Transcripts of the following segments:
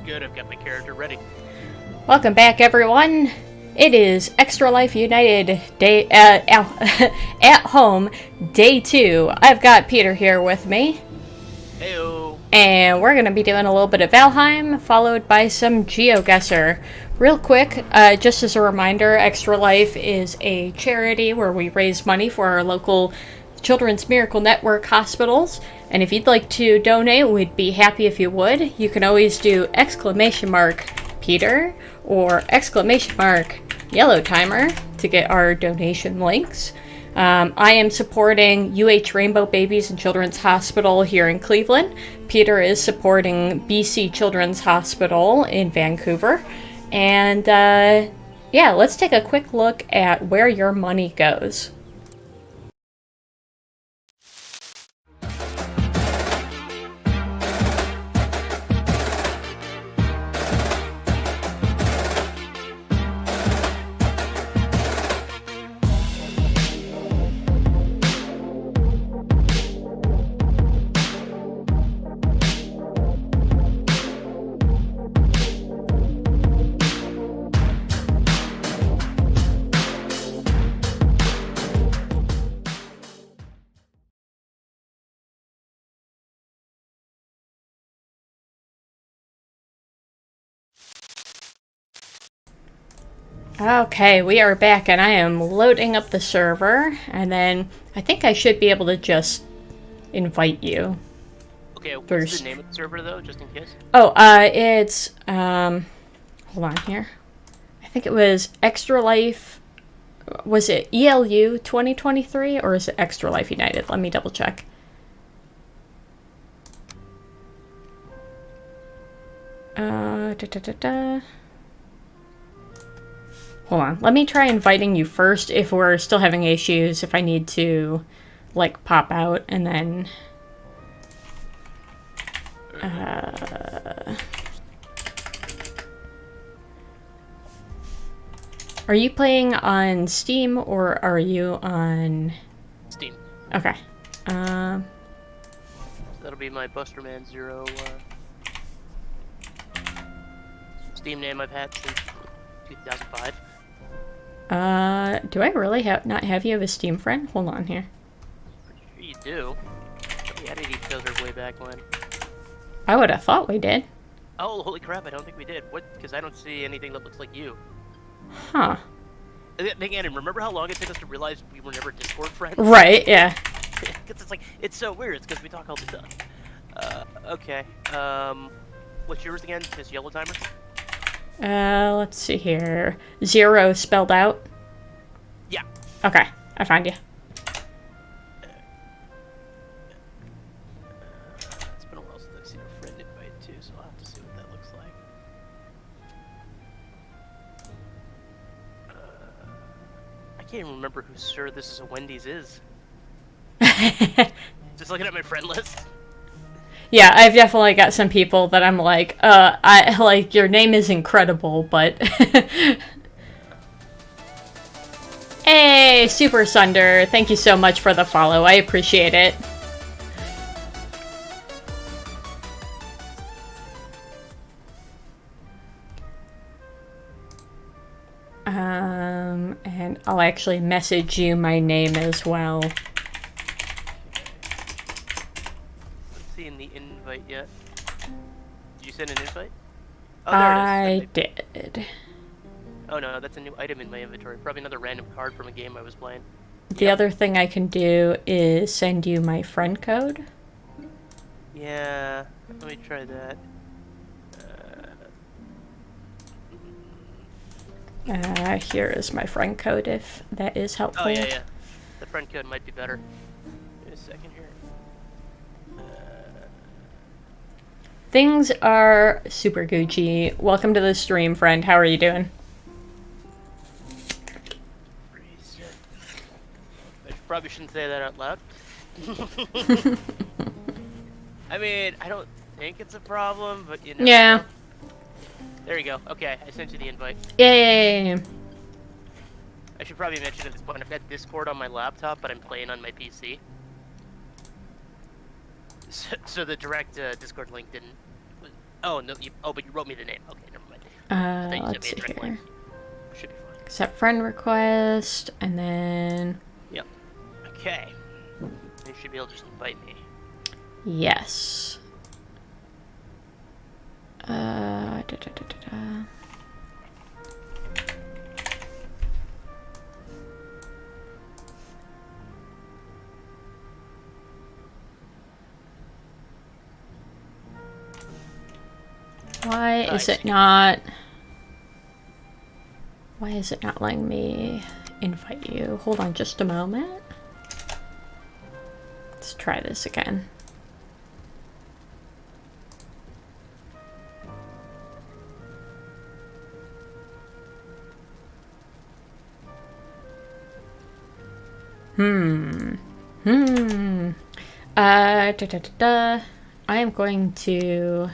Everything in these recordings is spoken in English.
Good, I've got my character ready. Welcome back, everyone. It is Extra Life United day at home, day 2. I've got Peter here with me. Heyo. And we're going to be doing a little bit of Valheim, followed by some GeoGuessr. Real quick, just as a reminder, Extra Life is a charity where we raise money for our local Children's Miracle Network hospitals. And if you'd like to donate, we'd be happy if you would. You can always do !Peter or !Yellow Timer to get our donation links. I am supporting UH Rainbow Babies and Children's Hospital here in Cleveland. Peter is supporting BC Children's Hospital in Vancouver. And yeah, let's take a quick look at where your money goes. Okay, we are back and I am loading up the server, and then I think I should be able to just invite you. Okay, what's There's- the name of the server though, just in case? Oh, it's hold on here. I think it was Extra Life. Was it ELU 2023 or is it Extra Life United? Let me double check. Hold on. Let me try inviting you first if we're still having issues, if I need to, like, pop out, and then... Are you playing on Steam, or are you on... Steam. Okay. So that'll be my Busterman 0 Steam name I've had since 2005. Do I really not have you as a Steam friend? Hold on here. Pretty sure you do. We added each other way back when. I would have thought we did. Oh, holy crap, I don't think we did. What? Because I don't see anything that looks like you. Huh. Again, and remember how long it took us to realize we were never Discord friends? Right, yeah. Because it's like, it's so weird. It's because we talk all the time. Okay. What's yours again? Just Yellow Timer? Let's see here. 0 spelled out? Yeah. Okay, I find you. It's been a while since I've seen a friend invite too, so I'll have to see what that looks like. I can't even remember who Sir This Is a Wendy's is. Just looking at my friend list. Yeah, I've definitely got some people that I'm like, I like your name is incredible, but Hey, Super Sunder, thank you so much for the follow. I appreciate it. And I'll actually message you my name as well. Not seeing the invite yet. Did you send an invite? Oh, there it is. I did. Oh no, that's a new item in my inventory. Probably another random card from a game I was playing. The other thing I can do is send you my friend code. Yeah, let me try that. Here is my friend code if that is helpful. Oh yeah. The friend code might be better. Wait a second here. Things are super Gucci. Welcome to the stream, friend. How are you doing? I probably shouldn't say that out loud. I mean, I don't think it's a problem, but you know. Yeah. There you go. Okay, I sent you the invite. Yay! I should probably mention at this point, I've got Discord on my laptop, but I'm playing on my PC. So the direct Discord link didn't... Oh, no, but you wrote me the name. Okay, never mind. I thought you Let's see sent me a direct here. link. Should be fine. Accept friend request, and then... Yep. Okay. You should be able to just invite me. Yes. Why is it not... Why is it not letting me invite you? Hold on just a moment. Let's try this again. I am going to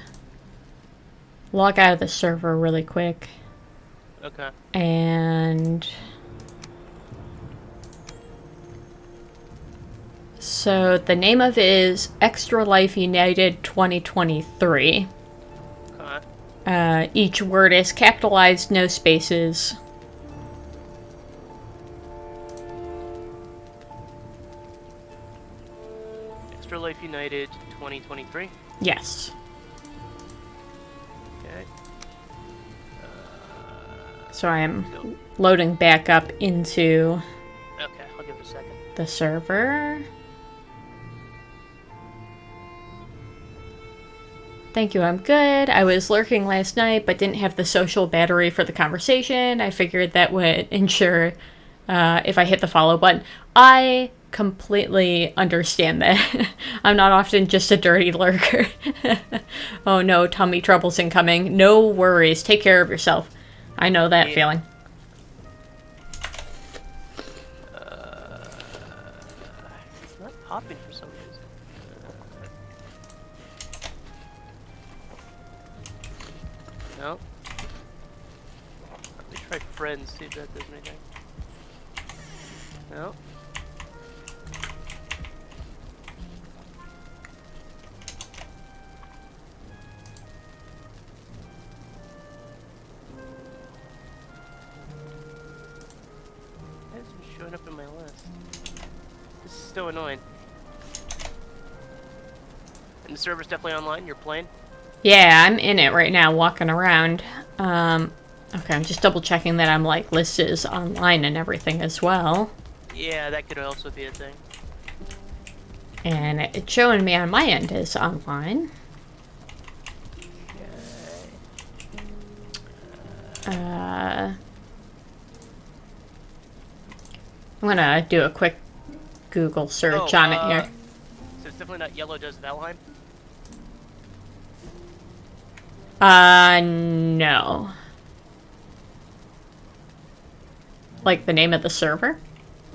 log out of the server really quick. Okay. And so the name of it is Extra Life United 2023. Okay. Each word is capitalized, no spaces. Extra Life United 2023. Yes. Okay. So I am loading back up into Okay, I'll give it a second. the server. Thank you, I'm good. I was lurking last night, but didn't have the social battery for the conversation. I figured that would ensure if I hit the follow button. I completely understand that. I'm not often just a dirty lurker. Oh no, tummy troubles incoming. No worries. Take care of yourself. I know that feeling. It's not popping for some reason. No. Let me try friends, see if that does anything. No. Why isn't it showing up in my list? This is so annoying. And the server's definitely online? You're playing? Yeah, I'm in it right now, walking around. Okay, I'm just double checking that I'm like listed as online and everything as well. Yeah, that could also be a thing. And it's showing me on my end as online. I'm gonna do a quick Google search on it here. So it's definitely not Yellow Does Valheim? No. Like the name of the server?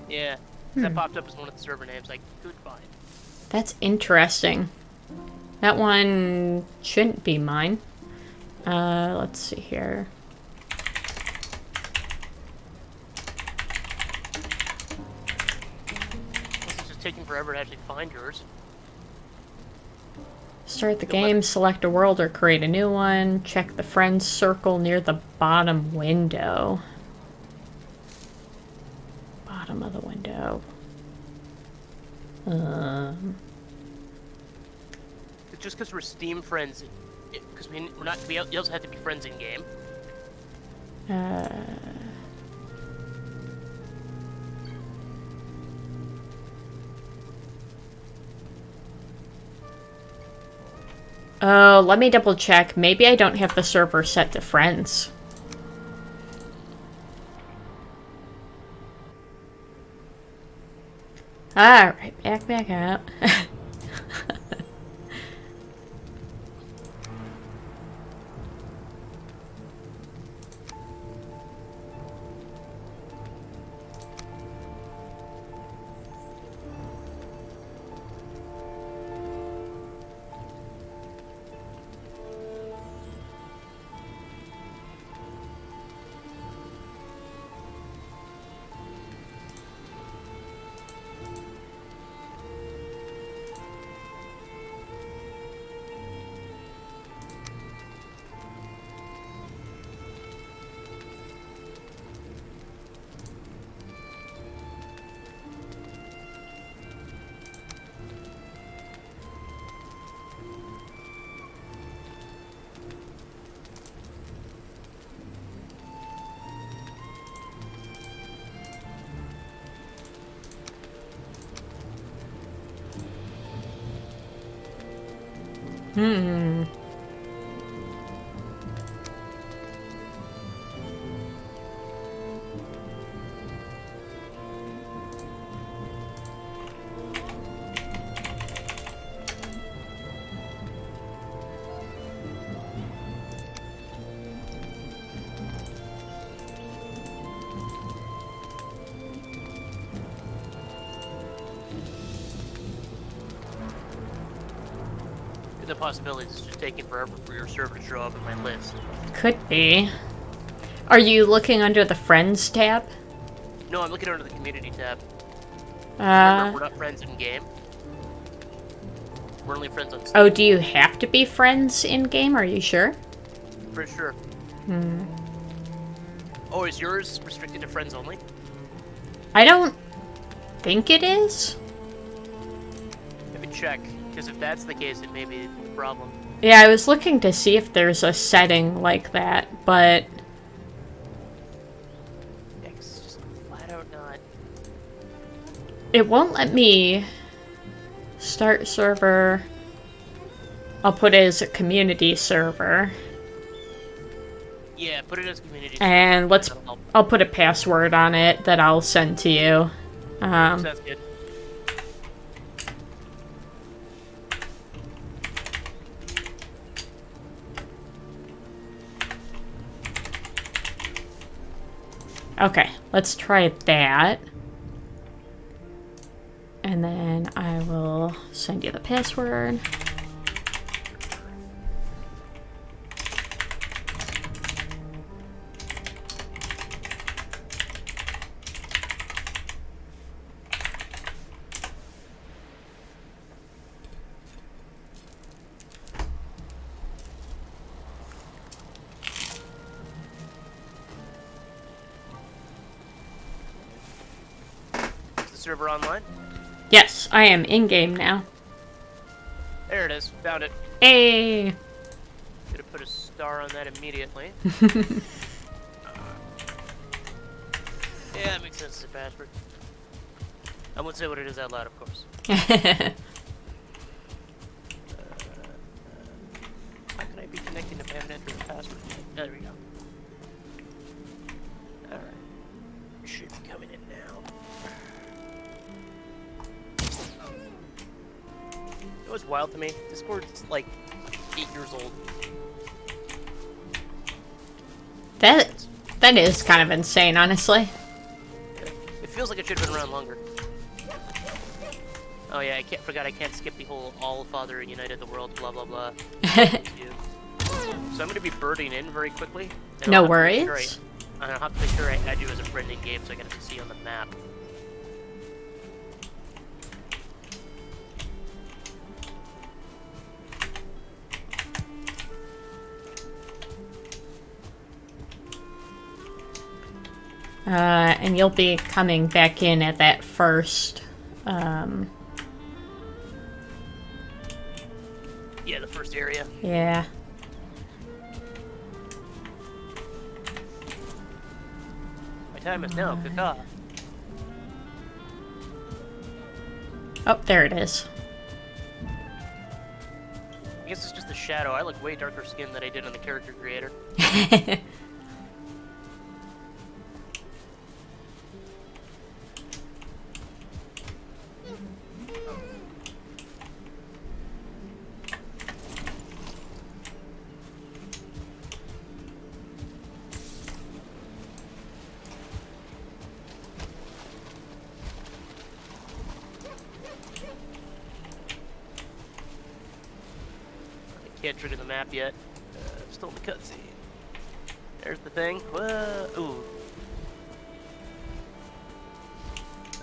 Yeah. That popped up as one of the server names. I could find. That's interesting. That one shouldn't be mine. Let's see here. It's just taking forever to actually find yours. Start the game, select a world or create a new one. Check the friends circle near the bottom window. Bottom of the window. It's just because we're Steam friends, because we're not. We also have to be friends in game. Oh, let me double check. Maybe I don't have the server set to friends. Alright, back up. The possibility is just taking forever for your server to show up in my list. Could be. Are you looking under the friends tab? No, I'm looking under the community tab. Remember, we're not friends in game. We're only friends on Steam. Oh, do you have to be friends in game? Are you sure? For sure. Oh, is yours restricted to friends only? I don't think it is. Let me check, because if that's the case, it may be the problem. Yeah, I was looking to see if there's a setting like that, but... Yeah, 'cause it's just flat out not. It won't let me start server. I'll put it as a community server. Yeah, put it as community. And I'll put a password on it that I'll send to you. Sounds good. Okay, let's try that. And then I will send you the password. Is the server online? Yes, I am in-game now. There it is. Found it. Hey! Gonna put a star on that immediately. Yeah, that makes sense as a password. I won't say what it is out loud, of course. How can I be connecting if I haven't entered the password yet? There we go. Alright. Should be coming in now. It was wild to me. Discord's like 8 years old. That is kind of insane, honestly. It feels like it should have been around longer. Oh yeah, forgot I can't skip the whole All Father united the world, blah blah blah. So I'm gonna be birding in very quickly. No worries. I'll have to make sure I add you as a friend in game so I get to see you on the map. And you'll be coming back in at that first, Yeah, the first area. yeah. My time is now, caca. Oh, there it is. I guess it's just a shadow. I look way darker skin than I did on the character creator. Can't trigger the map yet. Still in the cutscene. There's the thing. Whoa. Ooh.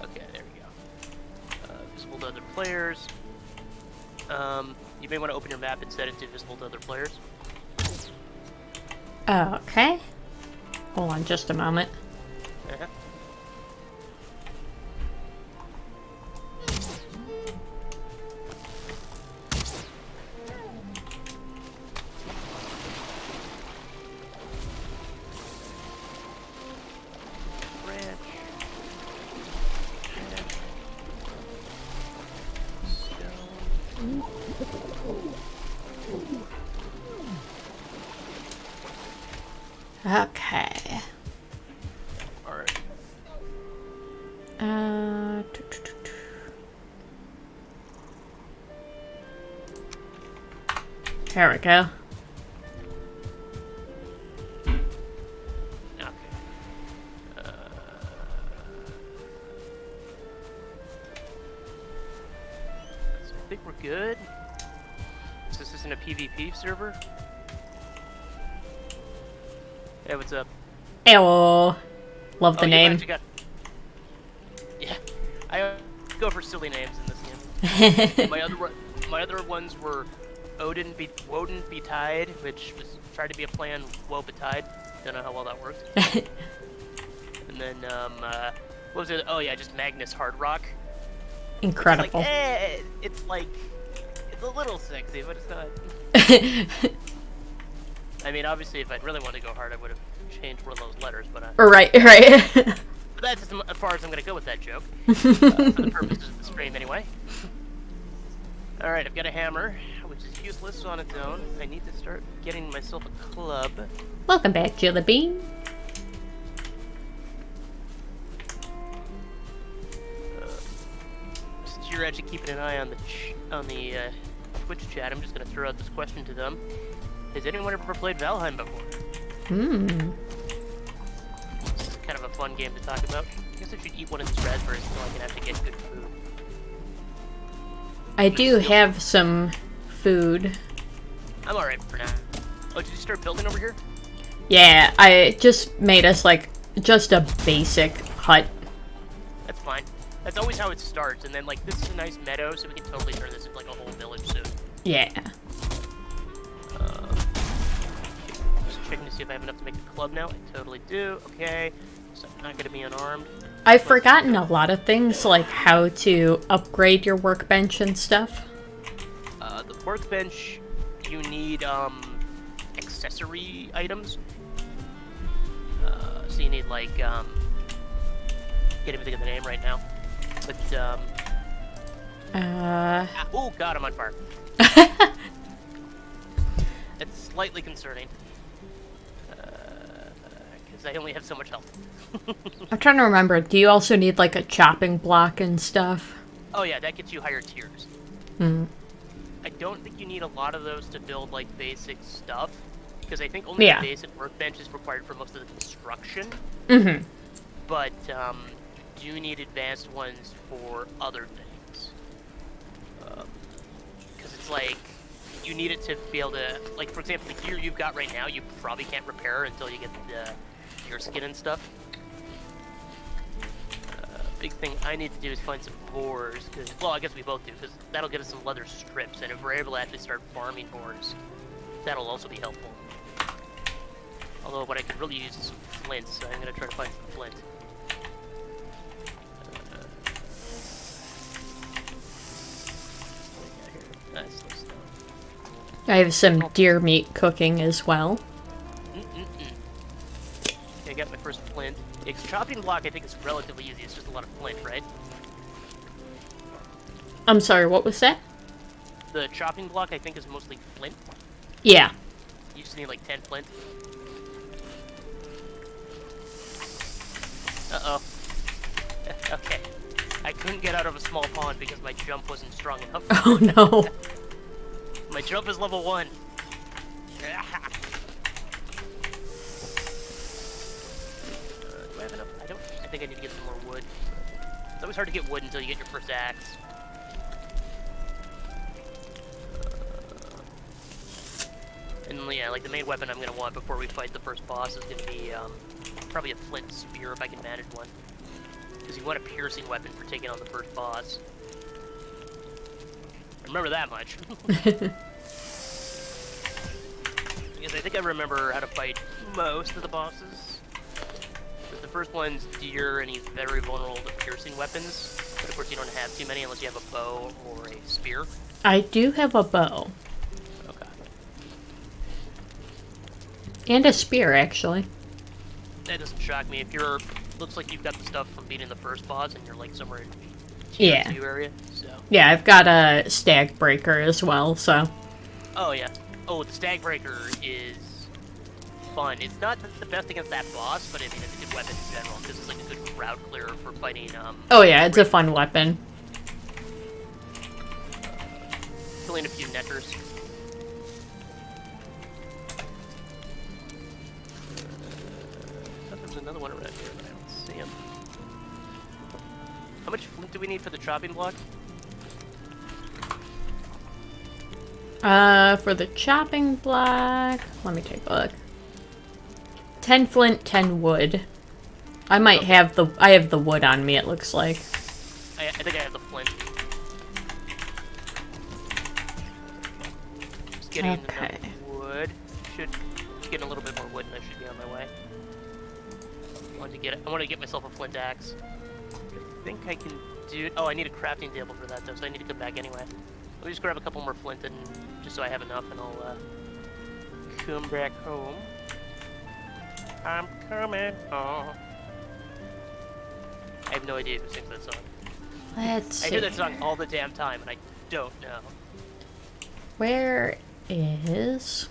Okay, there we go. Visible to other players. You may want to open your map and set it to visible to other players. Okay. Hold on just a moment. Uh-huh. Okay. Alright. There we go. Okay. So I think we're good. This isn't a PvP server. Hey, what's up? Ew. Love the you've name. actually got... Yeah, I go for silly names in this game. my other ones were Woden Betide, which was tried to be a play on Woe Betide. Don't know how well that worked. And then what was it? Oh yeah, just Magnus Hard Rock. Incredible. It's a little sexy, but it's not. I mean, obviously, if I'd really wanted to go hard, I would have changed one of those letters, but Right. but that's as far as I'm going to go with that joke, for the purposes of the stream, anyway. All right, I've got a hammer. We which is useless on its own. I need to start getting myself a club. Welcome back, Jelly Bean. Since you're actually keeping an eye on the Twitch chat, I'm just gonna throw out this question to them: has anyone ever played Valheim before? This is kind of a fun game to talk about. I guess I should eat one of these raspberries until I can actually get good food. I do have some food. I'm alright for now. Oh, did you start building over here? Yeah, I just made us, like, just a basic hut. That's fine. That's always how it starts, and then, like, this is a nice meadow, so we can totally turn this into, like, a whole village soon. Yeah. Just checking to see if I have enough to make a club now. I totally do. Okay. So I'm not gonna be unarmed. I've forgotten a lot of things, like how to upgrade your workbench and stuff. The workbench, you need, accessory items. So you need, like, can't even think of the name right now. But, oh god, I'm on fire. It's slightly concerning. Because I only have so much health. I'm trying to remember, do you also need, like, a chopping block and stuff? Oh yeah, that gets you higher tiers. Hmm. I don't think you need a lot of those to build, like, basic stuff. Because I think only the basic workbench is required for most of the construction. Mm-hmm. But, do need advanced ones for other things. Because it's like, you need it to be able to, like, for example, the gear you've got right now, you probably can't repair until you get your skin and stuff. Big thing I need to do is find some boars, cause, well, I guess we both do, because that'll get us some leather strips, and if we're able to actually start farming boars, that'll also be helpful. Although what I could really use is some flint, so I'm going to try to find some flint. Nice little stuff. I have some deer meat cooking as well. Okay, I got my first flint. It's chopping block, I think, is relatively easy. It's just a lot of flint, right? I'm sorry, what was that? The chopping block, I think, is mostly flint. Yeah. You just need, like, 10 flint. Uh-oh. Okay. I couldn't get out of a small pond because my jump wasn't strong enough. Oh, no. My jump is level 1. Do I have enough? I think I need to get some more wood. It's always hard to get wood until you get your first axe. And yeah, like the main weapon I'm gonna want before we fight the first boss is gonna be probably a flint spear if I can manage one. Because you want a piercing weapon for taking on the first boss. Remember that much. Because I think I remember how to fight most of the bosses. But the first one's deer, and he's very vulnerable to piercing weapons. But of course you don't have too many unless you have a bow or a spear. I do have a bow. Okay. And a spear, actually. That doesn't shock me. If you're... Looks like you've got the stuff from beating the first boss, and you're like somewhere in tier 2 area, so... Yeah, I've got a stag breaker as well, so... Oh, yeah. Oh, the stag breaker is fun. It's not the best against that boss, but I mean, it's a good weapon in general, because it's like a good crowd clearer for fighting, Oh yeah, it's a fun weapon. Killing a few neckers. I thought there was another one around here, but I don't see him. How much flint do we need for the chopping block? For the chopping block... Let me take a look. 10 flint, 10 wood. I might have the... I have the wood on me, it looks like. I think I have the flint. Just getting enough wood. Should get a little bit more wood and I should be on my way. I want to get myself a flint axe. I think I can do... Oh, I need a crafting table for that though, so I need to come back anyway. Let me just grab a couple more flint and just so I have enough, and I'll come back home. I'm coming home. I have no idea who sings that song. Let's see. I hear that song all the damn time, and I don't know. Where is...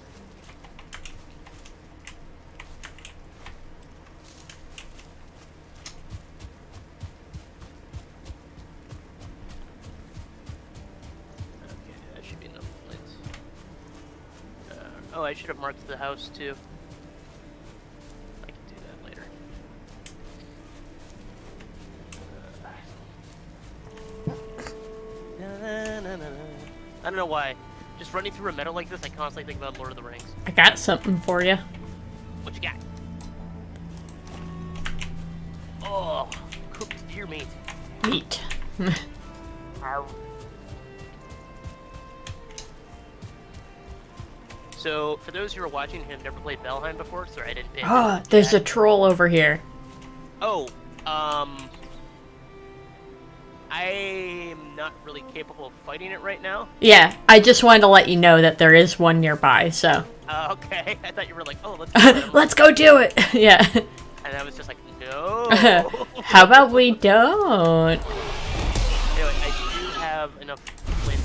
Okay, that should be enough flint. Oh, I should have marked the house too. I can do that later. I don't know why. Just running through a meadow like this, I constantly think about Lord of the Rings. I got something for you. What you got? Oh, cooked deer meat. Meat. Ow. So, for those who are watching who have never played Valheim before, sorry I didn't pay Ah, there's a troll over here. Oh, I'm not really capable of fighting it right now. Yeah, I just wanted to let you know that there is one nearby, so... Okay, I thought you were like, oh, let's go. Let's go do it! Yeah. And I was just like, no. How about we don't? Anyway, I do have enough flint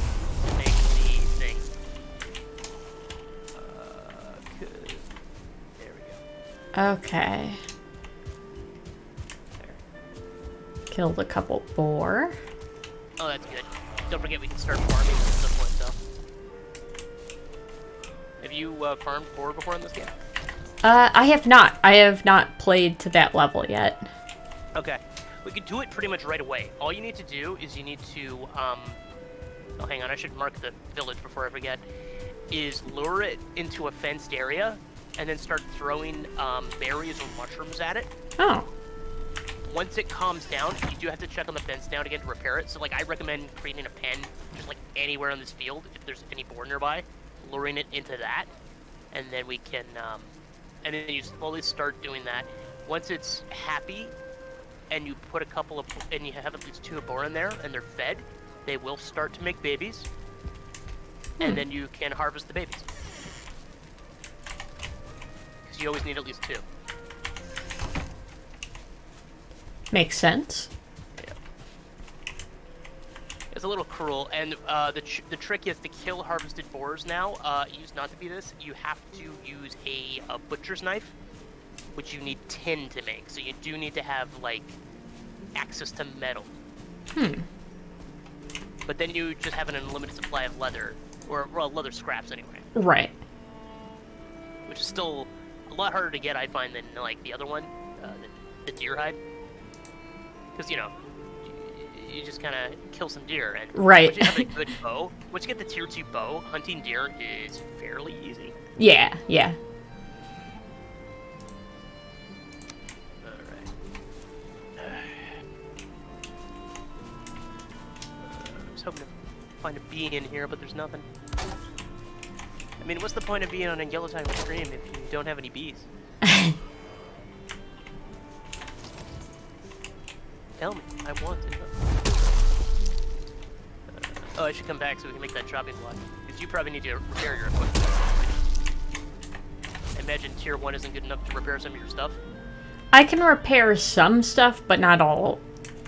to make the thing. There we go. Okay. Killed a couple boar. Oh, that's good. Don't forget we can start farming at some point, though. Have you farmed boar before in this game? I have not. I have not played to that level yet. Okay. We could do it pretty much right away. All you need to do is you need to, oh, hang on, I should mark the village before I forget, is lure it into a fenced area, and then start throwing, berries or mushrooms at it. Oh. Once it calms down, you do have to check on the fence now to get to repair it. So, like, I recommend creating a pen just, like, anywhere on this field, if there's any boar nearby, luring it into that, and then we can, and then you slowly start doing that. Once it's happy, and you put a couple of, and you have at least 2 boar in there, and they're fed, they will start to make babies, and then you can harvest the babies. Because you always need at least 2. Makes sense. Yeah. It's a little cruel, and the trick is to kill harvested boars now. It used not to be this. You have to use a butcher's knife, which you need tin to make. So you do need to have, like, access to metal. But then you just have an unlimited supply of leather, or well, leather scraps anyway. Right. Which is still a lot harder to get, I find, than like the other one, the deer hide. Because, you know, you just kind of kill some deer, and right. once you have a good bow, once you get the tier 2 bow, hunting deer is fairly easy. Yeah, yeah. Alright. I was hoping to find a bee in here, but there's nothing. I mean, what's the point of being on a Yellow Time stream if you don't have any bees? Tell me, I want to know. Oh, I should come back so we can make that chopping block. Because you probably need to repair your equipment. I imagine tier 1 isn't good enough to repair some of your stuff. I can repair some stuff, but not all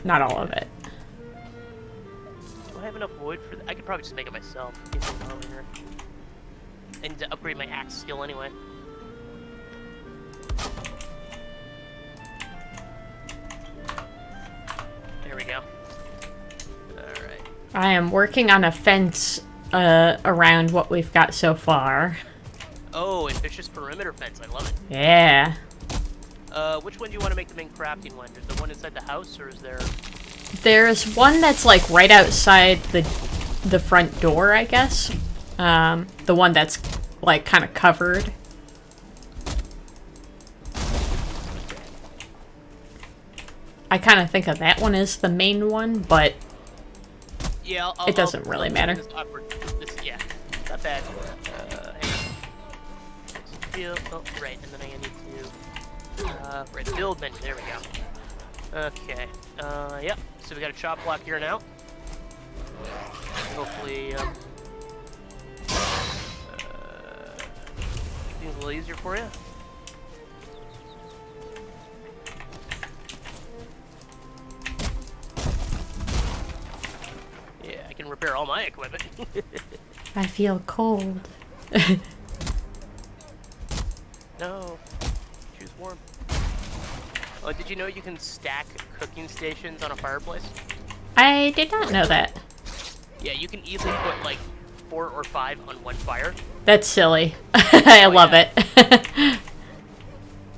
of it. Do I have enough wood for that? I could probably just make it myself. I need to upgrade my axe skill anyway. There we go. Alright. I am working on a fence around what we've got so far. Oh, ambitious perimeter fence. I love it. Yeah. Which one do you want to make the main crafting one? Is the one inside the house, or is there... There's one that's like right outside the front door, I guess. The one that's like kind of covered. I kind of think of that one as the main one, but yeah, it doesn't really matter. Yeah, not bad. Hang on. Oh, right, and then I need to... right, build menu, there we go. Okay, yep, so we got a chop block here now. Hopefully, make things a little easier for you. repair all my equipment. I feel cold. No. Choose warm. Oh, did you know you can stack cooking stations on a fireplace? I did not know that. Yeah, you can easily put like 4 or 5 on one fire. That's silly. I love yeah. it.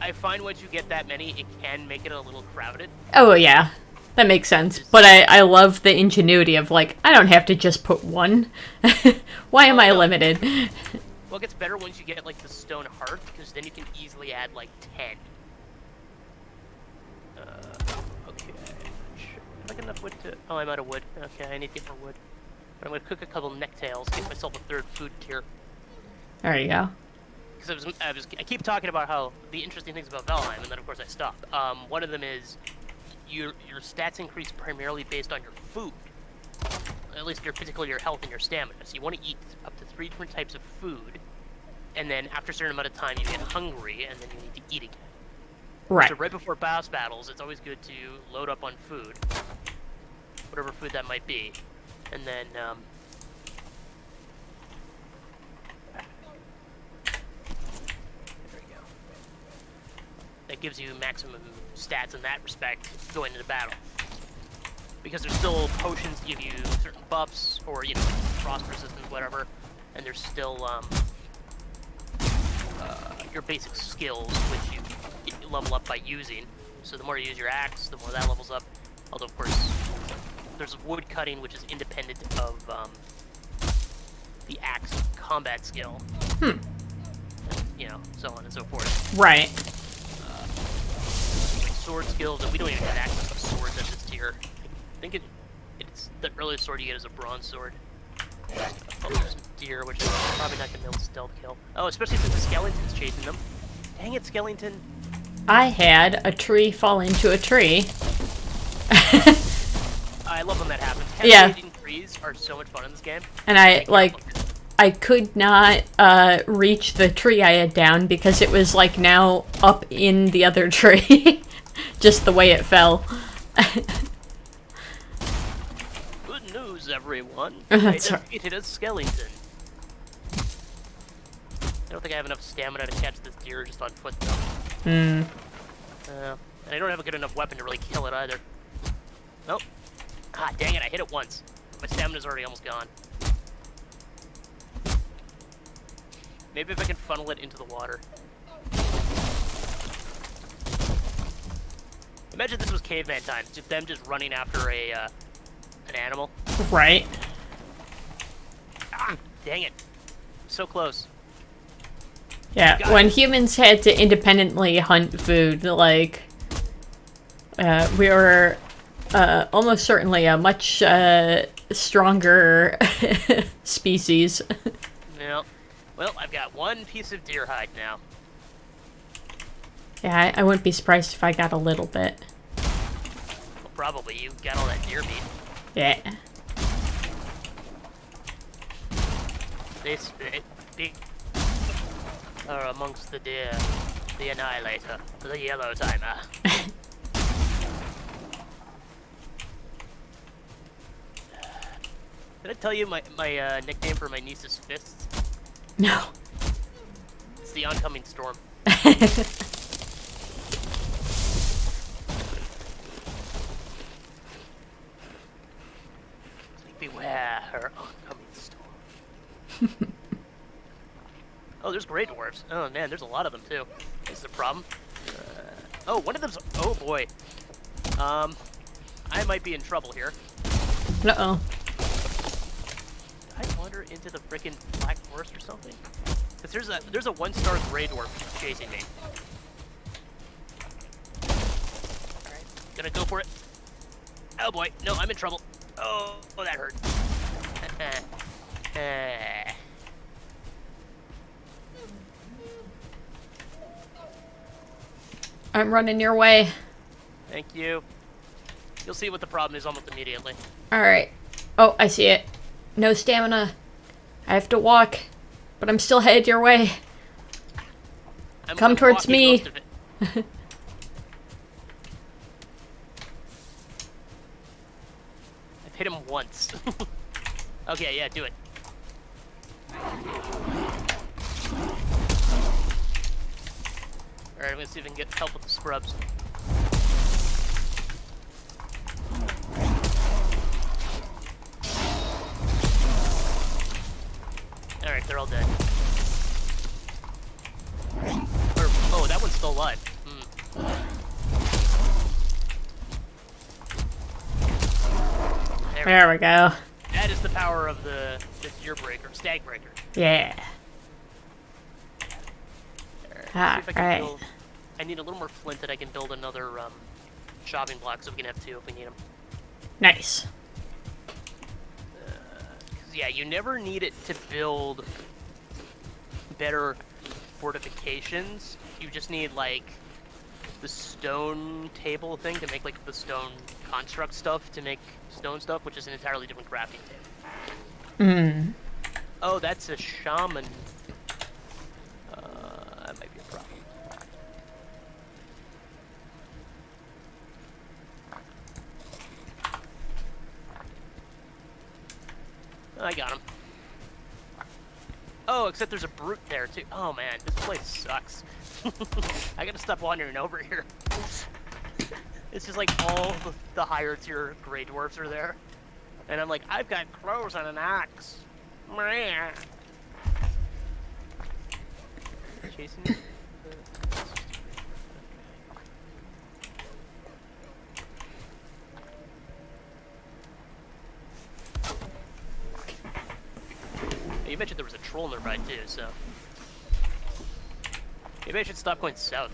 I find once you get that many, it can make it a little crowded. Oh, yeah. That makes sense. But I love the ingenuity of, like, I don't have to just put one. Why am I limited? Well, it gets better once you get, like, the stone hearth, because then you can easily add, like, 10. Okay. Have I got enough wood to... Oh, I'm out of wood. Okay, I need to get more wood. But I'm going to cook a couple necktails, get myself a 3rd food tier. There you go. Because I keep talking about how the interesting things about Valheim, and then, of course, I stop. One of them is your stats increase primarily based on your food. At least particularly your health and your stamina. So you want to eat up to 3 different types of food, and then after a certain amount of time you get hungry, and then you need to eat again. Right. So right before boss battles, it's always good to load up on food, whatever food that might be, and then there we go. That gives you maximum stats in that respect going into battle. Because there's still potions to give you certain buffs, or, you know, frost resistance, whatever, and there's still, your basic skills, which you level up by using. So the more you use your axe, the more that levels up. Although, of course, there's wood cutting, which is independent of, the axe combat skill. And, you know, so on and so forth. Right. Like sword skills, and we don't even have access to swords at this tier. I think it's the earliest sword you get is a bronze sword. Oh, there's some deer, which is probably not going to be able to stealth kill. Oh, especially since the skeleton's chasing them. Dang it, skeleton. I had a tree fall into a tree. I love when that happens. Yeah. Cascading trees are so much fun in this game. And I could not reach the tree I had down because it was, like, now up in the other tree. Just the way it fell. Good news, everyone. That's I defeated a skeleton. I don't think I have enough stamina to catch this deer just on foot, though. And I don't have a good enough weapon to really kill it either. Nope. Ah, dang it, I hit it once. My stamina's already almost gone. Maybe if I can funnel it into the water. Imagine this was caveman times, just them just running after an animal. Right. Ah, dang it. So close. Yeah, when humans had to independently hunt food, like, we were almost certainly a much stronger species. Yeah. Well, I've got 1 piece of deer hide now. Yeah, I wouldn't be surprised if I got a little bit. Well, probably. You got all that deer meat. Yeah. This big are amongst the deer, the annihilator, the yellow timer. Did I tell you my nickname for my niece's fists? No. It's the oncoming storm. Beware her oncoming storm. Oh, there's gray dwarves. Oh man, there's a lot of them too. This is a problem. Oh, one of them's. Oh boy. I might be in trouble here. Uh-oh. Did I wander into the frickin' black forest or something? Cause there's a 1-star gray dwarf chasing me. All right, gonna go for it. Oh boy, no, I'm in trouble. Oh, that hurt. I'm running your way. Thank you. You'll see what the problem is almost immediately. Alright. Oh, I see it. No stamina. I have to walk. But I'm still headed your way. Come towards me. I've hit him once. Okay, yeah, do it. Alright, I'm gonna see if I can get help with the scrubs. Alright, they're all dead. Or, oh, that one's still alive. There we go. That is the power of the deer breaker, stag breaker. Yeah. Alright, see if I can build. I need a little more flint that I can build another chopping block so we can have two if we need them. Nice. Yeah, you never need it to build better fortifications. You just need, like, the stone table thing to make, like, the stone construct stuff to make stone stuff, which is an entirely different crafting table. Oh, that's a shaman. That might be a problem. I got him. Oh, except there's a brute there, too. Oh, man, this place sucks. I gotta stop wandering over here. It's just like all the higher tier Grey Dwarfs are there. And I'm like, I've got crows and an axe. Chasing me? You mentioned there was a troll nearby too, so maybe I should stop going south.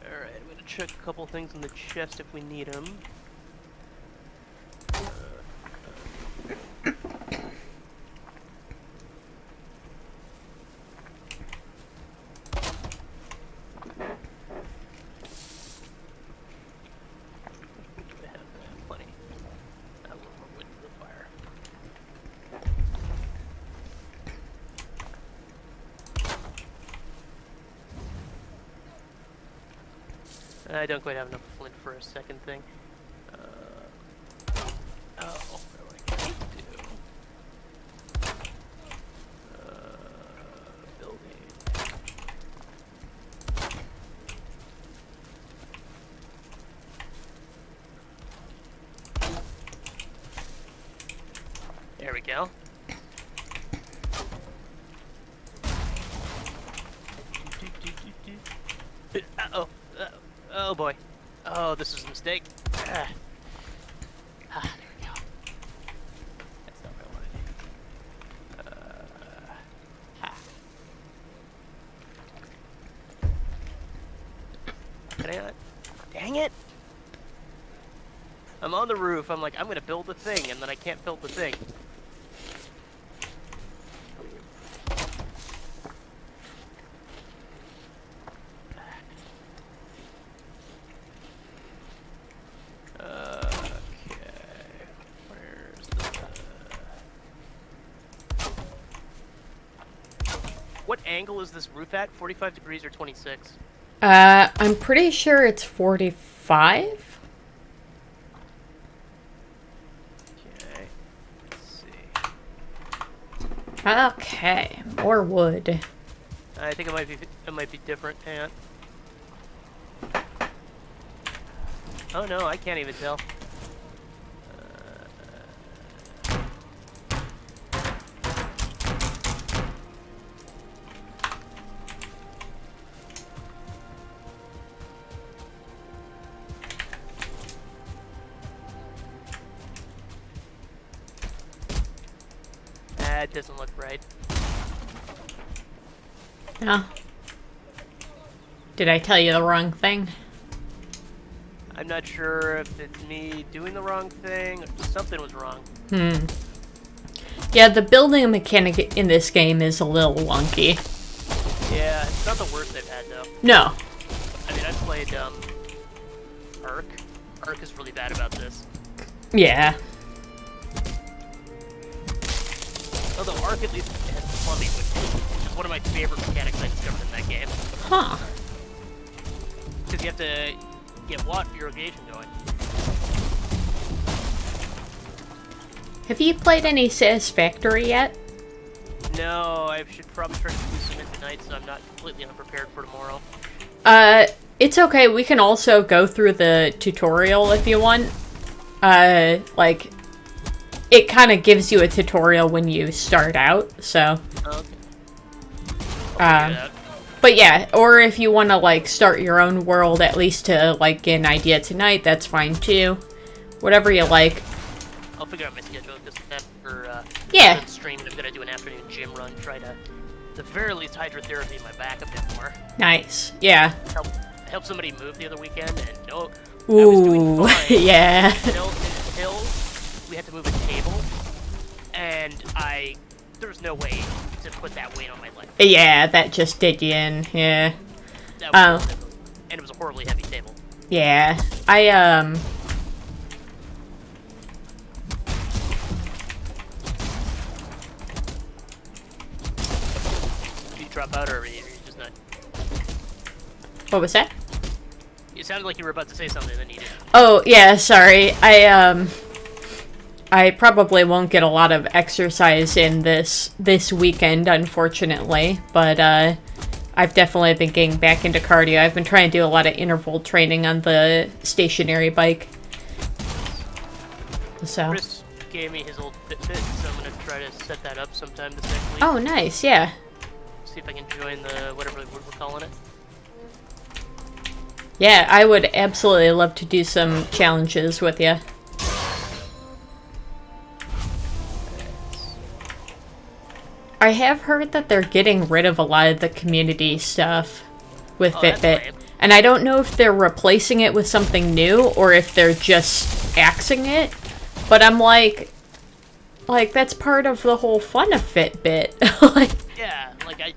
Alright, I'm gonna check a couple things in the chest if we need them. I don't quite have enough flint for a second thing. Oh, what do I need to do? Building. There we go. Uh-oh. Oh boy. Oh, this is a mistake. There we go. That's not what I wanted. Can I not? Dang it! I'm on the roof. I'm like, I'm gonna build the thing, and then I can't build the thing. What angle is this roof at? 45 degrees or 26? I'm pretty sure it's 45. Okay. Let's see. Okay, more wood. I think it might be different. Hang on. Oh no, I can't even tell. That doesn't look right. No. Did I tell you the wrong thing? I'm not sure if it's me doing the wrong thing or something was wrong. Yeah, the building mechanic in this game is a little wonky. Yeah, it's not the worst they've had though. No. I mean, I've played Ark. Ark is really bad about this. Yeah. Although Ark at least has plumbing, which is one of my favorite mechanics I discovered in that game. Huh. Because you have to get water irrigation going. Have you played any Satisfactory yet? No, I should probably try to do some in tonight, so I'm not completely unprepared for tomorrow. It's okay. We can also go through the tutorial if you want. Like, it kind of gives you a tutorial when you start out, so. Okay. I'll figure it out. But yeah, or if you want to, like, start your own world, at least to, like, get an idea tonight, that's fine too. Whatever you like. I'll figure out my schedule, because after Yeah. stream, I'm going to do an afternoon gym run, try to, at the very least, hydrotherapy my back a bit more. Nice. Yeah. I helped somebody move the other weekend, and I was doing Ooh. fine. Yeah. Until we had to move a table, and there was no way to put that weight on my leg. Yeah, that just did you in. Yeah. That was and it was a horribly heavy table. Yeah. Did you drop out, or are you just not? What was that? It sounded like you were about to say something, then you didn't. Oh, yeah, sorry. I probably won't get a lot of exercise in this weekend, unfortunately, but I've definitely been getting back into cardio. I've been trying to do a lot of interval training on the stationary bike. So. Chris gave me his old Fitbit, so I'm gonna try to set that up sometime this next week. Oh, nice, yeah. See if I can join the whatever we're calling it. Yeah, I would absolutely love to do some challenges with you. I have heard that they're getting rid of a lot of the community stuff with Fitbit. Lame. And I don't know if they're replacing it with something new or if they're just axing it. But I'm like that's part of the whole fun of Fitbit. Like, Yeah, like I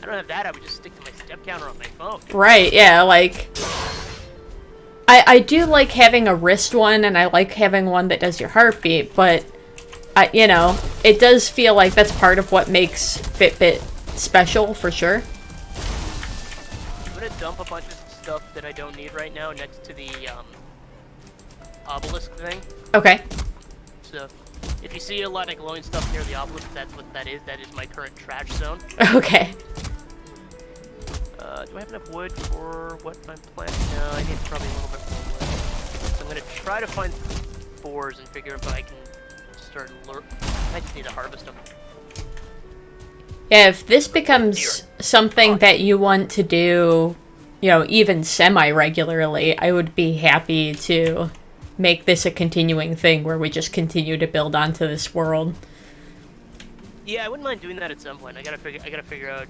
don't have that. I would just stick to my step counter on my phone. right, yeah, like I do like having a wrist one and I like having one that does your heartbeat, but you know, it does feel like that's part of what makes Fitbit special for sure. I'm gonna dump a bunch of stuff that I don't need right now next to the obelisk thing. Okay. So, if you see a lot of glowing stuff near the obelisk, that's what that is. That is my current trash zone. Okay. Do I have enough wood for what I'm planting? No, I need probably a little bit more wood. So I'm gonna try to find boars and figure if I can start I just need to harvest them. Yeah, if this becomes something that you want to do, you know, even semi-regularly, I would be happy to make this a continuing thing where we just continue to build onto this world. Yeah, I wouldn't mind doing that at some point. I gotta figure out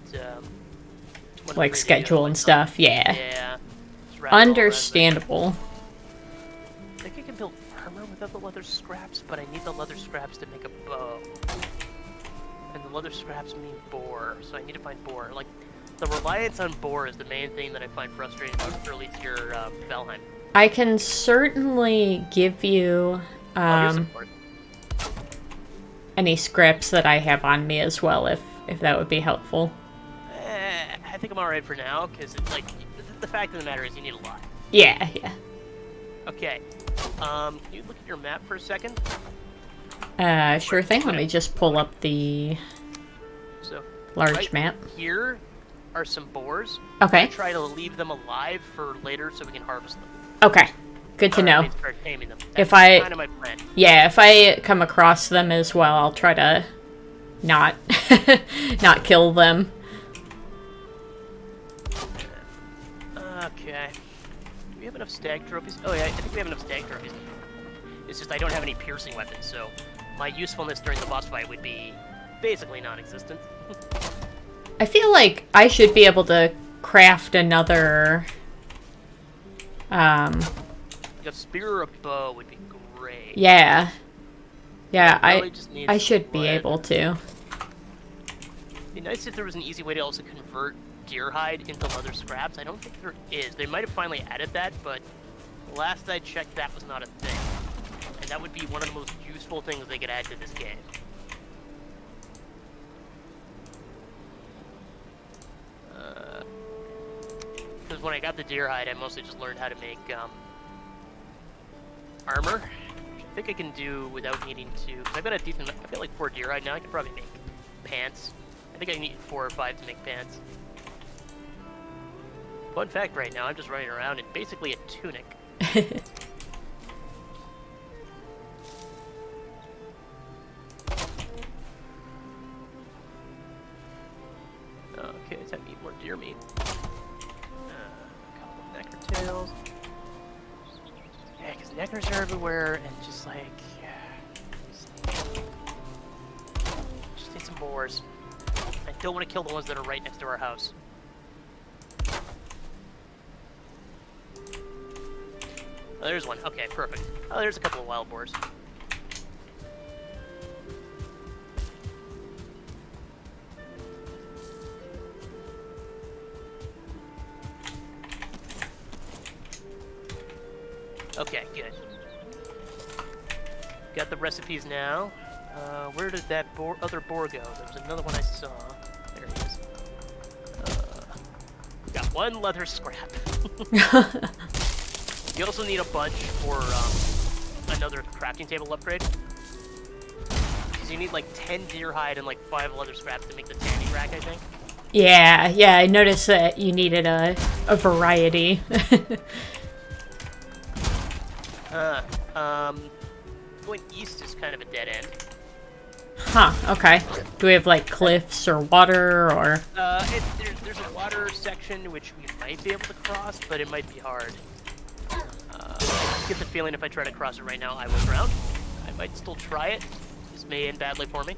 what Like the schedule and stuff, yeah. Yeah. Just wrap it all around Understandable. I think I can build armor without the leather scraps, but I need the leather scraps to make a bow. And the leather scraps mean boar, so I need to find boar. Like, the reliance on boar is the main thing that I find frustrating about early tier Valheim. I can certainly give you Here's some board. any scripts that I have on me as well, if that would be helpful. I think I'm alright for now, because it's like, the fact of the matter is you need a lot. Yeah, yeah. Okay, can you look at your map for a second? Sure thing. Let me just pull up the So, large right map. here are some boars. Okay. I try to leave them alive for later so we can harvest them. Okay. Good to know. And start taming them. If That's I- kind of my plan. Yeah, if I come across them as well, I'll try to not not kill them. Okay. Do we have enough stag trophies? Oh yeah, I think we have enough stag trophies. It's just I don't have any piercing weapons, so my usefulness during the boss fight would be basically non-existent. I feel like I should be able to craft another Like a spear or a bow would be great. yeah. Yeah, Probably just need I some should be wood. able to. It'd be nice if there was an easy way to also convert deer hide into leather scraps. I don't think there is. They might have finally added that, but Last I checked, that was not a thing. And that would be one of the most useful things they could add to this game. Because when I got the deer hide, I mostly just learned how to make armor, which I think I can do without needing to. Because I've got a decent. I've got like 4 deer hide now. I could probably make pants. I think I need 4 or 5 to make pants. Fun fact: right now, I'm just running around in basically a tunic. Okay, so I need more deer meat. A couple of necker tails. Yeah, because neckers are everywhere, and just like... just need some boars. I don't want to kill the ones that are right next to our house. Oh, there's one. Okay, perfect. Oh, there's a couple of wild boars. Okay, good. Got the recipes now. Where did that other boar go? There was another one I saw. There he is. Got 1 leather scrap. You also need a bunch for another crafting table upgrade. Because you need like 10 deer hide and like 5 leather scraps to make the tanning rack, I think. Yeah, I noticed that you needed a variety. Going east is kind of a dead end. Huh, okay. Do we have, like, cliffs or water, or...? There's a water section which we might be able to cross, but it might be hard. I get the feeling if I try to cross it right now, I will drown. I might still try it. This may end badly for me.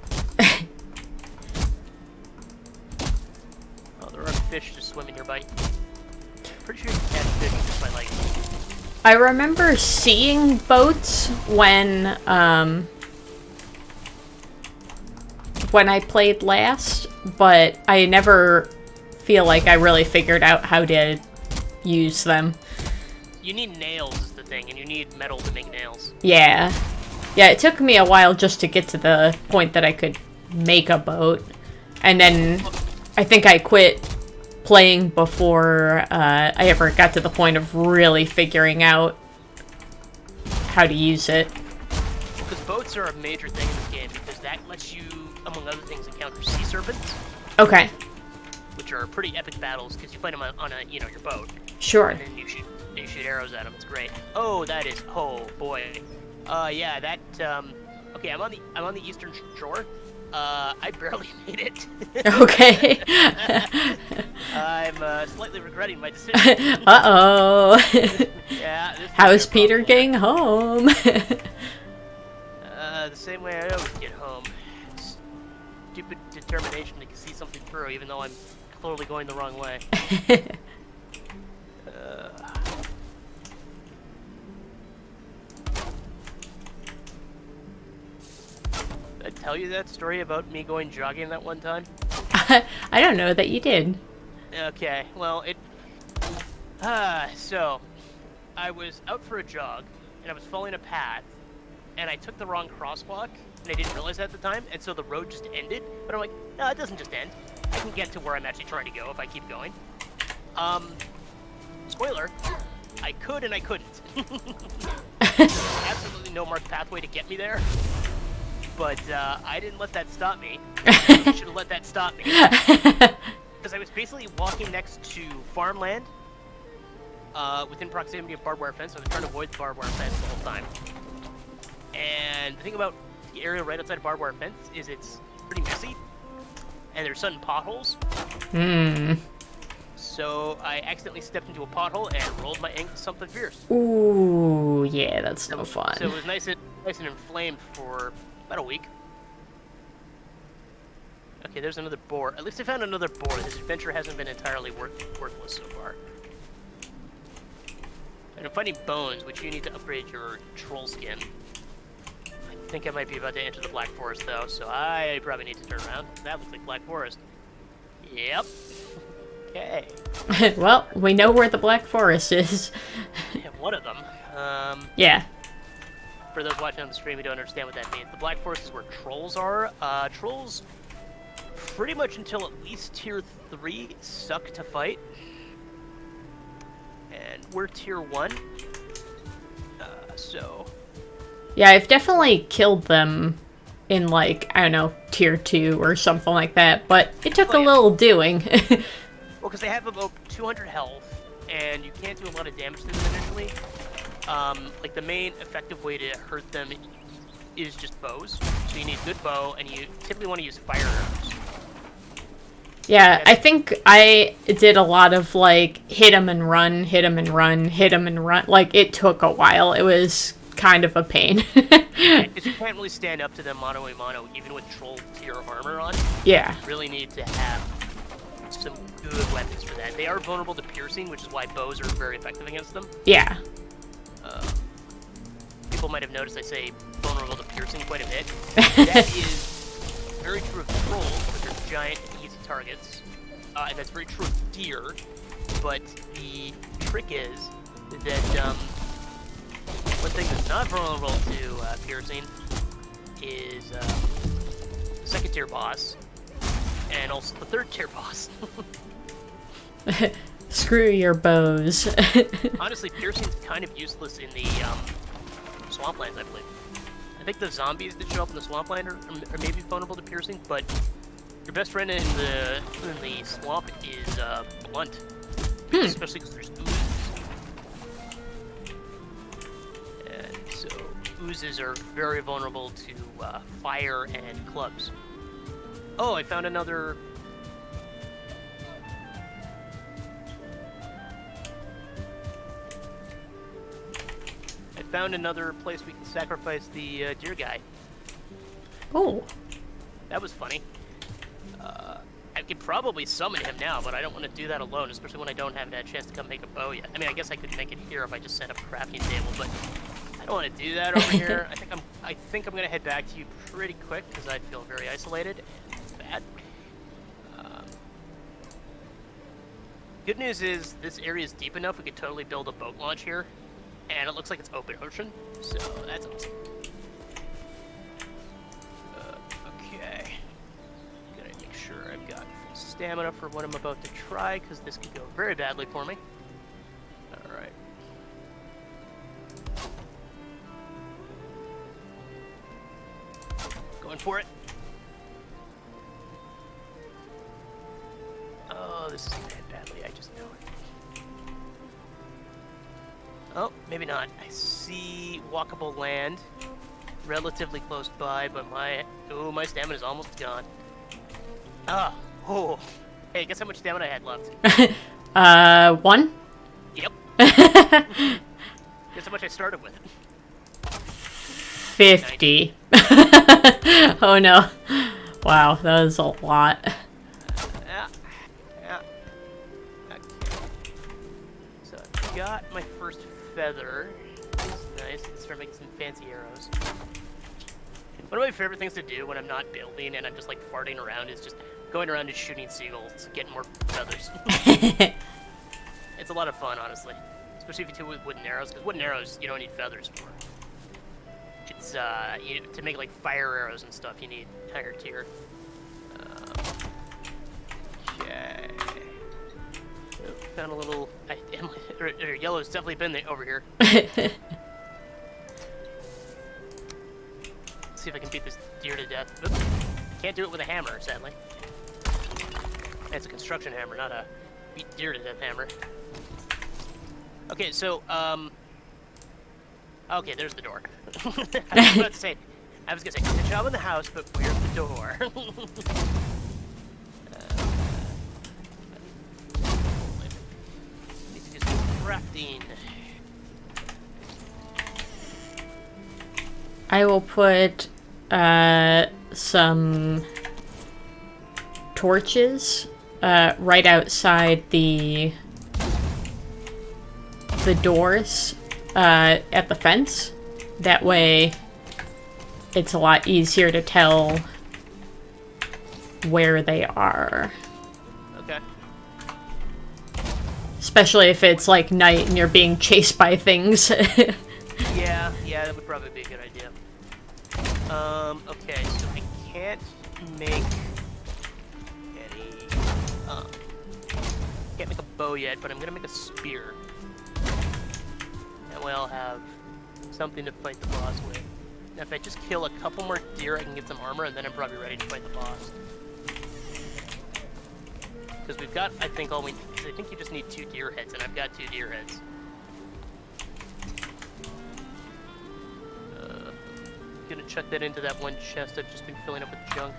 Oh, there are fish just swimming nearby. Pretty sure you can catch fish just by, like... I remember seeing boats when I played last, but I never feel like I really figured out how to use them. You need nails is the thing, and you need metal to make nails. Yeah. Yeah, it took me a while just to get to the point that I could make a boat. And then I think I quit playing before I ever got to the point of really figuring out how to use it. Because boats are a major thing in this game, because that lets you, among other things, encounter sea serpents. Okay. Which are pretty epic battles, because you fight them on a, your boat. Sure. And then you shoot arrows at them. It's great. Oh, that is, oh boy. Yeah, that, okay, I'm on the eastern shore. I barely made it. Okay. I'm slightly regretting my decision. Uh-oh. Yeah. How's Peter getting home? The same way I always get home. Stupid determination to see something through, even though I'm clearly going the wrong way. Did I tell you that story about me going jogging that one time? I don't know that you did. Okay, well, so, I was out for a jog, and I was following a path, and I took the wrong crosswalk, and I didn't realize that at the time, and so the road just ended, but I'm like, no, it doesn't just end. I can get to where I'm actually trying to go if I keep going. Spoiler, I could and I couldn't. Absolutely no marked pathway to get me there. But I didn't let that stop me. I should have let that stop me. Because I was basically walking next to farmland within proximity of barbed wire fence. So I was trying to avoid the barbed wire fence the whole time. And the thing about the area right outside of barbed wire fence is it's pretty messy. And there's sudden potholes. So I accidentally stepped into a pothole and rolled my ankle something fierce. Ooh, yeah, that's no fun. So it was nice and inflamed for about a week. Okay, there's another boar. At least I found another boar. This adventure hasn't been entirely worthless so far. And I'm finding bones, which you need to upgrade your troll skin. I think I might be about to enter the Black Forest, though, so I probably need to turn around. That looks like Black Forest. Yep. Okay. Well, we know where the Black Forest is. Yeah, one of them. Yeah. For those watching on the stream who don't understand what that means, the Black Forest is where trolls are. Trolls, pretty much until at least tier 3, suck to fight. And we're tier 1. So... Yeah, I've definitely killed them in, like, I don't know, tier 2 or something like that, but it took a little doing. Well, because they have about 200 health, and you can't do a lot of damage to them initially. Like, the main effective way to hurt them is just bows. So you need good bow, and you typically want to use fire arrows. Yeah, I think I did a lot of, like, hit 'em and run, hit 'em and run, hit 'em and run. Like, it took a while. It was kind of a pain. Because you can't really stand up to them mano-a-mano, even with troll tier armor on. Yeah. You really need to have some good weapons for that. They are vulnerable to piercing, which is why bows are very effective against them. Yeah. People might have noticed I say vulnerable to piercing quite a bit. That is very true of trolls, but they're giant, easy targets. And that's very true of deer. But the trick is that one thing that's not vulnerable to piercing is the second tier boss, and also the third tier boss. Screw your bows. Honestly, piercing's kind of useless in the swamplands, I believe. I think the zombies that show up in the swampland are maybe vulnerable to piercing, but your best friend in the swamp is blunt, especially because there's oozes. And so oozes are very vulnerable to fire and clubs. Oh, I found another. Found another place we can sacrifice the deer guy. Oh. That was funny. I could probably summon him now, but I don't want to do that alone, especially when I don't have that chance to come make a bow yet. I mean, I guess I could make it here if I just set up a crafting table, but I don't want to do that over here. I think I'm gonna head back to you pretty quick because I feel very isolated. It's bad. Good news is this area is deep enough we could totally build a boat launch here. And it looks like it's open ocean, so that's awesome. Okay. Gotta make sure I've got full stamina for what I'm about to try, because this could go very badly for me. Alright. Going for it. Oh, this is gonna end badly, I just know it. Oh, maybe not. I see walkable land relatively close by, but my stamina's almost gone. Oh. Hey, guess how much stamina I had left? 1? Yep. Guess how much I started with? 50. Oh no. Wow, that was a lot. Yeah. Okay. So I got my first feather. That's nice. Let's start making some fancy arrows. One of my favorite things to do when I'm not building and I'm just like farting around is just going around and shooting seagulls, getting more feathers. It's a lot of fun, honestly. Especially if you do it with wooden arrows, because wooden arrows you don't need feathers for. It's, to make like fire arrows and stuff, you need higher tier. Okay. Found a little. Yellow's definitely been over here. Let's see if I can beat this deer to death. Oops. Can't do it with a hammer, sadly. It's a construction hammer, not a beat deer to death hammer. Okay, so okay, there's the door. I was gonna say, good job in the house, but where's the door? Crafting. I will put some torches right outside the doors at the fence. That way it's a lot easier to tell where they are. Okay. Especially if it's like night and you're being chased by things. Yeah, that would probably be a good idea. Okay, so I can't make any, can't make a bow yet, but I'm gonna make a spear. That way I'll have something to fight the boss with. Now if I just kill a couple more deer, I can get some armor, and then I'm probably ready to fight the boss. Because we've got, I think you just need 2 deer heads, and I've got 2 deer heads. Gonna chuck that into that one chest I've just been filling up with junk.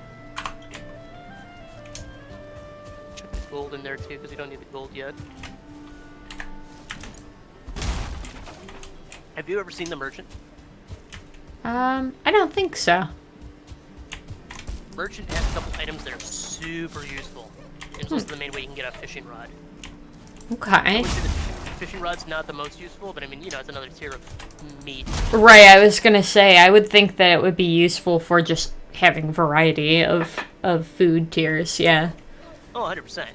Chuck the gold in there too, because we don't need the gold yet. Have you ever seen the merchant? I don't think so. Merchant has a couple items that are super useful. It's also the main way you can get a fishing rod. Okay. Fishing rod's not the most useful, but I mean, it's another tier of meat. Right, I was gonna say, I would think that it would be useful for just having variety of food tiers, yeah. Oh, 100%.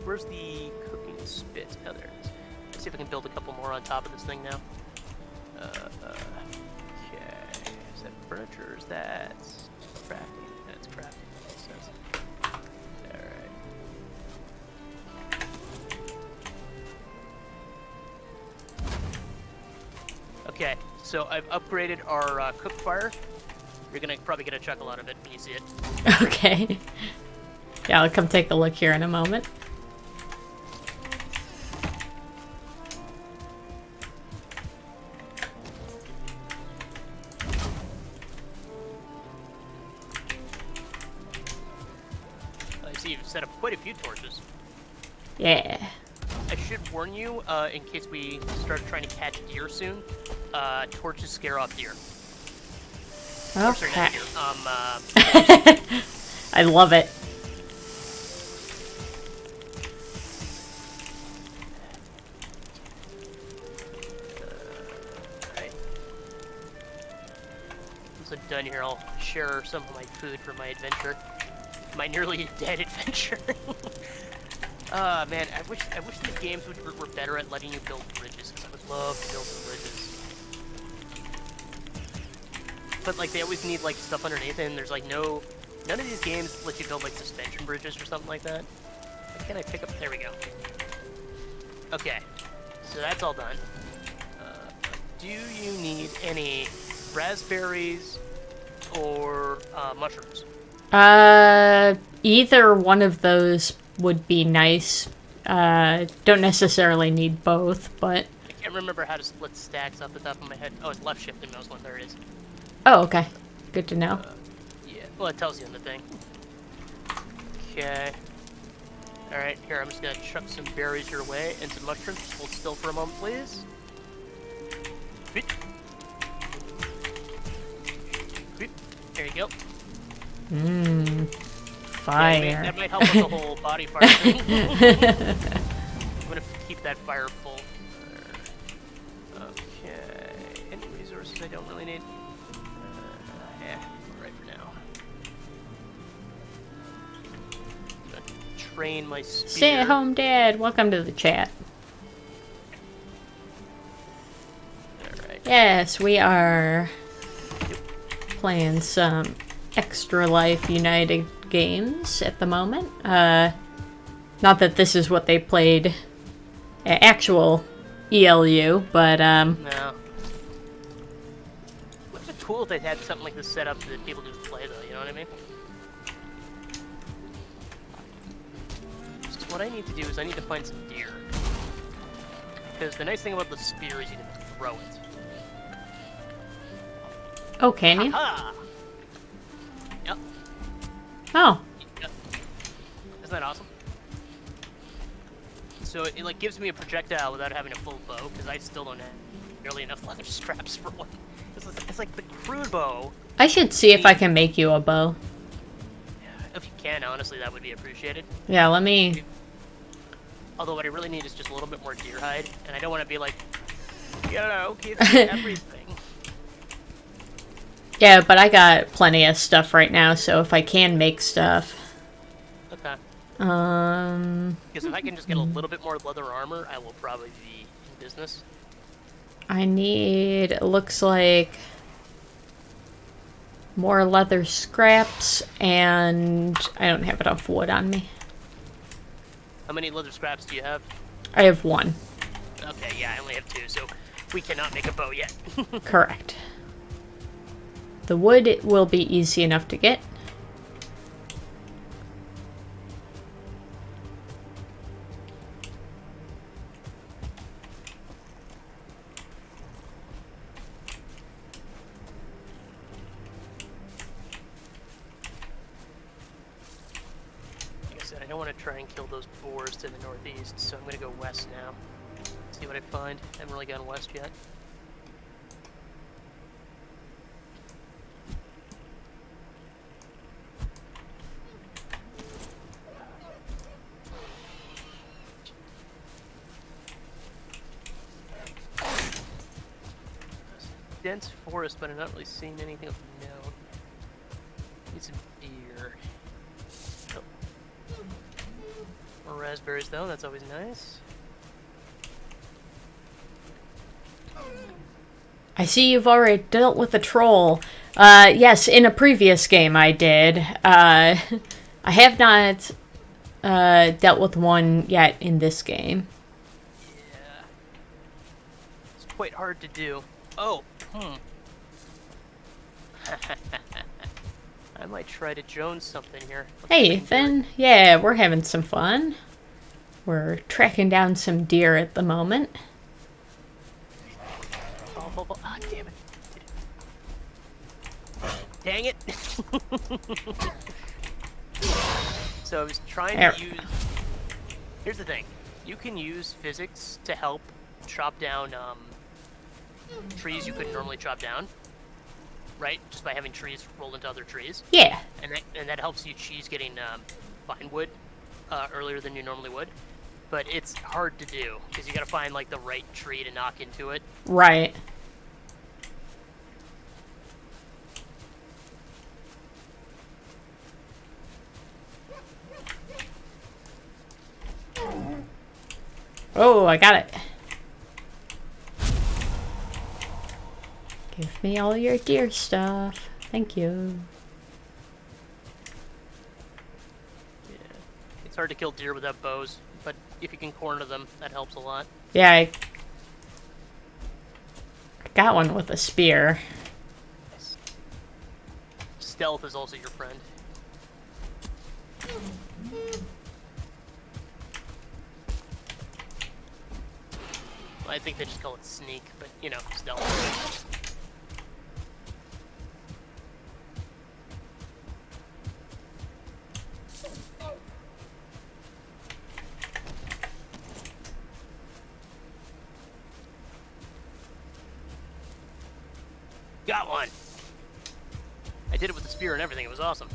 Where's the cooking spit? Oh, there it is. Let's see if I can build a couple more on top of this thing now. Okay. Is that furniture? Is that crafting? That's crafting. Makes sense. Alright. Okay, so I've upgraded our cook fire. You're gonna probably get a chuckle out of it when you see it. Okay. Yeah, I'll come take a look here in a moment. I see you've set up quite a few torches. Yeah. I should warn you, in case we start trying to catch deer soon, torches scare off deer. Or, sorry, not Okay. deer. I love it. Alright. Once I'm done here, I'll share some of my food from my adventure. My nearly dead adventure. Man, I wish these games were better at letting you build bridges, because I would love to build some bridges. But, like, they always need, like, stuff underneath it, and there's, like, none of these games let you build, like, suspension bridges or something like that. Why can't I pick up? There we go. Okay, so that's all done. Do you need any raspberries or mushrooms? Either one of those would be nice. Don't necessarily need both, but... I can't remember how to split stacks off the top of my head. Oh, it's left shift in mouse one. There it is. Oh, okay. Good to know. Yeah, well, it tells you in the thing. Okay. Alright, here, I'm just gonna chuck some berries your way and some mushrooms. Just hold still for a moment, please. Sweet. Sweet. There you go. Mmm. Fire. Yeah, that might help with the whole body fire thing. I'm gonna keep that fire full. Okay. Any resources I don't really need? Yeah, right for now. I'm gonna train my spear. Stay at home, Dad. Welcome to the chat. Alright. Yes, we are playing some Extra Life United games at the moment. Not that this is what they played at actual ELU, but No. Would have been cool if they had something like this set up so that people could play, though, you know what I mean? So what I need to do is I need to find some deer. Because the nice thing about the spear is you can throw it. oh, can you? Ah! Yep. Oh, Yep. Isn't that awesome? So it like gives me a projectile without having a full bow, because I still don't have nearly enough leather straps for one. It's like the crude bow. I should see if I can make you a bow. If you can, honestly, that would be appreciated. Yeah, let me... Although what I really need is just a little bit more deer hide, and I don't want to be like, give me everything. Yeah, but I got plenty of stuff right now, so if I can make stuff... Okay. Because if I can just get a little bit more leather armor, I will probably be in business. I need, it looks like, more leather scraps, and I don't have enough wood on me. How many leather scraps do you have? I have 1. Okay, yeah, I only have 2, so we cannot make a bow yet. Correct. The wood will be easy enough to get. Like I said, I don't want to try and kill those boars to the northeast, so I'm going to go west now. See what I find. I haven't really gone west yet. Dense forest, but I'm not really seeing anything of note. Need some deer. Oh. More raspberries, though. That's always nice. I see you've already dealt with a troll. Yes, in a previous game I did. I have not dealt with one yet in this game. Yeah. It's quite hard to do. Oh, I might try to Jones something here. Hey, Ethan. Yeah, we're having some fun. We're tracking down some deer at the moment. Oh, ah, damn it. Dang it. So I was trying to use... Here's the thing. You can use physics to help chop down trees you couldn't normally chop down. Right? Just by having trees roll into other trees. Yeah. And that helps you cheese getting vine wood earlier than you normally would. But it's hard to do, because you gotta find, like, the right tree to knock into it. Right. Oh, I got it. Give me all your deer stuff. Thank you. Yeah. It's hard to kill deer without bows, but if you can corner them, that helps a lot. Yeah, I got one with a spear. Stealth is also your friend. I think they just call it sneak, but, you know, stealth. Got one! I did it with the spear and everything, it was awesome.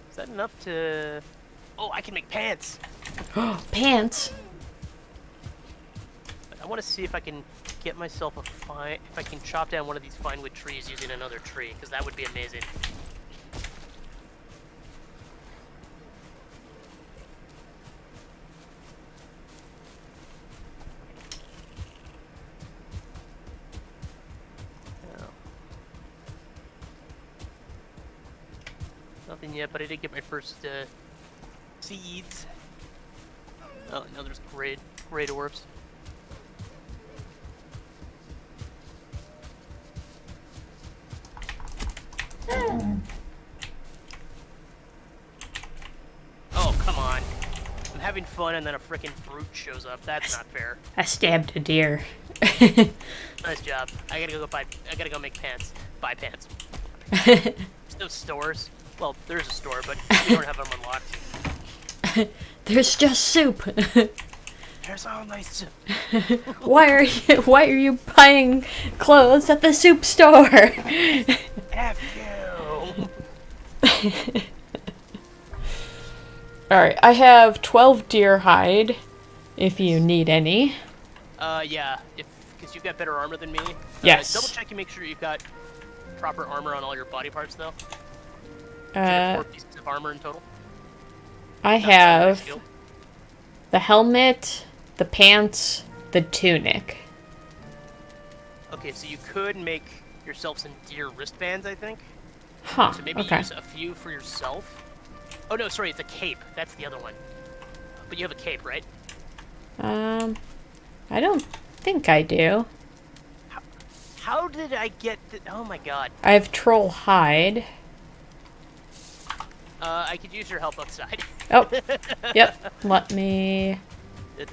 Is that enough to... Oh, I can make pants! Pants? I want to see if I can get myself a if I can chop down one of these fine wood trees using another tree, because that would be amazing. Oh. Nothing yet, but I did get my first seeds. Oh, now there's great dwarfs. Oh, come on. I'm having fun and then a frickin' brute shows up. That's not fair. I stabbed a deer. Nice job. I gotta go make pants. Buy pants. There's no stores. Well, there's a store, but we don't have them unlocked. There's just soup. There's only soup. Why are you buying clothes at the soup store? F you. Alright, I have 12 deer hide, if you need any. Yeah, because you've got better armor than me. Yes. Double check and make sure you've got proper armor on all your body parts, though. You 4 pieces of armor in total? I Not have skill. the helmet, the pants, the tunic. Okay, so you could make yourself some deer wristbands, I think. Huh, So maybe okay. use a few for yourself. Oh no, sorry, it's a cape. That's the other one. But you have a cape, right? I don't think I do. How did I get oh my god. I have troll hide. I could use your help outside. Oh, yep. Let me... Oh,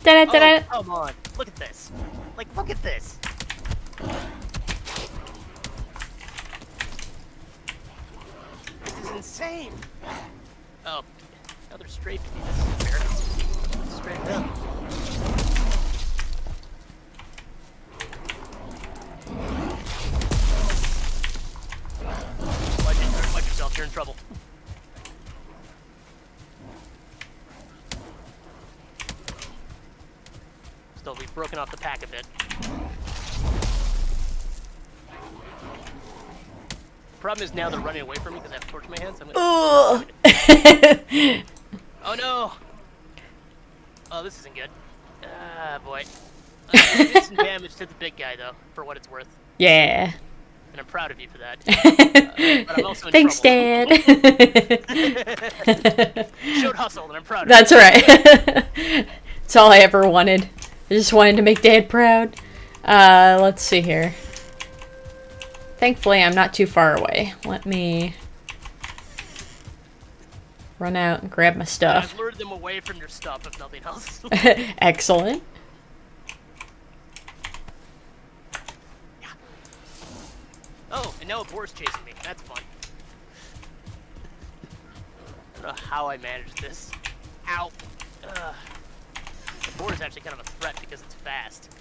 Da-da-da-da. come on. Look at this. Like, look at this. This is insane. Oh, another strafe. This isn't fair. Straight up. Watch yourself. You're in trouble. Still, we've broken off the pack a bit. Problem is now they're running away from me because I have a torch in my hands. So I'm gonna... Oh no! Oh, this isn't good. Ah, boy. I did some damage to the big guy, though, for what it's worth. Yeah. And I'm proud of you for that. But I'm also in Thanks, trouble. Dad. Showed hustle, and I'm proud of That's right. That's all I ever wanted. I just wanted to make Dad proud. Let's see here. Thankfully, I'm not too far away. Let me run out and grab my stuff. I've lured them away from your stuff, if nothing else. Excellent. Yeah. Oh, and now a boar's chasing me. That's fun. I don't know how I managed this. Ow. Ugh. The boar is actually kind of a threat because it's fast.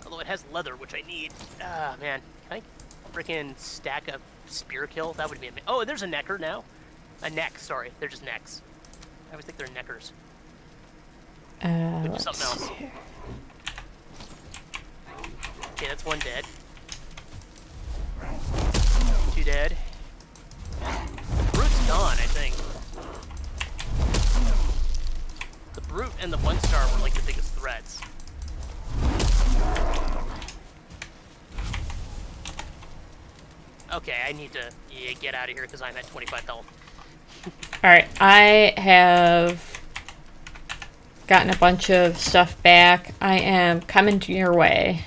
Although it has leather, which I need. Ah, man. Can I freaking stack a spear kill? That would be amazing. Oh, there's a necker now. A neck, sorry. They're just necks. I always think they're neckers. Which is something else. See. Okay, that's one dead. Two dead. The brute's gone, I think. The brute and the 1-star were like the biggest threats. Okay, I need to get out of here because I'm at 25 health. Alright, I have gotten a bunch of stuff back. I am coming to your way.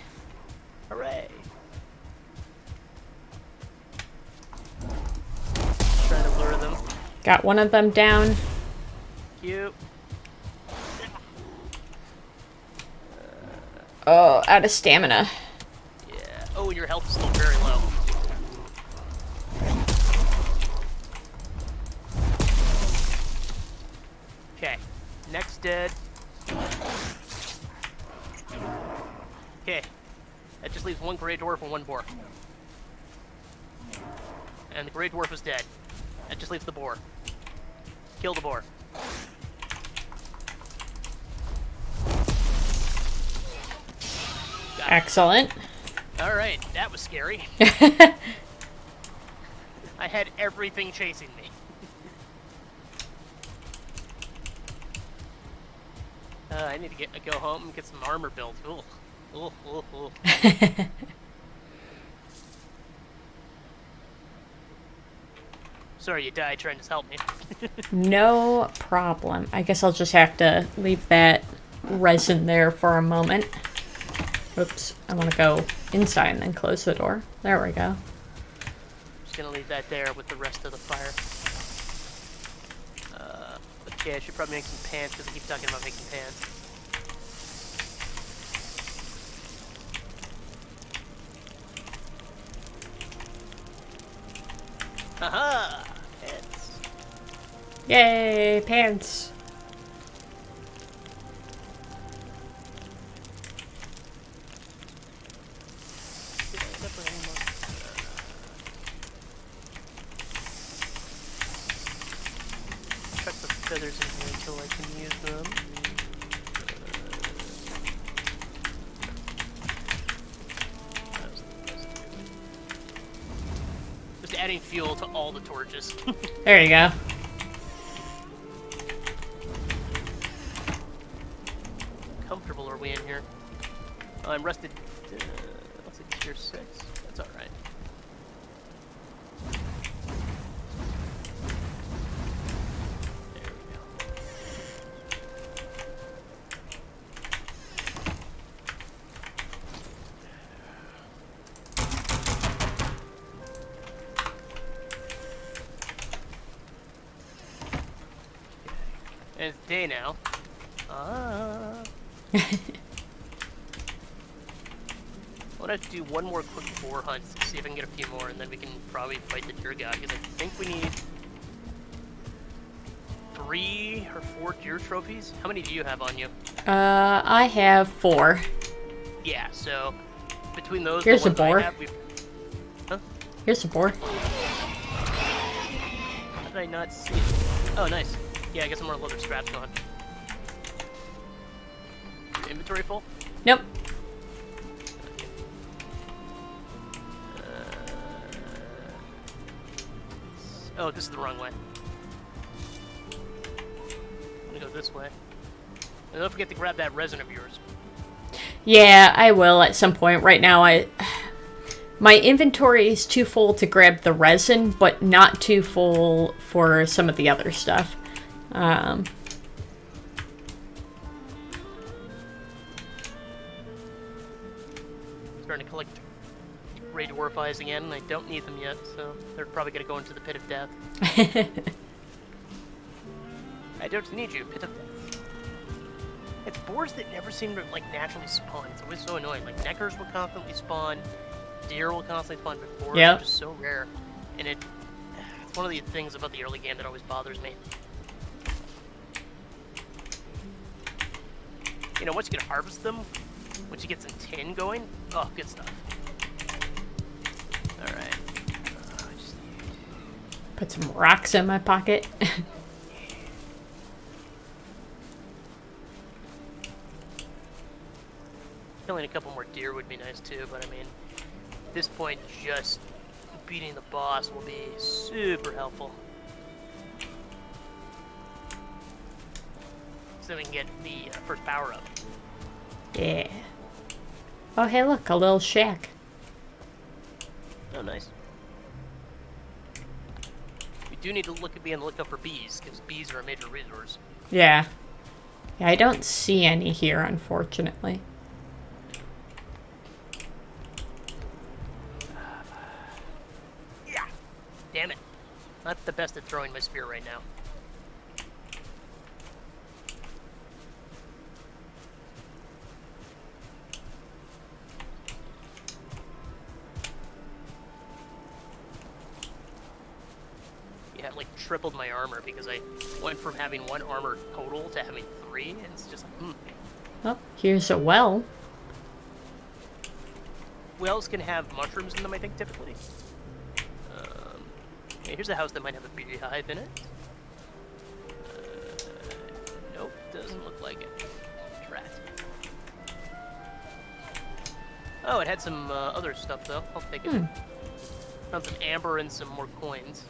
Hooray! Trying to lure them. Got one of them down. Cute. Oh, out of stamina. Yeah. Oh, and your health is still very low. Okay. Next dead. Okay. That just leaves one Grey Dwarf and one boar. And the Grey Dwarf is dead. That just leaves the boar. Kill the boar. Got it. Excellent. Alright, that was scary. I had everything chasing me. I need to go home and get some armor built. Ooh. Ooh, ooh, ooh. Sorry you died trying to help me. No problem. I guess I'll just have to leave that resin there for a moment. Oops, I want to go inside and then close the door. There we go. Just gonna leave that there with the rest of the fire. Okay, I should probably make some pants because I keep talking about making pants. Haha! Pants. Yay, pants. Did I end up with any more? Chuck the feathers in here until I can use them. adding fuel to all the torches. There you go. Comfortable are we in here? Oh, I'm rested. Looks like tier 6. That's alright. There we go. And it's day now. I want to do one more quick boar hunt to see if I can get a few more, and then we can probably fight the deer guy, because I think we need 3 or 4 deer trophies. How many do you have on you? I have 4. Yeah, so between those, Here's the a ones I boar. have, Here's a boar. How did I not see it? Oh, nice. Yeah, I got some more leather straps on. Your inventory full? Nope. Oh, this is the wrong way. I'm gonna go this way. And don't forget to grab that resin of yours. Yeah, I will at some point. Right now, my inventory is too full to grab the resin, but not too full for some of the other stuff. Starting to collect Ray Dwarf Eyes again, and I don't need them yet, so they're probably gonna go into the Pit of Death. I don't need you, Pit of Death. It's boars that never seem to, like, naturally spawn. It's always so annoying. Like, neckers will constantly spawn, deer will constantly spawn, but boars are just so rare. And it's one of the things about the early game that always bothers me. You know, once you can harvest them, once you get some tin going, oh, good stuff. Alright. Put some rocks in my pocket. Killing a couple more deer would be nice too, but I mean, at this point, just beating the boss will be super helpful. So we can get the first power up. Yeah. Oh, hey, look, a little shack. Oh, nice. We do need to be on the lookout for bees, because bees are a major resource. Yeah. Yeah, I don't see any here, unfortunately. Yeah. Damn it. Not the best at throwing my spear right now. Yeah, it, like, tripled my armor because I went from having 1 armor total to having 3, and it's just like, Oh, here's a well. Wells can have mushrooms in them, I think, typically. Yeah, here's a house that might have a beehive in it. Nope, doesn't look like it. Drat. Oh, it had some other stuff, though. I'll take it. Found some amber and some more coins.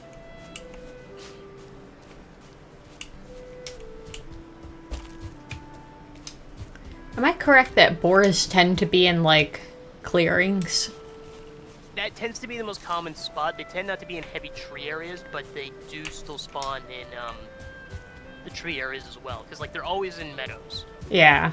Am I correct that boars tend to be in, like, clearings? That tends to be the most common spot. They tend not to be in heavy tree areas, but they do still spawn in the tree areas as well. Because, like, they're always in meadows. Yeah.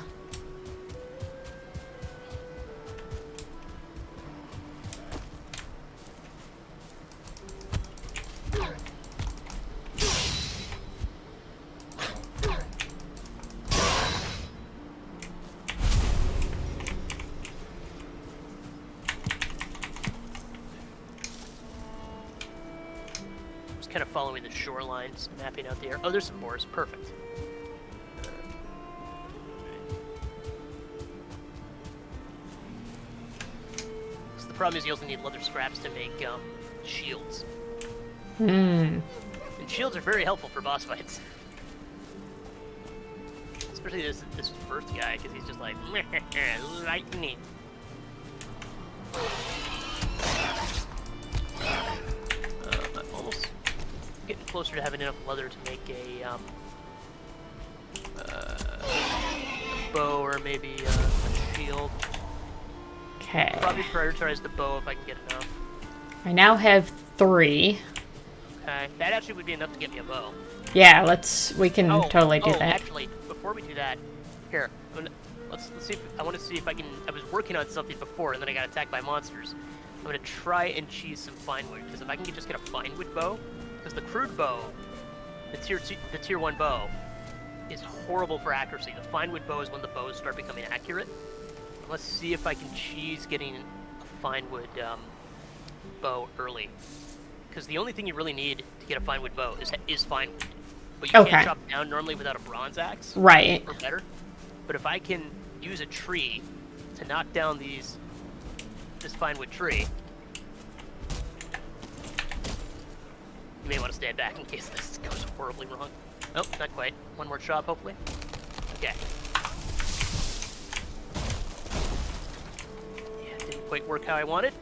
Kind of following the shorelines, mapping out the air. Oh, there's some boars. Perfect. So the problem is you also need leather scraps to make shields. And shields are very helpful for boss fights. Especially this first guy, because he's just like, lightning. closer to having enough leather to make a bow or maybe a shield. Okay. Probably prioritize the bow if I can get enough. I now have 3. Okay, that actually would be enough to get me a bow. Yeah, we can totally do that. Actually, before we do that, here, let's see if, I want to see if I can, I was working on something before and then I got attacked by monsters. I'm going to try and cheese some fine wood, because if I can just get a fine wood bow, because the crude bow, the tier 1 bow, is horrible for accuracy. The fine wood bow is when the bows start becoming accurate. Let's see if I can cheese getting a fine wood bow early. Because the only thing you really need to get a fine wood bow is fine wood. But you can't chop down normally without a bronze axe. Right. Or better. But if I can use a tree to knock down this fine wood tree, you may want to stand back in case this goes horribly wrong. Nope, not quite. One more chop, hopefully. Okay. Yeah, didn't quite work how I wanted.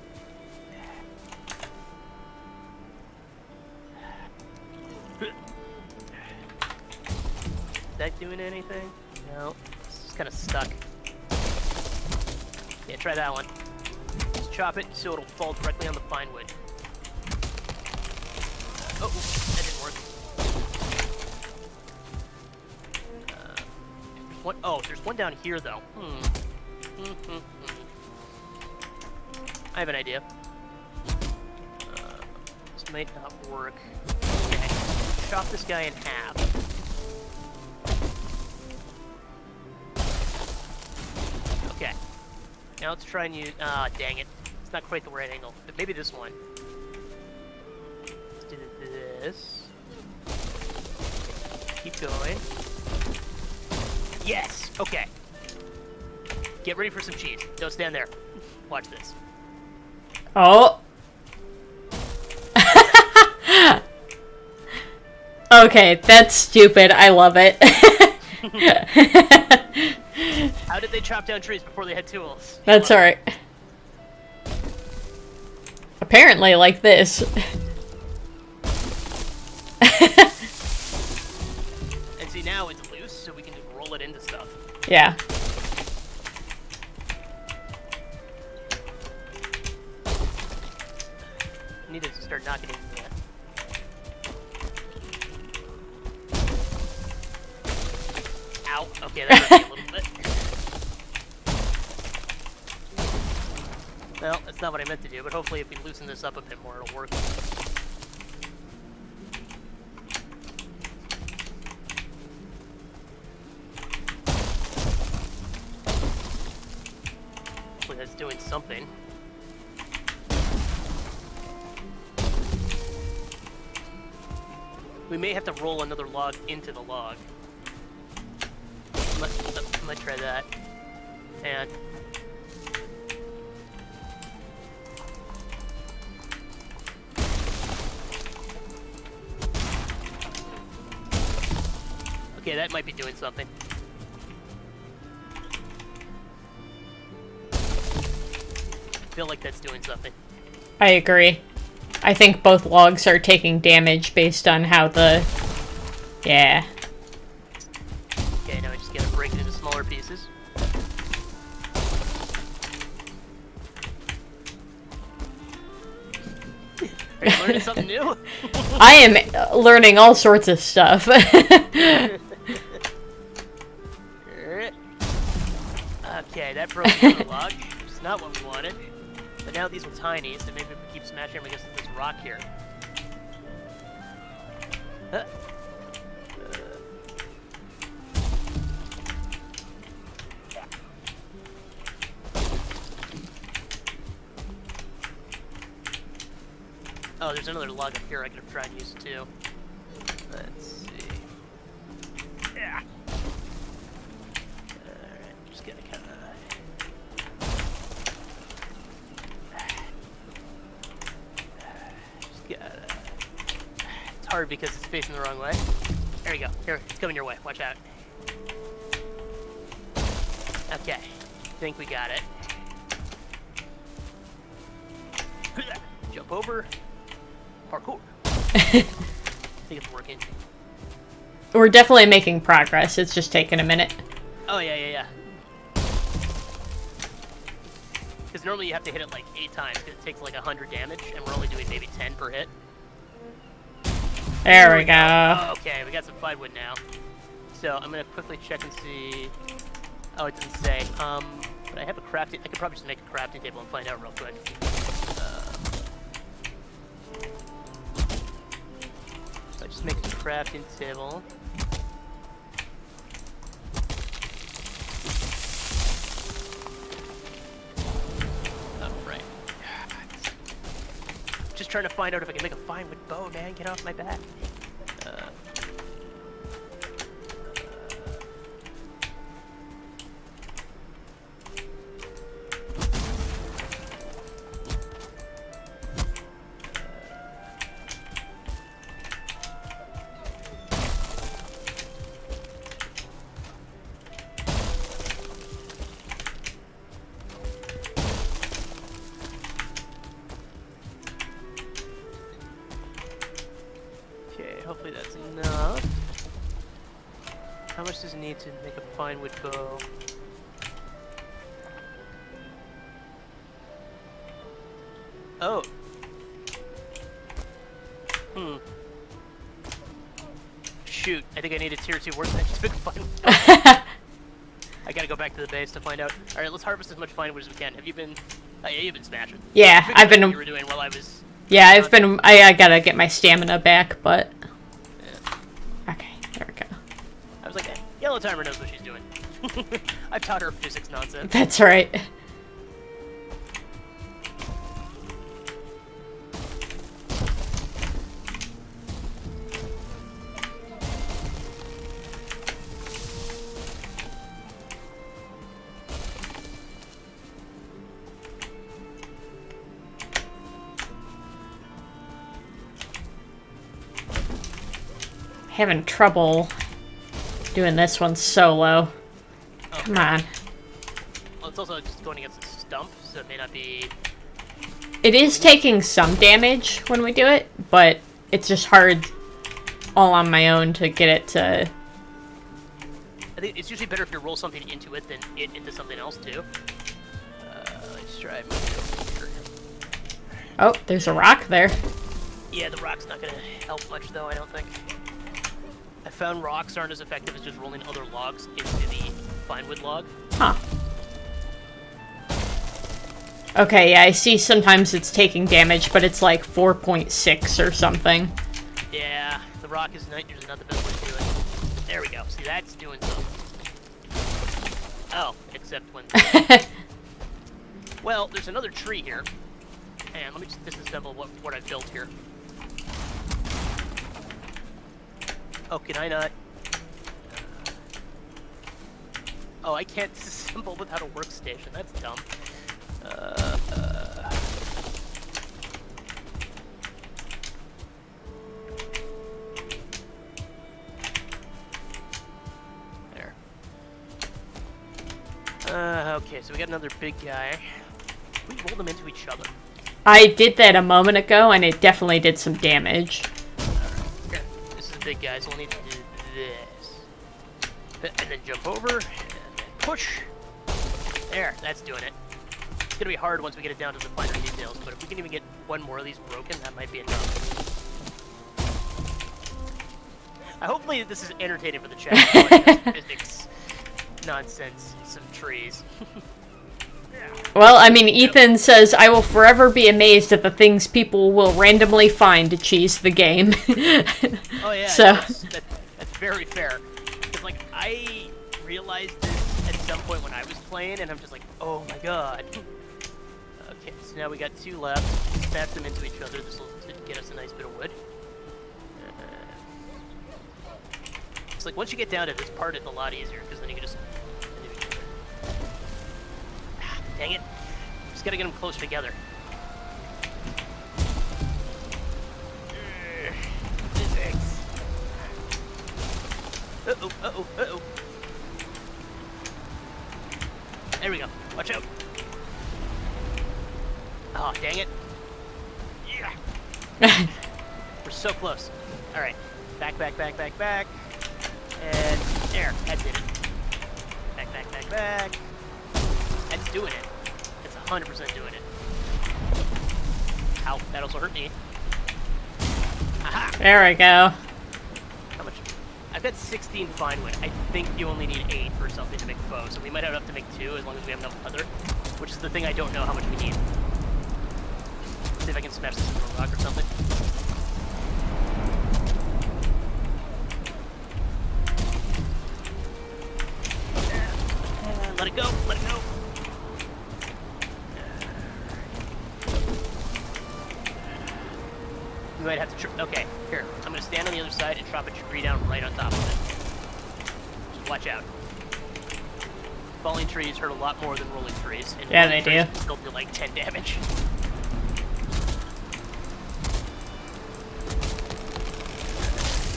Is that doing anything? No. It's just kind of stuck. Yeah, try that one. Just chop it so it'll fall directly on the fine wood. Oh, that didn't work. There's one down here, though. I have an idea. This might not work. Okay. Chop this guy in half. Okay. Now let's try and use... dang it. It's not quite the right angle. But maybe this one. Let's do this. Keep going. Yes! Okay. Get ready for some cheese. Don't stand there. Watch this. Oh. Okay, that's stupid. I love it. How did they chop down trees before they had tools? That's alright. Apparently like this. And see, now it's loose, so we can just roll it into stuff. Yeah. I need to start knocking it in. Ow. Okay, that hurt me a little bit. Well, that's not what I meant to do, but hopefully if we loosen this up a bit more, it'll work. Hopefully that's doing something. We may have to roll another log into the log. I might try that. And... okay, that might be doing something. I feel like that's doing something. I agree. I think both logs are taking damage based on how the... yeah. Okay, now I just gotta break it into smaller pieces. Are you learning something new? I am learning all sorts of stuff. Okay, that broke another log, which is not what we wanted. But now these are tiny, so maybe if we keep smashing them against this rock here. Oh, there's another log up here I could have tried to use too. Let's see. Yeah. Alright, just gotta kinda... It's hard because it's facing the wrong way. There you go. Here, it's coming your way. Watch out. Okay. I think we got it. Jump over. Parkour. think it's working. We're definitely making progress. It's just taking a minute. Oh, yeah. Because normally you have to hit it like 8 times, because it takes like 100 damage, and we're only doing maybe 10 per hit. There we go. Oh, okay, we got some firewood now. So I'm gonna quickly check and see. Oh, it doesn't say. But I have a crafting. I could probably just make a crafting table and find out real quick. So I just make a crafting table. Oh, right. Just trying to find out if I can make a fine wood bow, man. Get off my back. Hopefully that's enough. How much does it need to make a fine wood bow? Oh. Shoot, I think I need a tier 2 workbench to make a fine wood bow. I gotta go back to the base to find out. Alright, let's harvest as much fine wood as we can. Have you been... Oh, yeah, you've been smashing. Yeah, I've been... You were doing while I was... Yeah, I've been... I gotta get my stamina back, but... Okay, there we go. I was like, Yellow Timer knows what she's doing. I've taught her physics nonsense. That's right. Having trouble doing this one solo. Oh, come on. Well, it's also just going against a stump, so it may not be... It is taking some damage when we do it, but it's just hard all on my own to get it to... I think it's usually better if you roll something into it than it into something else, too. Let's try moving over here. Oh, there's a rock there. Yeah, the rock's not gonna help much, though, I don't think. I found rocks aren't as effective as just rolling other logs into the finewood log. Huh. Okay, yeah, I see sometimes it's taking damage, but it's like 4.6 or something. Yeah, the rock is usually not the best way to do it. There we go. See, that's doing something. Oh, except when... Well, there's another tree here. And let me just disassemble what I've built here. Oh, can I not? Oh, I can't disassemble without a workstation. That's dumb. There. Okay, so we got another big guy. We roll them into each other. I did that a moment ago, and it definitely did some damage. Okay, this is a big guy, so we'll need to do this. And then jump over, and then push. There, that's doing it. It's gonna be hard once we get it down to the finer details, but if we can even get one more of these broken, that might be enough. Hopefully this is entertaining for the chat. Physics nonsense, some trees. Well, I mean, Ethan says, I will forever be amazed at the things people will randomly find to cheese the game. Oh yeah, so. That's very fair. Because, like, I realized this at some point when I was playing, and I'm just like, oh my god. Okay, so now we got 2 left. Snap them into each other. This will get us a nice bit of wood. It's like, once you get down to this part, it's a lot easier, because then you can just... Dang it. Just gotta get them close together. Physics. Uh-oh, uh-oh, uh-oh. There we go. Watch out. Oh, dang it. Yeah. We're so close. Alright. Back, back, back, back, back. And there, that did it. Back, back, back, back. That's doing it. That's 100% doing it. Ow, that also hurt me. Aha! There we go. How much? I've got 16 fine wood. I think you only need 8 or something to make a bow, so we might have enough to make 2 as long as we have enough leather, which is the thing I don't know how much we need. See if I can smash this into a rock or something. Let it go, let it go. We might have to okay, here. I'm gonna stand on the other side and drop a tree down right on top of it. Just watch out. Falling trees hurt a lot more than rolling trees. And yeah, rolling they trees do. Still do like 10 damage.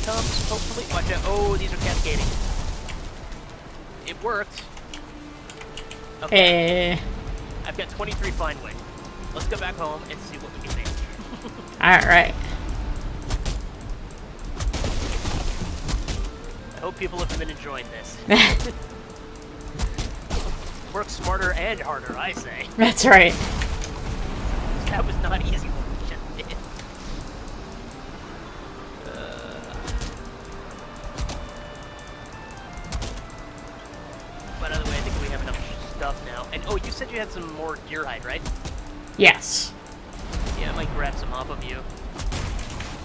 Comes, hopefully. Watch out. Oh, these are cascading. It worked. Okay. I've got 23 fine wood. Let's go back home and see what we can make. Alright. I hope people have been enjoying this. Work smarter and harder, I say. That's right. That was not easy what we just did. But other way, I think we have enough stuff now. And oh, you said you had some more deer hide, right? Yes. Yeah, I might grab some off of you.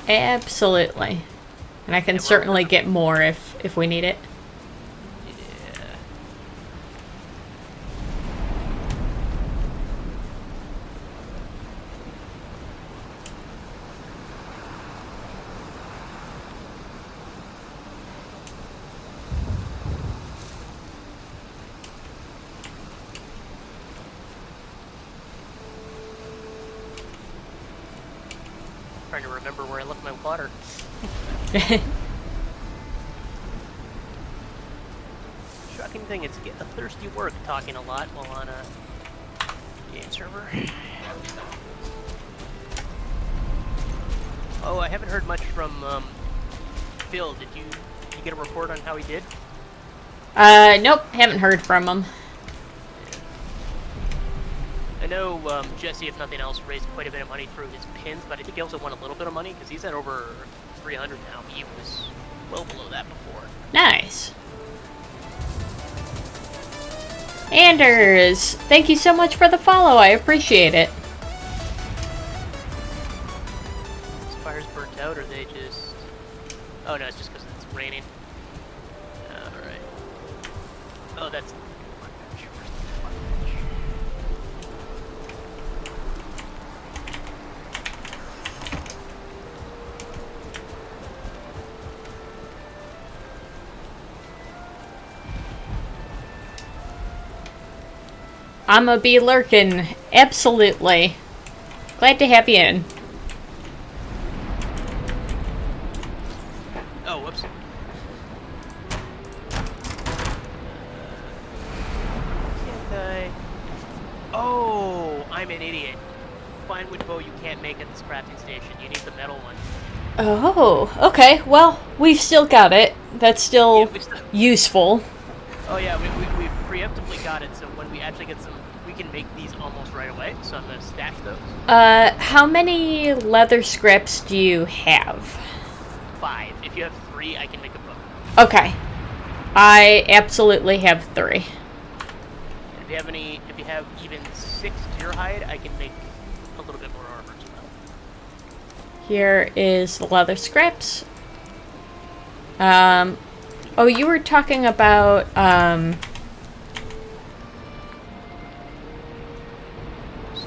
Absolutely. And I can certainly get more if we need it. Yeah. Trying to remember where I left my water. Shocking thing is get a thirsty work talking a lot while on a game server. Oh, I haven't heard much from Phil. Did you get a report on how he did? Nope, haven't heard from him. I know Jesse, if nothing else, raised quite a bit of money through his pins, but I think he also won a little bit of money because he's at over 300 now. He was well below that before. Nice. Anders, thank you so much for the follow. I appreciate it. Is fires burnt out, or are they just... Oh no, it's just because it's raining. Alright. Oh, that's... I'ma be lurking. Absolutely. Glad to have you in. Oh, whoops. Can't I? Oh, I'm an idiot. Fine wood bow you can't make at this crafting station. You need the metal one. Oh, okay. Well, we've still got it. That's still useful. Oh yeah, we've preemptively got it, so when we actually get some, we can make these almost right away, so I'm going to stash those. How many leather scraps do you have? 5. If you have 3, I can make a bow. Okay. I absolutely have 3. And if you have even 6 deer hide, I can make a little bit more armor as well. Here is the leather scraps. Oh, you were talking about,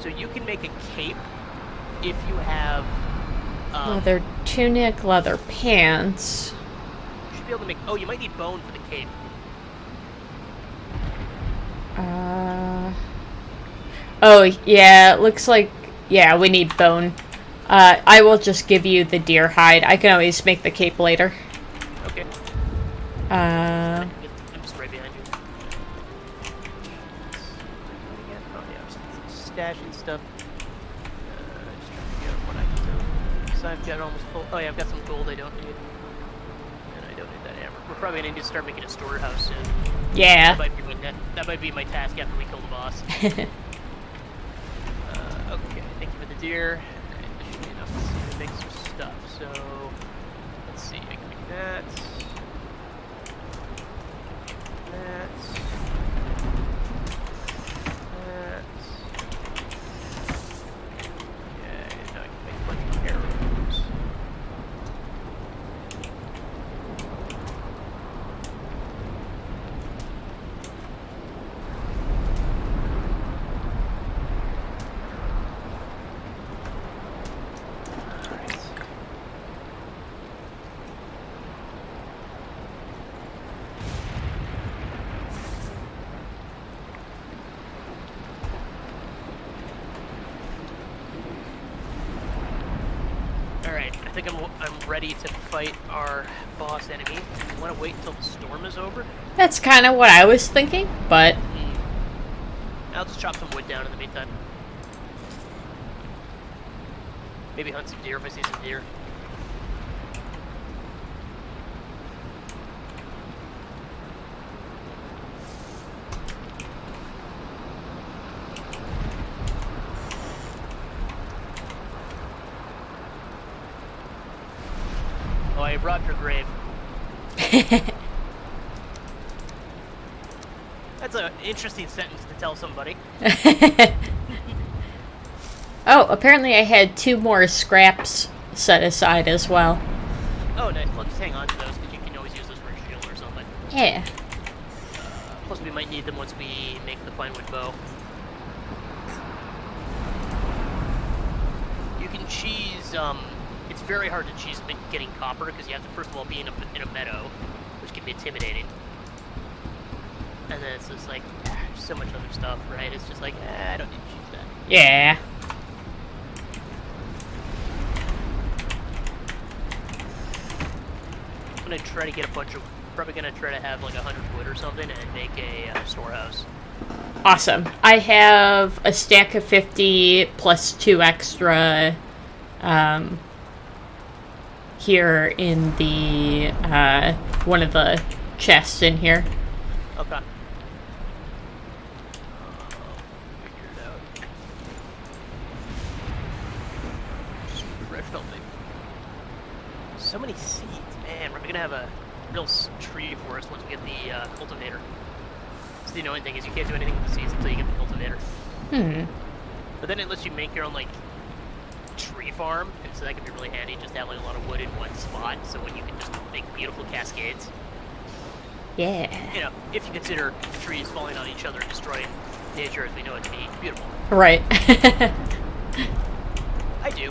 So you can make a cape if you have... leather tunic, leather pants. You should be able to make... Oh, you might need bone for the cape. Oh, yeah, it looks like... Yeah, we need bone. I will just give you the deer hide. I can always make the cape later. Okay. Uh... I'm just right behind you. Oh, yeah, stashing stuff. Just trying to figure out what I can do. So I've got almost full... Oh, yeah, I've got some gold I don't need. we're probably gonna need to start making a storehouse soon. Yeah. That might be my task after we kill the boss. Okay, thank you for the deer. Alright, this should be enough to make some stuff. So, let's see, I can make that. That. Okay, now I can make a bunch of arrows. Alright, I think I'm ready to fight our boss enemy. You want to wait until the storm is over? That's kind of what I was thinking, but... I'll just chop some wood down in the meantime. Maybe hunt some deer if I see some deer. Oh, I robbed your grave. That's an interesting sentence to tell somebody. Oh, apparently I had 2 more scraps set aside as well. Oh, nice. Well, just hang on to those because you can always use those for a shield or something. Yeah. Plus, we might need them once we make the fine wood bow. You can cheese, it's very hard to cheese getting copper because you have to first of all be in a meadow, which can be intimidating. And then it's just like, so much other stuff, right? It's just like, I don't need to choose that. Yeah. I'm gonna try to get a bunch of, probably gonna try to have like 100 wood or something and make a storehouse. Awesome. I have a stack of 50 plus 2 extra here in the one of the chests in here. Okay. Figure it out. Fresh don't they? So many seeds, man. We're gonna have a real tree forest once we get the cultivator. So the annoying thing is you can't do anything with the seeds until you get the cultivator. But then it lets you make your own like tree farm, and so that can be really handy. Just to have like a lot of wood in one spot, so when you can just make beautiful cascades. Yeah. You know, if you consider trees falling on each other and destroying nature as we know it to be beautiful. Right. I do.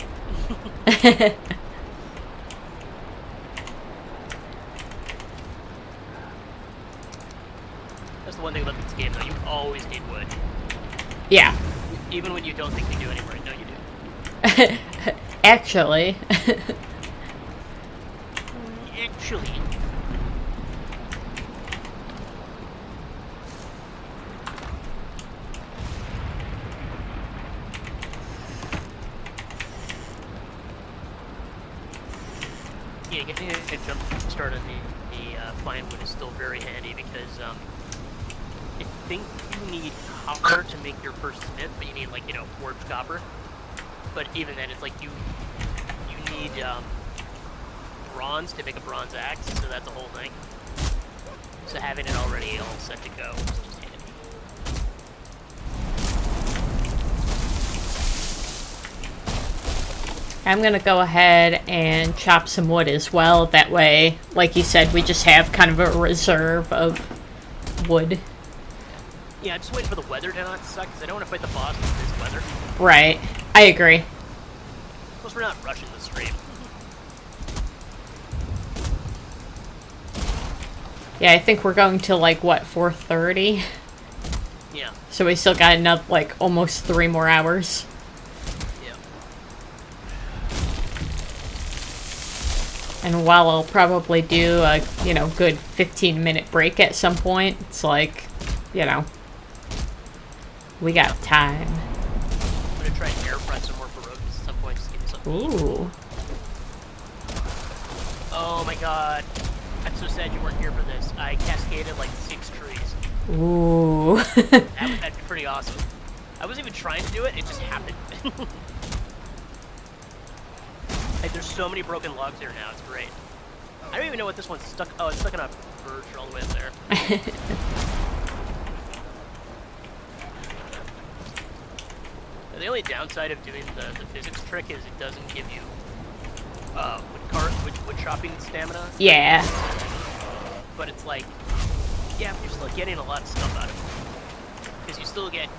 That's the one thing about this game, though. You always need wood. Yeah. Even when you don't think you do anymore. No, you do. Actually. Actually. Yeah, getting a jump start on the fine wood is still very handy because I think you need copper to make your first smith, but you need like, you know, forged copper. But even then, it's like you need bronze to make a bronze axe, so that's a whole thing. So having it already all set to go is just handy. I'm gonna go ahead and chop some wood as well. That way, like you said, we just have kind of a reserve of wood. Yeah, I'm just waiting for the weather to not suck, because I don't want to fight the boss with this weather. Right. I agree. Plus, we're not rushing the stream. Yeah, I think we're going to, like, what, 4:30? Yeah. So we still got another, like, almost 3 more hours. Yeah. And while I'll probably do a, you know, good 15-minute break at some point, it's like, you know, we got time. I'm gonna try and air fry some more for rodents at some point, just give me something to eat. Ooh. Oh my god. I so sad you weren't here for this. I cascaded like 6 trees. Ooh. That'd be pretty awesome. I wasn't even trying to do it, it just happened. Like, there's so many broken logs here now, it's great. I don't even know what this one's stuck. Oh, it's stuck on a birch all the way up there. The only downside of doing the physics trick is it doesn't give you wood chopping stamina. Yeah. But it's like, yeah, you're still getting a lot of stuff out of it. Because you still get,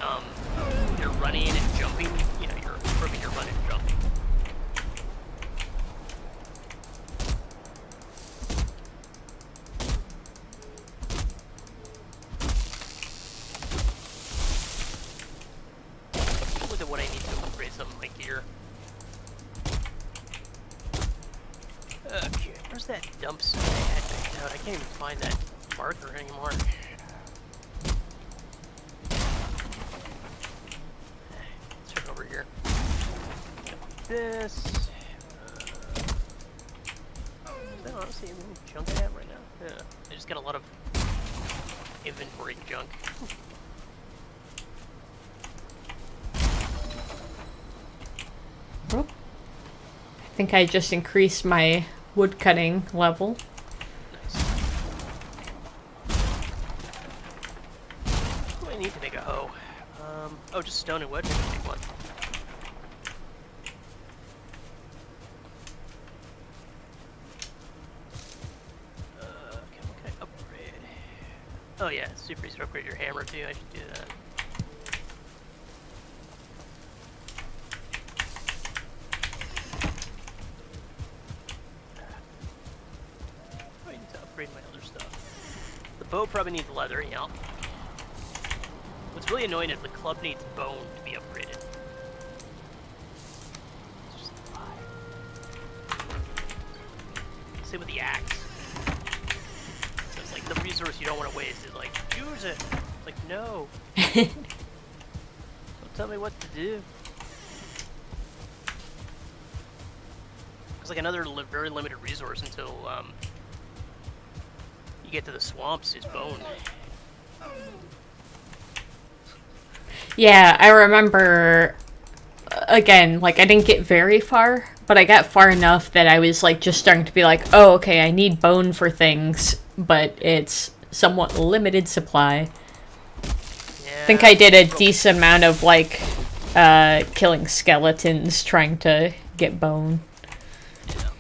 you're running and jumping, you know, you're improving your run and jumping. Look at what I need to upgrade some of my gear. Okay, where's that dump site I had picked out? I can't even find that marker anymore. Let's turn over here. This. Is that honestly any junk I have right now? Yeah, I just got a lot of inventory junk. Oh. I think I just increased my wood cutting level. Nice. What do I need to make a hoe? Oh, just stone and wood. I can make one. What can I upgrade? Oh yeah, it's super easy to upgrade your hammer too. I should do that. I need to upgrade my other stuff. The bow probably needs leather, yeah. What's really annoying is the club needs bone to be upgraded. It's just a lie. Same with the axe. So it's like the resource you don't want to waste is like, use it. It's like, no. Don't tell me what to do. It's like another very limited resource until you get to the swamps is bone. Yeah, I remember, again, like, I didn't get very far, but I got far enough that I was, like, just starting to be like, oh, okay, I need bone for things, but it's somewhat limited supply. Yeah, I think I did a decent amount of, like, killing skeletons trying to get bone. Yeah,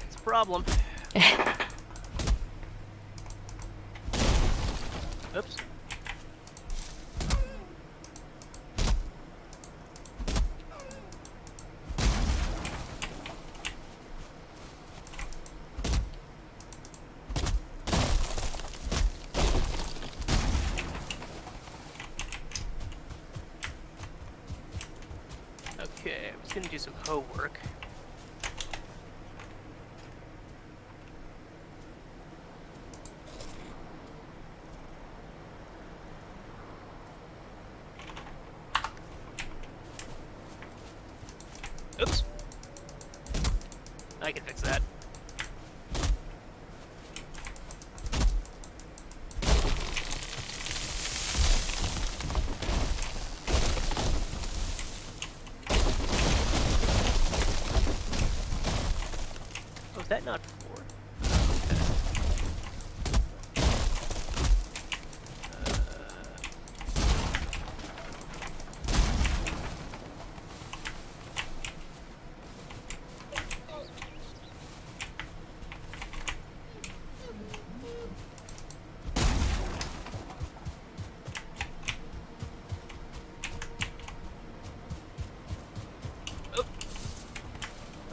it's a problem. Oops. Okay, I'm just gonna do some hoe work. Oops. I can fix that. Oh, is that not 4?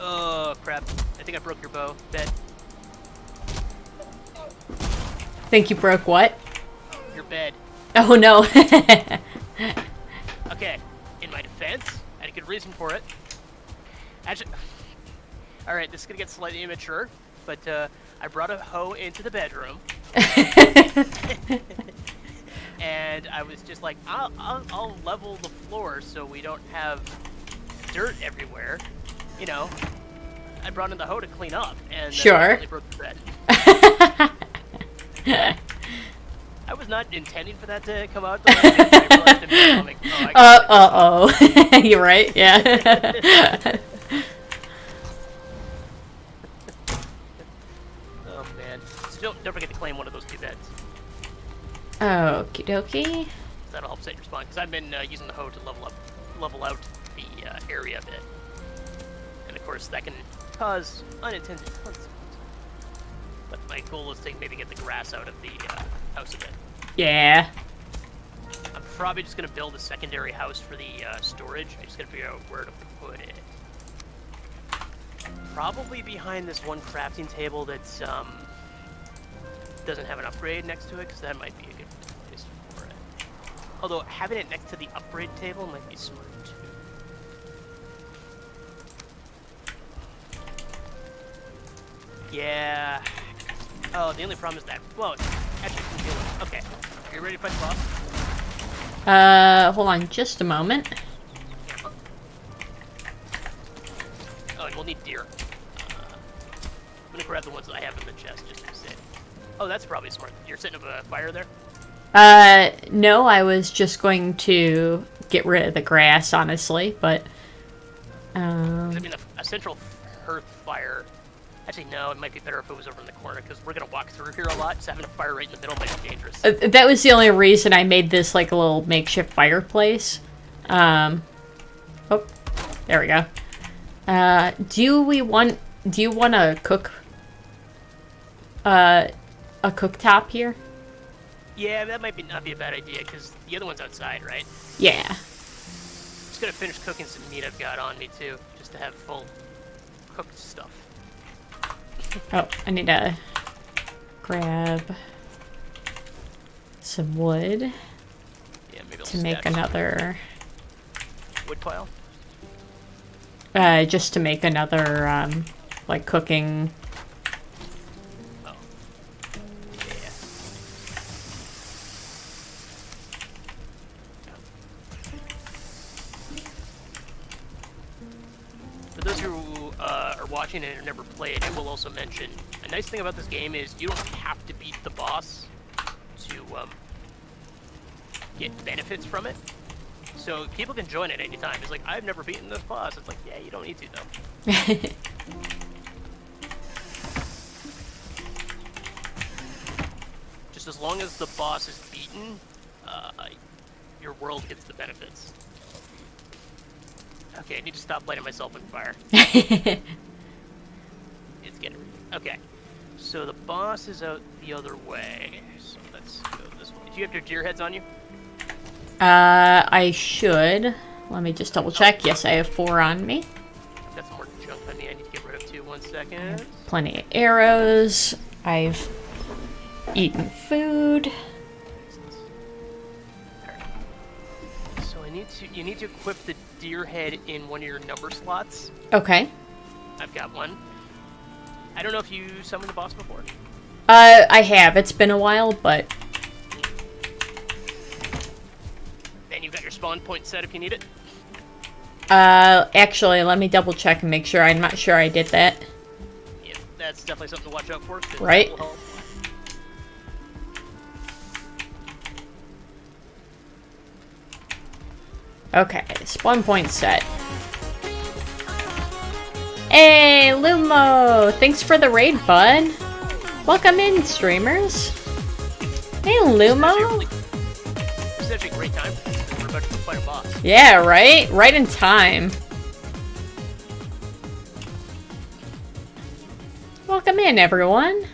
Oh crap! I think I broke your bow. Bed. Think you broke what? Your bed. Oh no. Okay. In my defense, I had a good reason for it. Actually, all right. This is gonna get slightly immature, but I brought a hoe into the bedroom, and I was just like, I'll level the floor so we don't have dirt everywhere. You know, I brought in the hoe to clean up, and then I Sure. really broke the bed. I was not intending for that to come out. Though. I realized immediately, I'm like, oh, I oh. You're right, yeah. Oh man! So don't forget to claim one of those 2 beds. Okie dokie. That'll help set your spawn. Because I've been using the hoe to level out the area a bit, and of course that can cause unintended consequences. But my goal is to maybe get the grass out of the house a bit. Yeah. I'm probably just gonna build a secondary house for the storage. I just gotta figure out where to put it. Probably behind this one crafting table that's doesn't have an upgrade next to it, because that might be a good place for it. Although having it next to the upgrade table might be smart too. Yeah. Oh, the only problem is that. Well, actually, I can deal with it. Okay. Are you ready to fight the boss? Hold on just a moment. Oh, and we'll need deer. I'm gonna grab the ones that I have in the chest just to sit. Oh, that's probably smart. You're setting up a fire there? No, I was just going to get rid of the grass, honestly, but, I mean, a central hearth fire. Actually, no, it might be better if it was over in the corner, because we're gonna walk through here a lot, so having a fire right in the middle might be dangerous. that was the only reason I made this, like, a little makeshift fireplace. Oh, there we go. Do you want to cook, a cooktop here? Yeah, that might not be a bad idea, because the other one's outside, right? Yeah. Just gonna finish cooking some meat I've got on me, too, just to have full cooked stuff. Oh, I need to grab some wood Yeah, maybe I'll to make stack some another, wood pile. just to make another, like, cooking. Oh. Yeah. For those who are watching and have never played, I will also mention, a nice thing about this game is you don't have to beat the boss to get benefits from it. So people can join at any time. It's like, I've never beaten this boss. It's like, yeah, you don't need to, though. Just as long as the boss is beaten, your world gets the benefits. Okay, I need to stop lighting myself on fire. It's getting... Okay. So the boss is out the other way. So let's go this way. Do you have your deer heads on you? I should. Let me just double check. Yes, I have 4 on me. I've got some more junk on me I need to get rid of too. 1 second. Plenty of arrows. I've eaten food. Alright. So you need to equip the deer head in one of your number slots. Okay. I've got one. I don't know if you summoned the boss before. I have. It's been a while, but... And you've got your spawn point set if you need it. Actually, let me double check and make sure. I'm not sure I did that. Yeah, that's definitely something to watch out for. Right. Okay, spawn point set. Hey, Lumo! Thanks for the raid, bud. Welcome in, streamers. Hey, Lumo. It's actually a great time. We're about to fight a boss. Yeah, right? Right in time. Welcome in, everyone.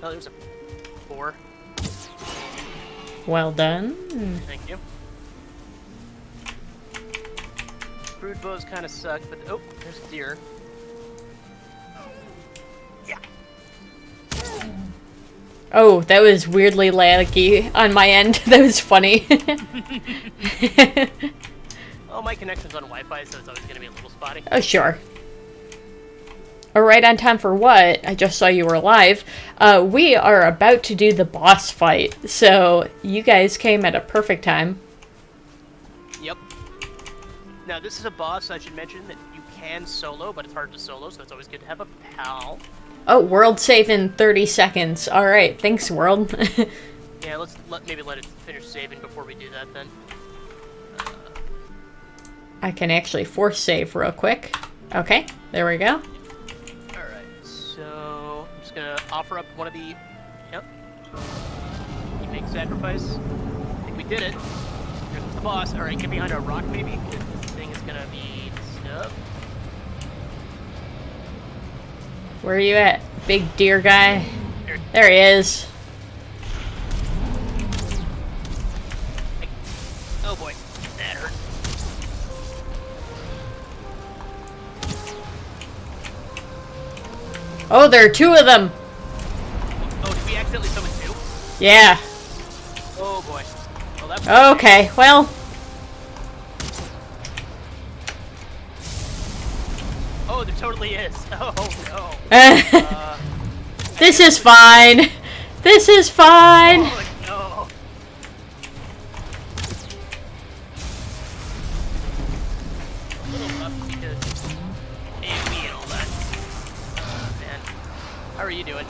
Oh, there's a 4. Well done. Thank you. Brood bows kind of suck, but oh, there's a deer. Yeah. Oh, that was weirdly laggy on my end. That was funny. Oh, my connection's on Wi-Fi, so it's always going to be a little spotty. Oh, sure. All right, on time for what? I just saw you were live. We are about to do the boss fight, so you guys came at a perfect time. Yep. Now, this is a boss I should mention that you can solo, but it's hard to solo, so it's always good to have a pal. Oh, world save in 30 seconds. Alright, thanks, world. Yeah, maybe let it finish saving before we do that then. I can actually force save real quick. Okay, there we go. Alright, so I'm just gonna offer up one of the... Yep. You make sacrifice. I think we did it. Here comes the boss. Alright, get behind a rock maybe. This thing is gonna be stuff. Where are you at, big deer guy? There he is. Oh boy, that hurt. Oh, there are two of them. Oh, did we accidentally summon two? Yeah. Oh boy. Well, that Okay, well. Oh, there totally is. Oh no. This is fine. This is fine. Oh no. A little rough because AoE and all that. Man. How are you doing?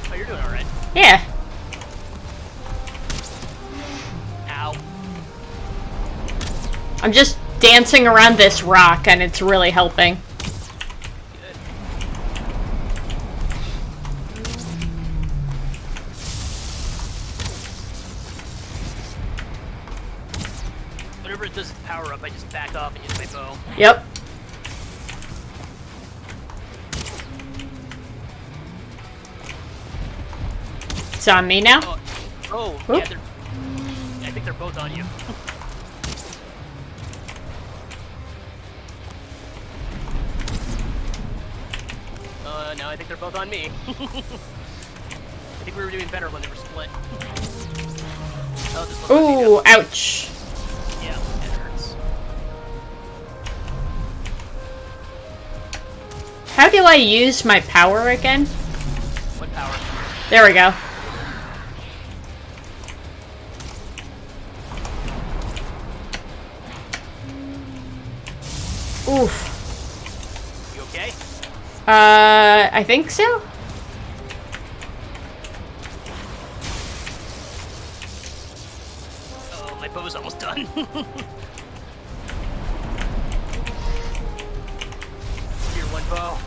Oh, you're doing alright. Yeah. Ow. I'm just dancing around this rock and it's really helping. Good. Whenever it does its power up, I just back off and use my bow. Yep. It's on me now? Oh, Oop. yeah, I think they're both on you. Now I think they're both on me. I think we were doing better when they were split. Oh, this one might be Ooh, good. ouch. Yeah, it hurts. How do I use my power again? What power? There we go. Oof. You okay? I think so? Oh, my bow's almost done. Tier 1 bow.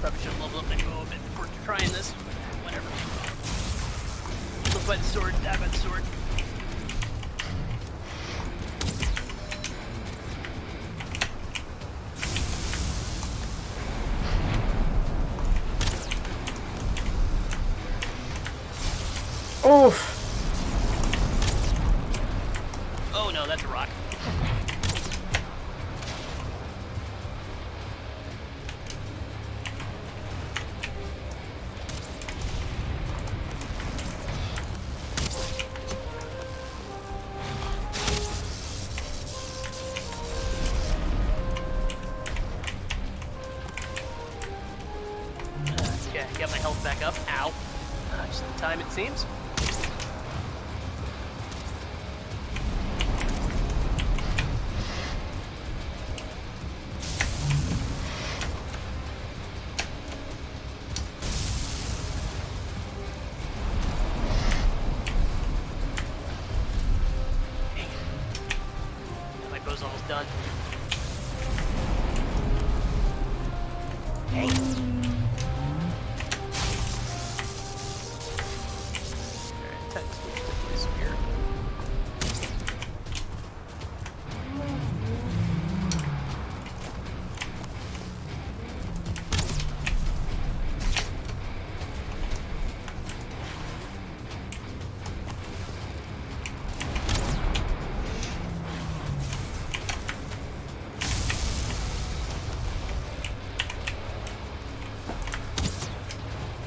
Probably should have leveled up my bow a bit before trying this. Whatever. Look by the sword, die by the sword. Oof. Oh no, that's a rock. Okay, got my health back up. Ow. Just in time, it seems. Dang it. My bow's almost done. Dang it. Alright, time to switch to my spear.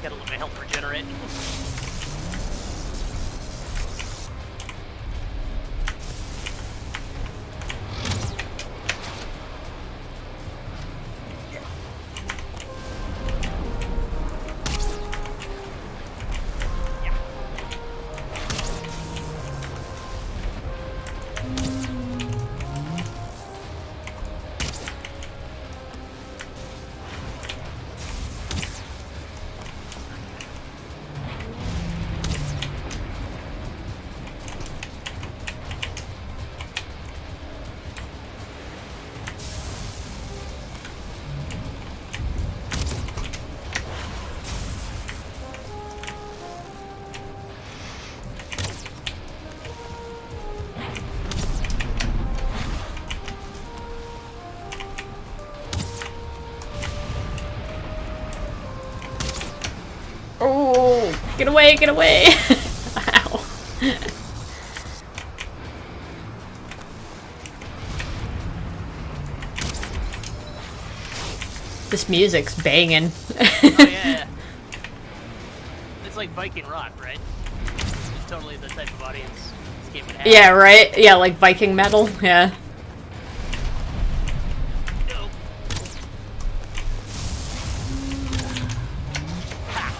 Gotta let my health regenerate. Get away, get away! Ow. This music's banging. Oh yeah. It's like Viking rock, right? It's totally the type of audience this game would have. Yeah, right? Yeah, like Viking metal, yeah. No. Ha.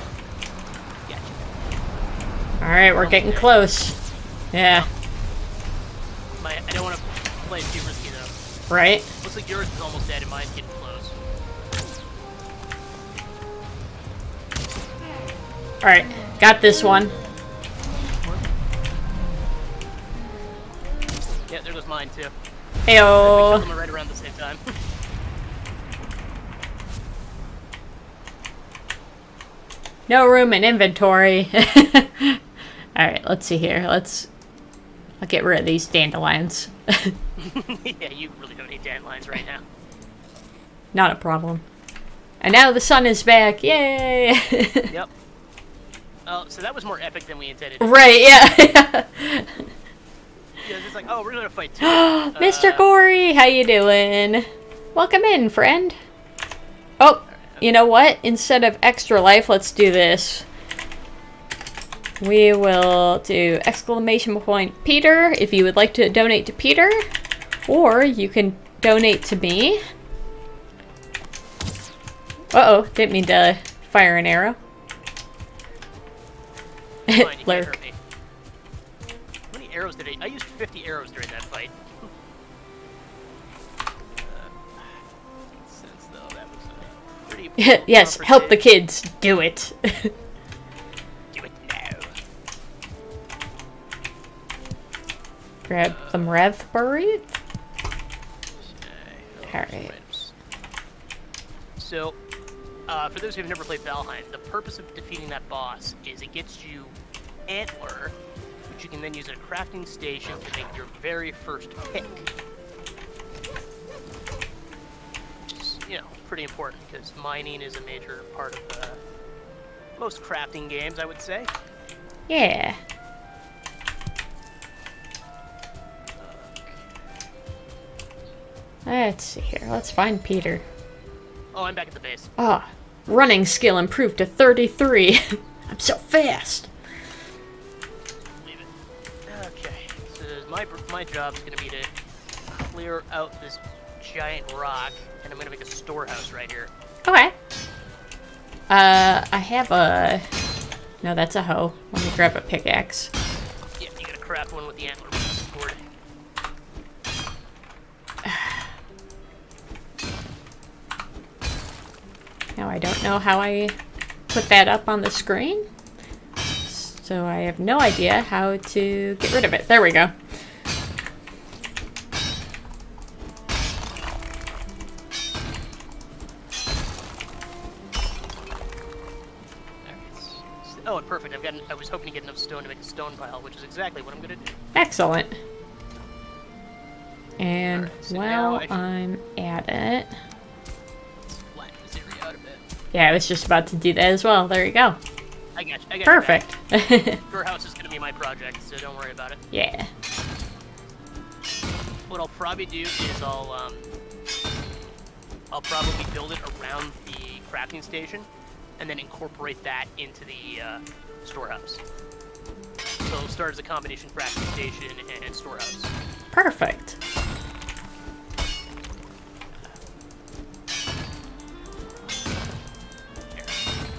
Gotcha. Alright, we're getting close. Yeah. I don't want to play it too risky though. Right? Looks like yours is almost dead and mine's getting close. Alright, got this one. Yeah, there goes mine too. We Heyo. killed them right around the same time. No room in inventory. Alright, let's see here. I'll get rid of these dandelions. Yeah, you really don't need dandelions right now. Not a problem. And now the sun is back. Yay! Yep. Oh, so that was more epic than we intended. Right, yeah. Yeah, it's like, oh, we're gonna fight too. Mr. Gory, how you doing? Welcome in, friend. Oh, you know what? Instead of extra life, let's do this. We will do exclamation point Peter if you would like to donate to Peter. Or you can donate to me. Uh-oh, didn't mean to fire an arrow. Fine, you can't Lurk. hurt me. How many arrows did I used 50 arrows during that fight. Makes sense though, that was a pretty Yes, help the kids. Do it. Do it now. Grab some raspberry. Okay, Alright. So, for those who have never played Valheim, the purpose of defeating that boss is it gets you antler, which you can then use at a crafting station to make your very first pick. Which is, you know, pretty important because mining is a major part of most crafting games, I would say. Yeah. Let's see here. Let's find Peter. Oh, I'm back at the base. Ah, running skill improved to 33. I'm so fast. Leave it. Okay, so my job is going to be to clear out this giant rock, and I'm going to make a storehouse right here. Okay. I have a... No, that's a hoe. Let me grab a pickaxe. Yeah, you gotta craft one with the antler sword. Now I don't know how I put that up on the screen. So I have no idea how to get rid of it. There we go. Oh, and perfect. I was hoping to get enough stone to make a stone pile, which is exactly what I'm gonna do. Excellent. And Alright, so while now I should- I'm at it... Let's flatten this area out a bit. Yeah, I was just about to do that as well. There you go. I got you. Perfect. Your house is gonna be my project, so don't worry about it. Yeah. What I'll probably do is I'll probably build it around the crafting station, and then incorporate that into the storehouse. So it'll start as a combination crafting station and storehouse. Perfect.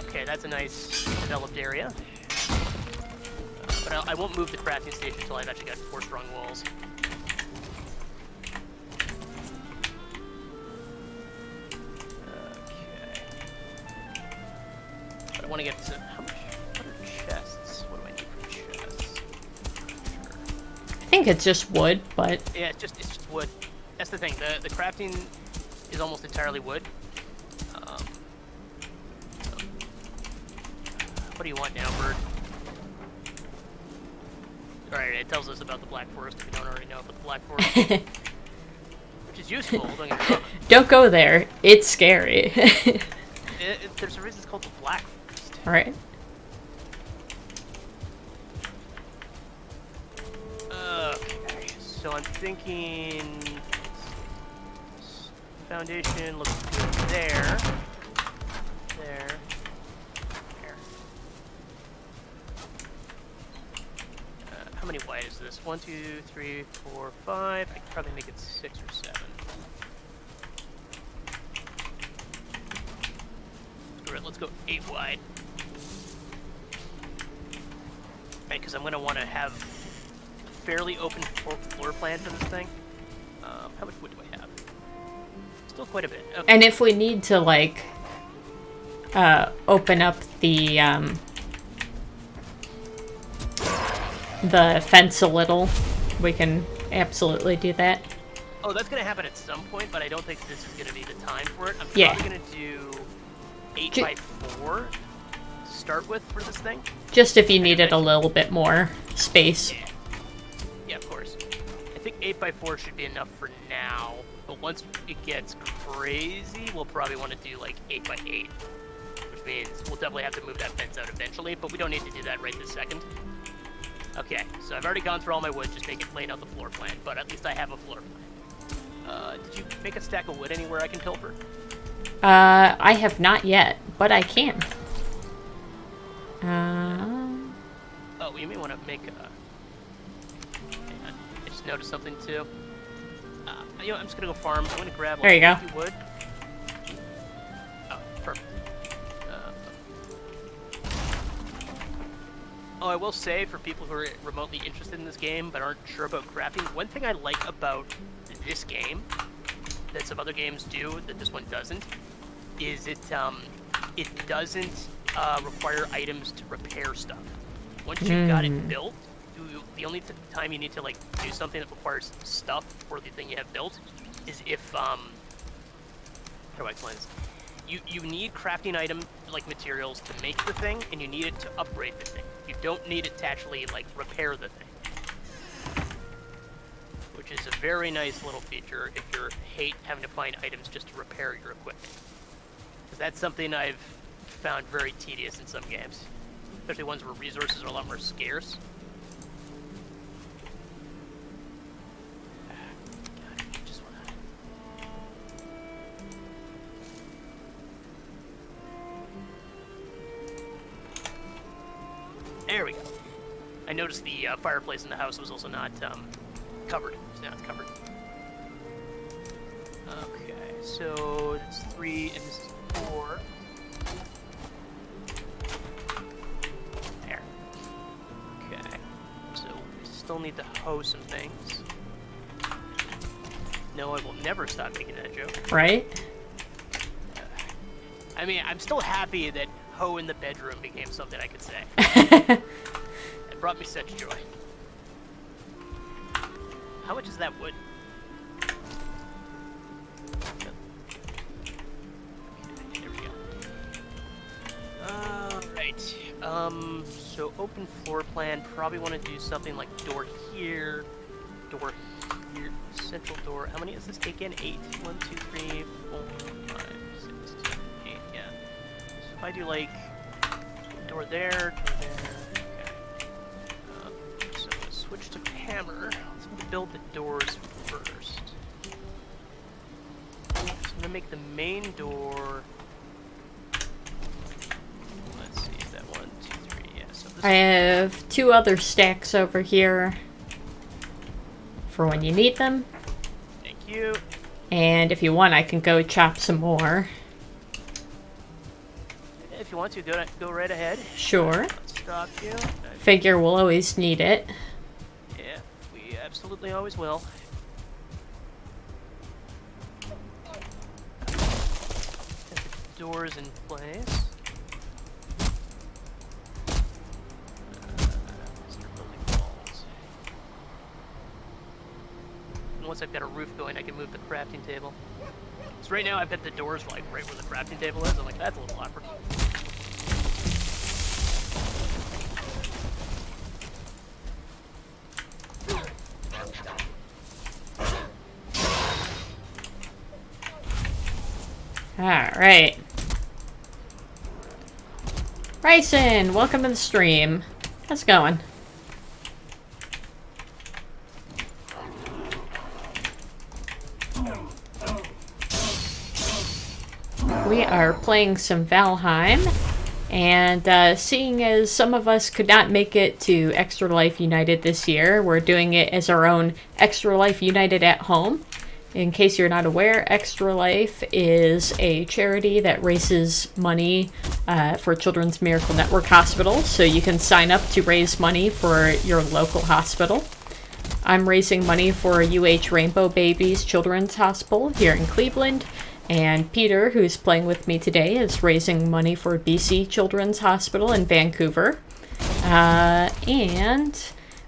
Okay, that's a nice developed area. But I won't move the crafting station until I've actually got 4 strong walls. Okay. But I want to get to... What are chests? What do I need for chests? I think it's just wood, but... Yeah, it's just wood. That's the thing. The crafting is almost entirely wood. What do you want now, bird? Alright, it tells us about the Black Forest if you don't already know about the Black Forest. Which is useful, don't get me wrong. Don't go there. It's scary. There's a reason it's called the Black Forest. Alright. so I'm thinking foundation looks good there. There. How many wide is this? 1, 2, 3, 4, 5. I could probably make it 6 or 7. Screw it, let's go 8 wide. Right, because I'm going to want to have a fairly open floor plan for this thing. How much wood do I have? Still quite a bit. Okay. And if we need to, like, open up the fence a little, we can absolutely do that. Oh, that's going to happen at some point, but I don't think this is going to be the time for it. I'm Yeah. probably going to do 8 by 4 to start with for this thing. Just if you needed a little bit more space. Yeah. Yeah, of course. I think 8 by 4 should be enough for now, but once it gets crazy, we'll probably want to do like 8 by 8, which means we'll definitely have to move that fence out eventually, but we don't need to do that right this second. Okay, so I've already gone through all my wood, just laying out the floor plan, but at least I have a floor plan. Did you make a stack of wood anywhere I can pilfer? I have not yet, but I can. Oh, you may want to make a... Hang on. I just noticed something too. You know, I'm just gonna go farm. I'm gonna grab There you go. 50 wood. Oh, perfect. Oh, I will say, for people who are remotely interested in this game but aren't sure about crafting, one thing I like about this game that some other games do that this one doesn't is it doesn't require items to repair stuff. Once you've got it built, the only time you need to like do something that requires stuff for the thing you have built is if how do I explain this? You need crafting item like materials to make the thing, and you need it to upgrade the thing. You don't need it to actually like repair the thing, which is a very nice little feature if you hate having to find items just to repair your equipment. Because that's something I've found very tedious in some games, especially ones where resources are a lot more scarce. There we go. I noticed the fireplace in the house was also not covered. So now it's covered. Okay, so that's 3 and this is 4. There. Okay. So we still need to hoe some things. No, I will never stop making that joke. Right? I mean, I'm still happy that hoe in the bedroom became something I could say. It brought me such joy. How much is that wood? Okay, there we go. Alright. So open floor plan, probably want to do something like door here, central door. How many does this take in? 8. 1, 2, 3, 4, 5, 6, 7, 8, yeah. So if I do like door there, okay. So switch to hammer. Let's build the doors first. So I'm gonna make the main door. Let's see, is that 1, 2, 3? Yeah. So this I have 2 other stacks over here for when you need them. Thank you. And if you want, I can go chop some more. If you want to, go right ahead. Sure. Let's stop you. Figure we'll always need it. Yeah, we absolutely always will. Get the doors in place. Start building walls. And once I've got a roof going, I can move the crafting table. So right now I've got the doors like right where the crafting table is. I'm like, that's a little awkward. Alright. Bryson, welcome to the stream. How's it going? we are playing some Valheim, and seeing as some of us could not make it to Extra Life United this year, we're doing it as our own Extra Life United at home. In case you're not aware, Extra Life is a charity that raises money for Children's Miracle Network Hospital, so you can sign up to raise money for your local hospital. I'm raising money for UH Rainbow Babies Children's Hospital here in Cleveland, and Peter, who's playing with me today, is raising money for BC Children's Hospital in Vancouver. And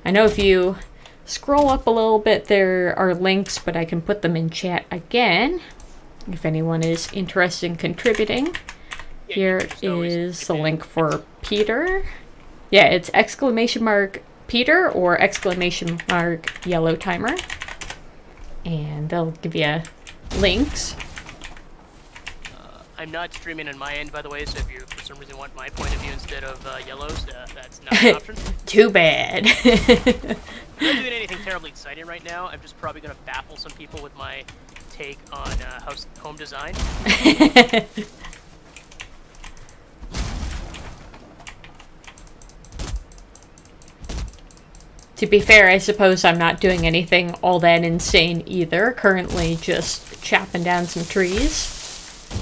I know if you scroll up a little bit, there are links, but I can put them in chat again if anyone is interested in contributing. Here is the link for Peter. Yeah, it's !Peter or !Yellow Timer. And they'll give you links. I'm not streaming on my end, by the way, so if you for some reason want my point of view instead of Yellow's, that's not an option. Too bad. I'm not doing anything terribly exciting right now. I'm just probably going to baffle some people with my take on home design. To be fair, I suppose I'm not doing anything all that insane either. Currently just chopping down some trees.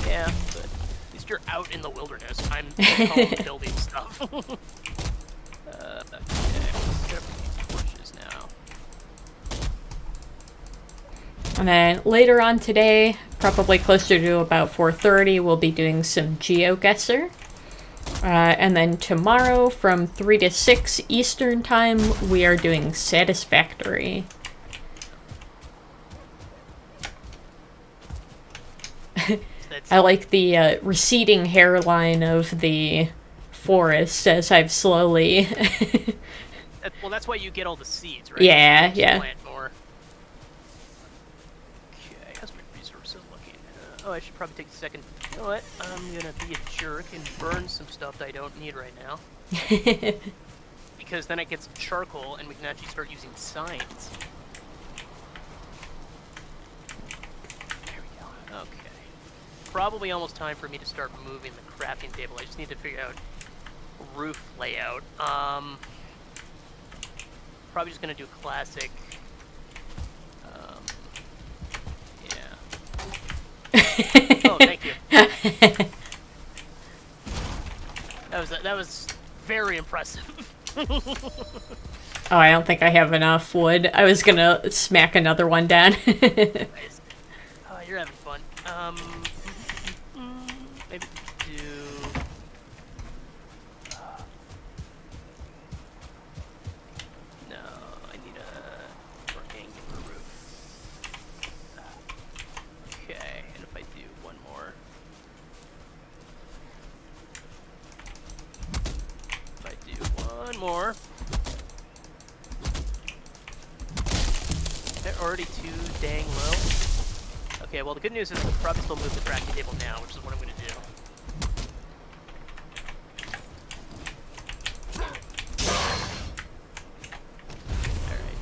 Yeah, but at least you're out in the wilderness. I'm home building stuff. Okay, let's set up these torches now. And then later on today, probably closer to about 4:30, we'll be doing some GeoGuessr. And then tomorrow from 3 to 6 Eastern Time, we are doing Satisfactory. I like the receding hairline of the forest as I've slowly... Well, that's why you get all the seeds, right? Yeah, yeah. Plant more. Okay, how's my resources looking? Oh, I should probably take a second. You know what? I'm gonna be a jerk and burn some stuff that I don't need right now. Because then I get some charcoal and we can actually start using signs. There we go. Okay. Probably almost time for me to start moving the crafting table. I just need to figure out roof layout. Probably just gonna do a classic. Yeah. Oh, thank you. That was very impressive. Oh, I don't think I have enough wood. I was gonna smack another one down. Nice. Oh, you're having fun. Maybe do. No, I need a rectangular roof. Okay, and if I do one more. If I do one more. They're already too dang low. Okay, well the good news is we'll probably still move the crafting table now, which is what I'm going to do. Alright.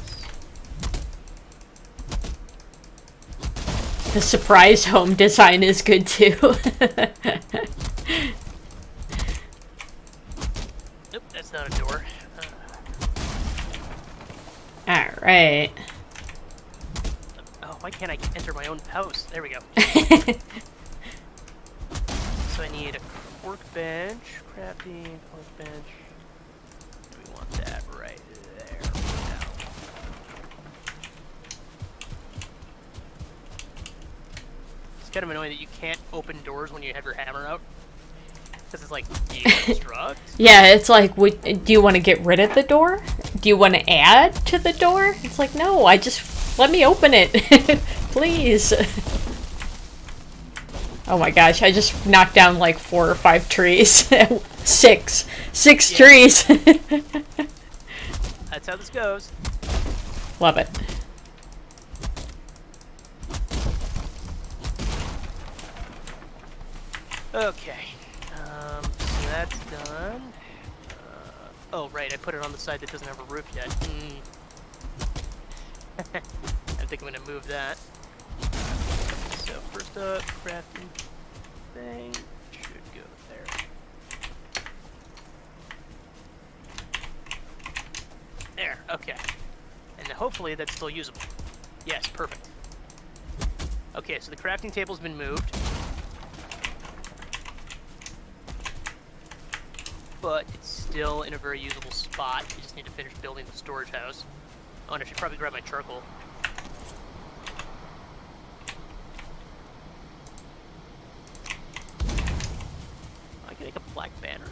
The surprise home design is good too. Nope, that's not a door. Alright. Oh, why can't I enter my own house? There we go. So I need a workbench, crafting, workbench. We want that right there now. It's kind of annoying that you can't open doors when you have your hammer out. Because it's like, do you construct? Yeah, it's like, do you want to get rid of the door? Do you want to add to the door? It's like, no, let me open it. Please. Oh my gosh, I just knocked down like 4 or 5 trees. Six trees. That's how this goes. Love it. Okay. So that's done. Oh, right, I put it on the side that doesn't have a roof yet. I think I'm gonna move that. So first up, crafting. thing should go there. There, okay. And hopefully that's still usable. Yes, perfect. Okay, so the crafting table's been moved. But it's still in a very usable spot. You just need to finish building the storage house. Oh, and I should probably grab my charcoal. I can make a black banner.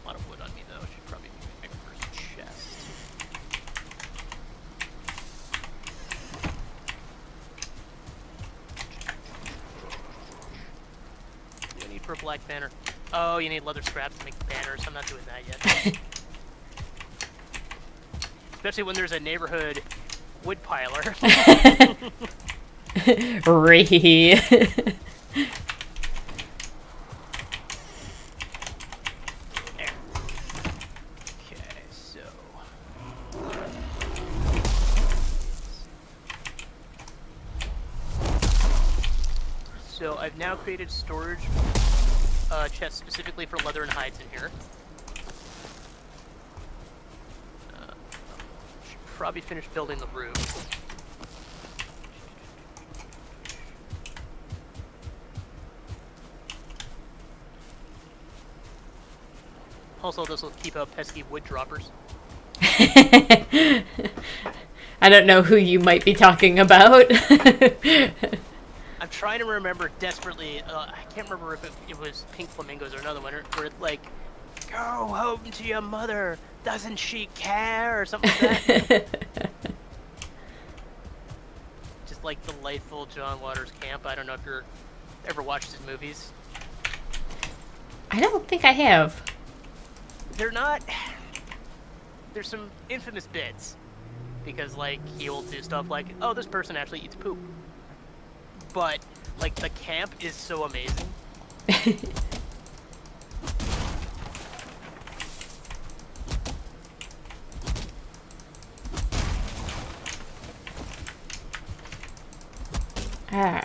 A lot of wood on me, though. I should probably make my first chest. What do I need for a black banner? Oh, you need leather scraps to make banners. I'm not doing that yet. Especially when there's a neighborhood wood piler. Ree. There. Okay, so. So I've now created storage chests specifically for leather and hides in here. Should probably finish building the roof. Also, this will keep out pesky wood droppers. I don't know who you might be talking about. I'm trying to remember desperately. I can't remember if it was Pink Flamingos or another one, where it's like, "Go home to your mother. Doesn't she care?" or something like that. Just like delightful John Waters Camp. I don't know if you're ever watched his movies. I don't think I have. They're not. There's some infamous bits because, like, he'll do stuff like, "Oh, this person actually eats poop." But, like, the camp is so amazing. Alright.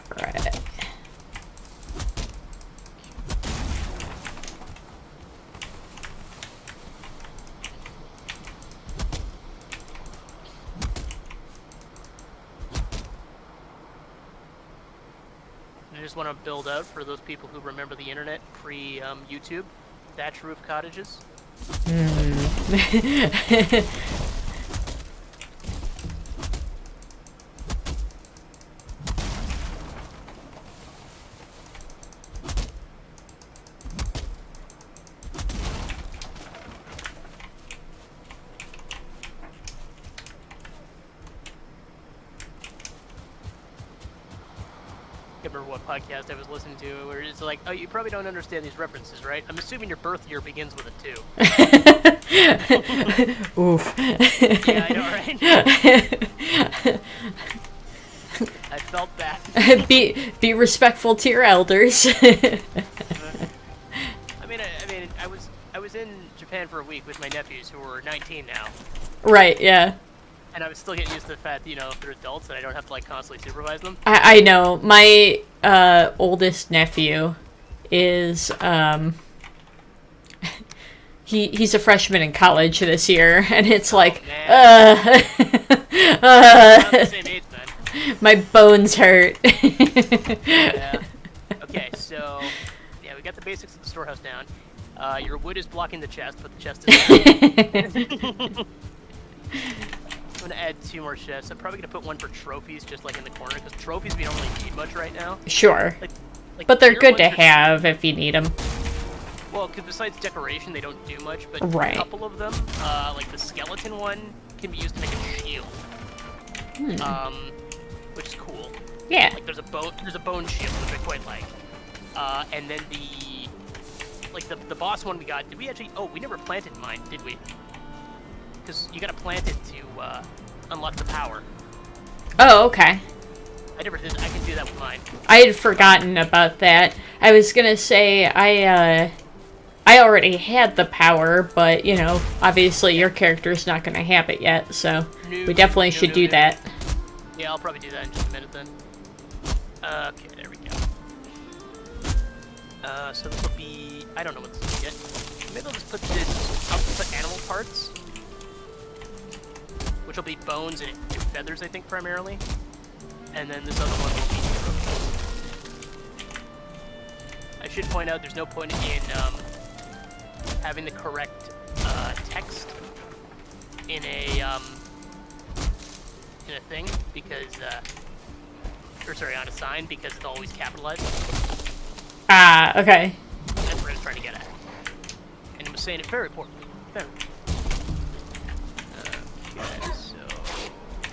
I just want to build out for those people who remember the internet pre-YouTube, thatch roof cottages. I can't remember what podcast I was listening to where it's like, "Oh, you probably don't understand these references, right? I'm assuming your birth year begins with a 2. Oof. Yeah, I know, right? I felt that. Be respectful to your elders. I mean, I was in Japan for a week with my nephews who were 19 now, Right, yeah. and I was still getting used to the fact that, they're adults and I don't have to like constantly supervise them. I know. My oldest nephew is he's a freshman in college this year, and it's like Around the same age, then. my bones hurt. Yeah. Okay, so yeah, we got the basics of the storehouse down. Your wood is blocking the chest, but the chest is down. I'm gonna add 2 more chests. I'm probably gonna put one for trophies, just like in the corner, because trophies we don't really need much right now. Sure. Like But they're tier good to ones are- have if you need them. Well, because besides decoration, they don't do much. But Right. a couple of them, like the skeleton one, can be used to make a shield. Which is cool. Yeah. Like there's a bone shield, which I quite like. And then the boss one we got. Did we actually? Oh, we never planted mine, did we? Because you gotta plant it to unlock the power. Oh, okay. I never did. I can do that with mine. I had forgotten about that. I was gonna say I already had the power, but obviously your character's not gonna have it yet, so. We definitely should do that. Yeah, I'll probably do that in just a minute then. Okay, there we go. So this will be... I don't know what this is yet. Maybe I'll just put this... I'll put animal parts. Which will be bones and feathers, I think, primarily. And then this other one will be... I should point out there's no point in having the correct text in a thing, because... or sorry, on a sign, because it's always capitalized. Ah, okay. That's what I was trying to get at. And it was saying it very poorly. Very. Okay, so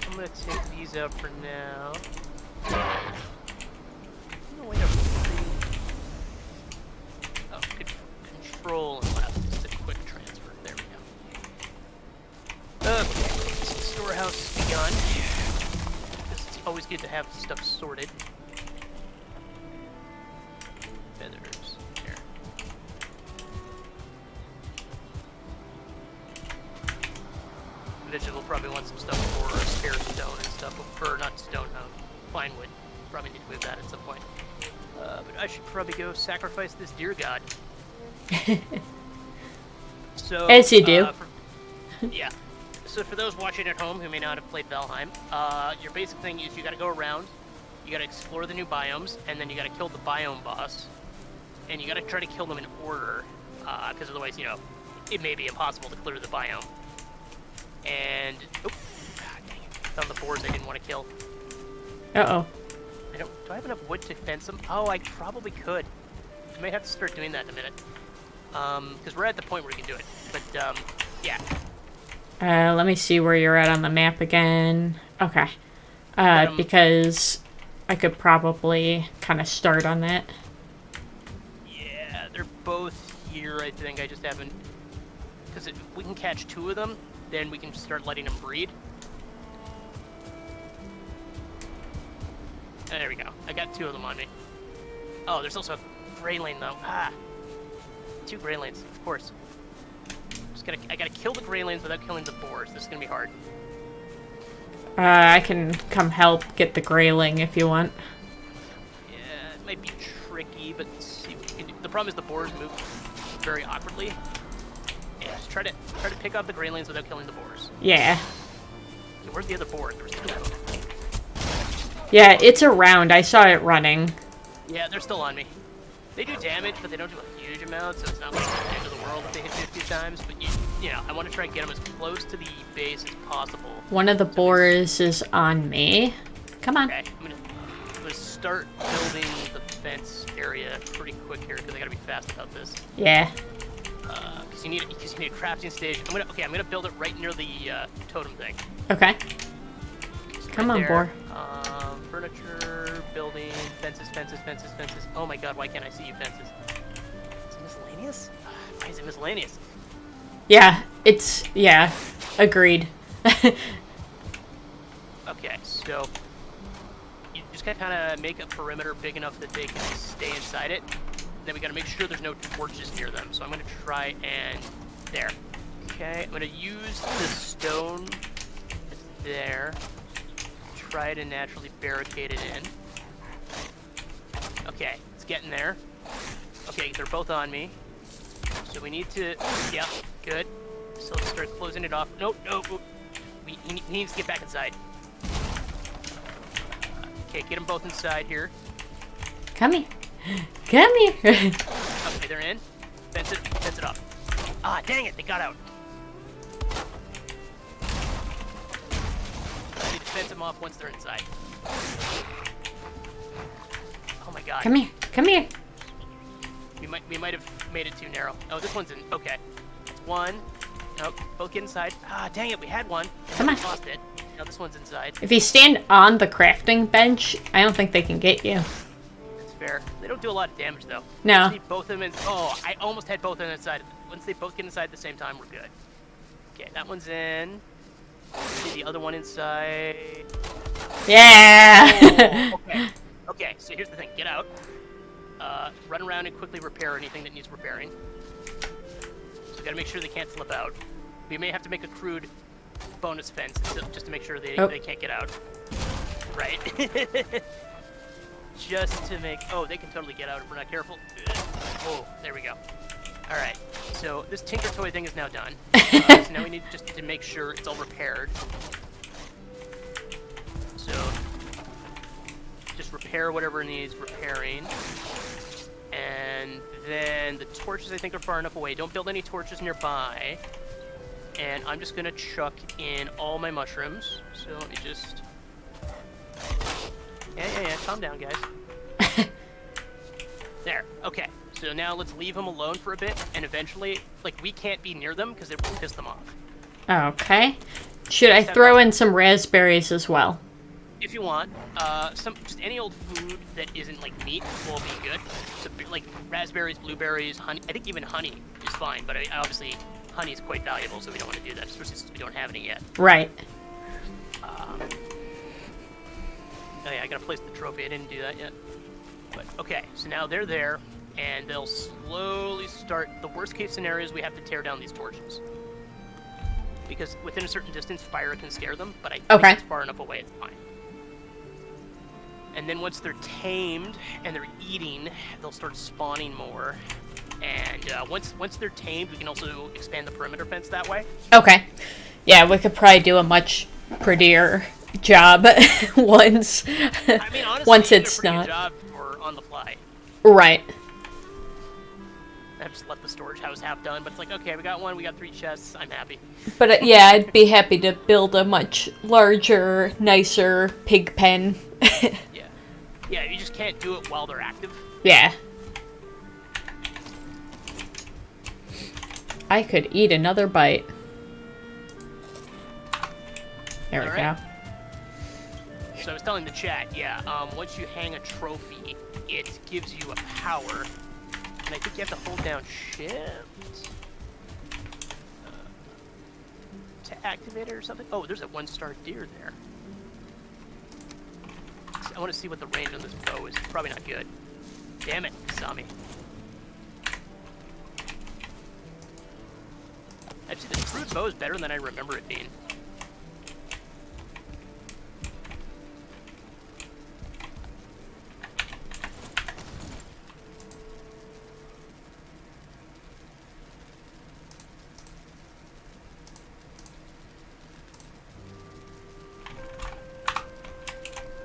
I'm gonna take these out for now. No, wait, oh, good. Control and left. Just a quick transfer. There we go. Okay, storehouse begun. It's always good to have stuff sorted. Feathers. There. Eventually we'll probably want some stuff for spare stone and stuff. Or not stone, pine wood. Probably need to move that at some point. But I should probably go sacrifice this deer god. So, as you do. Yeah. So for those watching at home who may not have played Valheim, your basic thing is you gotta go around, you gotta explore the new biomes, and then you gotta kill the biome boss. And you gotta try to kill them in order, because otherwise, you know, it may be impossible to clear the biome. And, oh, dang it. Found the boars I didn't want to kill. Uh-oh. Do I have enough wood to fence them? Oh, I probably could. I may have to start doing that in a minute. Because we're at the point where we can do it. But, yeah. Let me see where you're at on the map again. Okay. Because I could probably kind of start on that. Yeah, they're both here, I think. I just haven't... Because if we can catch 2 of them, then we can start letting them breed. There we go. I got 2 of them on me. Oh, there's also a gray lane, though. Ah! 2 gray lanes, of course. I gotta kill the gray lanes without killing the boars. This is gonna be hard. I can come help get the grayling if you want. Yeah, it might be tricky, but see what we can do. The problem is the boars move very awkwardly. Yeah, just try to pick up the gray lanes without killing the boars. Yeah. Okay, where's the other boar? There was 2 of them. Yeah, it's around. I saw it running. Yeah, they're still on me. They do damage, but they don't do a huge amount, so it's not like the end of the world if they hit me a few times. But you know, I want to try and get them as close to the base as possible. One of the boars is on me. Come on. Okay, I'm gonna start building the fence area pretty quick here because I gotta be fast about this. Yeah. Because you need a crafting station. I'm gonna build it right near the totem thing. Okay. So Come right on, there. boar. Furniture, building, fences. Oh my god, why can't I see you fences? Is it miscellaneous? Why is it miscellaneous? Yeah, yeah, agreed. Okay, so you just gotta kind of make a perimeter big enough that they can stay inside it. Then we gotta make sure there's no torches near them. So I'm gonna try and there. Okay, I'm gonna use the stone that's there. Try to naturally barricade it in. Okay, it's getting there. Okay, they're both on me. So we need to... Yeah, good. So let's start closing it off. No. He needs to get back inside. Okay, get them both inside here. Come here. Come here. Okay, they're in. Fence it off. Ah, dang it, they got out. I need to fence them off once they're inside. Oh my god. Come here. Come here. We might have made it too narrow. Oh, this one's in. Okay. It's one. Nope. Both get inside. Ah, dang it. We had one. Come on. Lost it. Now this one's inside. If you stand on the crafting bench, I don't think they can get you. That's fair. They don't do a lot of damage, though. No. See both of them in. Oh, I almost had both of them inside. Once they both get inside at the same time, we're good. Okay, that one's in. See the other one inside. Yeah. Oh, okay. Okay, so here's the thing. Get out. Run around and quickly repair anything that needs repairing. So we gotta make sure they can't slip out. We may have to make a crude bonus fence just to make sure they can't get out. Right. Just to make... Oh, they can totally get out if we're not careful. Oh, there we go. All right. So this Tinker Toy thing is now done. So now we need just to make sure it's all repaired. So just repair whatever needs repairing. And then the torches, I think, are far enough away. Don't build any torches nearby. And I'm just going to chuck in all my mushrooms. So let me just... Yeah. Calm down, guys. There. Okay. So now let's leave them alone for a bit. And eventually, like, we can't be near them because it will piss them off. Okay. Should I throw in some raspberries as well? If you want. Just any old food that isn't, like, meat will be good. So, like, raspberries, blueberries, honey. I think even honey is fine. But obviously, honey is quite valuable, so we don't want to do that. Especially since we don't have any yet. Right. Oh yeah, I gotta place the trophy. I didn't do that yet. But okay, so now they're there, and they'll slowly start. The worst case scenario is we have to tear down these torches. Because within a certain distance, fire can scare them, but I think it's far enough away, it's fine. And then once they're tamed and they're eating, they'll start spawning more. And once they're tamed, we can also expand the perimeter fence that way. Okay. Yeah, we could probably do a much prettier job once. I mean, honestly, once you it's did a pretty not good job for on the fly. right. I've just left the storage house half done, but it's like, okay, we got 3 chests. I'm happy. But yeah, I'd be happy to build a much larger, nicer pig pen. Yeah, you just can't do it while they're active. Yeah. I could eat another bite. There we go. So I was telling the chat, once you hang a trophy, it gives you a power. And I think you have to hold down shift to activate it or something. Oh, there's a 1-star deer there. I want to see what the range on this bow is. Probably not good. Damn it, saw me. Actually, this crude bow is better than I remember it being.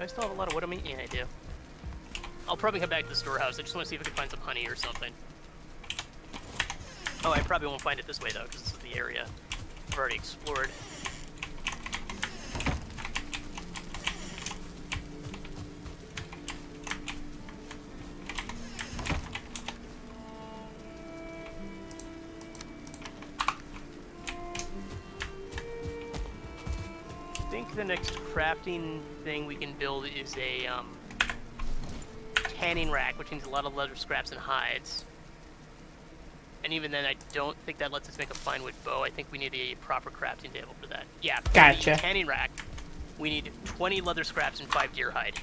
I still have a lot of wood on me? Yeah, I do. I'll probably come back to the storehouse. I just want to see if I can find some honey or something. Oh, I probably won't find it this way, though, because this is the area I've already explored. I think the next crafting thing we can build is a tanning rack, which needs a lot of leather scraps and hides. And even then, I don't think that lets us make a fine wood bow. I think we need a proper crafting table for that. Yeah, for Gotcha. the tanning rack, we need 20 leather scraps and 5 deer hide.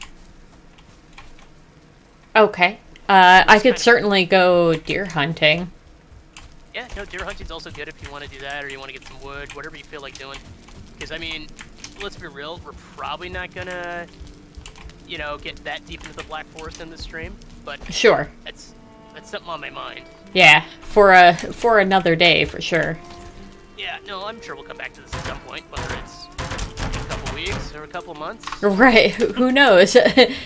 Okay. I could certainly go deer hunting. Yeah, no, deer hunting's also good if you want to do that, or you want to get some wood, whatever you feel like doing. Because, I mean, let's be real, we're probably not gonna, get that deep into the Black Forest in this stream, but Sure. that's something on my mind. Yeah, for another day, for sure. Yeah, no, I'm sure we'll come back to this at some point, whether it's a couple weeks or a couple months. Right, who knows?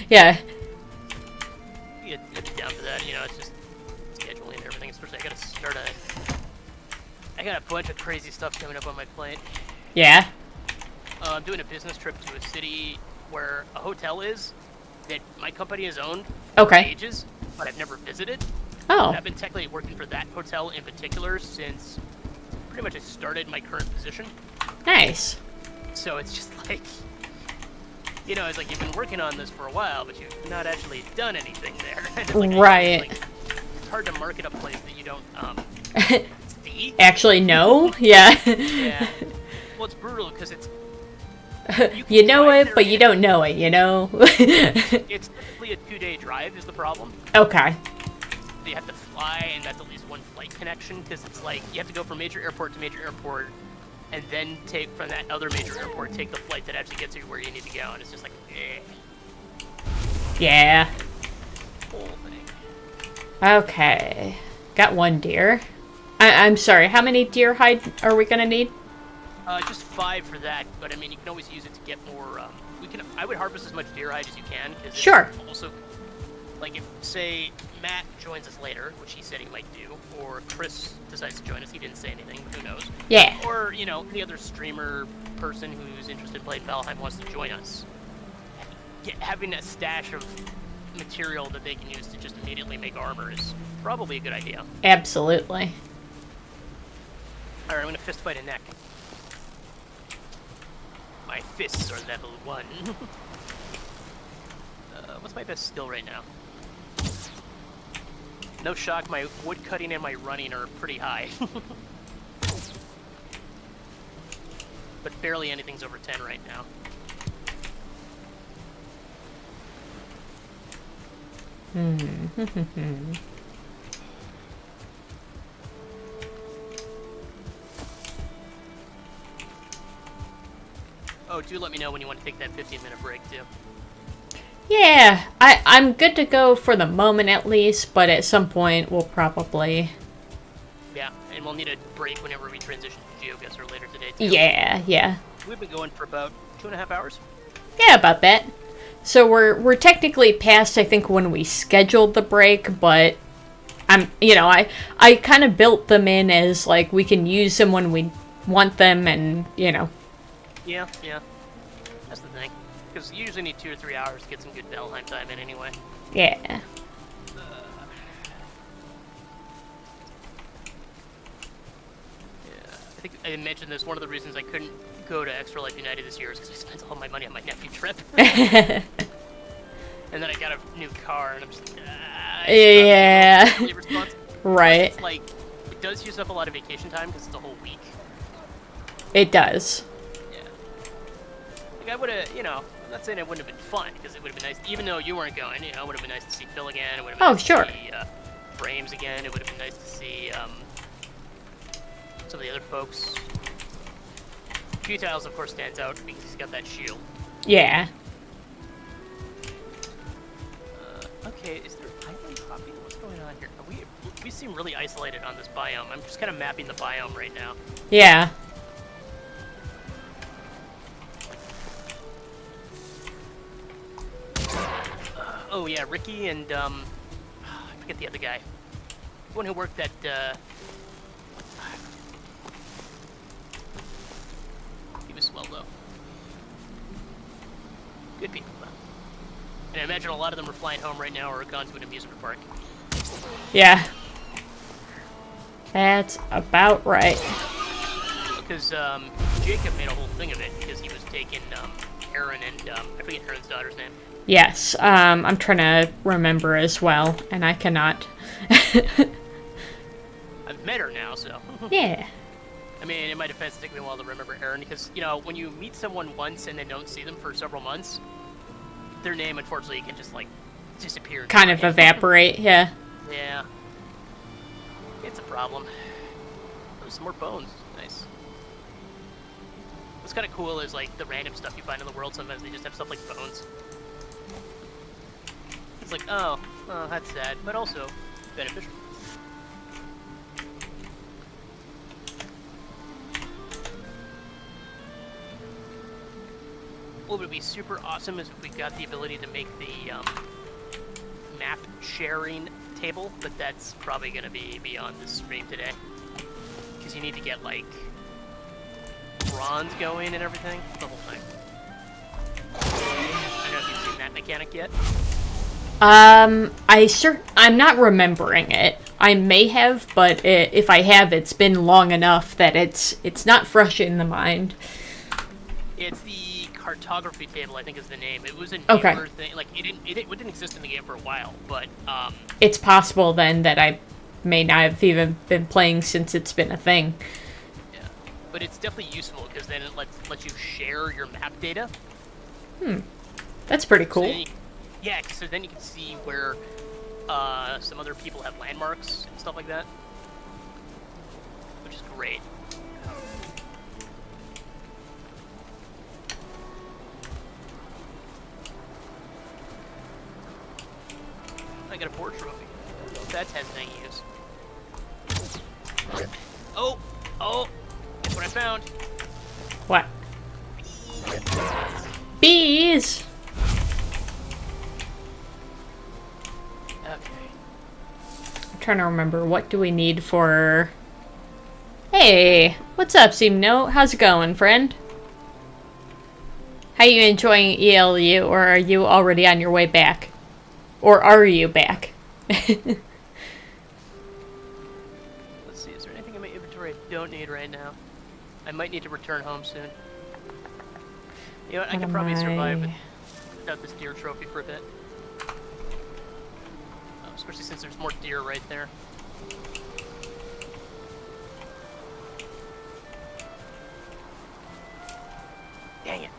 Yeah. I'd be down for that, it's just scheduling and everything, especially I got a bunch of crazy stuff coming up on my plate. Yeah. I'm doing a business trip to a city where a hotel is that my company has owned for ages, but I've never visited. Oh. And I've been technically working for that hotel in particular since pretty much I started my current position. Nice. So it's just like, it's like you've been working on this for a while, but you've not actually done anything there. It's like, right. It's hard to market a place that you don't see. Actually, no. Yeah. Yeah. Well, it's brutal because it's. You know it, but you don't know it, It's typically a 2-day drive is the problem. Okay. You have to fly, and that's at least one flight connection, because it's like, you have to go from major airport to major airport, and then take from that other major airport, take the flight that actually gets you where you need to go, and it's just like, Yeah. whole thing. Okay. Got one deer. I'm sorry, how many deer hide are we gonna need? Just 5 for that, but I mean, you can always use it to get more, I would harvest as much deer hide as you can, because Sure. Also, like, if, say, Matt joins us later, which he said he might do, or Chris decides to join us, he didn't say anything, but who knows. Yeah. Or, you know, any other streamer person who's interested in playing Valheim wants to join us. Having a stash of material that they can use to just immediately make armor is probably a good idea. Absolutely. Alright, I'm gonna fist fight a neck. My fists are level 1. What's my best skill right now? No shock, my wood cutting and my running are pretty high. But barely anything's over 10 right now. Oh, do let me know when you want to take that 15-minute break, too. Yeah, I'm good to go for the moment at least, but at some point we'll probably... Yeah, and we'll need a break whenever we transition to GeoGuessr later today, too. Yeah. We've been going for about 2.5 hours. Yeah, about that. So we're technically past, I think, when we scheduled the break, but I kind of built them in as, like, we can use them when we want them, and, Yeah. That's the thing. Because you usually need 2 or 3 hours to get some good Valheim time in anyway. Yeah. Yeah, I think I mentioned this. One of the reasons I couldn't go to Extra Life United this year is because I spent all my money on my nephew trip. And then I got a new car, and I'm just like, Yeah. Really responsible. Right. It's like, it does use up a lot of vacation time because it's a whole week. It does. Yeah. Like, I would have, I'm not saying it wouldn't have been fun, because it would have been nice, even though you weren't going, it would have been nice to see Phil again, it would have been nice sure. to see Frames again, it would have been nice to see some of the other folks. Futile, of course, stands out because he's got that shield. Yeah. Okay, is there island hopping? What's going on here? We seem really isolated on this biome. I'm just kind of mapping the biome right now. Yeah. Oh yeah, Ricky and I forget the other guy. The one who worked at he was swell though. Good people though. And I imagine a lot of them are flying home right now or gone to an amusement park. Yeah. That's about right. Because Jacob made a whole thing of it because he was taking Aaron and I forget Aaron's daughter's name. Yes, I'm trying to remember as well, and I cannot. I've met her now, so. Yeah. I mean, in my defense, it took me a while to remember Aaron because, when you meet someone once and then don't see them for several months, their name, unfortunately, can just, like, disappear. Kind of evaporate, yeah. Yeah. It's a problem. There's some more bones. Nice. What's kind of cool is, like, the random stuff you find in the world. Sometimes they just have stuff like bones. It's like, oh, that's sad, but also beneficial. What would be super awesome is if we got the ability to make the map sharing table, but that's probably going to be beyond this stream today. Because you need to get, like, bronze going and everything, the whole thing. I don't know if you've seen that mechanic yet. I'm not remembering it. I may have, but if I have, it's been long enough that it's not fresh in the mind. It's the cartography table, I think is the name. It was a newer thing. Like, it didn't exist in the game for a while, but it's possible then that I may not have even been playing since it's been a thing. Yeah, but it's definitely useful because then it lets you share your map data. That's pretty cool. So so then you can see where some other people have landmarks and stuff like that, which is great. got a board trophy. That has any use. Oh! Oh! Guess what I found? What? Bees! Okay. I'm trying to remember, what do we need for... Hey! What's up, Seamnote? How's it going, friend? How you enjoying ELU, or are you already on your way back? Or are you back? Let's see, is there anything in my inventory I don't need right now? I might need to return home soon. You know what, I could probably survive without this deer trophy for a bit. Especially since there's more deer right there. Dang it.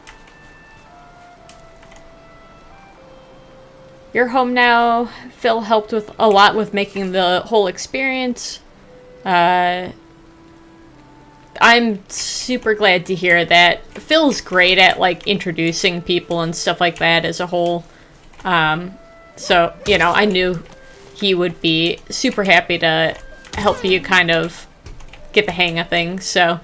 You're home now. Phil helped with a lot with making the whole experience. I'm super glad to hear that. Phil's great at, like, introducing people and stuff like that as a whole. So, you know, I knew he would be super happy to help you kind of get the hang of things. So,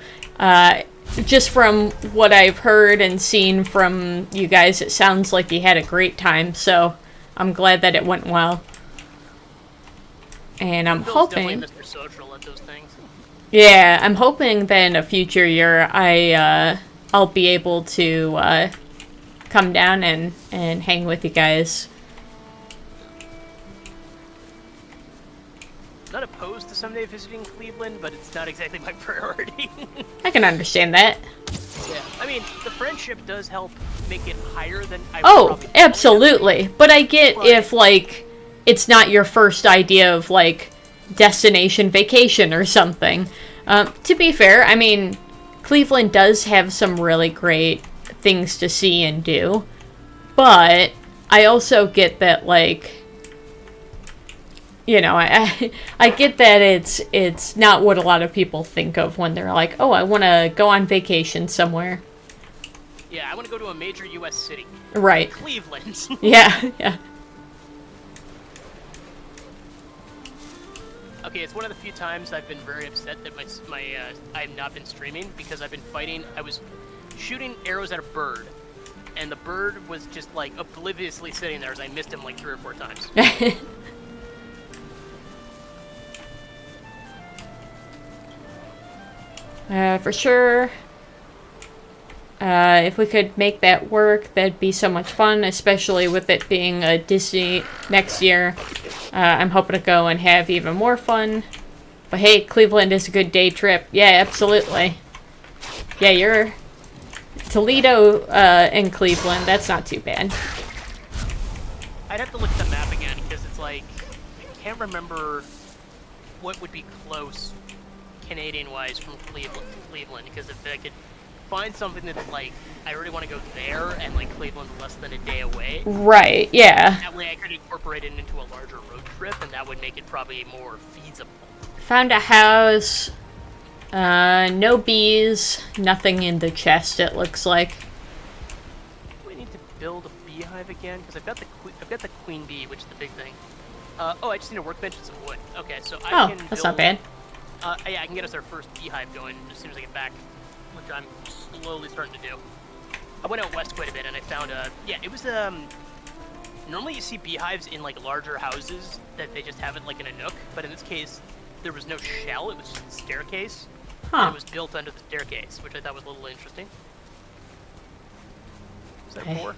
just from what I've heard and seen from you guys, it sounds like you had a great time. So, I'm glad that it went well. And I'm Phil's hoping... definitely Mr. Social at those things. Yeah, I'm hoping that in a future year I'll be able to come down and hang with you guys. Not opposed to someday visiting Cleveland, but it's not exactly my priority. I can understand that. Yeah, I mean, the friendship does help make it higher than I would Oh, probably absolutely. But I get But- if, like, it's not your first idea of, like, destination vacation or something. To be fair, I mean, Cleveland does have some really great things to see and do. But I also get that, like, you know, I get that it's not what a lot of people think of when they're like, oh, I want to go on vacation somewhere. Yeah, I want to go to a major U.S. city. Right. Cleveland. Yeah, yeah. Okay, it's one of the few times I've been very upset that I've not been streaming because I've been fighting. I was shooting arrows at a bird, and the bird was just like obliviously sitting there as I missed him like 3 or 4 times. For sure. If we could make that work, that'd be so much fun, especially with it being a Disney next year. I'm hoping to go and have even more fun. But hey, Cleveland is a good day trip. Yeah, absolutely. Yeah, you're... Toledo and Cleveland, that's not too bad. I'd have to look at the map again because it's like I can't remember what would be close Canadian-wise from Cleveland to Cleveland, because if I could find something that's like I really want to go there and like Cleveland's less than a day away, Right, yeah. that way I could incorporate it into a larger road trip, and that would make it probably more feasible. Found a house. No bees. Nothing in the chest, it looks like. Do we need to build a beehive again? Because I've got the queen bee, which is the big thing. Oh, I just need a workbench and some wood. Okay, so I can that's build, not bad. Yeah, I can get us our first beehive going as soon as I get back, which I'm slowly starting to do. I went out west quite a bit and I found yeah, it was normally you see beehives in like larger houses that they just have it like in a nook, but in this case there was no shell, it was just a staircase. Huh. And it was built under the staircase, which I thought was a little interesting. Is that a boar?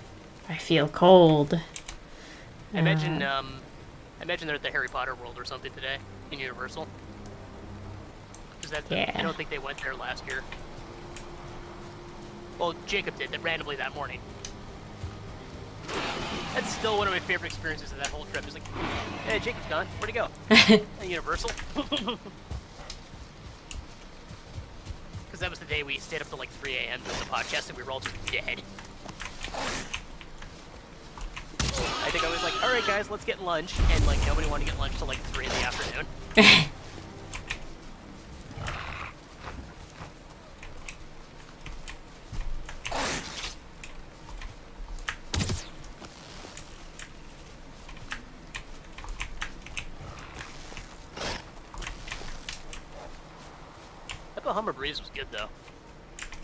I feel cold. I imagine they're at the Harry Potter world or something today in Universal. Yeah. I don't think they went there last year. Well, Jacob did randomly that morning. That's still one of my favorite experiences of that whole trip. Is like, hey, Jacob's gone. Where'd he go? Universal. Because that was the day we stayed up till like 3 a.m. doing the podcast and we were all just dead. I think I was like, alright guys, let's get lunch. And like nobody wanted to get lunch till like 3 in the afternoon. Bahama Breeze was good though.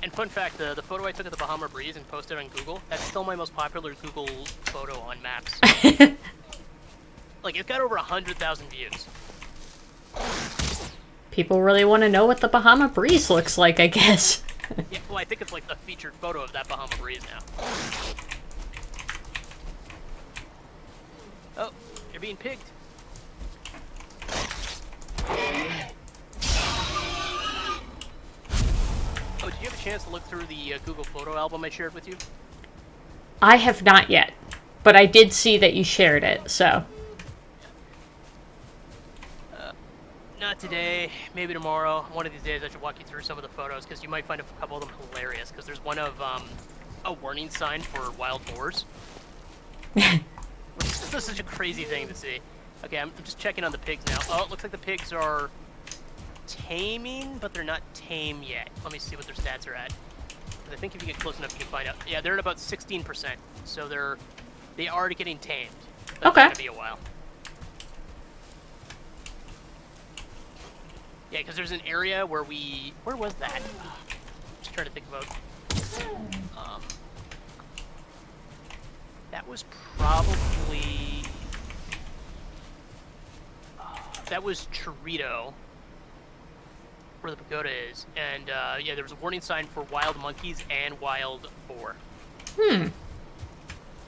And fun fact, the photo I took of the Bahama Breeze and posted on Google, that's still my most popular Google photo on maps. Like, it's got over 100,000 views. People really want to know what the Bahama Breeze looks like, I guess. Yeah, well, I think it's like the featured photo of that Bahama Breeze now. Oh, you're being pigged. Oh, did you have a chance to look through the Google photo album I shared with you? I have not yet, but I did see that you shared it, so. Not today, maybe tomorrow. One of these days I should walk you through some of the photos, because you might find a couple of them hilarious, because there's one of a warning sign for wild boars. This is such a crazy thing to see. Okay, I'm just checking on the pigs now. Oh, it looks like the pigs are taming, but they're not tame yet. Let me see what their stats are at. I think if you get close enough, you can find out. Yeah, they're at about 16%, so they are getting tamed. But Okay. It's gonna be a while. Yeah, because there's an area where where was that? Just trying to think about. That was probably. That was Chorito, where the pagoda is, and yeah, there was a warning sign for wild monkeys and wild boar.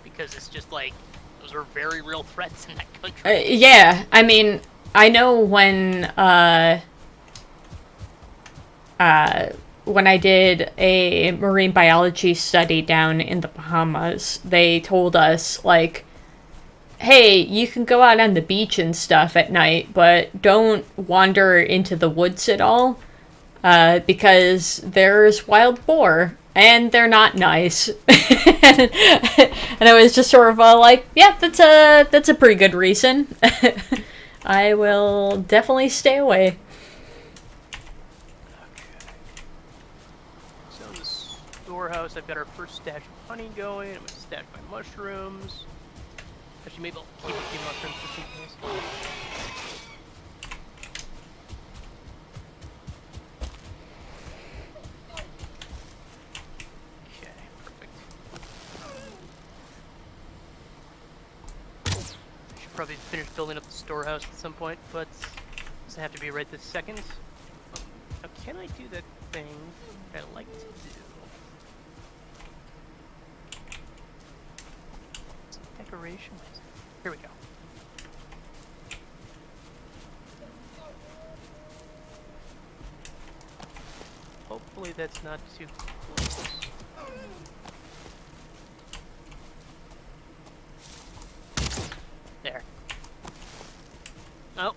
Because it's just like those are very real threats in that country. Yeah, I mean, I know when I did a marine biology study down in the Bahamas, they told us, like, hey, you can go out on the beach and stuff at night, but don't wander into the woods at all, because there's wild boar, and they're not nice. And it was just sort of like, yeah, that's a pretty good reason. I will definitely stay away. Storehouse, I've got our first stash of honey going. I'm going to stash my mushrooms. Actually, maybe I'll keep a few mushrooms just in case. Okay, perfect. Should probably finish building up the storehouse at some point, but doesn't have to be right this second. Now, can I do that thing I like to do? Decoration. Here we go. Hopefully that's not too close. There. Oh.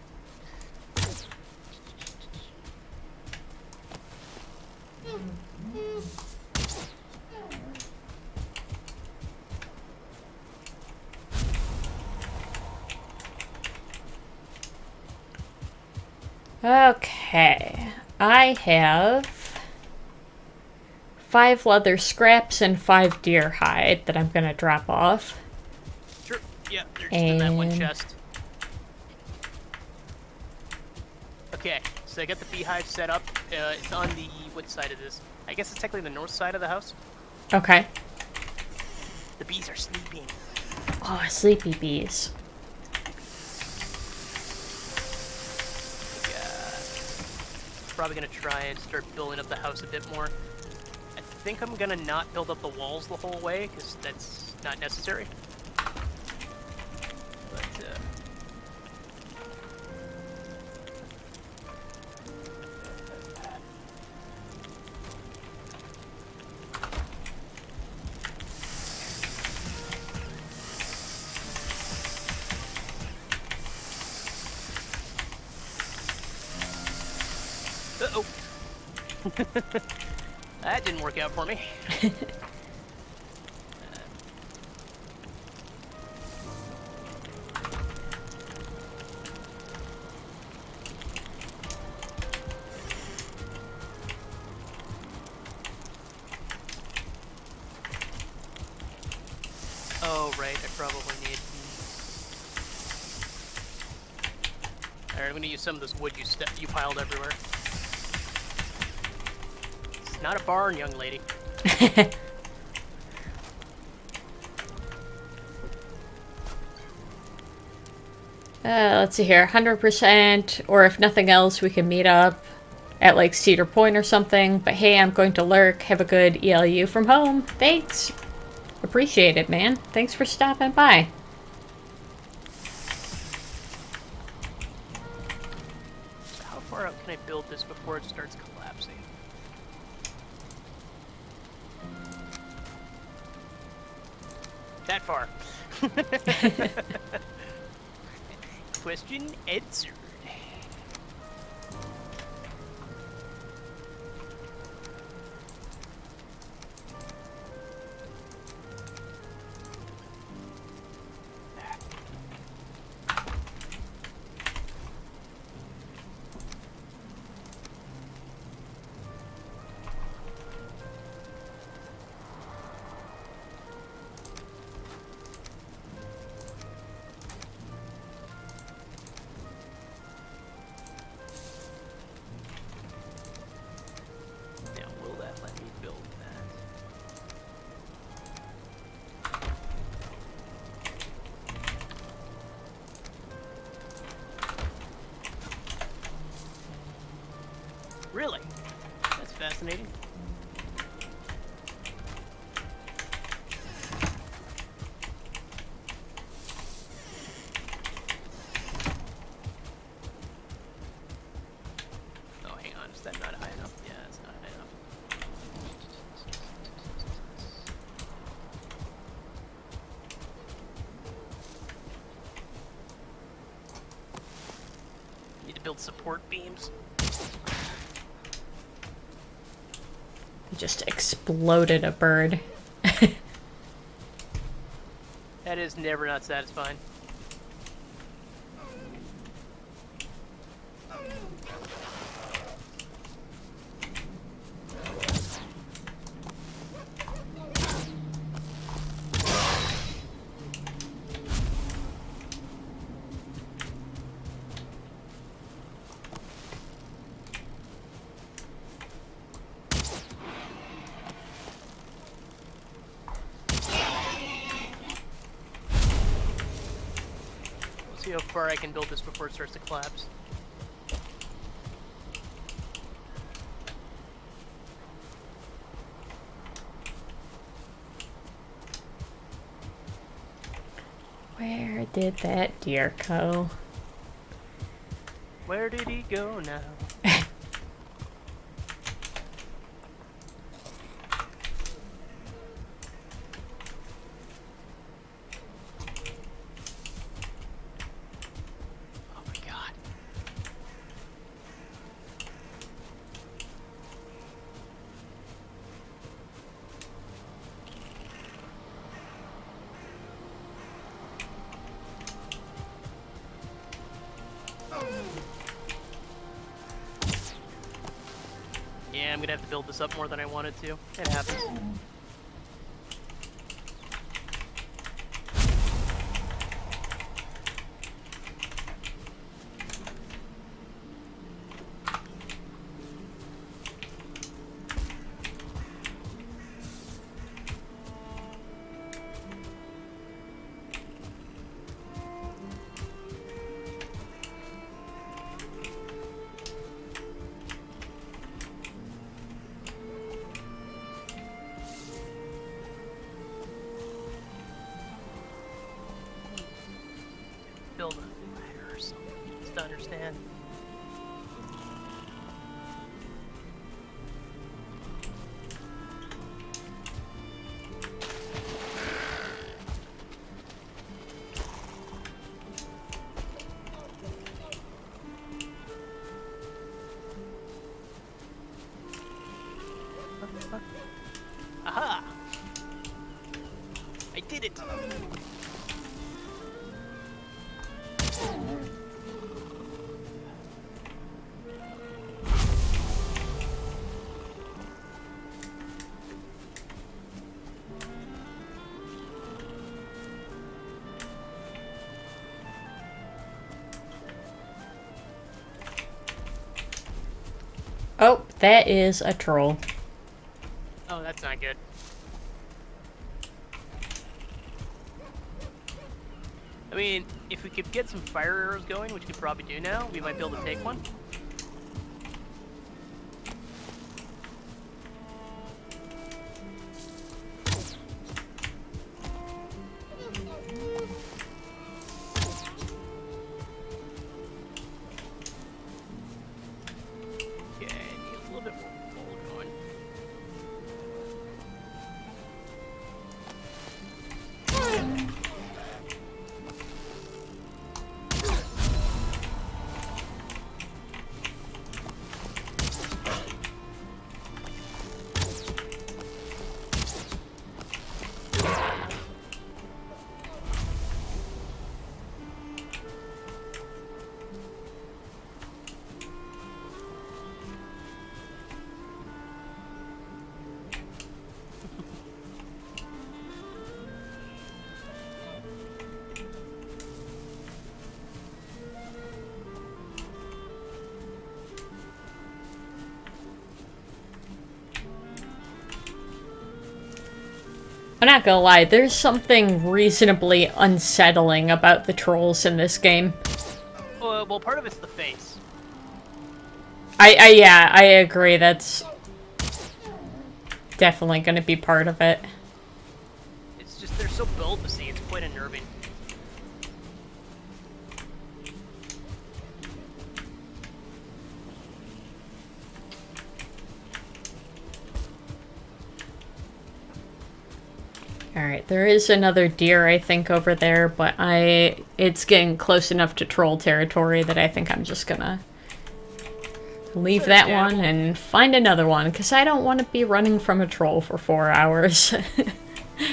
Okay, I have 5 leather scraps and 5 deer hide that I'm gonna drop off. Sure. Yeah, they're just in that one And- chest. Okay, so I got the beehive set up. It's on the what side of this? I guess it's technically the north side of the house. Okay. The bees are sleeping. Oh, sleepy bees. Probably gonna try and start building up the house a bit more. I think I'm gonna not build up the walls the whole way because that's not necessary. But uh-oh. That didn't work out for me. Oh, right, I probably need... Alright, I'm gonna use some of this wood you piled everywhere. Not a barn, young lady. Let's see here. 100%, or if nothing else, we can meet up at like Cedar Point or something. But hey, I'm going to lurk. Have a good ELU from home. Thanks. Appreciate it, man. Thanks for stopping by. How far out can I build this before it starts collapsing? That far. Question answered. Really? That's fascinating. Oh, hang on. Is that not high enough? Yeah, it's not high enough. Need to build support beams. Just exploded a bird. That is never not satisfying. See how far I can build this before it starts to collapse. Where did that deer go? Where did he go now? Yeah, I'm gonna have to build this up more than I wanted to. It happens. Build a ladder or something, just to understand. Aha! I did it! Oh, that is a troll. That's not good. I mean, if we could get some fire arrows going, which we could probably do now, we might be able to take one. I'm not gonna lie, there's something reasonably unsettling about the trolls in this game. Well, part of it's the face. Yeah, I agree, that's definitely gonna be part of it. It's just, they're so bulbousy, it's quite unnerving. Alright, there is another deer, I think, over there, but it's getting close enough to troll territory that I think I'm just gonna leave that one and find another one, because I don't want to be running from a troll for 4 hours.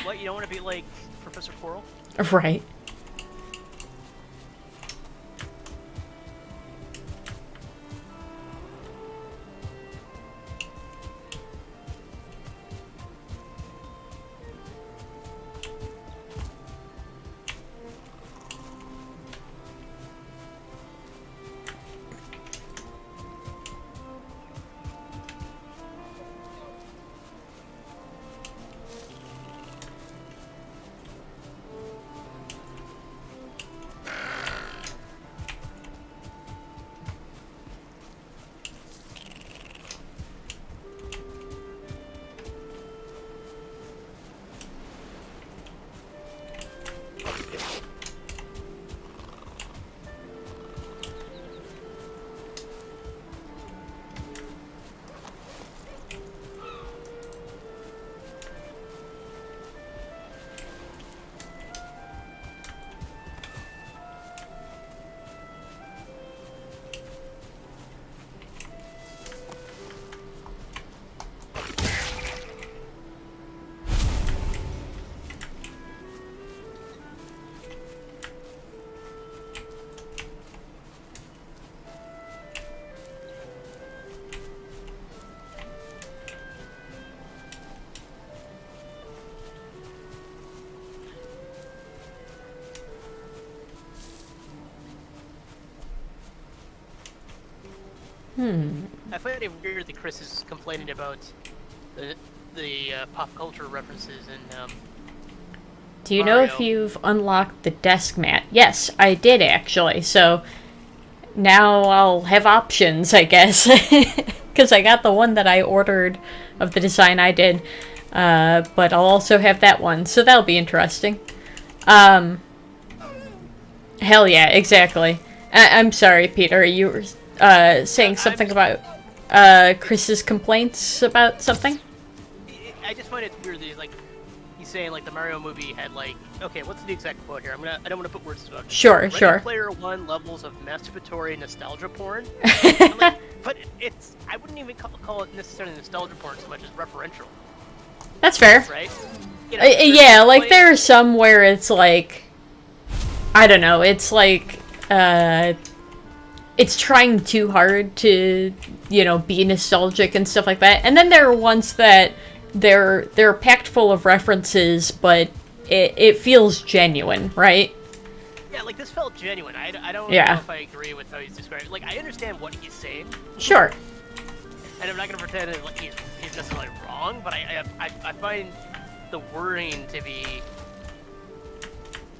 What, you don't want to be like Professor Quirrell? Right. I find it weird that Chris is complaining about the pop culture references and Do you know if you've unlocked the desk mat? Yes, I did actually, so now I'll have options, I guess. Because I got the one that I ordered of the design I did, but I'll also have that one, so that'll be interesting. Hell yeah, exactly. I'm sorry, Peter, you were saying something about Chris's complaints about something? I just find it weird that he's saying like the Mario movie had like, okay, what's the exact quote here? I don't want to put words to it. Sure. Player One levels of masturbatory nostalgia porn. But I wouldn't even call it necessarily nostalgia porn so much as referential. That's fair. Right? Yeah, like there are some where it's like, I don't know, it's like, it's trying too hard to, be nostalgic and stuff like that. And then there are ones that they're packed full of references, but it feels genuine, right? Yeah, like this felt genuine. I don't know if I agree with how he's describing it. Like, I understand what he's saying. Sure. And I'm not gonna pretend that like, he's necessarily wrong, but I find the wording to be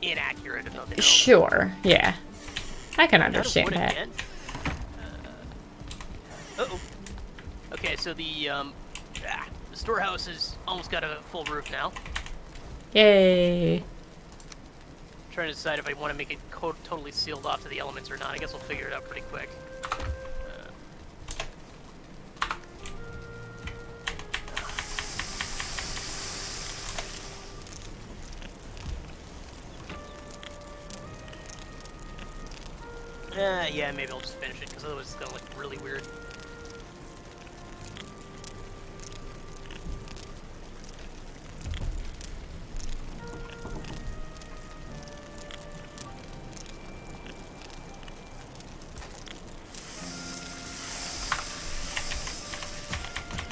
inaccurate, if nothing else. Sure, yeah. I can Out of understand wood that. again? Uh-oh. Okay, so the storehouse has almost got a full roof now. Yay. Trying to decide if I want to make it totally sealed off to the elements or not. I guess we'll figure it out pretty quick. Yeah, maybe I'll just finish it, because otherwise it's going to look really weird.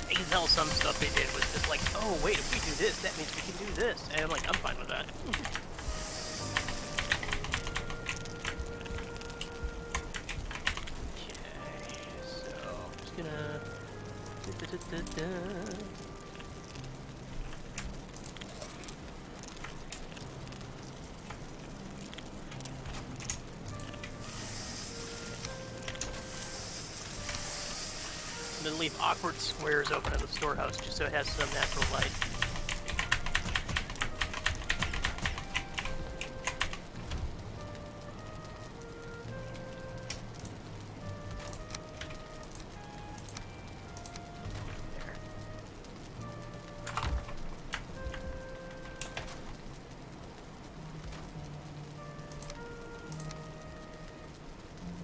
I can tell some stuff they did was just like, oh, wait, if we do this, that means we can do this. And I'm like, I'm fine with that. Gonna... I'm gonna leave awkward squares open at the storehouse just so it has some natural light.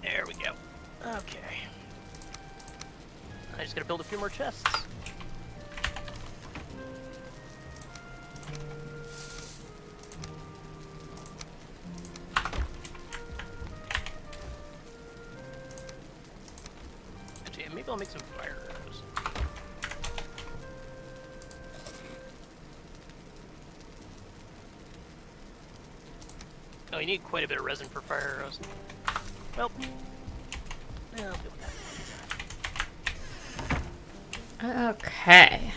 There we go. Okay. I just gotta build a few more chests. Actually, maybe I'll make some fire arrows. Oh, you need quite a bit of resin for fire arrows. Well, yeah, I'll deal with that. Okay.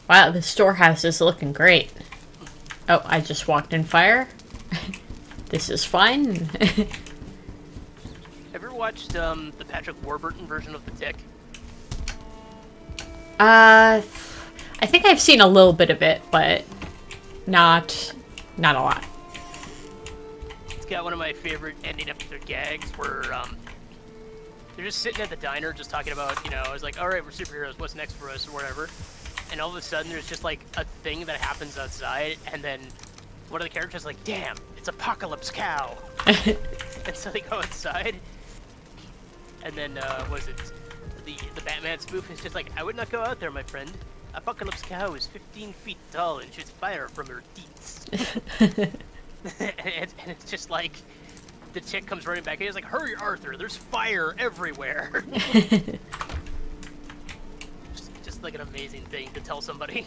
Wow, the storehouse is looking great. Oh, I just walked in fire. This is fine. Have you ever watched the Patrick Warburton version of The Tick? I think I've seen a little bit of it, but not a lot. It's got one of my favorite ending episode gags where they're just sitting at the diner just talking about, you know, I was like, all right, we're superheroes, what's next for us or whatever. And all of a sudden there's just like a thing that happens outside, and then one of the characters is like, damn, it's Apocalypse Cow. And so they go outside, and then what is it? The Batman spoof is just like, I would not go out there, my friend. Apocalypse Cow is 15 feet tall and shoots fire from her teats. and it's just like, the chick comes running back and he's like, hurry, Arthur, there's fire everywhere. just like an amazing thing to tell somebody.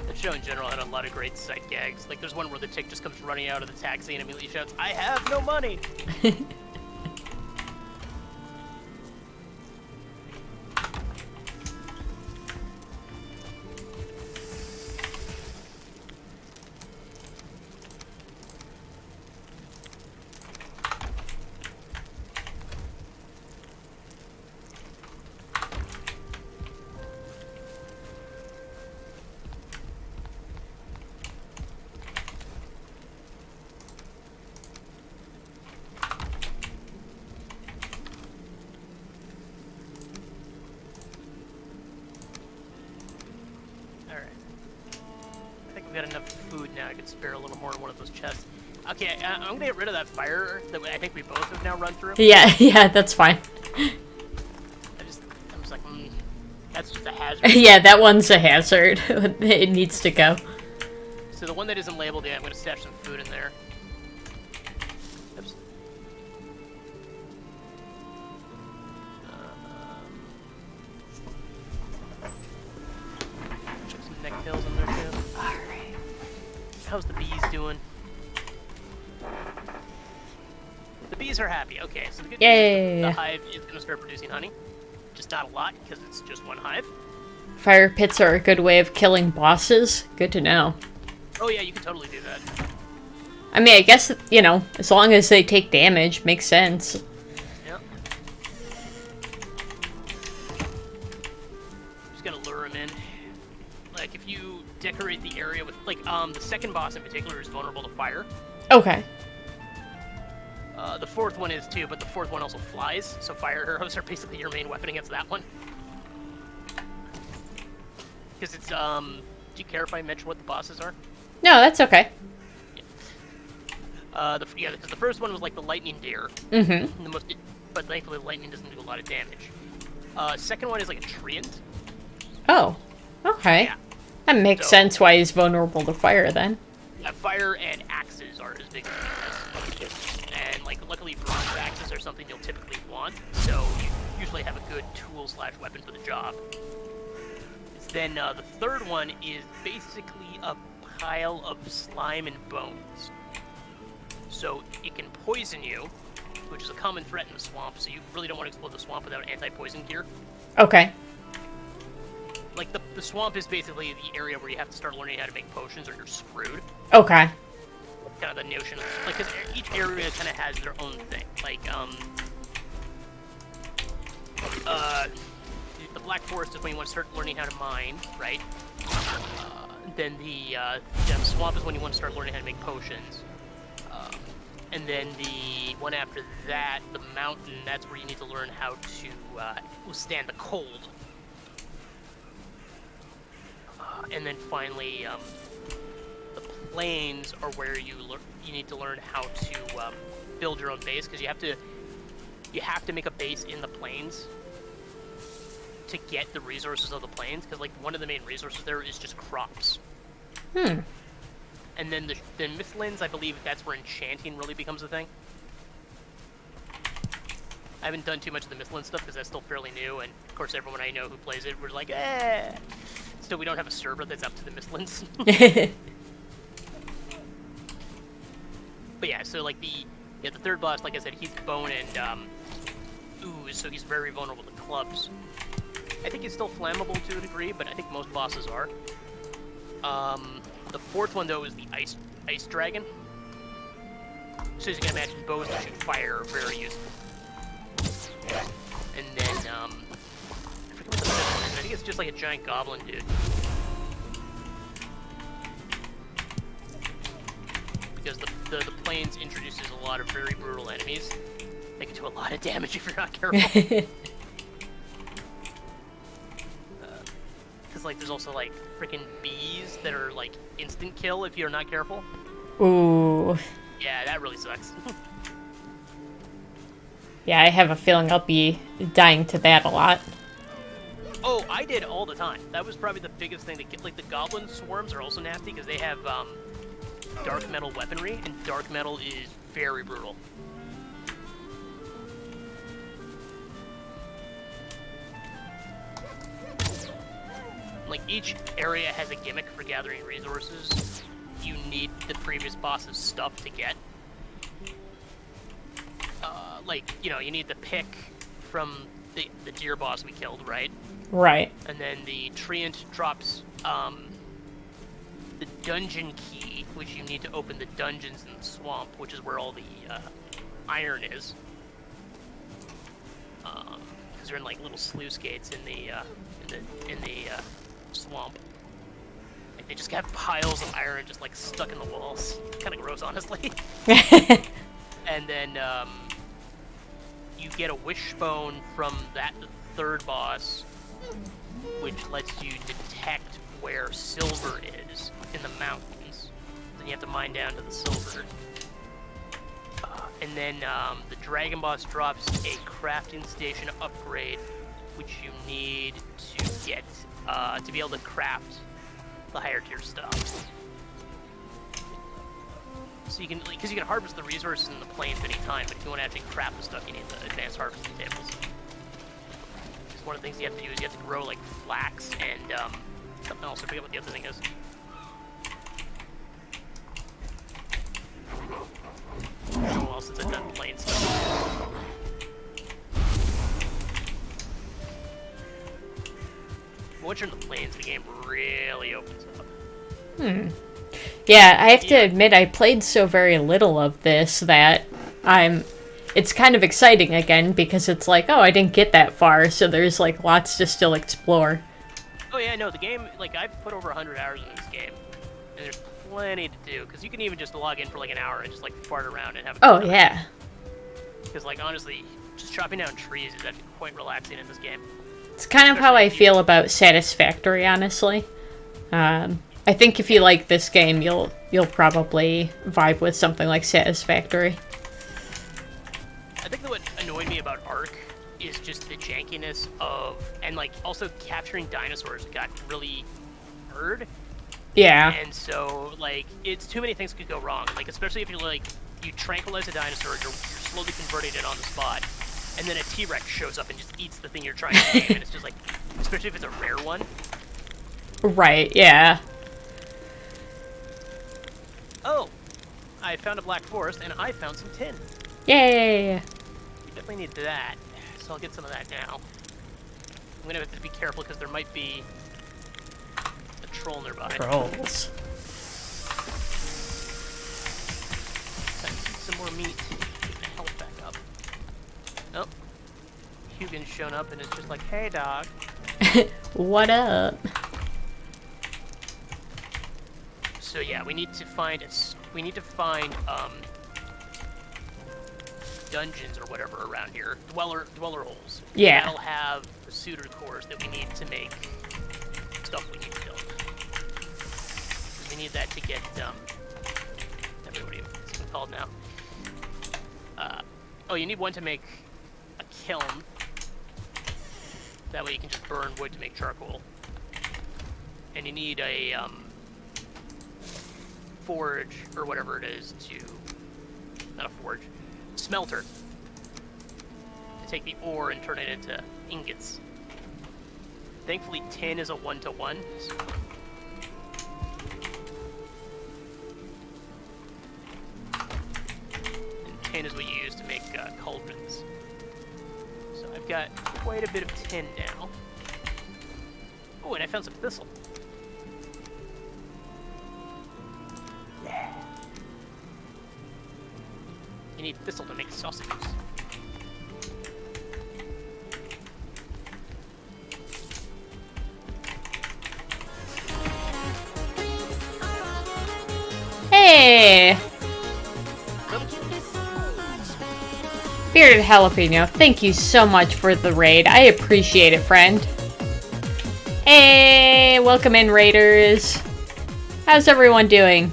The show in general had a lot of great sight gags. Like, there's one where the chick just comes running out of the taxi and immediately shouts, I have no money! Got enough food now. I could spare a little more in one of those chests. Okay, I'm gonna get rid of that fire that I think we both have now run through. Yeah, that's fine. I'm just like, that's just a hazard. Yeah, that one's a hazard. It needs to go. So the one that isn't labeled yet, I'm gonna stash some food in there. Oops. bees are happy. Okay, so the good Yay. news is the hive is going to start producing honey. Just not a lot, because it's just one hive. Fire pits are a good way of killing bosses. Good to know. Oh yeah, you can totally do that. I mean, I guess, you know, as long as they take damage, makes sense. Yep. Just gotta lure them in. Like, if you decorate the area with, like, the second boss in particular is vulnerable to fire. Okay. The fourth one is too, but the fourth one also flies, so fire arrows are basically your main weapon against that one. Because it's, do you care if I mention what the bosses are? No, that's okay. Because the first one was like the lightning deer. Mm-hmm. But thankfully the lightning doesn't do a lot of damage. Second one is like a treant. Oh, okay. Yeah. That makes sense why he's vulnerable to fire then. Yeah, fire and axes are his biggest weakness. And like luckily bronze axes are something you'll typically want, so you usually have a good tool/weapon for the job. Then the third one is basically a pile of slime and bones. So it can poison you, which is a common threat in the swamp, so you really don't want to explode the swamp without anti-poison gear. Okay. Like, the swamp is basically the area where you have to start learning how to make potions or you're screwed. Okay. Kind of the notion of, like, because each area kind of has their own thing. Like, the Black Forest is when you want to start learning how to mine, right? Then the swamp is when you want to start learning how to make potions. And then the one after that, the mountain, that's where you need to learn how to withstand the cold. And then finally, the plains are where you need to learn how to build your own base, because you have to make a base in the plains to get the resources of the plains, because like one of the main resources there is just crops. And then the Mistlands, I believe that's where enchanting really becomes a thing. I haven't done too much of the Mistland stuff because that's still fairly new, and of course everyone I know who plays it was like, eh. Still, we don't have a server that's up to the Mistlands. But yeah, so like the third boss, like I said, he's bone and ooze, so he's very vulnerable to clubs. I think he's still flammable to a degree, but I think most bosses are. The fourth one, though, is the ice dragon. So as you can imagine, bows that shoot fire are very useful. And then, I forget what the fifth one is. I think it's just like a giant goblin dude. Because the plains introduces a lot of very brutal enemies. They can do a lot of damage if you're not careful. Like, there's also, like, freaking bees that are, like, instant kill if you're not careful. Ooh. Yeah, that really sucks. Yeah, I have a feeling I'll be dying to that a lot. Oh, I did all the time. That was probably the biggest thing to get. Like, the goblin swarms are also nasty because they have, dark metal weaponry, and dark metal is very brutal. Like, each area has a gimmick for gathering resources. You need the previous boss's stuff to get. Like, you know, you need the pick from the deer boss we killed, right? Right. And then the treant drops the dungeon key, which you need to open the dungeons in the swamp, which is where all the iron is. Because they're in, like, little sluice gates in the swamp. Like, they just got piles of iron just like stuck in the walls. Kind of gross, honestly. And then you get a wishbone from the third boss, which lets you detect where silver is in the mountains. Then you have to mine down to the silver. And then the dragon boss drops a crafting station upgrade, which you need to get to be able to craft the higher tier stuff. So you can, because you can harvest the resources in the plains anytime, but if you want to actually craft the stuff, you need the advanced harvesting tables. Because one of the things you have to do is you have to grow like flax and something else. I forget what the other thing is. Oh, well, since I've done plain stuff. once you're in the plains, the game really opens up. Yeah, I have to admit I played so very little of this that it's kind of exciting again because it's like, oh, I didn't get that far, so there's like lots to still explore. Oh yeah, no, the game, like I've put over 100 hours in this game, and there's plenty to do, because you can even just log in for like an hour and just like fart around and have a Oh yeah. Because like honestly, just chopping down trees is actually quite relaxing in this game. It's kind of how I feel about Satisfactory, honestly. I think if you like this game, you'll probably vibe with something like Satisfactory. I think that what annoyed me about Ark is just the jankiness of, and like also capturing dinosaurs got really hard. Yeah. And so like it's too many things could go wrong. Like especially if you tranquilize a dinosaur, you're slowly converting it on the spot, and then a T-Rex shows up and just eats the thing you're trying to tame, and it's just like, especially if it's a rare one. Right. Yeah. Oh, I found a black forest, and I found some tin. Yay! We definitely need that, so I'll get some of that now. I'm gonna have to be careful because there might be a troll nearby. Trolls. Some more meat. Get my health back up. Oh, Hugin's shown up and it's just like, hey, dog. What up? So yeah, we need to find dungeons or whatever around here, dweller holes. Yeah. That'll have the suitor cores that we need to make stuff we need to build. We need that to get I forget what it's even called now. Oh, you need one to make a kiln. That way you can just burn wood to make charcoal. And you need a forge, or whatever it is, not a forge, smelter, to take the ore and turn it into ingots. Thankfully, tin is a 1-to-1. So. And tin is what you use to make cauldrons. So I've got quite a bit of tin now. Oh, and I found some thistle. You need thistle to make sausages. Hey! Bearded Jalapeno, thank you so much for the raid. I appreciate it, friend. Hey! Welcome in, raiders. How's everyone doing?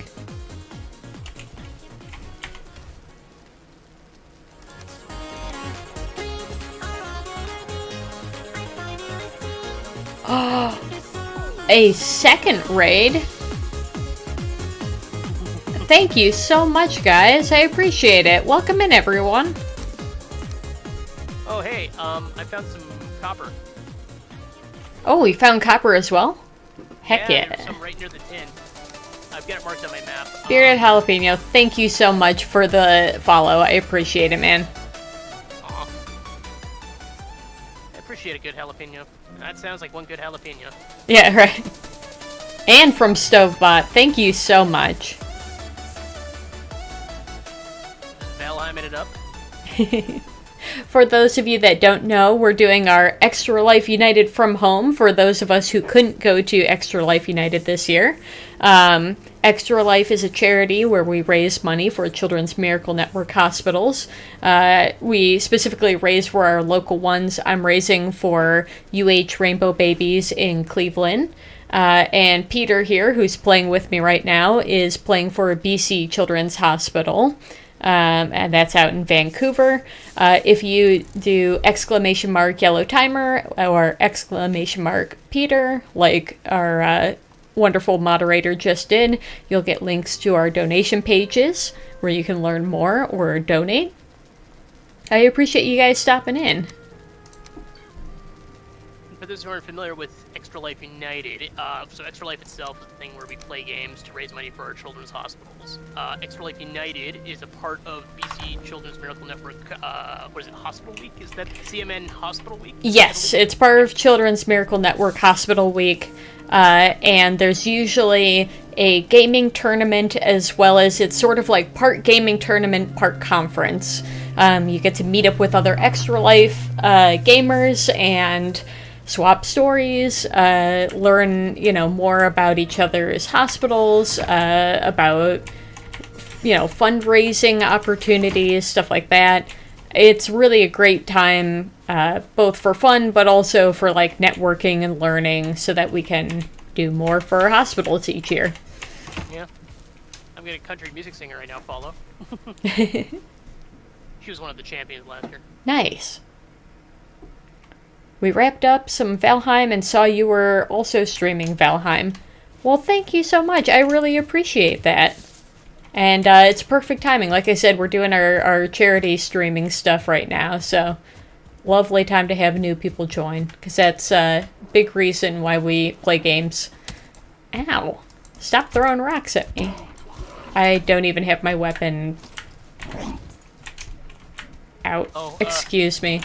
A second raid? Thank you so much, guys. I appreciate it. Welcome in, everyone. Oh, hey, I found some copper. Oh, we found copper as well? Heck yeah. There's some right near the tin. I've got it marked on my map. Bearded Jalapeno, thank you so much for the follow. I appreciate it, man. Aw. I appreciate a good jalapeno. That sounds like one good jalapeno. Yeah, right. And from Stovebot, thank you so much. Valheiming it up. For those of you that don't know, we're doing our Extra Life United from home for those of us who couldn't go to Extra Life United this year. Extra Life is a charity where we raise money for Children's Miracle Network hospitals. We specifically raise for our local ones. I'm raising for Rainbow Babies in Cleveland. And Peter here, who's playing with me right now, is playing for BC Children's Hospital. And that's out in Vancouver. If you do !Yellow Timer or !Peter, like our wonderful moderator just did, you'll get links to our donation pages where you can learn more or donate. I appreciate you guys stopping in. But those who aren't familiar with Extra Life United, so Extra Life itself is a thing where we play games to raise money for our children's hospitals. Extra Life United is a part of BC Children's Miracle Network, what is it, Hospital Week? Is that CMN Hospital Week? Yes, it's part of Children's Miracle Network Hospital Week, and there's usually a gaming tournament as well as it's sort of like part gaming tournament, part conference. You get to meet up with other Extra Life gamers and swap stories, learn, more about each other's hospitals, about, fundraising opportunities, stuff like that. It's really a great time, both for fun, but also for, networking and learning so that we can do more for our hospitals each year. Yeah. I'm getting a country music singer right now, follow. She was one of the champions last year. Nice. We wrapped up some Valheim and saw you were also streaming Valheim. Well, thank you so much. I really appreciate that. And it's perfect timing. Like I said, we're doing our charity streaming stuff right now, so lovely time to have new people join, because that's a big reason why we play games. Ow. Stop throwing rocks at me. I don't even have my weapon out. Oh, excuse me.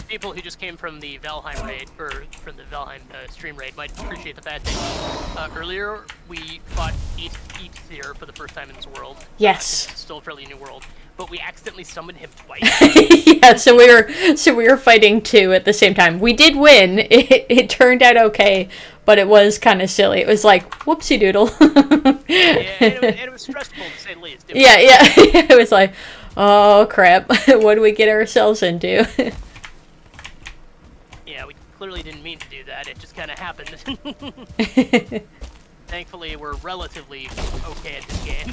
People who just came from the Valheim raid, or from the Valheim stream raid, might appreciate the fact that earlier we fought Aether for the first time in this world. Yes. It's still a fairly new world, but we accidentally summoned him twice. Yeah, so we were fighting two at the same time. We did win. It turned out okay, but it was kind of silly. It was like whoopsie doodle. Yeah, and it was stressful to say the least. Yeah. It was like, oh crap, what do we get ourselves into? Yeah, we clearly didn't mean to do that. It just kind of happened. Thankfully, we're relatively okay at this game.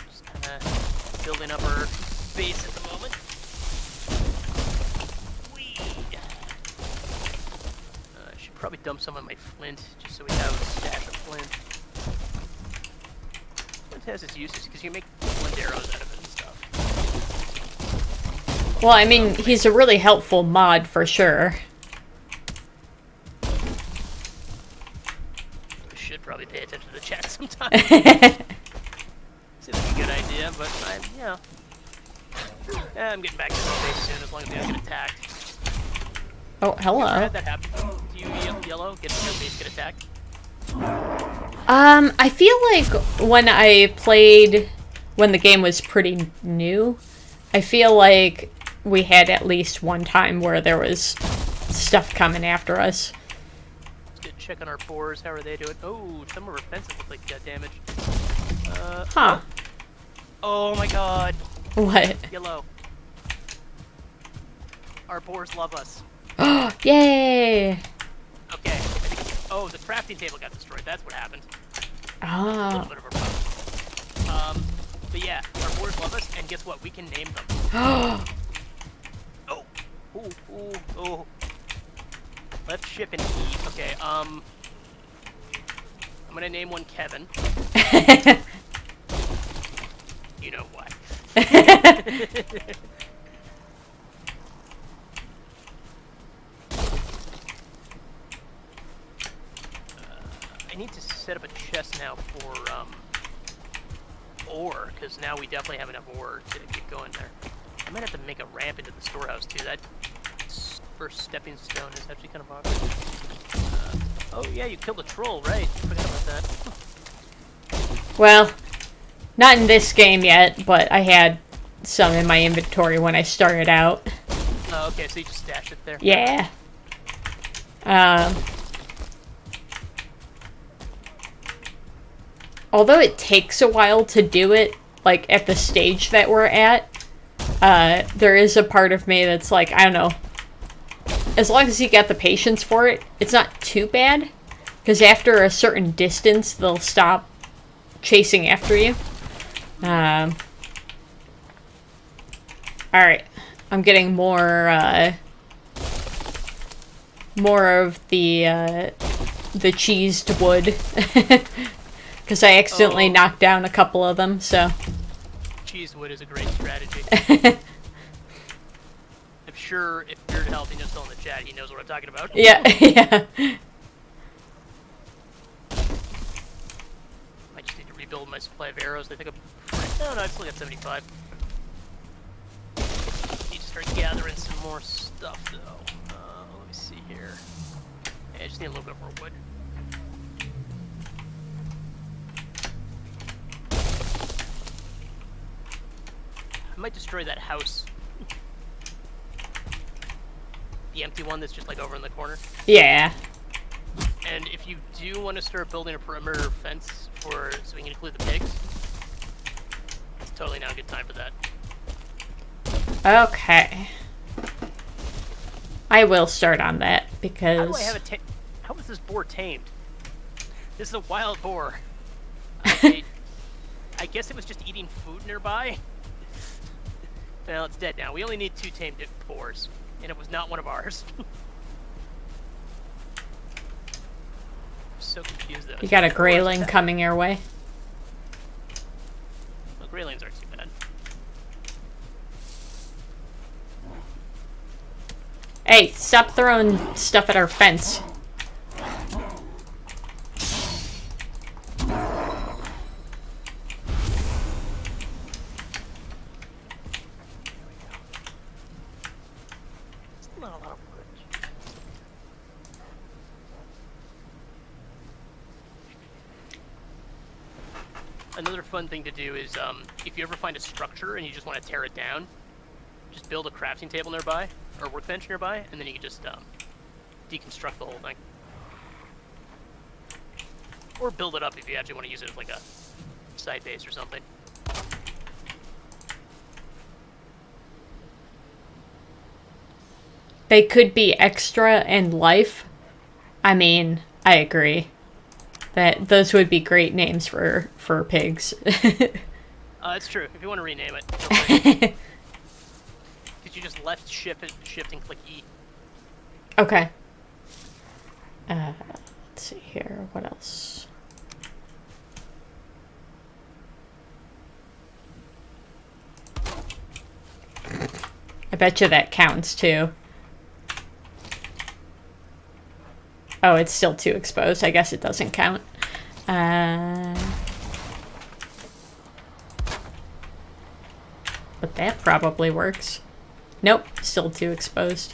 Just kind of building up our base at the moment. I should probably dump some of my flint, just so we have a stash of flint. Flint has its uses, because you make flint arrows out of it and stuff. Well, I mean, he's a really helpful mod for sure. We should probably pay attention to the chat sometime. Seems like a good idea, but I'm getting back to the base soon, as long as we don't get attacked. Oh, hello. You ever had that happen to you, Yellow? Your base get attacked? I feel like when I played, when the game was pretty new, I feel like we had at least one time where there was stuff coming after us. Let's get a check on our boars. How are they doing? Oh, some of our fences look like they got damaged. Huh. Oh my god. What? Yellow. Our boars love us. Yay! Okay, I think oh, the crafting table got destroyed. That's what happened. A little bit of a problem. But yeah, our boars love us, and guess what? We can name them. Oh. Ooh. Left shift and E. Okay, I'm gonna name one Kevin. You know why. I need to set up a chest now for ore, because now we definitely have enough ore to get going there. I might have to make a ramp into the storehouse too. That first stepping stone is actually kind of awkward. Oh yeah, you killed a troll, right? Forgot about that. Well, not in this game yet, but I had some in my inventory when I started out. Oh, okay, so you just stashed it there. Yeah. Although it takes a while to do it, like, at the stage that we're at, there is a part of me that's like, I don't know, as long as you got the patience for it, it's not too bad, because after a certain distance, they'll stop chasing after you. Alright, I'm getting more of the cheesed wood. Because I accidentally knocked down a couple of them, so... Cheesewood is a great strategy. I'm sure if Beard Helping is still in the chat, he knows what I'm talking about. Yeah, yeah. I just need to rebuild my supply of arrows. I think no, I still got 75. Need to start gathering some more stuff, though. Let me see here. Yeah, I just need a little bit more wood. I might destroy that house. The empty one that's just like over in the corner. Yeah. And if you do want to start building a perimeter fence so we can include the pigs, it's totally now a good time for that. Okay. I will start on that because... How do I have it how was this boar tamed? This is a wild boar. I guess it was just eating food nearby. Well, it's dead now. We only need 2 tamed boars, and it was not one of ours. I'm so confused, though. You got a grayling coming your way. Well, greylings aren't too bad. Hey, stop throwing stuff at our fence. Still not a lot of wood. Another fun thing to do is, if you ever find a structure and you just want to tear it down, just build a crafting table nearby, or workbench nearby, and then you can just deconstruct the whole thing. Or build it up if you actually want to use it as like a side base or something. They could be extra and life. I mean, I agree. That those would be great names for pigs. It's true. If you want to rename it. Could you just left shift and click E? Okay. Let's see here. What else? I bet you that counts too. Oh, it's still too exposed. I guess it doesn't count. But that probably works. Nope, still too exposed.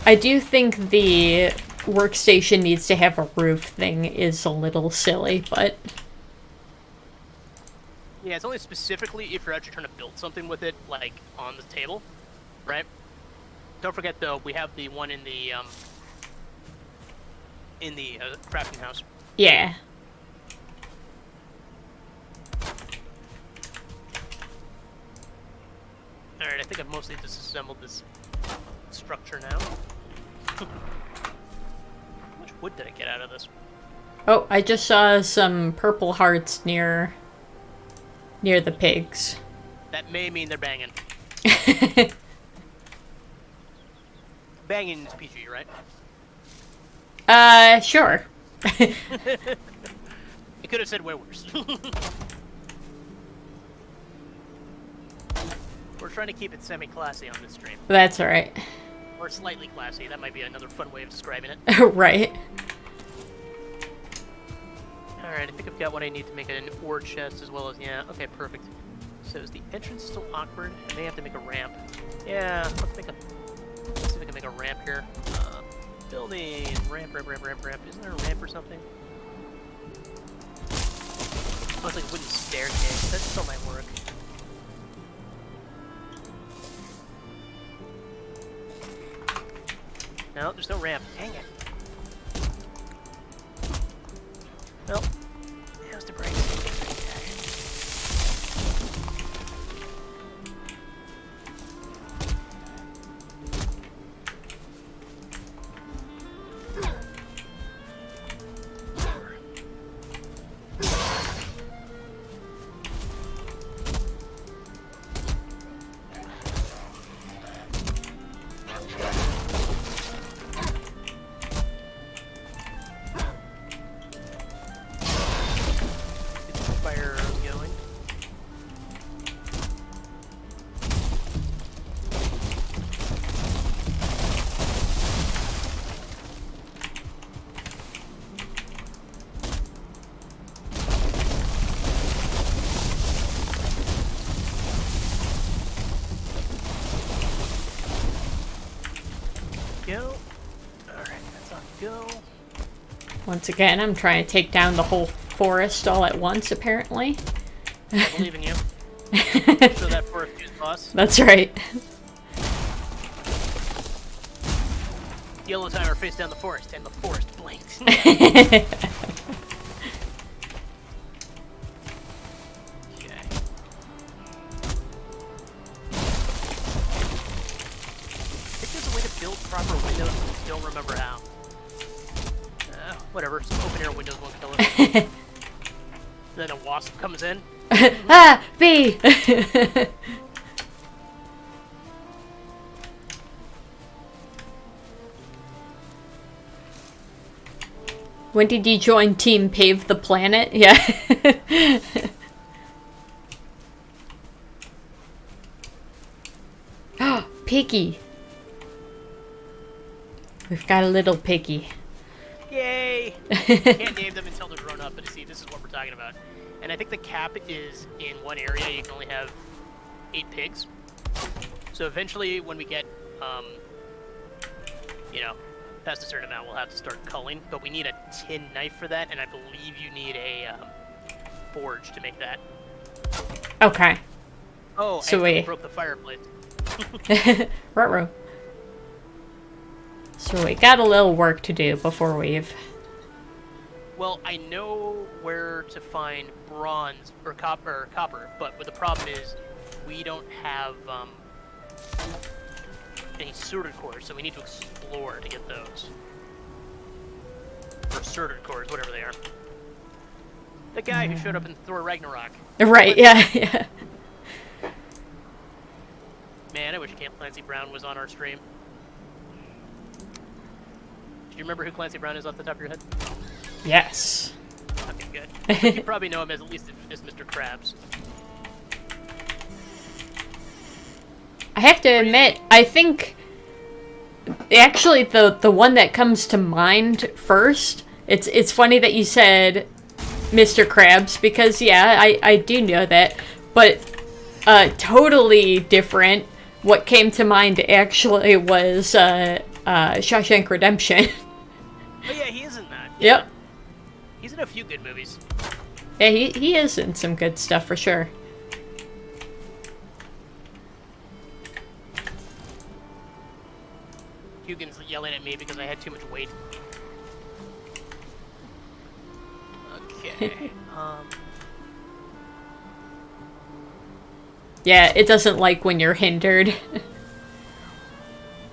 I do think the workstation needs to have a roof thing is a little silly, but... Yeah, it's only specifically if you're actually trying to build something with it, like, on the table, right? Don't forget, though, we have the one in the crafting house. Yeah. Alright, I think I've mostly disassembled this structure now. How much wood did I get out of this? Oh, I just saw some purple hearts near the pigs. That may mean they're banging. Banging is PG, right? Sure. You could have said way worse. We're trying to keep it semi-classy on this stream. That's alright. Or slightly classy. That might be another fun way of describing it. Right. Alright, I think I've got what I need to make an ore chest as well as... Yeah, okay, perfect. So is the entrance still awkward? I may have to make a ramp. Yeah, let's see if we can make a ramp here. Building. Ramp. Isn't there a ramp or something? Oh, it's like a wooden staircase. That still might work. No, there's no ramp. Dang it. Well, how's the break? Once again, I'm trying to take down the whole forest all at once, apparently. I believe in you. Show that forest who's boss. That's right. Yellow timer faced down the forest, and the forest blinked. Proper windows, but don't remember how. Whatever, some open air windows won't kill us. Then a wasp comes in. Ah! Bee! When did you join Team Pave the Planet? Yeah. Piggy. We've got a little piggy. Yay! Can't name them until they're grown up, but see, this is what we're talking about. And I think the cap is in one area, you can only have 8 pigs. So eventually, when we get, you know, past a certain amount, we'll have to start culling. But we need a tin knife for that, and I believe you need a forge to make that. Okay. Oh, so I broke the fireplace. Ruh-roh. So we got a little work to do before we've... Well, I know where to find bronze or copper, but the problem is we don't have any sorted cores, so we need to explore to get those. Or sorted cores, whatever they are. The guy who showed up in Thor Ragnarok. Right, yeah. Man, I wish Clancy Brown was on our stream. Do you remember who Clancy Brown is off the top of your head? Yes. Okay, good. But you probably know him as at least as Mr. Krabs. I have to admit, I think actually the one that comes to mind first, it's funny that you said Mr. Krabs, because yeah, I do know that, but totally different. What came to mind actually was Shawshank Redemption. Oh yeah, he is in that. Yep. He's in a few good movies. Yeah, he is in some good stuff for sure. Hugin's yelling at me because I had too much weight. Okay. Yeah, it doesn't like when you're hindered.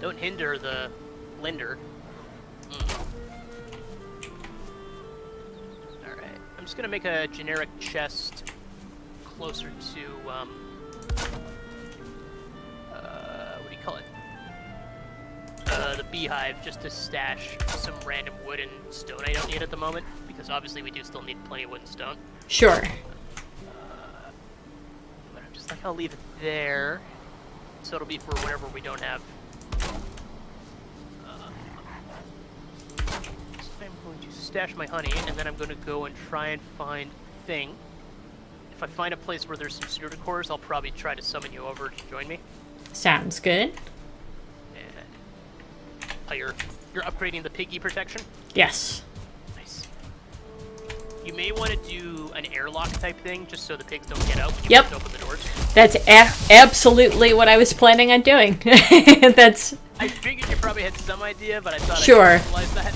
Don't hinder the lender. Alright. I'm just gonna make a generic chest closer to, what do you call it? The beehive, just to stash some random wood and stone I don't need at the moment, because obviously we do still need plenty of wood and stone. Sure. But I'm just like, I'll leave it there, so it'll be for whenever we don't have. So I'm going to stash my honey, and then I'm going to go and try and find thing. If I find a place where there's some snooted cores, I'll probably try to summon you over to join me. Sounds good. You're upgrading the piggy protection? Yes. Nice. You may want to do an airlock type thing, just so the pigs don't get out when you Yep. open the doors. That's absolutely what I was planning on doing. That's... I figured you probably had some idea, but I thought Sure. I'd realize that.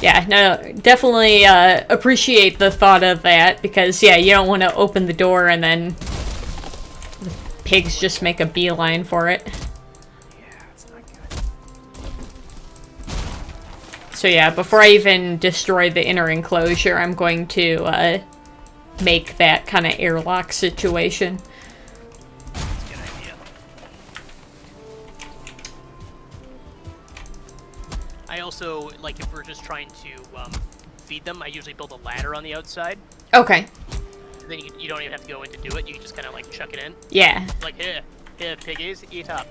Yeah, no, definitely appreciate the thought of that, because, yeah, you don't want to open the door and then the pigs just make a beeline for it. So yeah, before I even destroy the inner enclosure, I'm going to make that kind of airlock situation. That's a good idea. I also, like, if we're just trying to feed them, I usually build a ladder on the outside. Okay. Then you don't even have to go in to do it. You can just kind of, like, chuck it in. Yeah. Like, here, piggies, eat up.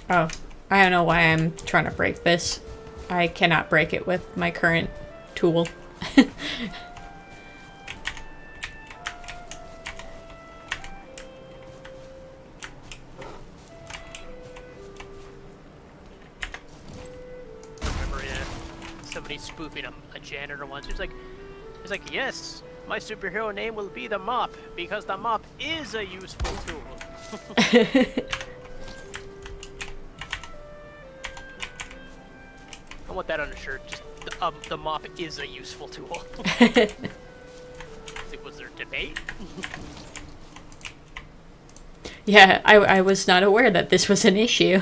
Oh, I don't know why I'm trying to break this. I cannot break it with my current tool. somebody spoofing a janitor once. He's like, yes, my superhero name will be the mop because the mop is a useful tool. I want that on a shirt. Just the mop is a useful tool. Was there debate? Yeah, I was not aware that this was an issue.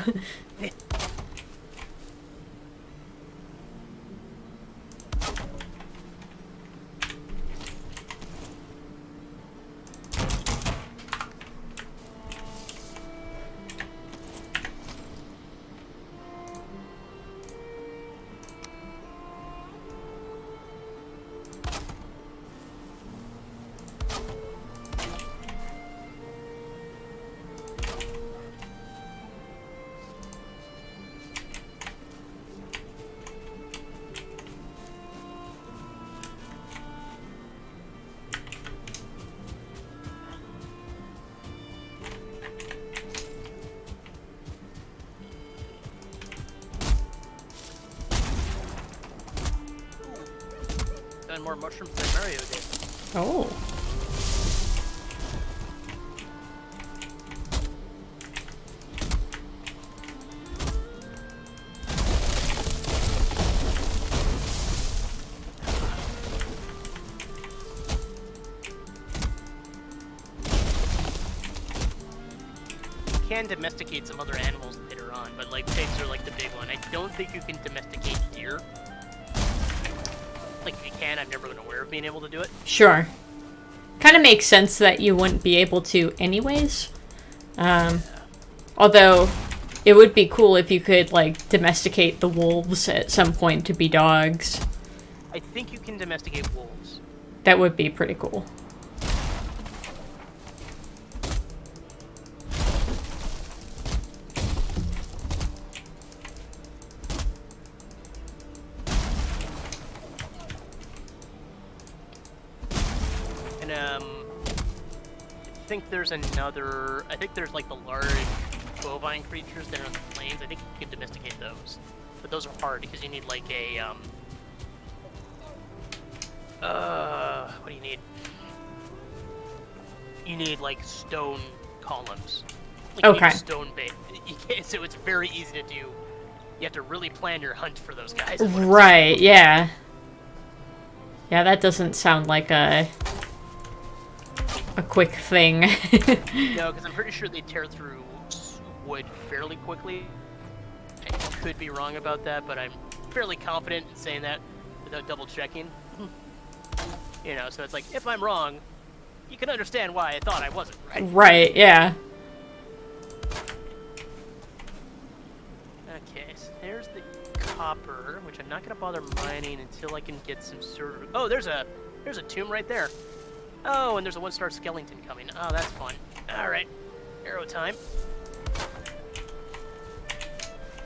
More mushrooms than Mario did. Oh. You can domesticate some other animals later on, but like pigs are like the big one. I don't think you can domesticate deer. Like, if you can, I've never been aware of being able to do it. Sure. Kind of makes sense that you wouldn't be able to anyways. Although, it would be cool if you could, like, domesticate the wolves at some point to be dogs. I think you can domesticate wolves. That would be pretty cool. I think there's another. I think there's like the large bovine creatures that are on the plains. I think you can domesticate those, but those are hard because you need like a what do you need? You need like stone columns. Like, Okay. You need stone bait. You can't, so it's very easy to do. You have to really plan your hunt for those guys. Right. Yeah. Yeah, that doesn't sound like a quick thing. No, because I'm pretty sure they tear through wood fairly quickly. I could be wrong about that, but I'm fairly confident in saying that without double checking. You know, so it's like, if I'm wrong, you can understand why I thought I wasn't, right? Right, yeah. Okay, so there's the copper, which I'm not going to bother mining until I can get some sort of... Oh, there's a tomb right there. Oh, and there's a one-star skeleton coming. Oh, that's fun. Alright. Arrow time.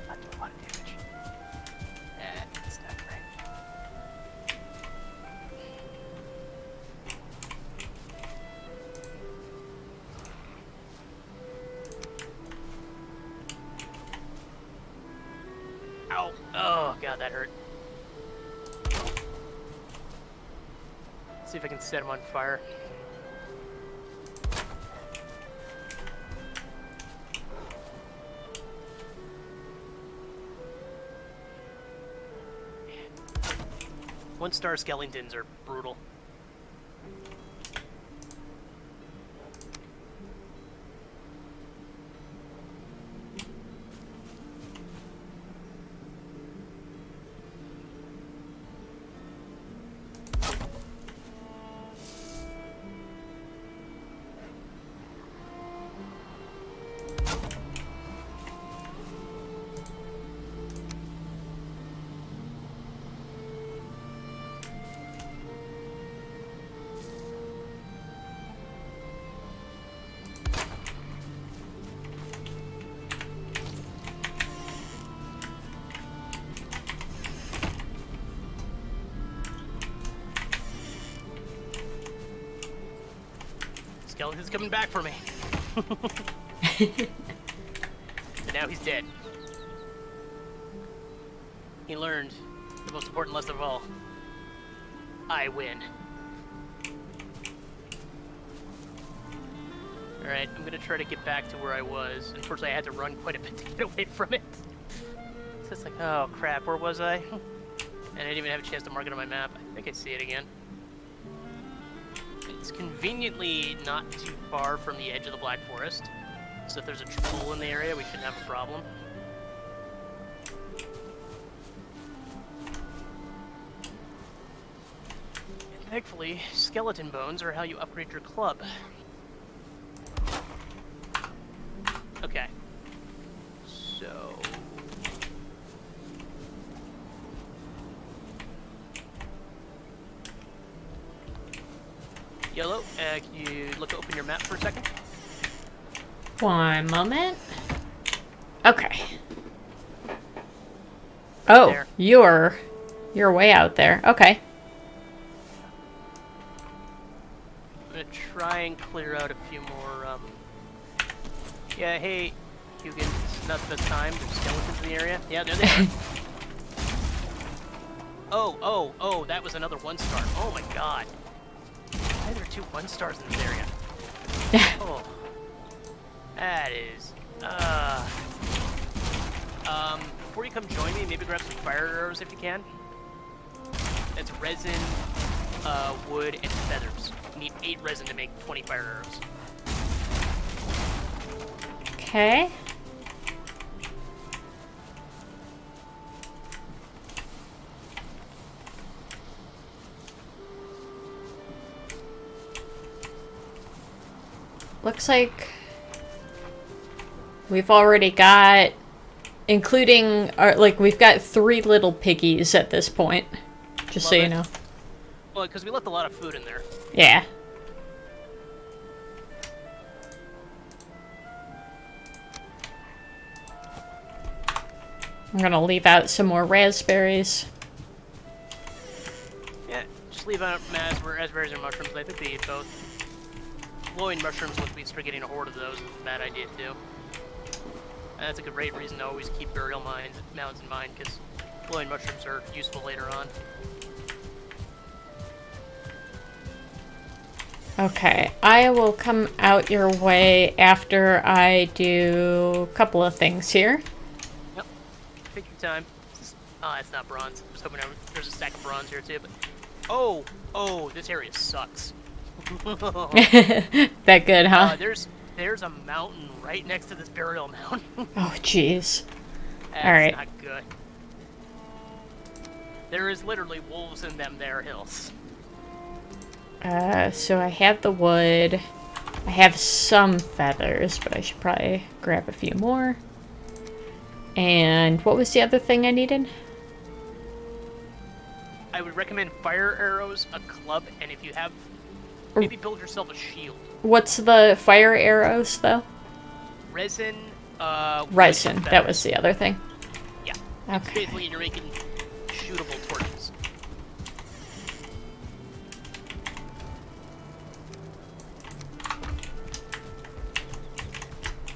Not doing a lot of damage. That's not great. Ow. Oh, God, that hurt. See if I can set him on fire. One-star skeletons are brutal. Skeleton's coming back for me. And now he's dead. He learned the most important lesson of all. I win. Alright, I'm gonna try to get back to where I was. Unfortunately, I had to run quite a bit to get away from it. So it's like, oh crap, where was I? And I didn't even have a chance to mark it on my map. I think I see it again. It's conveniently not too far from the edge of the Black Forest. So if there's a troll in the area, we shouldn't have a problem. And thankfully, skeleton bones are how you upgrade your club. Okay. So... Yellow, can you open your map for a second? One moment. Okay. Oh, There. you're way out there. Okay. I'm gonna try and clear out a few more, Yeah, hey, Hugin, it's not the best time. There's skeletons in the area. Yeah, there they are. Oh, that was another 1-star. Oh my god. Why are there 2 1-stars in this area? Oh. That is... before you come join me, maybe grab some fire arrows if you can. That's resin, wood, and feathers. You need 8 resin to make 20 fire arrows. Okay. Looks like we've already got, including our, like, we've got 3 little piggies at this point. Just Love so you it. know. Well, because we left a lot of food in there. Yeah. I'm gonna leave out some more raspberries. Yeah, just leave out raspberries and mushrooms. I think they eat both. Glowing mushrooms, once we start getting a horde of those, is a bad idea too. And that's a great reason to always keep burial mounds in mind, because glowing mushrooms are useful later on. Okay, I will come out your way after I do a couple of things here. Yep. Take your time. Oh, it's not bronze. I was hoping there's a stack of bronze here too, but... Oh, this area sucks. That good, huh? There's a mountain right next to this burial mound. Oh, jeez. That's Alright. not good. There is literally wolves in them there hills. So I have the wood. I have some feathers, but I should probably grab a few more. And what was the other thing I needed? I would recommend fire arrows, a club, and if you have, maybe build yourself a shield. What's the fire arrows, though? Resin, Resin, wood, that was the other thing. Yeah. Okay. Basically, you're making shootable torches.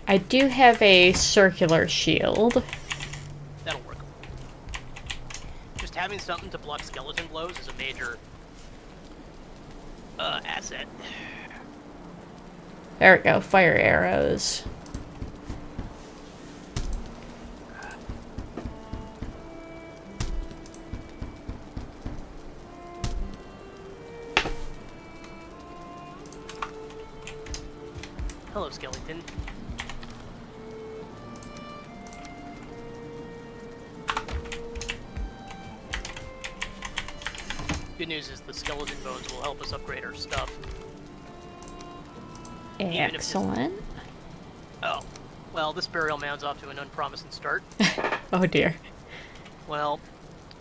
I do have a circular shield. That'll work. Just having something to block skeleton blows is a major asset. There we go, fire arrows. Hello, skeleton. Good news is the skeleton bones will help us upgrade our stuff. Excellent. Oh, well, this burial mound's off to an unpromising start. Oh dear. Well,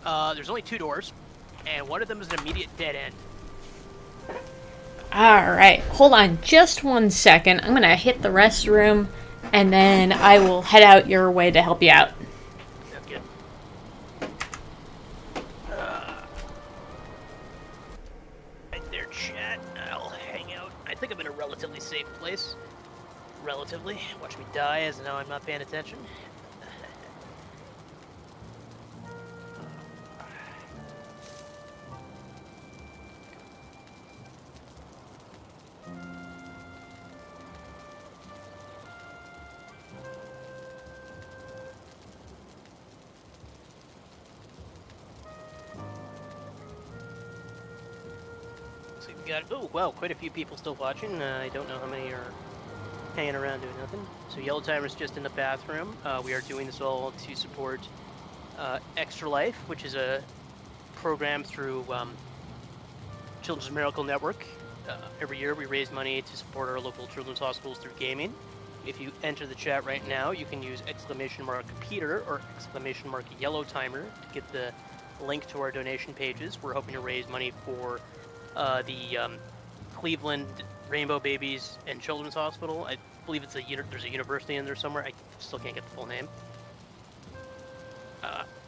there's only 2 doors, and one of them is an immediate dead end. Alright, hold on just 1 second. I'm gonna hit the restroom, and then I will head out your way to help you out. That's good. Right there, chat. I'll hang out. I think I'm in a relatively safe place. Relatively. Watch me die as now I'm not paying attention. Oh, wow, quite a few people still watching. I don't know how many are hanging around doing nothing. So Yellow Timer's just in the bathroom. We are doing this all to support Extra Life, which is a program through Children's Miracle Network. Every year we raise money to support our local children's hospitals through gaming. If you enter the chat right now, you can use !Peter or !Yellow Timer to get the link to our donation pages. We're hoping to raise money for the Cleveland Rainbow Babies and Children's Hospital. I believe there's a university in there somewhere. I still can't get the full name.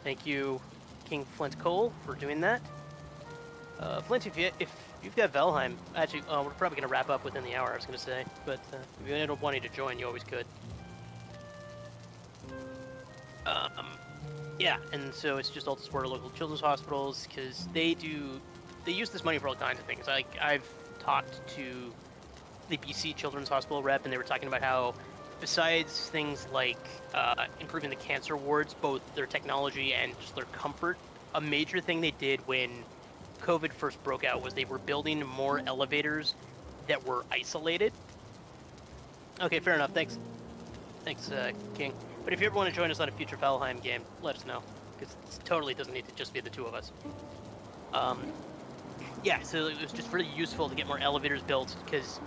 Thank you, King Flint Cole, for doing that. Flint, if you've got Valheim, actually, we're probably going to wrap up within the hour, I was going to say, but if you ended up wanting to join, you always could. Yeah, and so it's just all to support our local children's hospitals, because they use this money for all kinds of things. I've talked to the BC Children's Hospital rep, and they were talking about how, besides things like improving the cancer wards, both their technology and just their comfort, a major thing they did when COVID first broke out was they were building more elevators that were isolated. Okay, fair enough. Thanks, King. But if you ever want to join us on a future Valheim game, let us know, because it totally doesn't need to just be the two of us. Yeah, so it was just really useful to get more elevators built, because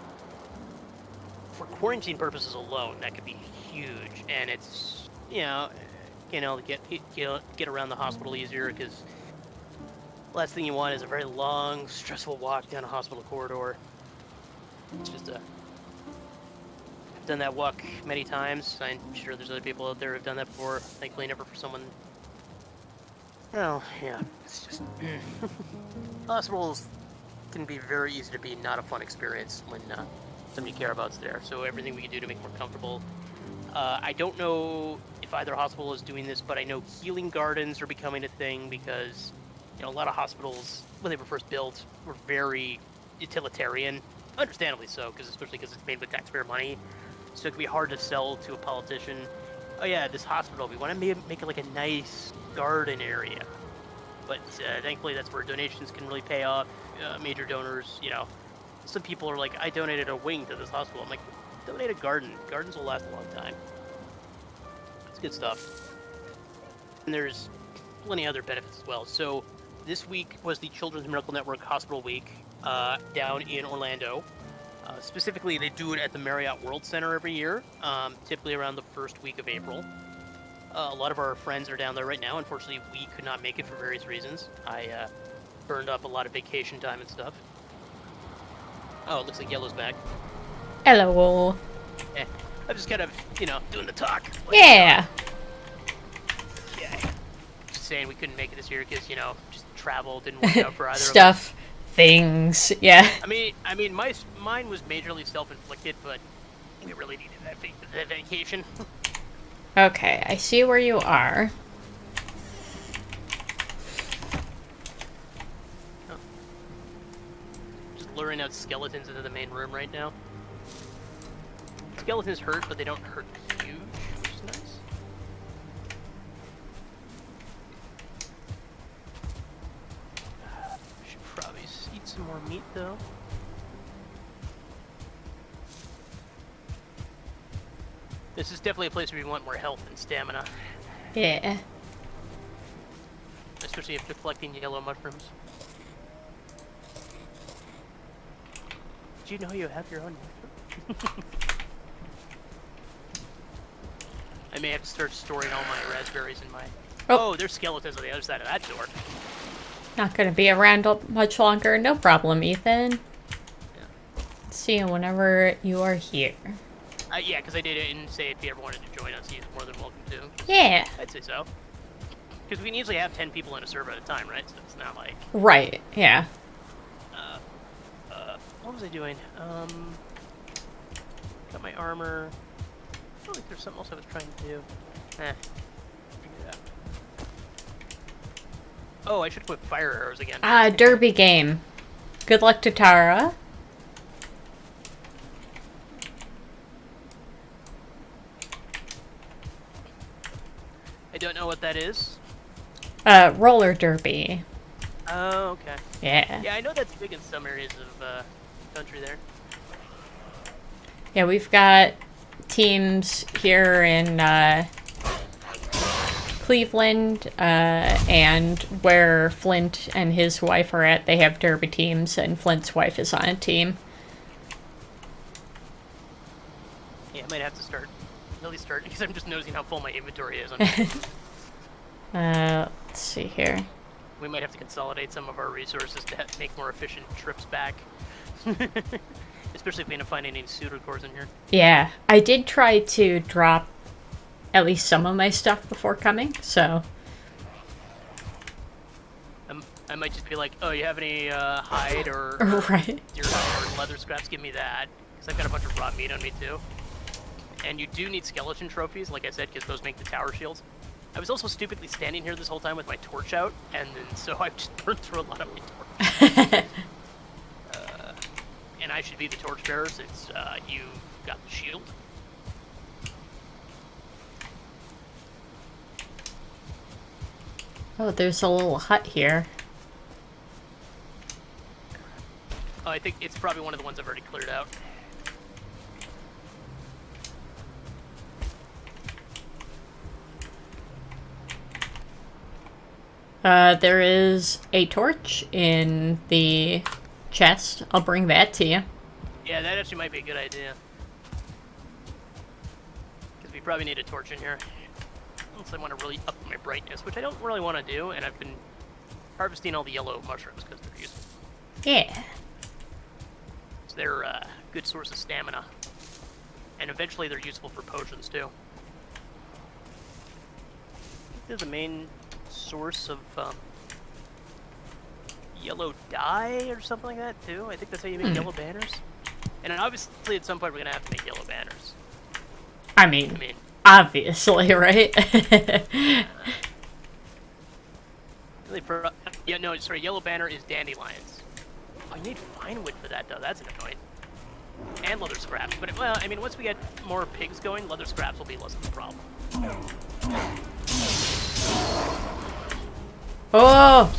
for quarantine purposes alone, that could be huge, and it's get around the hospital easier, because last thing you want is a very long, stressful walk down a hospital corridor. It's just I've done that walk many times. I'm sure there's other people out there who've done that before. Thankfully, never for someone. Oh, yeah. It's just hospitals can be very easy to be not a fun experience when somebody you care about's there. So everything we can do to make it more comfortable. I don't know if either hospital is doing this, but I know healing gardens are becoming a thing because a lot of hospitals, when they were first built, were very utilitarian. Understandably so, especially because it's made with taxpayer money. So it can be hard to sell to a politician. Oh yeah, this hospital, we want to make it like a nice garden area. But thankfully that's where donations can really pay off. Major donors, some people are like, I donated a wing to this hospital. I'm like, donate a garden. Gardens will last a long time. It's good stuff. And there's plenty other benefits as well. So this week was the Children's Miracle Network Hospital Week down in Orlando. Specifically, they do it at the Marriott World Center every year, typically around the first week of April. A lot of our friends are down there right now. Unfortunately, we could not make it for various reasons. I burned up a lot of vacation time and stuff. Oh, it looks like Yellow's back. Hello. Yeah, I'm just kind of, doing the talk. Yeah. Yeah. Just saying we couldn't make it this year because, just travel didn't work out for either Stuff. of us. Things. Yeah. I mean, mine was majorly self-inflicted, but we really needed that vacation. Okay, I see where you are. Oh. Just luring out skeletons into the main room right now. Skeletons hurt, but they don't hurt huge, which is nice. Should probably eat some more meat, though. This is definitely a place where you want more health and stamina. Yeah. Especially if you're collecting yellow mushrooms. Did you know you have your own mushroom? I may have to start storing all my raspberries in my... Oh, there's skeletons on the other side of that door. Not gonna be around much longer. No problem, Ethan. Yeah. See you whenever you are here. Yeah, because I didn't say if you ever wanted to join us, he's more than welcome to. Yeah. I'd say so. Because we can easily have 10 people in a server at a time, right? So it's not like... Right, yeah. What was I doing? Got my armor. I feel like there's something else I was trying to do. Figure it out. Oh, I should put fire arrows again. Derby game. Good luck to Tara. I don't know what that is. Roller derby. Oh, okay. Yeah. Yeah, I know that's big in some areas of country there. Yeah, we've got teams here in Cleveland, and where Flint and his wife are at, they have derby teams, and Flint's wife is on a team. Yeah, I might have to really start, because I'm just noticing how full my inventory is. Let's see here. We might have to consolidate some of our resources to make more efficient trips back. Especially if we end up finding any pseudo cores in here. Yeah, I did try to drop at least some of my stuff before coming, so... I might just be like, oh, you have any hide or right. deer hide or leather scraps? Give me that. Because I've got a bunch of raw meat on me, too. And you do need skeleton trophies, like I said, because those make the tower shields. I was also stupidly standing here this whole time with my torch out, and then so I've just burned through a lot of my torch. And I should be the torchbearer since you've got the shield. Oh, there's a little hut here. Oh, I think it's probably one of the ones I've already cleared out. There is a torch in the chest. I'll bring that to you. Yeah, that actually might be a good idea. Because we probably need a torch in here. Unless I want to really up my brightness, which I don't really want to do, and I've been harvesting all the yellow mushrooms because they're useful. Yeah. So they're a good source of stamina. And eventually they're useful for potions, too. I think they're the main source of yellow dye or something like that, too. I think that's how you make yellow banners. And then obviously at some point we're going to have to make yellow banners. I mean obviously, right? Really for, yeah, no, sorry, yellow banner is dandelions. Oh, you need fine wood for that, though. That's an annoying. And leather scraps. But, well, I mean, once we get more pigs going, leather scraps will be less of a problem. Oh!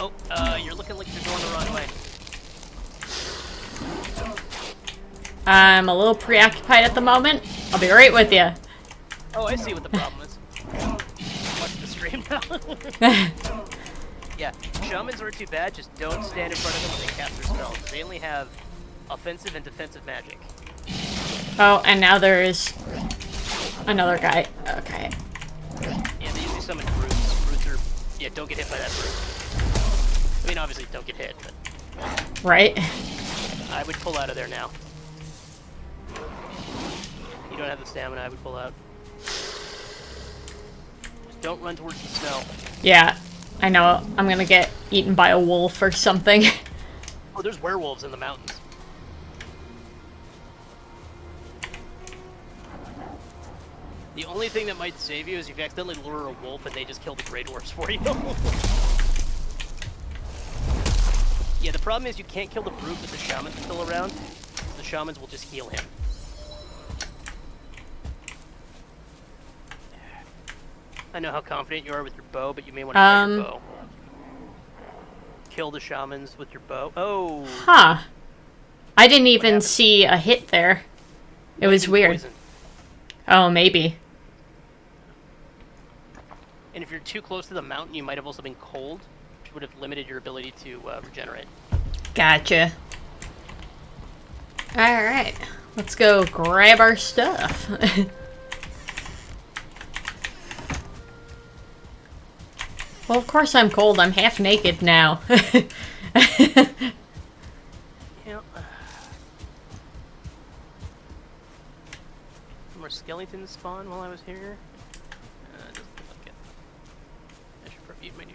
Oh, you're looking like you're going the wrong way. I'm a little preoccupied at the moment. I'll be right with you. Oh, I see what the problem is. Watch the stream now. Yeah, shamans aren't too bad. Just don't stand in front of them when they cast their spells. They only have offensive and defensive magic. Oh, and now there's another guy. Okay. Yeah, they usually summon brutes. Brutes are... Yeah, don't get hit by that brute. I mean, obviously, don't get hit, but... Right. I would pull out of there now. You don't have the stamina, I would pull out. Just don't run towards the snow. Yeah, I know. I'm gonna get eaten by a wolf or something. Oh, there's werewolves in the mountains. The only thing that might save you is if you accidentally lure a wolf and they just kill the Grey Dwarfs for you. Yeah, the problem is you can't kill the brute with the shamans still around. The shamans will just heal him. I know how confident you are with your bow, but you may want to try your bow. Kill the shamans with your bow. Oh! Huh. I didn't even see a hit there. It was weird. Poison. Oh, maybe. And if you're too close to the mountain, you might have also been cold, which would have limited your ability to regenerate. Gotcha. Alright. Let's go grab our stuff. Well, of course I'm cold. I'm half naked now. Yep. More skeletons spawn while I was here. Doesn't look like it. I should probably eat my new...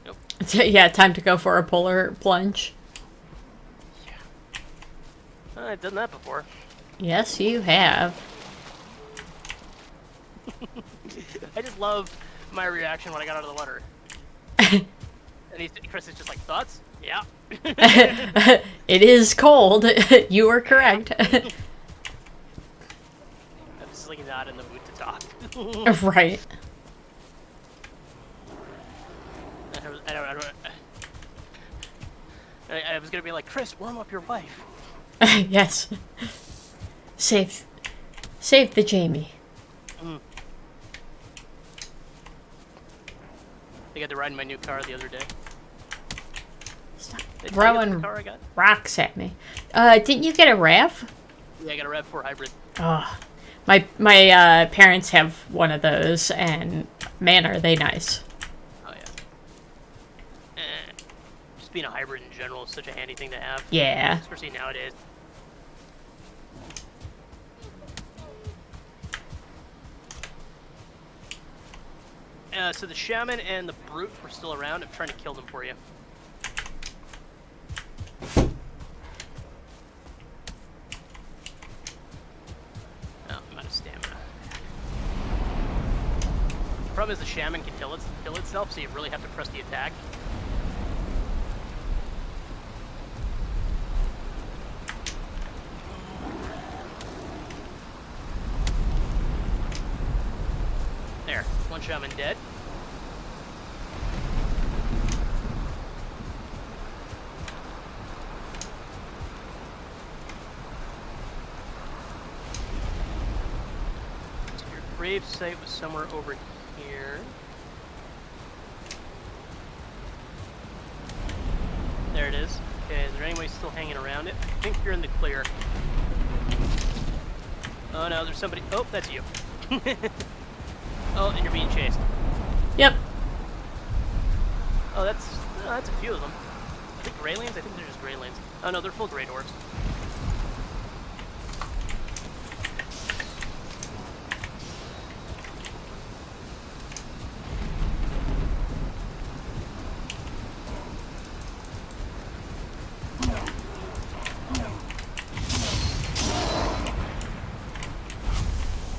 Nope. Yeah, time to go for a polar plunge. Yeah. I've done that before. Yes, you have. I just love my reaction when I got out of the water. And Chris is just like, thoughts? Yeah. It is cold. You were correct. I'm just like not in the mood to talk. Right. I was gonna be like, Chris, warm up your wife. Yes. Save the Jamie. Mm. I got to ride in my new car the other day. Stop Did I tell you about throwing the car I got? rocks at me. Didn't you get a RAV? Yeah, I got a RAV4 hybrid. Oh, my parents have one of those, and man, are they nice. Oh yeah. Just being a hybrid in general is such a handy thing to have. Yeah. Especially nowadays. So the shaman and the brute were still around. I'm trying to kill them for you. Oh, I'm out of stamina. The problem is the shaman can kill itself, so you really have to press the attack. There, one shaman dead. So your grave site was somewhere over here. There it is. Okay, is there anybody still hanging around it? I think you're in the clear. Oh no, there's somebody. Oh, that's you. Oh, and you're being chased. Yep. Oh, that's a few of them. I think Greylanes? I think they're just Greylanes. Oh no, they're full Grey Dwarves.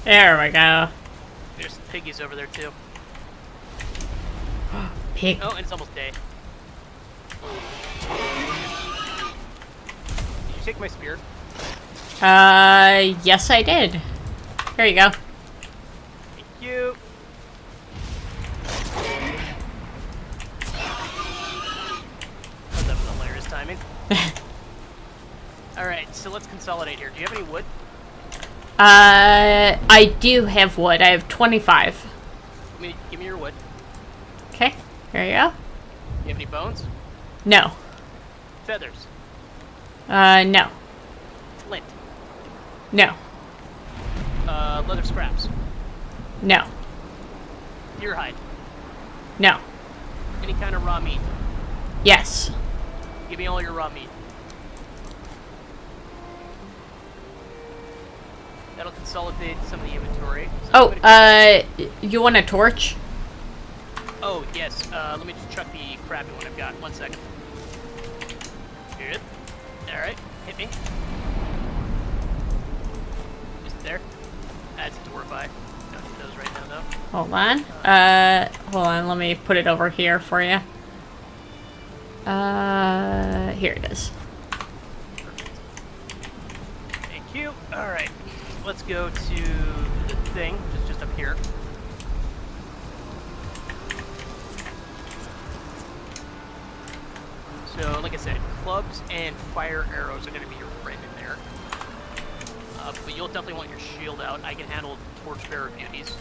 There we go. There's some piggies over there too. Pig. Oh, and it's almost day. Did you take my spear? Yes I did. Here you go. Thank you. Oh, that was hilarious timing. Alright, so let's consolidate here. Do you have any wood? I do have wood. I have 25. Give me your wood. Okay, here you go. You have any bones? No. Feathers? No. Flint? No. Leather scraps? No. Deer hide? No. Any kind of raw meat? Yes. Give me all your raw meat. That'll consolidate some of the inventory. So you want a torch? Oh, yes. Let me just chuck the crappy one I've got. 1 second. Good. Alright, hit me. Is it there? That's a dwarf eye. Don't need those right now, though. Hold on. Hold on. Let me put it over here for you. Here it is. Perfect. Thank you. Alright. Let's go to the thing, which is just up here. So, like I said, clubs and fire arrows are going to be your friend in there. But you'll definitely want your shield out. I can handle torchbearer beauties.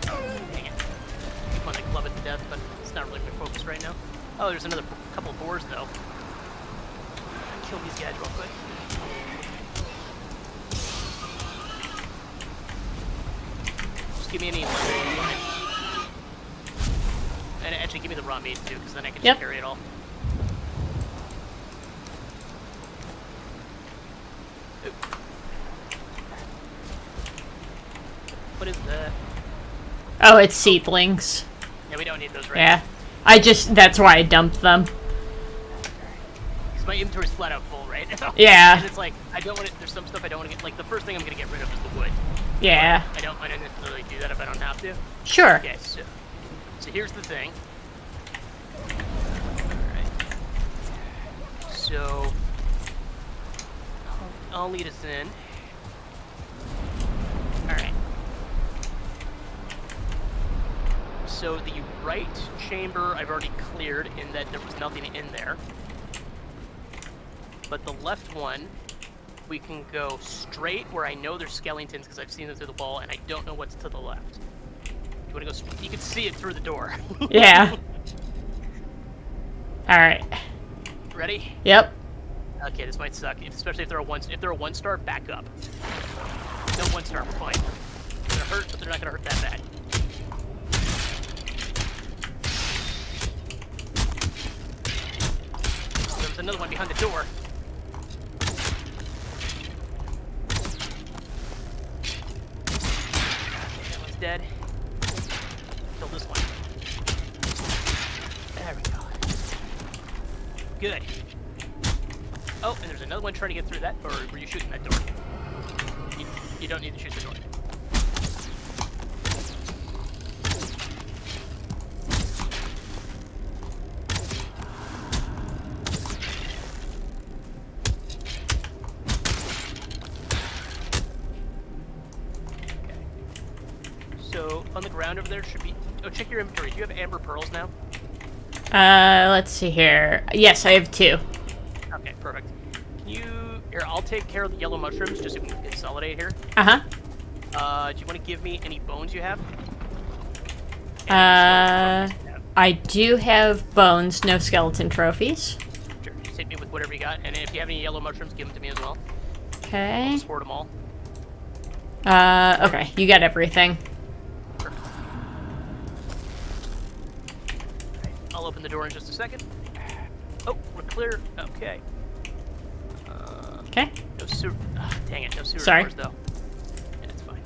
Dang it. It'd be fun to club it to death, but it's not really my focus right now. Oh, there's another couple boars, though. Kill these guys real quick. Just give me any leather. And actually, give me the raw meat, too, because then I can just carry it all. Oop. What is that? Oh, it's seedlings. Yeah, we don't need those right Yeah. That's why I dumped them. Because my inventory's flat out full, right? Yeah. And it's like, I don't want to, there's some stuff I don't want to get, like, the first thing I'm going to get rid of is the wood. Yeah. But I don't want to necessarily do that if I don't have to. Sure. Okay, so here's the thing. Alright. So I'll lead us in. All right. So the right chamber I've already cleared in that there was nothing in there. But the left one, we can go straight where I know there's skeletons because I've seen them through the wall, and I don't know what's to the left. You want to go? You can see it through the door. Yeah. All right. Ready? Yep. Okay, this might suck, especially if they're a one star. Back up. No 1-star, we're fine. They're gonna hurt, but they're not gonna hurt that bad. Oh, there's another one behind the door. Okay, that one's dead. Kill this one. There we go. Good. Oh, and there's another one trying to get through that, or were you shooting that door? You don't need to shoot the door. Okay. So, on the ground over there should be... Oh, check your inventory. Do you have amber pearls now? Let's see here. Yes, I have 2. Okay, perfect. Can you... Here, I'll take care of the yellow mushrooms, just so we can consolidate here. Uh-huh. Do you want to give me any bones you have? I do have bones, no skeleton trophies. Sure, just hit me with whatever you got, and if you have any yellow mushrooms, give them to me as well. Okay. I'll just hoard them all. Okay, you got everything. Perfect. Right, I'll open the door in just a second. Oh, we're clear. Okay. Okay. No sewer. Dang it, no sewer Sorry. doors, though. Yeah, it's fine.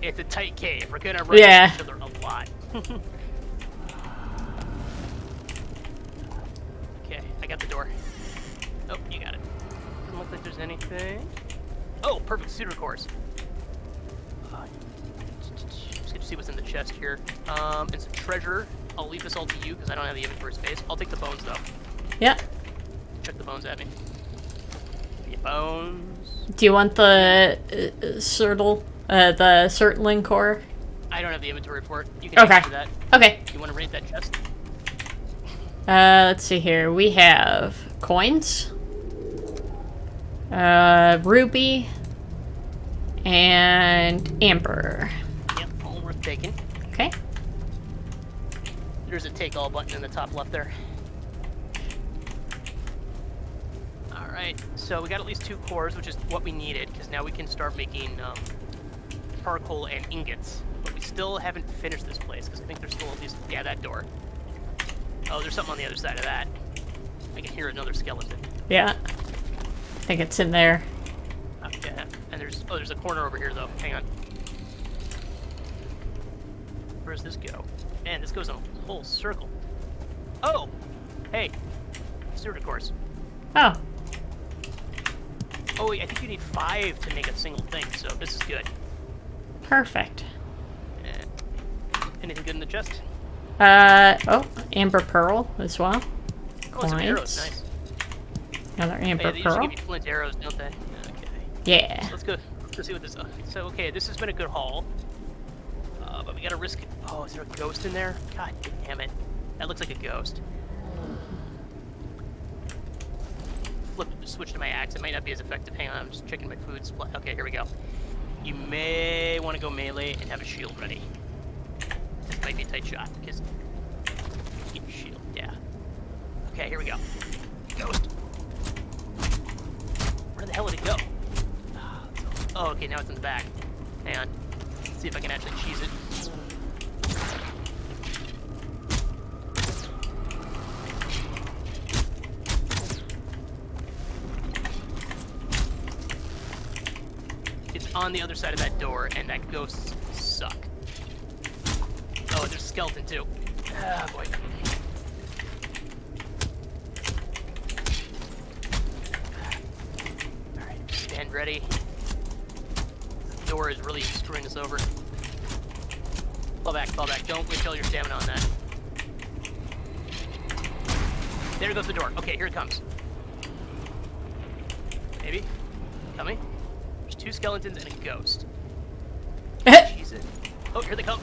It's a tight cave. We're gonna run into each other a lot. Okay, I got the door. Oh, you got it. Doesn't look like there's anything. Oh, perfect suitor cores. Just get to see what's in the chest here. And some treasure. I'll leave this all to you because I don't have the inventory space. I'll take the bones though. Yeah. Check the bones at me. Give me bones. Do you want the Certling core? I don't have the inventory for it. You can answer that. Okay. You want to raid that chest? Let's see here. We have coins, ruby, and amber. Yep, all worth taking. Okay. There's a take all button in the top left there. Alright, so we got at least 2 cores, which is what we needed, because now we can start making charcoal and ingots. But we still haven't finished this place, because I think there's still at least... Yeah, that door. Oh, there's something on the other side of that. I can hear another skeleton. Yeah. I think it's in there. Okay, and there's a corner over here, though. Hang on. Where does this go? Man, this goes in a whole circle. Oh! Hey! Sewer course. Oh. Oh, I think you need 5 to make a single thing, so this is good. Perfect. Anything good in the chest? Amber pearl as well. Oh, some arrows, nice. Another amber They pearl. usually give you flint arrows, don't they? Okay. Yeah. So let's go see what this is. So, okay, this has been a good haul. But we gotta risk it. Oh, is there a ghost in there? God damn it. That looks like a ghost. Switch to my axe. It might not be as effective. Hang on, I'm just checking my food supply. Okay, here we go. You may want to go melee and have a shield ready. This might be a tight shot, because... Keep your shield, yeah. Okay, here we go. Ghost. Where the hell did it go? Oh, okay, now it's in the back. Hang on. Let's see if I can actually cheese it. It's on the other side of that door, and that ghosts suck. Oh, there's a skeleton too. Ah, boy. Alright, stand ready. This door is really screwing us over. Fall back, fall back. Don't waste all your stamina on that. There goes the door. Okay, here it comes. Maybe. Coming. There's 2 skeletons and a ghost. Jesus. Oh, here they come.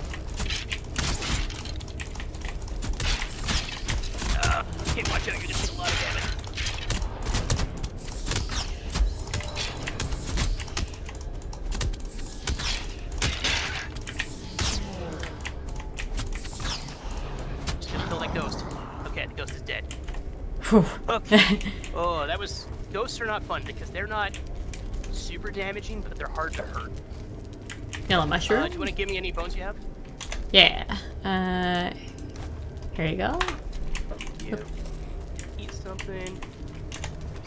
Okay, watch out. You're gonna take a lot of damage. Just gonna kill that ghost. Okay, the ghost is dead. Whew. Okay. Oh, that was... Ghosts are not fun because they're not super damaging, but they're hard to hurt. Yellow mushroom? Do you want to give me any bones you have? Yeah. Here you go. You eat something.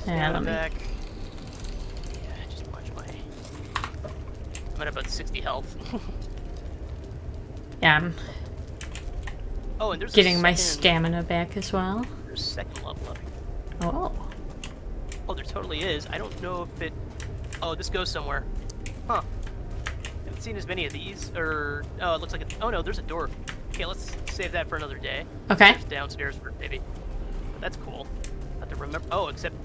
Yeah, let me... back. Yeah, just watch my... I'm at about 60 health. Yeah, I'm Oh, and there's getting a my second, stamina back as well. There's a second level up. Oh. Oh, there totally is. I don't know if it... Oh, this goes somewhere. Huh. Haven't seen as many of these, or... Oh, it looks like it's... Oh, no, there's a door. Okay, let's save that for another day. Okay. There's downstairs, maybe. But that's cool. Have to remember... Oh, except...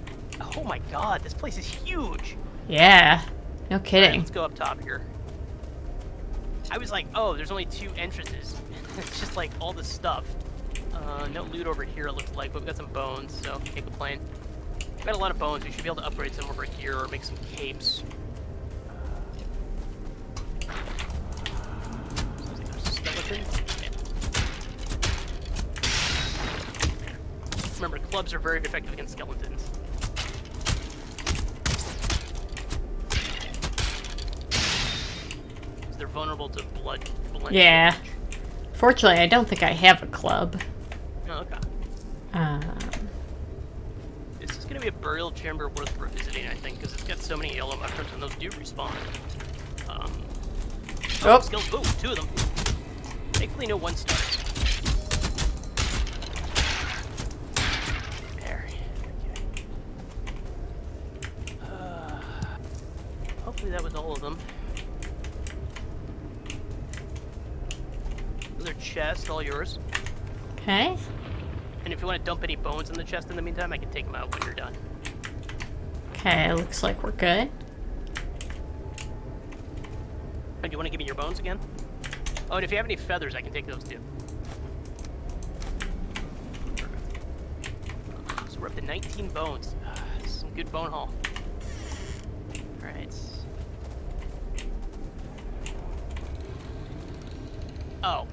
Oh my god, this place is huge! Yeah. No Alright, kidding. let's go up top here. I was like, oh, there's only 2 entrances. It's just like all this stuff. No loot over here, it looks like, but we've got some bones, so can't complain. We've got a lot of bones. We should be able to upgrade some of our gear or make some capes. Sounds like there's a skeleton. Yeah. Remember, clubs are very effective against skeletons. They're vulnerable to blood. Yeah. Fortunately, I don't think I have a club. Oh, okay. Um, This is going to be a burial chamber worth revisiting, I think, because it's got so many yellow mushrooms, and those do respawn. Oh. Skeleton. Oh, 2 of them. Thankfully, no 1 stars. There. Okay. Hopefully that was all of them. Another chest, all yours. okay. And if you want to dump any bones in the chest in the meantime, I can take them out when you're done. Okay, looks like we're good. Oh, do you want to give me your bones again? Oh, and if you have any feathers, I can take those too. So we're up to 19 bones. This is some good bone haul. Alright. Oh.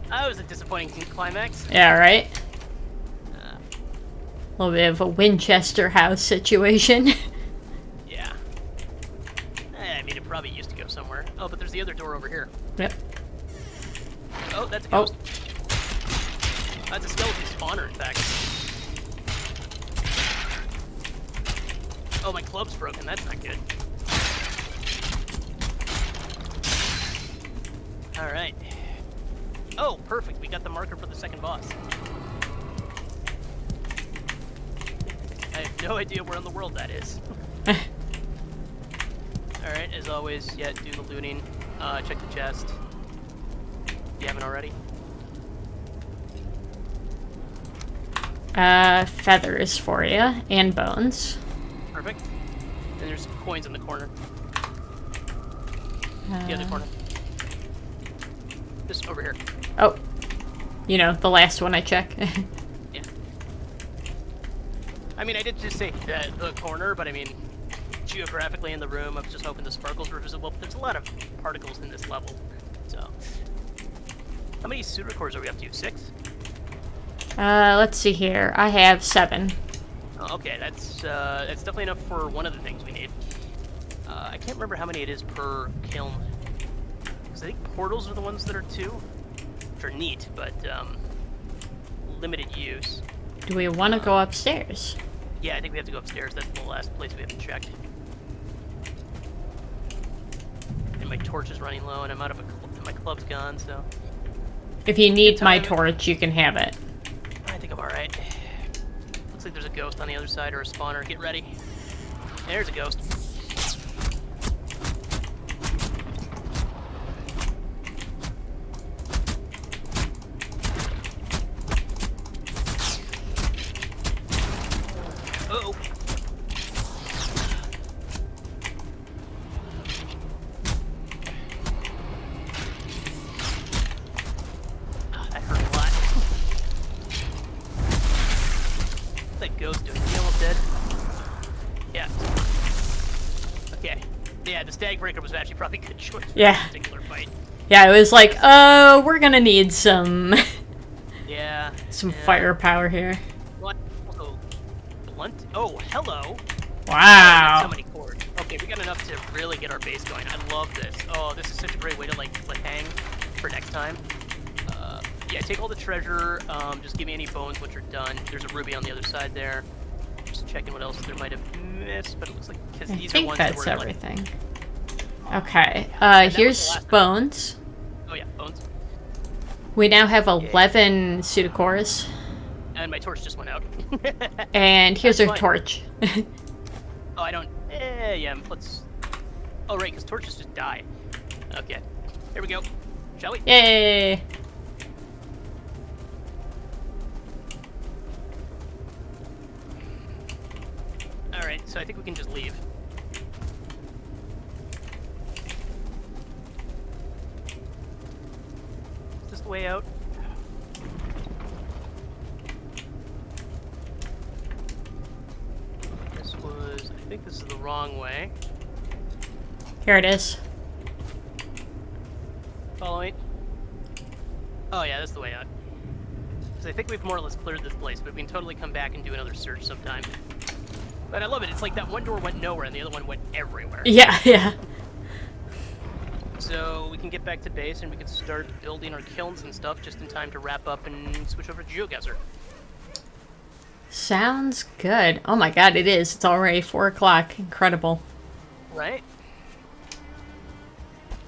That was a disappointing climax. Yeah, right? A little bit of a Winchester House situation. Yeah. I mean, it probably used to go somewhere. Oh, but there's the other door over here. Yep. Oh, that's a Oh. ghost. That's a skeleton spawner, in fact. Oh, my club's broken. That's not good. Alright. Oh, perfect. We got the marker for the second boss. I have no idea where in the world that is. Alright, as always, yeah, do the looting. Check the chest. If you haven't already. Feathers for you, and bones. Perfect. And there's some coins in the corner. The other corner. Just over here. Oh. You know, the last one I check. Yeah. I mean, I did just say the corner, but I mean, geographically in the room, I was just hoping the sparkles were visible. But there's a lot of particles in this level, so. How many pseudo cores are we up to? 6? Let's see here. I have 7. Oh, okay, that's definitely enough for one of the things we need. I can't remember how many it is per kiln. Because I think portals are the ones that are 2. Which are neat, but limited use. Do we want to go upstairs? Yeah, I think we have to go upstairs. That's the last place we haven't checked. And my torch is running low, and I'm out of my club's gone, so... If you need my torch, you can have it. I think I'm alright. Looks like there's a ghost on the other side, or a spawner. Get ready. There's a ghost. Yeah, the Stag Breaker was actually probably a good choice for Yeah. this particular fight. Yeah, it was like, oh, we're gonna need some Yeah. some yeah. firepower here. What? Also, blunt. Oh, hello. Wow. So many cords. Okay, we got enough to really get our base going. I love this. Oh, this is such a great way to like hang for next time. Yeah, take all the treasure. Just give me any bones once you're done. There's a ruby on the other side there. Just checking what else there might have missed, but it looks like because I these are think ones that's that were everything. Okay, that here's was the last bones. oh yeah, bones. We now have 11 pseudocores. And my torch just went out. And here's our That's fine. torch. Oh, I don't. Yeah. Let's. Oh right, because torches just die. Okay, here we go. Shall we? Yay! All right, so I think we can just leave. Is this the way out? This was. I think this is the wrong way. Here it is. Following. Oh yeah, that's the way out. Because I think we've more or less cleared this place, but we can totally come back and do another search sometime. But I love it. It's like that one door went nowhere and the other one went everywhere. Yeah, yeah. So we can get back to base and we can start building our kilns and stuff just in time to wrap up and switch over to GeoGuessr. Sounds good. Oh my god, it is. It's already 4 o'clock. Incredible. Right?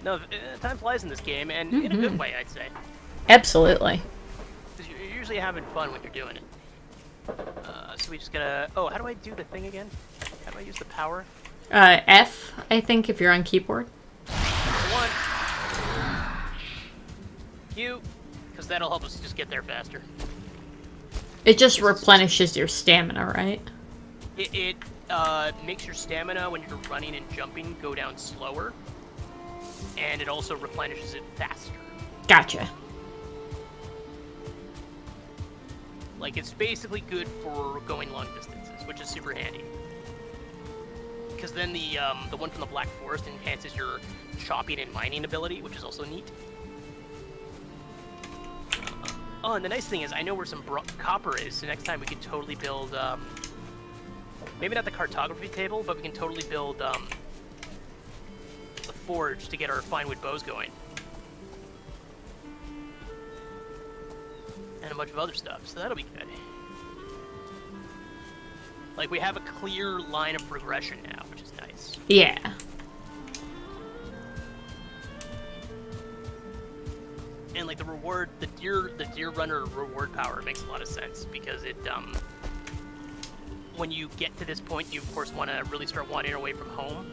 No, time flies in this game, and in a good way, I'd say. Absolutely. Because you're usually having fun when you're doing it. So we just gotta... Oh, how do I do the thing again? How do I use the power? F, I think, if you're on keyboard. One. Q. Because that'll help us just get there faster. It just replenishes your stamina, right? It makes your stamina when you're running and jumping go down slower. And it also replenishes it faster. Gotcha. Like, it's basically good for going long distances, which is super handy. Because then the one from the Black Forest enhances your chopping and mining ability, which is also neat. Oh, and the nice thing is, I know where some copper is, so next time we can totally build, maybe not the cartography table, but we can totally build, the forge to get our fine wood bows going. And a bunch of other stuff, so that'll be good. Like, we have a clear line of progression now, which is nice. Yeah. And like the reward, the deer runner reward power makes a lot of sense because it when you get to this point, you of course want to really start wandering away from home.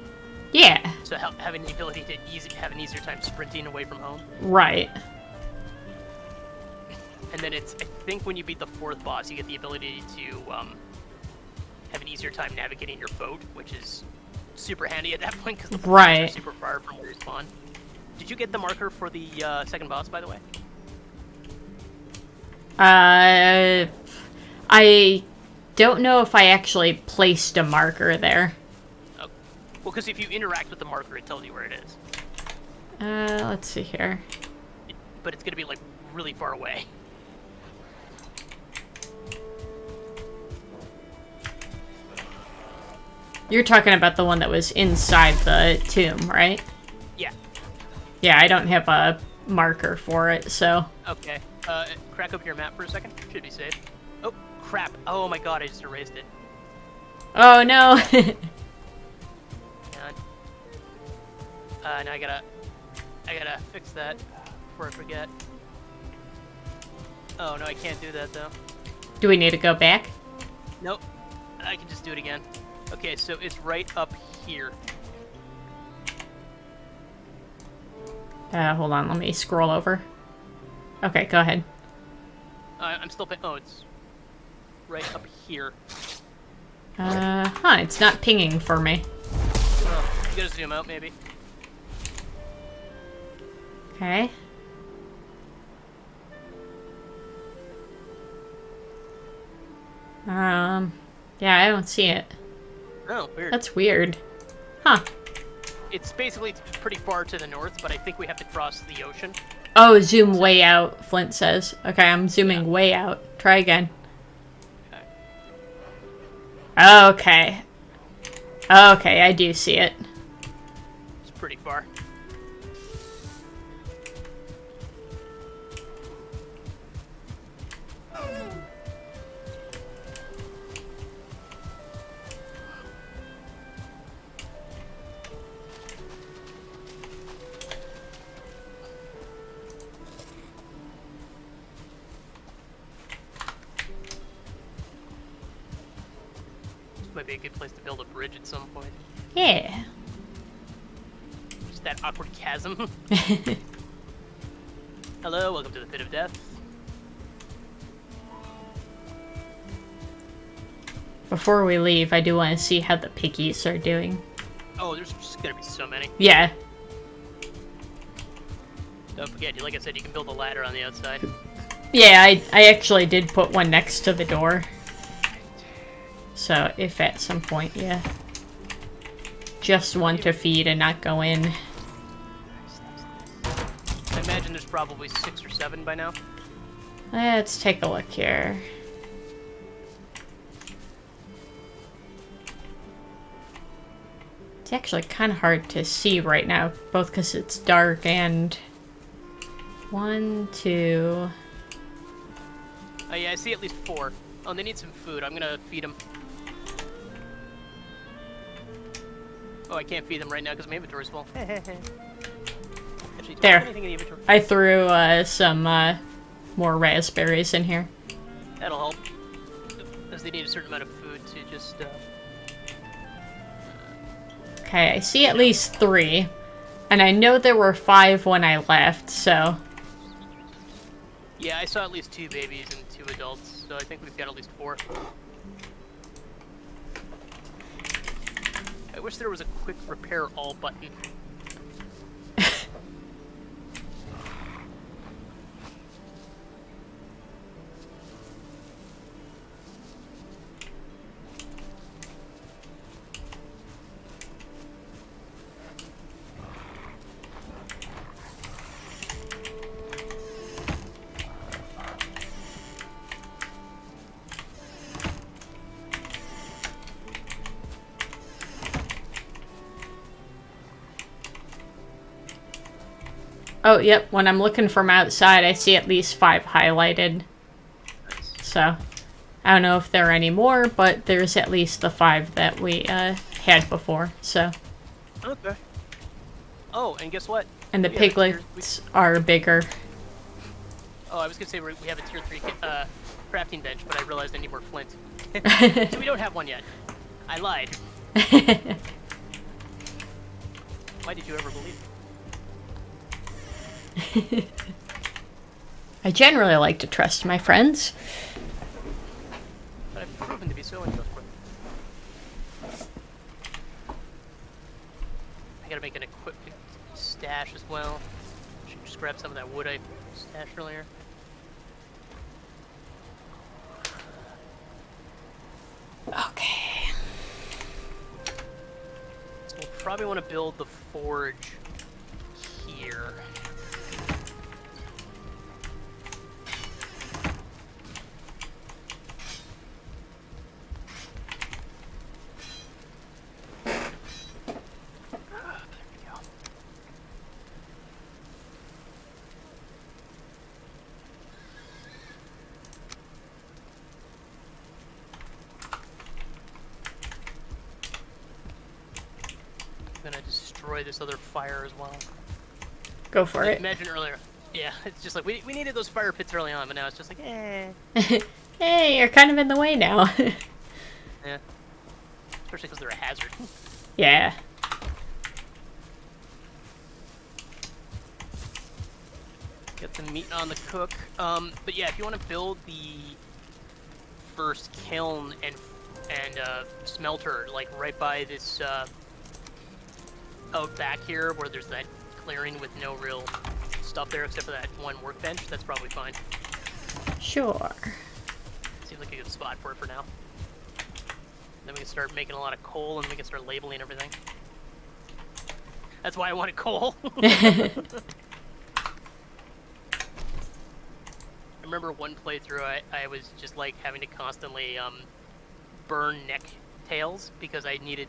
Yeah. So having the ability to have an easier time sprinting away from home. Right. And then it's, I think when you beat the 4th boss, you get the ability to have an easier time navigating your boat, which is super handy at that point because the boats are super far from where you spawn. Did you get the marker for the 2nd boss, by the way? I don't know if I actually placed a marker there. Oh. Well, because if you interact with the marker, it tells you where it is. Let's see here. But it's going to be, like, really far away. You're talking about the one that was inside the tomb, right? Yeah. Yeah, I don't have a marker for it, so... Okay. Crack open your map for a second. Should be safe. Oh, crap. Oh my god, I just erased it. Oh, no! Now I gotta fix that before I forget. Oh, no, I can't do that, though. Do we need to go back? Nope. I can just do it again. Okay, so it's right up here. Hold on, let me scroll over. Okay, go ahead. I'm still oh, it's right up here. It's not pinging for me. Oh, you gotta zoom out, maybe. Okay. Yeah, I don't see it. Oh, weird. That's weird. Huh. It's basically pretty far to the north, but I think we have to cross the ocean. Oh, zoom way out, Flint says. Okay, I'm zooming way out. Try again. Okay. Okay, I do see it. It's pretty far. Might be a good place to build a bridge at some point. Yeah. Just that awkward chasm. Hello, welcome to the Pit of Death. Before we leave, I do want to see how the piggies are doing. Oh, there's just gonna be so many. Yeah. Don't forget, like I said, you can build a ladder on the outside. Yeah, I actually did put one next to the door. So, if at some point, yeah. Just one to feed and not go in. I imagine there's probably 6 or 7 by now. Let's take a look here. It's actually kind of hard to see right now, both because it's dark and... 1, 2... Oh yeah, I see at least 4. Oh, and they need some food. I'm gonna feed them. Oh, I can't feed them right now because my inventory's full. Actually, do I have anything in the inventory? I threw some more raspberries in here. That'll help. Because they need a certain amount of food to just... Okay, I see at least 3. And I know there were 5 when I left, so... Yeah, I saw at least 2 babies and 2 adults, so I think we've got at least 4. I wish there was a quick repair all button. Oh, yep, when I'm looking from outside, I see at least 5 highlighted. So, I don't know if there are any more, but there's at least the 5 that we had before, so. Okay. Oh, and guess what? And the piglets are bigger. Oh, I was gonna say we have a tier 3 crafting bench, but I realized I need more flint. So we don't have one yet. I lied. Why did you ever believe me? I generally like to trust my friends. But I've proven to be so untrustworthy. I gotta make an equipment stash as well. Should just grab some of that wood I stashed earlier. Okay. So we'll probably want to build the forge here. Gonna destroy this other fire as well. Go for it. Imagine earlier. Yeah, it's just like, we needed those fire pits early on, but now it's just like, eh. Hey, you're kind of in the way now. Yeah. Especially because they're a hazard. Yeah. Get the meat on the cook. But yeah, if you want to build the first kiln and smelter, like right by this, out back here, where there's that clearing with no real stuff there except for that one workbench, that's probably fine. Sure. Seems like a good spot for it for now. Then we can start making a lot of coal and we can start labeling everything. That's why I wanted coal. I remember one playthrough, I was just like having to constantly burn neck tails because I needed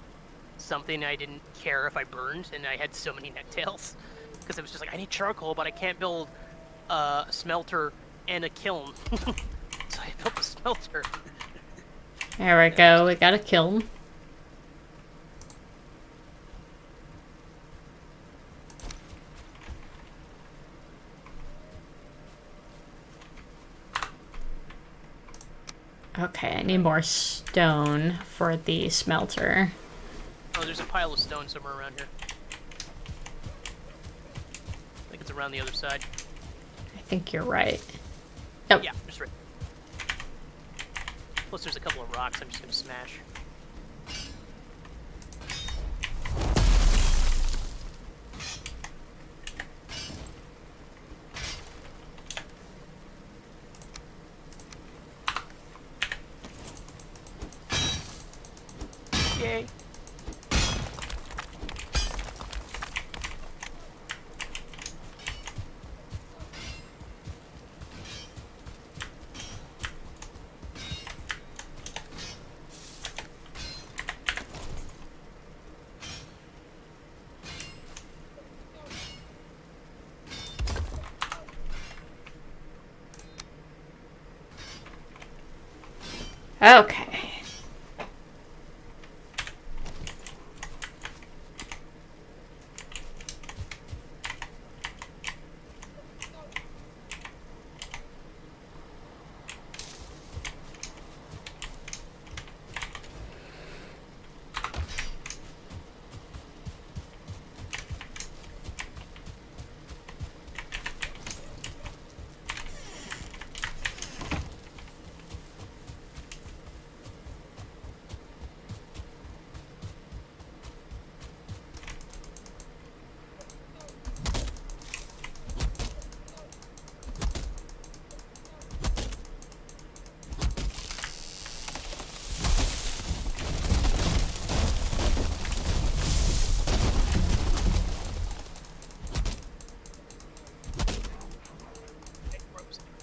something I didn't care if I burned, and I had so many neck tails because it was just like, I need charcoal, but I can't build a smelter and a kiln. So I built a smelter. There we go. We got a kiln. Okay, I need more stone for the smelter. Oh, there's a pile of stone somewhere around here. I think it's around the other side. I think you're right. Oh. Yeah, just right. Plus there's a couple of rocks I'm just gonna smash. Yay. Okay.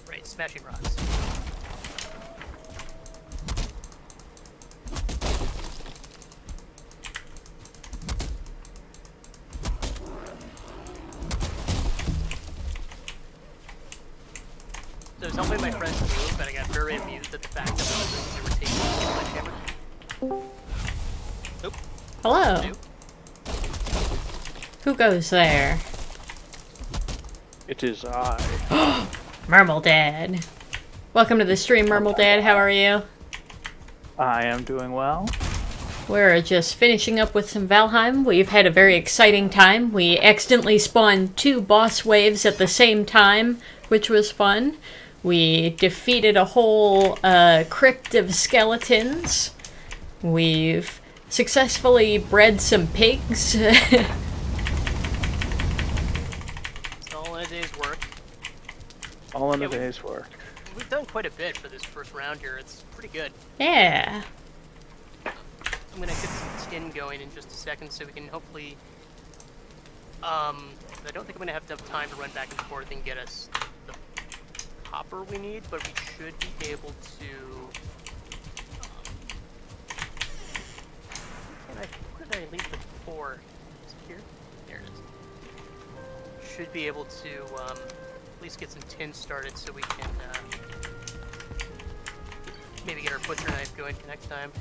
Right, smashing rocks. So I was helping my friends move, but I got very amused at the fact that they were taking the sledgehammer. Nope. Hello. Nope. Who goes there? It is I. Mermal Dad. Welcome to the stream, Mermal Dad. How are you? I am doing well. We're just finishing up with some Valheim. We've had a very exciting time. We accidentally spawned 2 boss waves at the same time, which was fun. We defeated a whole crypt of skeletons. We've successfully bred some pigs. It's all in a day's work. All in Yeah, a day's work. We've done quite a bit for this first round here. It's pretty good. Yeah. I'm gonna get some skin going in just a second so we can hopefully... I don't think I'm gonna have enough time to run back and forth and get us the copper we need, but we should be able to... Where did I leave the ore? Is it here? There it is. Should be able to at least get some tin started so we can maybe get our butcher knife going for next time.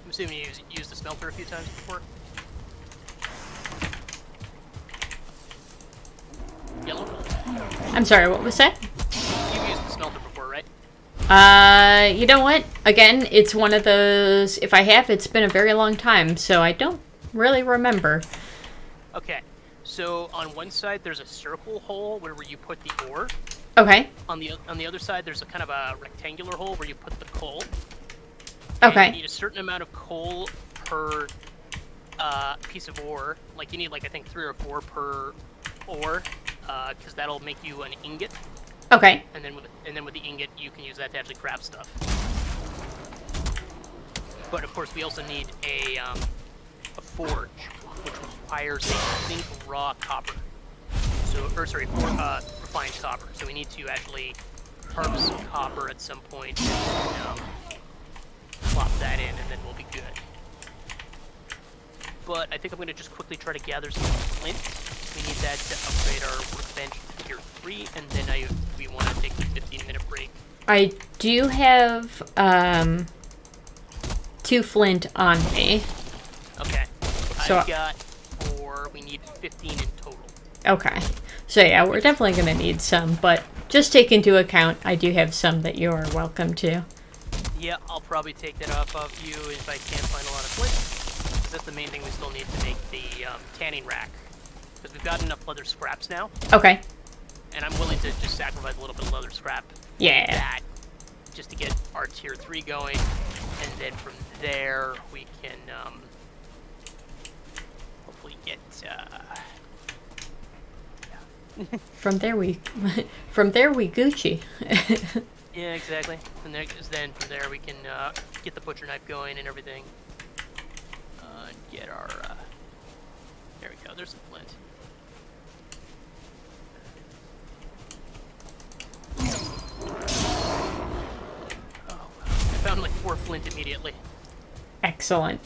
I'm assuming you used the smelter a few times before. Yellow? I'm sorry, what was that? You've used the smelter before, right? You know what? Again, it's one of those, if I have, it's been a very long time, so I don't really remember. Okay, so on one side there's a circle hole where you put the ore. Okay. On the other side there's a kind of a rectangular hole where you put the coal. Okay. And you need a certain amount of coal per piece of ore. Like you need like I think 3 or 4 per ore because that'll make you an ingot, Okay. and then with the ingot, you can use that to actually craft stuff. But of course, we also need a forge, which requires I think raw copper. So, refined copper. So we need to actually harvest some copper at some point and plop that in, and then we'll be good. But I think I'm going to just quickly try to gather some flint. We need that to upgrade our workbench to tier 3, and then we want to take a 15-minute break. I do have 2 flint on me. Okay. So I've got 4. We need 15 in total. Okay. So yeah, we're definitely going to need some, but just take into account I do have some that you are welcome to. Yeah, I'll probably take that off of you if I can't find a lot of flint. That's the main thing we still need to make the tanning rack. Because we've got enough leather scraps now. Okay. And I'm willing to just sacrifice a little bit of leather scrap for that. Just to get our tier 3 going. And then from there, we can hopefully get... From there we Gucci. Yeah, exactly. And then from there we can get the butcher knife going and everything. Get our... there we go, there's some flint. Oh, I found like 4 flint immediately. Excellent.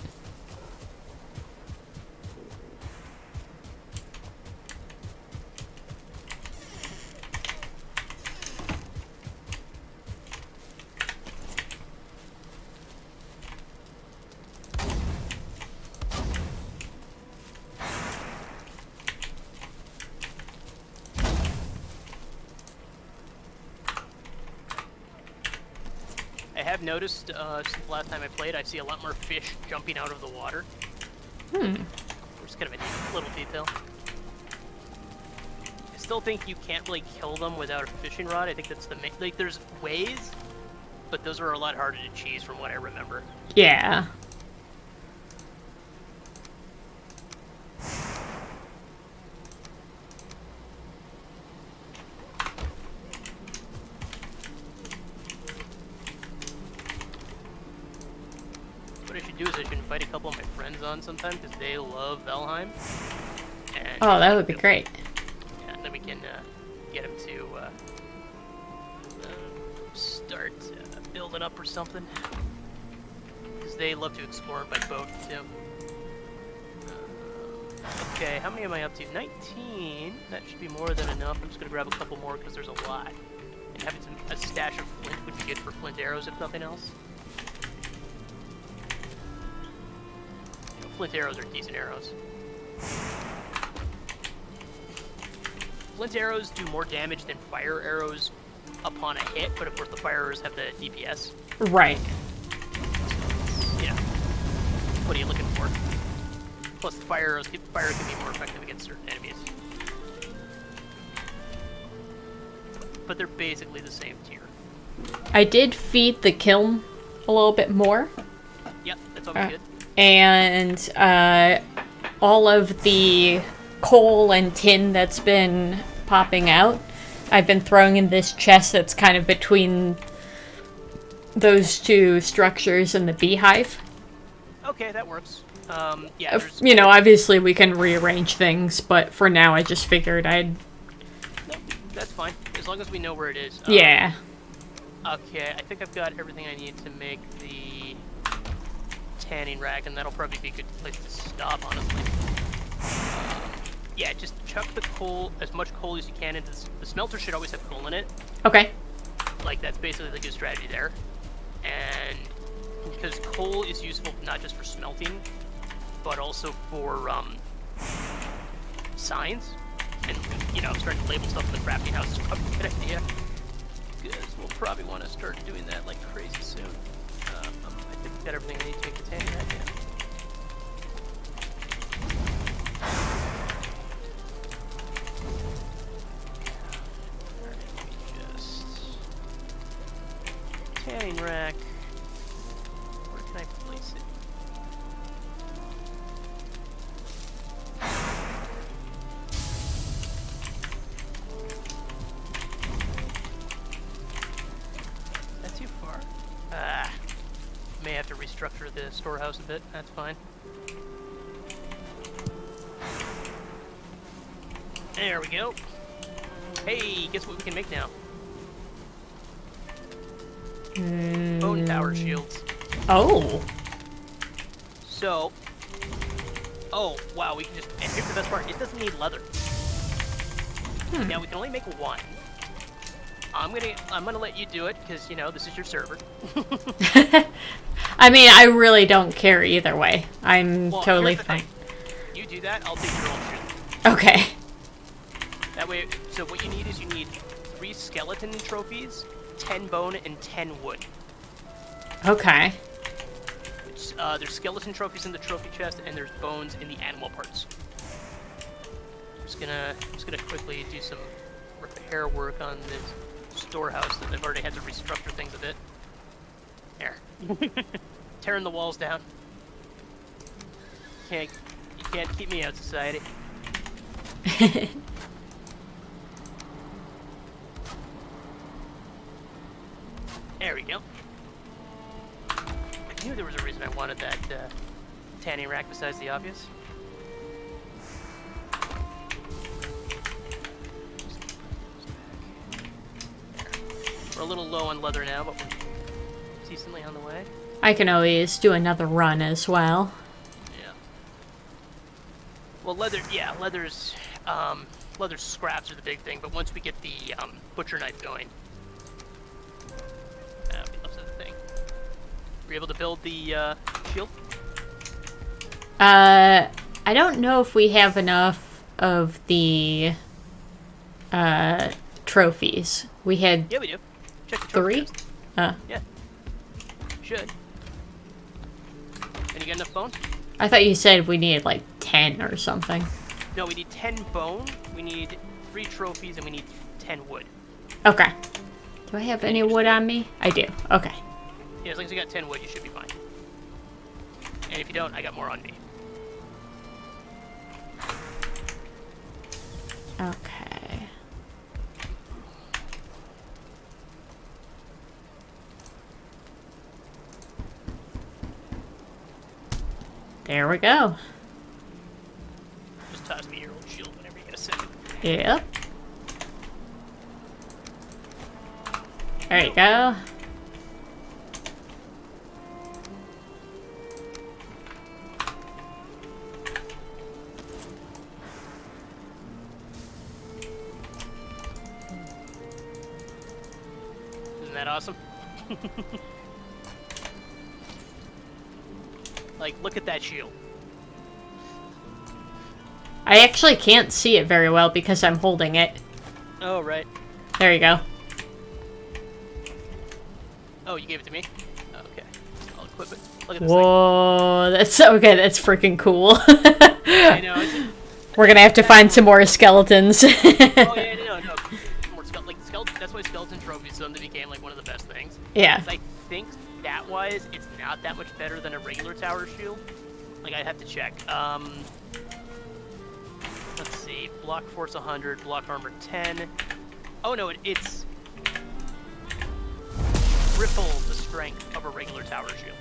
I have noticed since the last time I played, I see a lot more fish jumping out of the water. Which is kind of a neat little detail. I still think you can't really kill them without a fishing rod. I think that's the main... Like, there's ways, but those are a lot harder to cheese from what I remember. Yeah. What I should do is I should invite a couple of my friends on sometime because they love Valheim. And Oh, that would be great. Yeah, and then we can get them to start building up or something. Because they love to explore by boat too. Okay, how many am I up to? 19. That should be more than enough. I'm just gonna grab a couple more because there's a lot. And having a stash of flint would be good for flint arrows if nothing else. Flint arrows are decent arrows. Flint arrows do more damage than fire arrows upon a hit, but of course the fire arrows have the DPS. Right. Yeah. What are you looking for? Plus the fire can be more effective against certain enemies. But they're basically the same tier. I did feed the kiln a little bit more. Yep, that's always good. And all of the coal and tin that's been popping out, I've been throwing in this chest that's kind of between those 2 structures and the beehive. Okay, that works. Yeah, You know, obviously we can rearrange things, but for now I just figured I'd... No, that's fine, as long as we know where it is. Yeah. Okay, I think I've got everything I need to make the tanning rack, and that'll probably be a good place to stop, honestly. Yeah, just chuck the coal, as much coal as you can into the smelter should always have coal in it. Okay. Like, that's basically the good strategy there. And because coal is useful not just for smelting, but also for signs. And, you know, starting to label stuff in the crafting house is probably a good idea. Because we'll probably want to start doing that like crazy soon. I think I've got everything I need to make the tanning rack in. Tanning rack. Where can I place it? restructure the storehouse a bit. That's fine. There we go. Hey, guess what we can make now? Bone tower shields. Oh. So, oh wow, we can just. And here's the best part: it doesn't need leather. Now we can only make one. I'm gonna let you do it because you know this is your server. I mean, I really don't care either way. I'm totally here's the fine. thing. You do that, I'll take your own shield. Okay. That way, so what you need is you need 3 skeleton trophies, 10 bone, and 10 wood. Okay. There's skeleton trophies in the trophy chest, and there's bones in the animal parts. I'm just gonna quickly do some repair work on this storehouse that I've already had to restructure things a bit. There. Tearing the walls down. You can't keep me out, society. There we go. I knew there was a reason I wanted that tanning rack besides the obvious. We're a little low on leather now, but we're decently on the way. I can always do another run as well. Yeah. Well, leather's scraps are the big thing, but once we get the butcher knife going, that'll be left of the thing. Were you able to build the shield? I don't know if we have enough of the trophies. We had Yeah, we do. Check the trophy 3? chest. Uh, Yeah. Should. And you got enough bone? I thought you said we needed like 10 or something. No, we need 10 bone, we need 3 trophies, and we need 10 wood. Okay. Do I have any wood on me? I do. Okay. Yeah, as long as you got 10 wood, you should be fine. And if you don't, I got more on me. Okay. There we go. Just toss me your old shield whenever you get a second. Yep. There you go. Isn't that awesome? Like, look at that shield. I actually can't see it very well because I'm holding it. Oh, right. There you go. Oh, you gave it to me? Okay. I'll equip it. Look at this Whoa, that's okay. That's freaking cool. thing. I know. We're gonna have to find some more skeletons. Oh, yeah, no. More skeleton. That's why skeleton trophies suddenly became, like, one of the best things. Yeah. 'Cause I think stat-wise, it's not that much better than a regular tower shield. Like, I'd have to check. Let's see. Block force 100, block armor 10. Oh, no, it's triple the strength of a regular tower shield.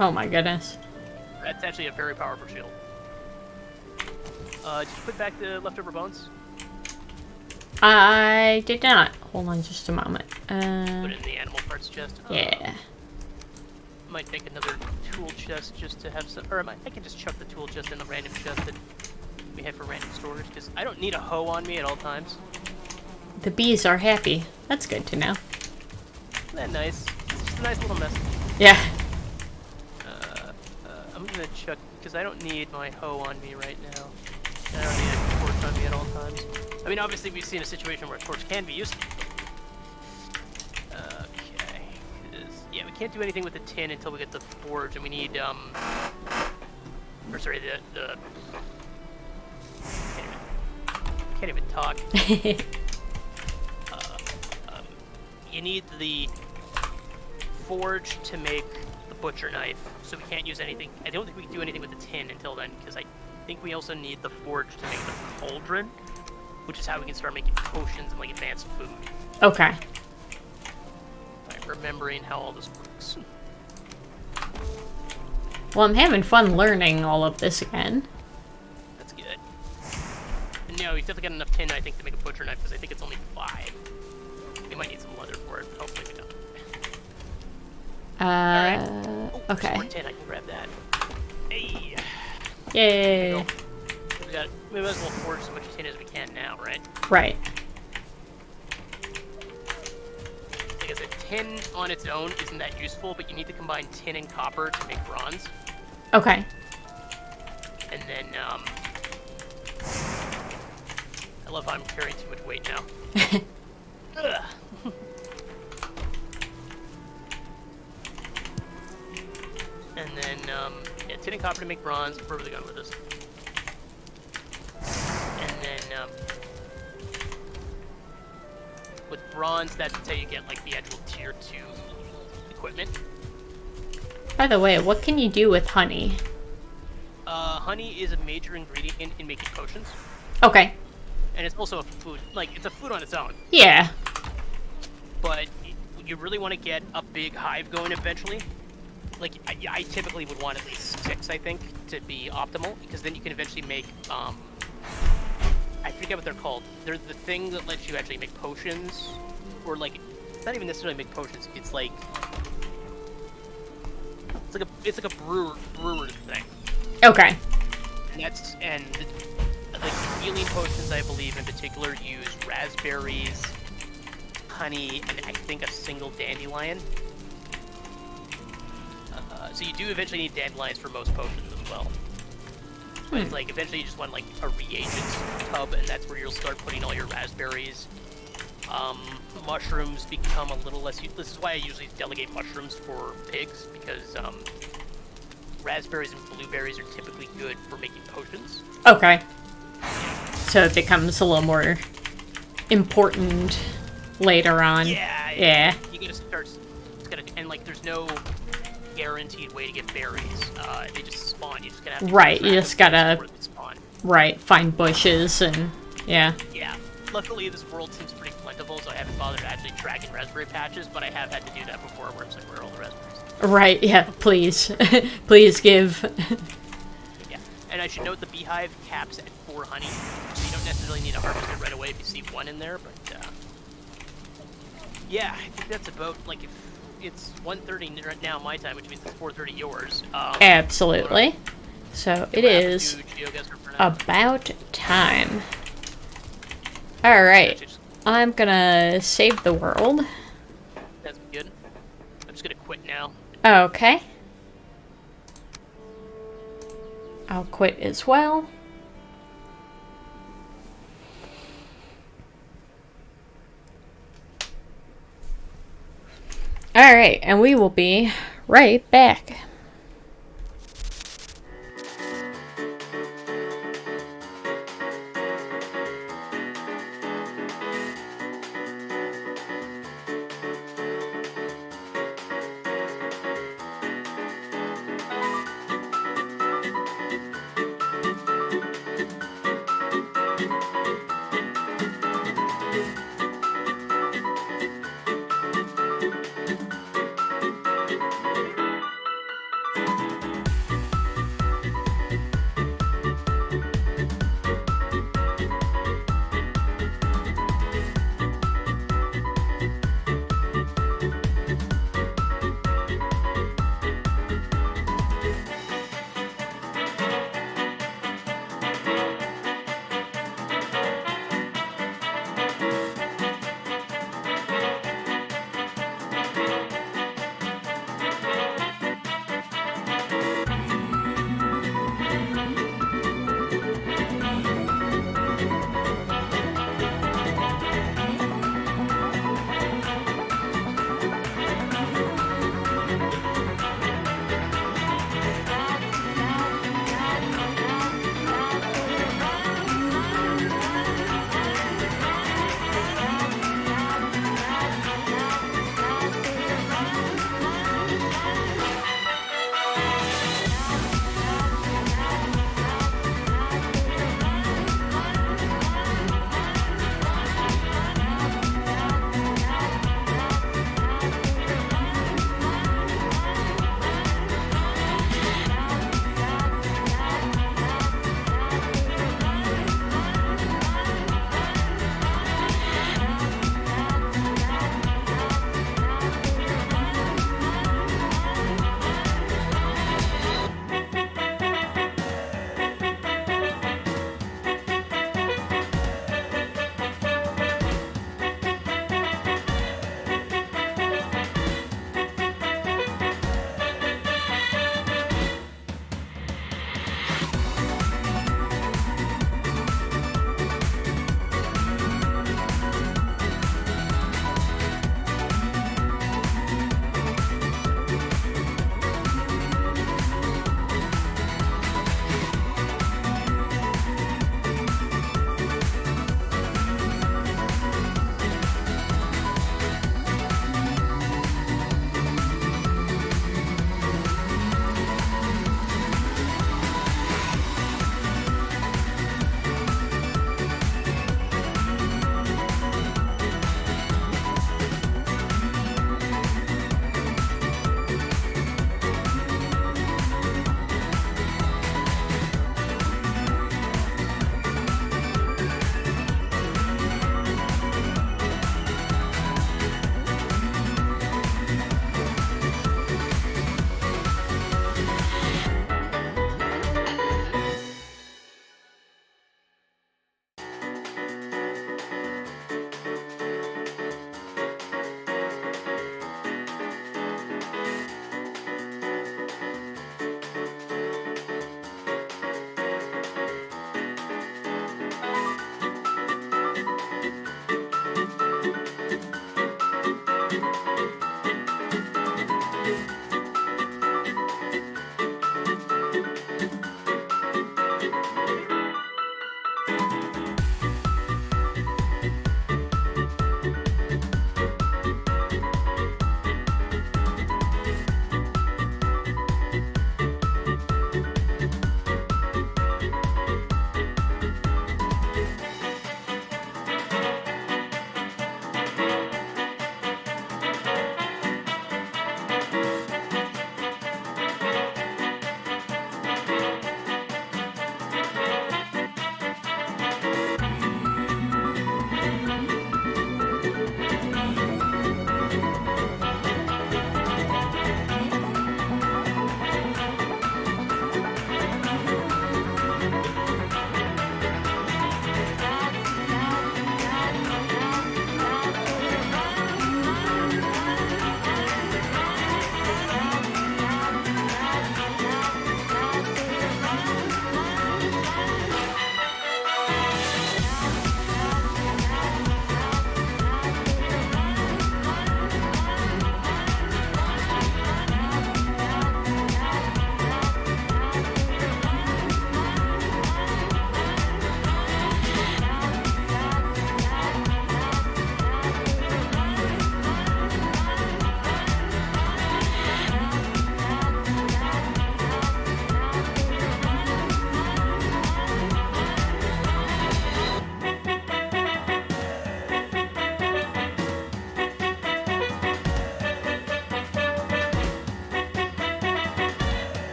Oh my goodness. That's actually a very powerful shield. Did you put back the leftover bones? I did not. Hold on just a moment. Put it in the animal parts chest. Yeah. Might make another tool chest just to have some, or I can just chuck the tool chest in the random chest that we have for random storage, because I don't need a hoe on me at all times. The bees are happy. That's good to know. Isn't that nice? It's just a nice little message. Yeah. I'm gonna chuck, because I don't need my hoe on me right now. I don't need a torch on me at all times. I mean, obviously we've seen a situation where a torch can be useful. Okay. Yeah, we can't do anything with the tin until we get the forge, and we need, or sorry, the can't even talk. You need the forge to make the butcher knife, so we can't use anything. I don't think we can do anything with the tin until then, because I think we also need the forge to make the cauldron, which is how we can start making potions and like advanced food. Okay. Right, remembering how all this works. Well, I'm having fun learning all of this again. That's good. And no, he's definitely got enough tin, I think, to make a butcher knife, because I think it's only 5. We might need some leather for it. Hopefully we don't. Alright. Okay. More tin, I can grab that. Hey! Yay. We might as well forge as much tin as we can now, right? Right. Because a tin on its own isn't that useful, but you need to combine tin and copper to make bronze. Okay. And then, I love how I'm carrying too much weight now. Ugh. And then, yeah, tin and copper to make bronze. Where are we going with this? And then, with bronze, that's how you get, like, the actual tier 2 equipment. By the way, what can you do with honey? Honey is a major ingredient in making potions. Okay. And it's also a food, like, it's a food on its own. Yeah. But you really want to get a big hive going eventually. Like, I typically would want at least 6, I think, to be optimal, because then you can eventually make, I forget what they're called. They're the thing that lets you actually make potions, or, like, it's not even necessarily make potions, it's like a brewer's thing. Okay. And like healing potions, I believe in particular, use raspberries, honey, and I think a single dandelion. So you do eventually need dandelions for most potions as well. But it's like eventually you just want like a reagent tub, and that's where you'll start putting all your raspberries. Mushrooms become a little less. This is why I usually delegate mushrooms for pigs, because raspberries and blueberries are typically good for making potions. Okay. So it becomes a little more important later on. Yeah. You gotta start. And like, there's no guaranteed way to get berries. They just spawn. You just gotta have to right. You just gotta where they spawn. Right. Find bushes and yeah. Yeah. Luckily, this world seems pretty plentiful, so I haven't bothered actually tracking raspberry patches. But I have had to do that before, where I'm like, where are all the raspberries? Right. Yeah. Please, please give. Yeah. And I should note the beehive caps at 4 honey, so you don't necessarily need to harvest it right away if you see 1 in there. But yeah, I think that's about, like, if it's 1:30 right now my time, which means it's 4:30 yours. Absolutely. So it is about about time. All right. I'm gonna save the world. That's good. I'm just gonna quit now. Okay. I'll quit as well. Alright, and we will be right back.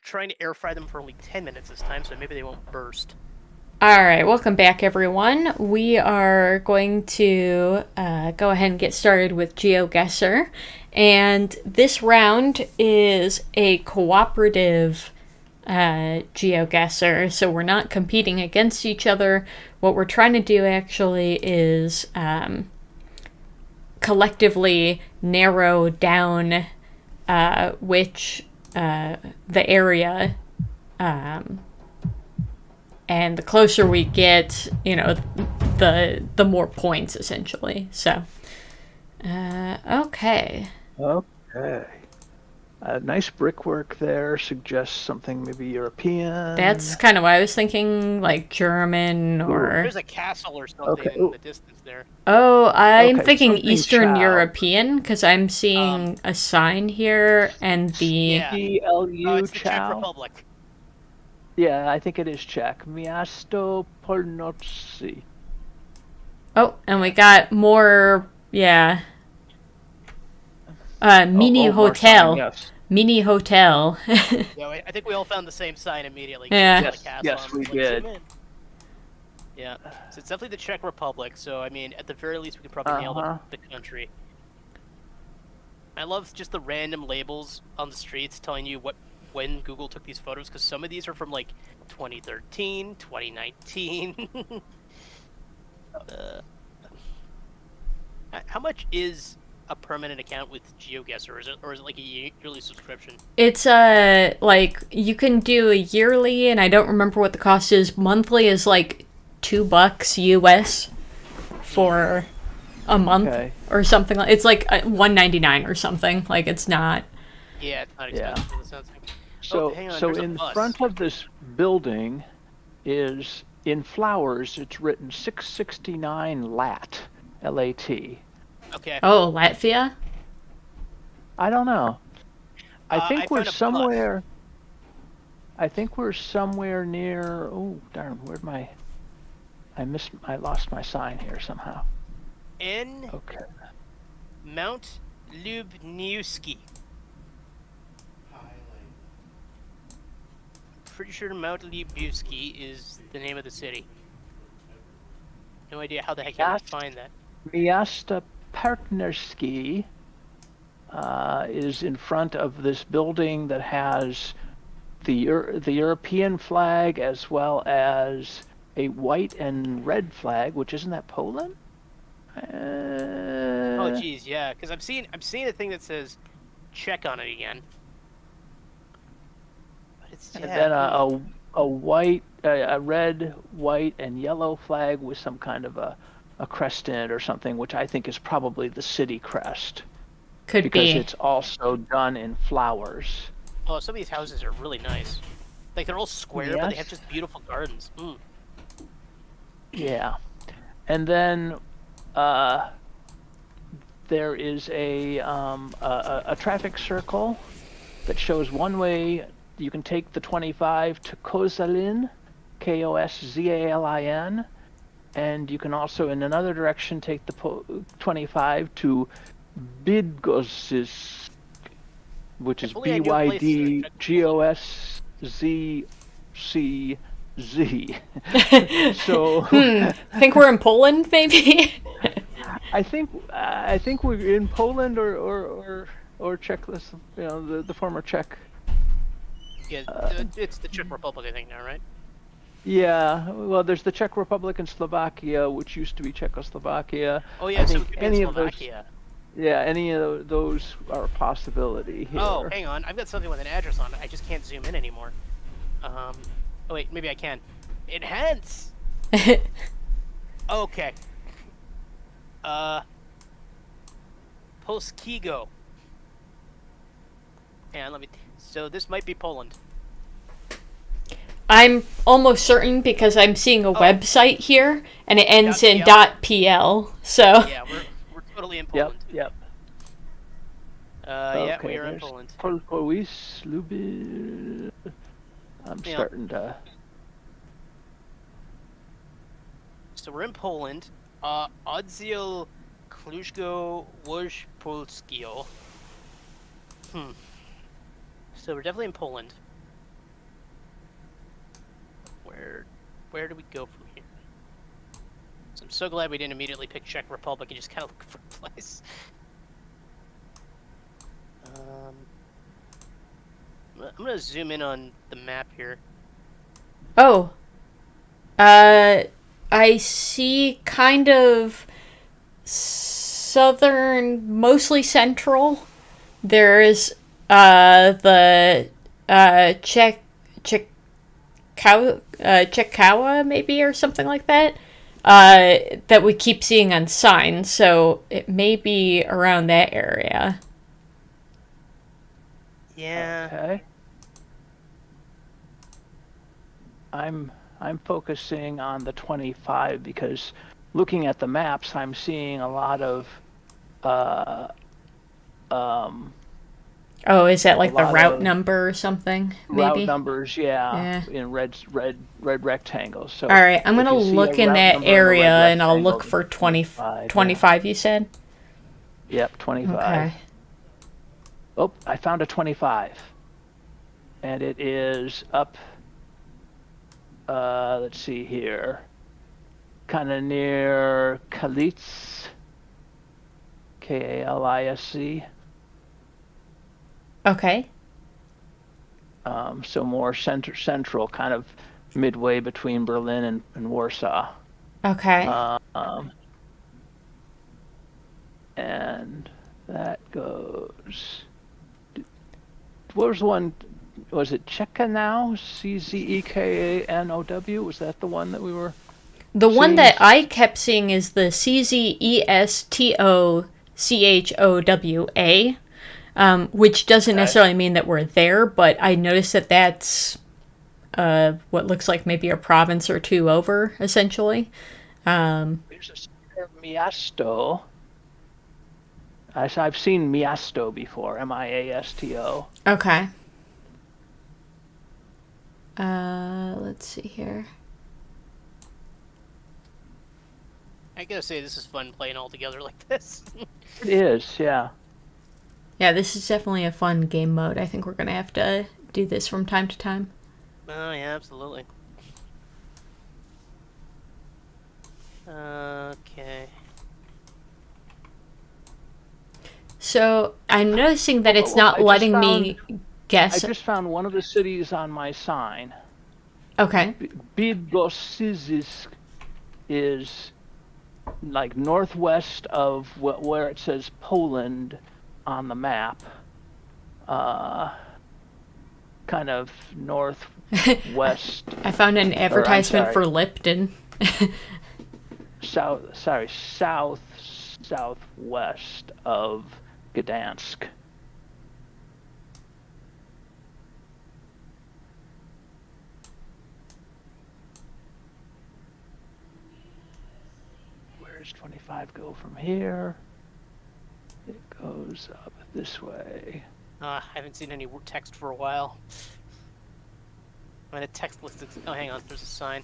trying to air fry them for only 10 minutes this time, so maybe they won't burst. Alright, welcome back everyone. We are going to go ahead and get started with GeoGuessr. And this round is a cooperative GeoGuessr, so we're not competing against each other. What we're trying to do actually is collectively narrow down which the area, and the closer we get, the more points essentially. So, okay. Okay. Nice brickwork there suggests something maybe European. That's kind of what I was thinking, like German or... There's a castle or something in the distance there. Oh, I'm Okay, thinking something Eastern Chow. European, because I'm seeing a sign here, and the... Yeah. CLU It's the Czech Chow. Republic. Yeah, I think it is Czech. Miasto Polnoci. Oh, and we got more, yeah. Mini more hotel. sign, yes. Mini hotel. Yeah, I think we all found the same sign immediately. Yeah. There's a castle Yes, on we it, like, did. zoom in. Yeah, so it's definitely the Czech Republic, so I mean, at the very least we can probably nail the country. I love just the random labels on the streets telling you when Google took these photos, because some of these are from like 2013, 2019. How much is a permanent account with GeoGuessr, or is it like a yearly subscription? It's like you can do a yearly, and I don't remember what the cost is. Monthly is like $2 US for a month or something. It's like $1.99 or something. Like, it's not. Yeah, it's not expensive. It sounds like... So, hang on, so there's a in bus. front of this building is, in flowers, it's written 669 lat, L-A-T. Okay. Oh, Latvia? I don't know. I think I we're found a somewhere. I think we're somewhere near. Oh darn! Where'd my? I lost my sign here somehow. In Okay. Mount Lubniewski. Pretty sure Mount Lubniewski is the name of the city. No idea how the heck you would find that. Miasta Partnerski is in front of this building that has the European flag as well as a white and red flag, which isn't that Poland? Oh geez, yeah, because I'm seeing a thing that says Czech on it again. But it's And then a white, a red, white, and yellow flag with some kind of a crest in it or something, which I think is probably the city crest. Could because be. it's also done in flowers. Oh, some of these houses are really nice. Like, they're all square, but they have just beautiful gardens. Mm. Yeah. And then there is a traffic circle that shows one way you can take the 25 to Kozalin, Koszalin, and you can also in another direction take the 25 to Bydgoszcz, which is Bydgoszcz. So I think we're in Poland, maybe. I think we're in Poland or Czech, the former Czech. Yeah, it's the Czech Republic, I think now, right? Yeah, well, there's the Czech Republic and Slovakia, which used to be Czechoslovakia. Oh yeah, I so think it could be any in of those. Slovakia. Yeah, any of those are a possibility here. Oh, hang on, I've got something with an address on it. I just can't zoom in anymore. Oh wait, maybe I can. Enhance. Okay. Polskiego. And let me. So this might be Poland. I'm almost certain because I'm seeing a website here, and it ends in .pl. So yeah, we're totally in Poland. Yep. Yeah, we are in Poland. Polkowice, Lubię. I'm starting to. So we're in Poland. Oddział Kluczko-Łódź Polskiego. So we're definitely in Poland. Where do we go from here? So I'm so glad we didn't immediately pick Czech Republic and just kind of look for a place. I'm gonna zoom in on the map here. Oh. I see kind of southern, mostly central. There's the Chekawa maybe or something like that. That we keep seeing on signs, so it may be around that area. Yeah. Okay. I'm focusing on the 25 because looking at the maps, I'm seeing a lot of Oh, is that like a the lot route of number or something? route Maybe. numbers, Yeah. in red rectangles. So All right, I'm if gonna you see a look in route that number in a red area and I'll rectangle, look for 20, 25. 25, you said? Yep, 25. Okay. Oh, I found a 25. And it is up, let's see here, kind of near Kalisc, Kalisc. Okay. So more central, kind of midway between Berlin and Warsaw. Okay. And that goes. What was the one? Was it Czechanow? Czekanow? Was that the one that we were? The one seeing? that I kept seeing is the CzechowA, which doesn't necessarily mean that we're there, but I noticed that that's what looks like maybe a province or two over, essentially. There's a Miasto. I've seen Miasto before. Miasto. Okay. Let's see here. I gotta say, this is fun playing all together like this. It is, yeah. Yeah, this is definitely a fun game mode. I think we're gonna have to do this from time to time. Oh, yeah, absolutely. Okay. So I'm noticing that it's not letting me guess. I just found one of the cities on my sign. Okay. Bydgoszcz is like northwest of where it says Poland on the map. Kind of northwest. I found an advertisement sorry. for Lipton. Southwest of Gdansk. Where's 25 go from here? It goes up this way. I haven't seen any text for a while. The text list is... Oh, hang on. There's a sign.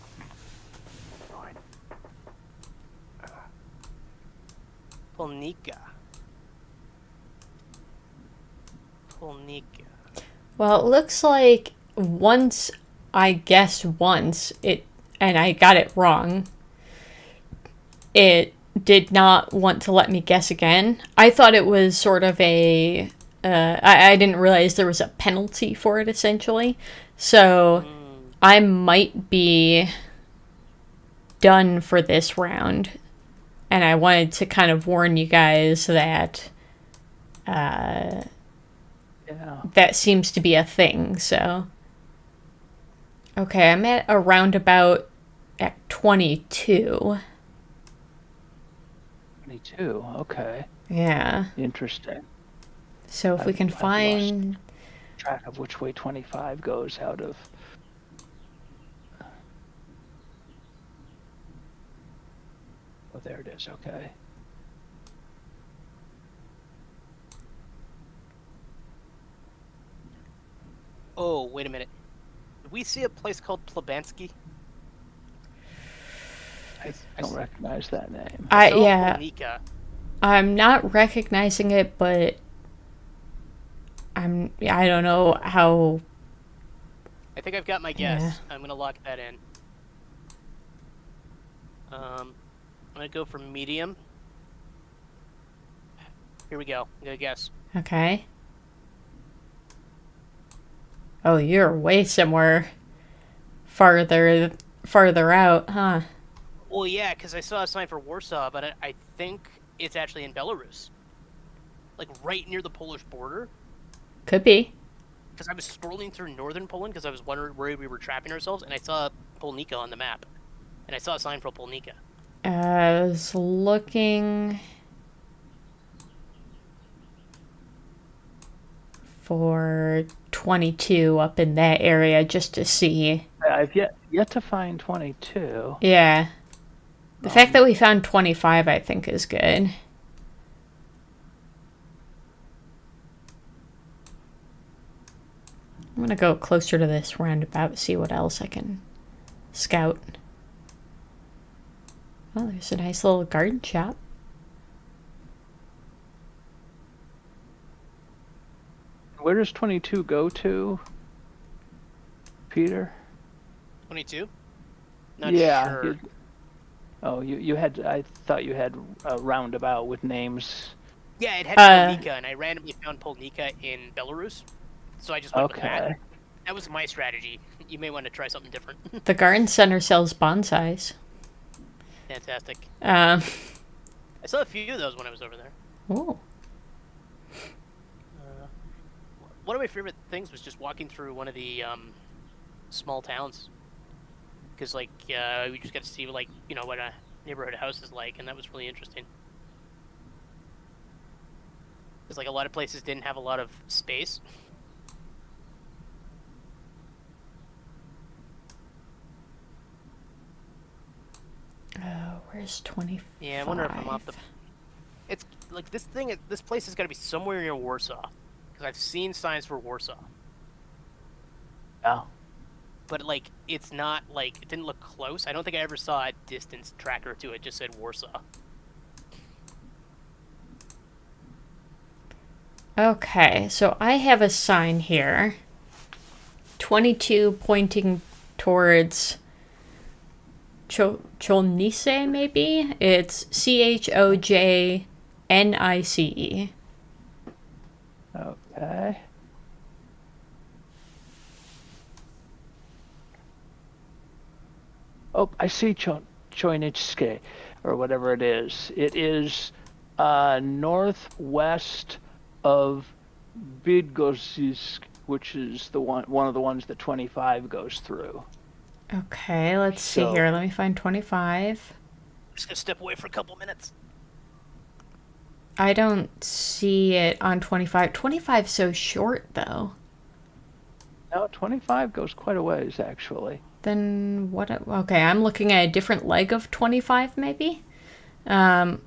Polnica. Well, it looks like once I guessed once, and I got it wrong, it did not want to let me guess again. I thought it was sort of a... I didn't realize there was a penalty for it, essentially. So I might be done for this round. And I wanted to kind of warn you guys that that seems to be a thing, so... Okay, I'm at a roundabout at 22. 22, okay. Yeah. Interesting. So if we can find... Lost track of which way 25 goes out of... Oh, there it is, okay. Oh, wait a minute. Did we see a place called Plebansky? I don't recognize that name. Yeah. Polnica. I'm not recognizing it, but I don't know how... I think I've got my guess. Yeah. I'm gonna lock that in. I'm gonna go for medium. Here we go. I'm gonna guess. Okay. Oh, you're way somewhere farther out, huh? Well, yeah, because I saw a sign for Warsaw, but I think it's actually in Belarus, like right near the Polish border. Could be. Because I was scrolling through northern Poland because I was wondering where we were trapping ourselves, and I saw Polnica on the map, and I saw a sign for Polnica. I was looking for 22 up in that area just to see. I've yet to find 22. Yeah. The fact that we found 25, I think, is good. I'm gonna go closer to this roundabout, see what else I can scout. Oh, there's a nice little garden shop. Where does 22 go to, Peter? 22? Not Yeah. sure. You had. I thought you had a roundabout with names. Yeah, it had Polnica, and I randomly found Polnica in Belarus, so I just went with that. Okay. That was my strategy. You may want to try something different. The garden center sells bonsais. Fantastic. Um, I saw a few of those when I was over there. oh. One of my favorite things was just walking through one of the small towns, because like we just got to see like what a neighborhood house is like, and that was really interesting. Because like a lot of places didn't have a lot of space. Oh, where's 25? Yeah, I wonder if I'm off the. It's like this thing. This place has got to be somewhere near Warsaw, because I've seen signs for Warsaw. Yeah. But like, it's not like it didn't look close. I don't think I ever saw a distance tracker to it. Just said Warsaw. Okay, so I have a sign here. 22 pointing towards Cholnice, maybe? It's Chojnice. Okay. Oh, I see Chojnice, or whatever it is. It is northwest of Bydgoszcz, which is one of the ones that 25 goes through. Okay, let's see here. Let me find 25. Just gonna step away for a couple minutes. I don't see it on 25. 25's so short, though. No, 25 goes quite a ways, actually. Then what? Okay, I'm looking at a different leg of 25, maybe? The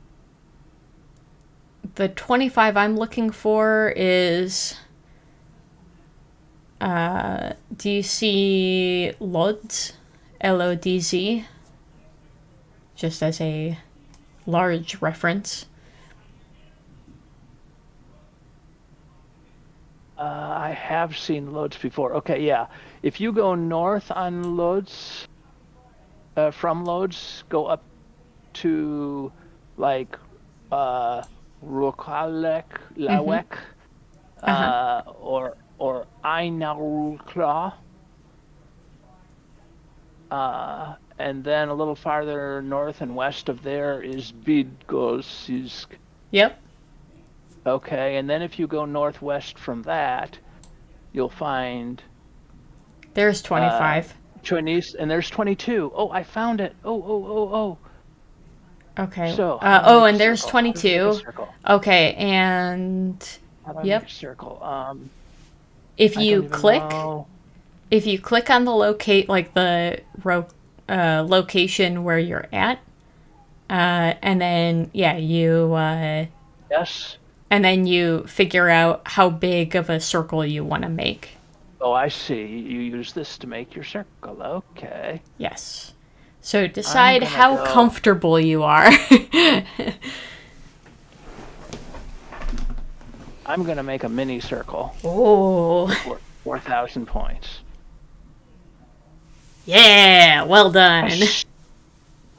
25 I'm looking for is... do you see Lodz? Lodz? Just as a large reference. I have seen Lodz before. Okay, yeah. If you go north on Lodz, from Lodz, go up to like Rukalek, Lawek, or Einarukla. And then a little farther north and west of there is Bydgoszcz. Yep. Okay, and then if you go northwest from that, you'll find... There's 25. Chinese, and there's 22. Oh, I found it. Oh. Okay. So, and there's 22. Circle. Okay, and... How do I Yep. make a circle? If I you don't even click... know. If you click on the location where you're at, and then, Yes. and then you figure out how big of a circle you want to make. Oh, I see. You use this to make your circle. Okay. Yes. So decide how go- comfortable you are. I'm going to make a mini circle. Oh. For 4,000 points. Yeah, well done.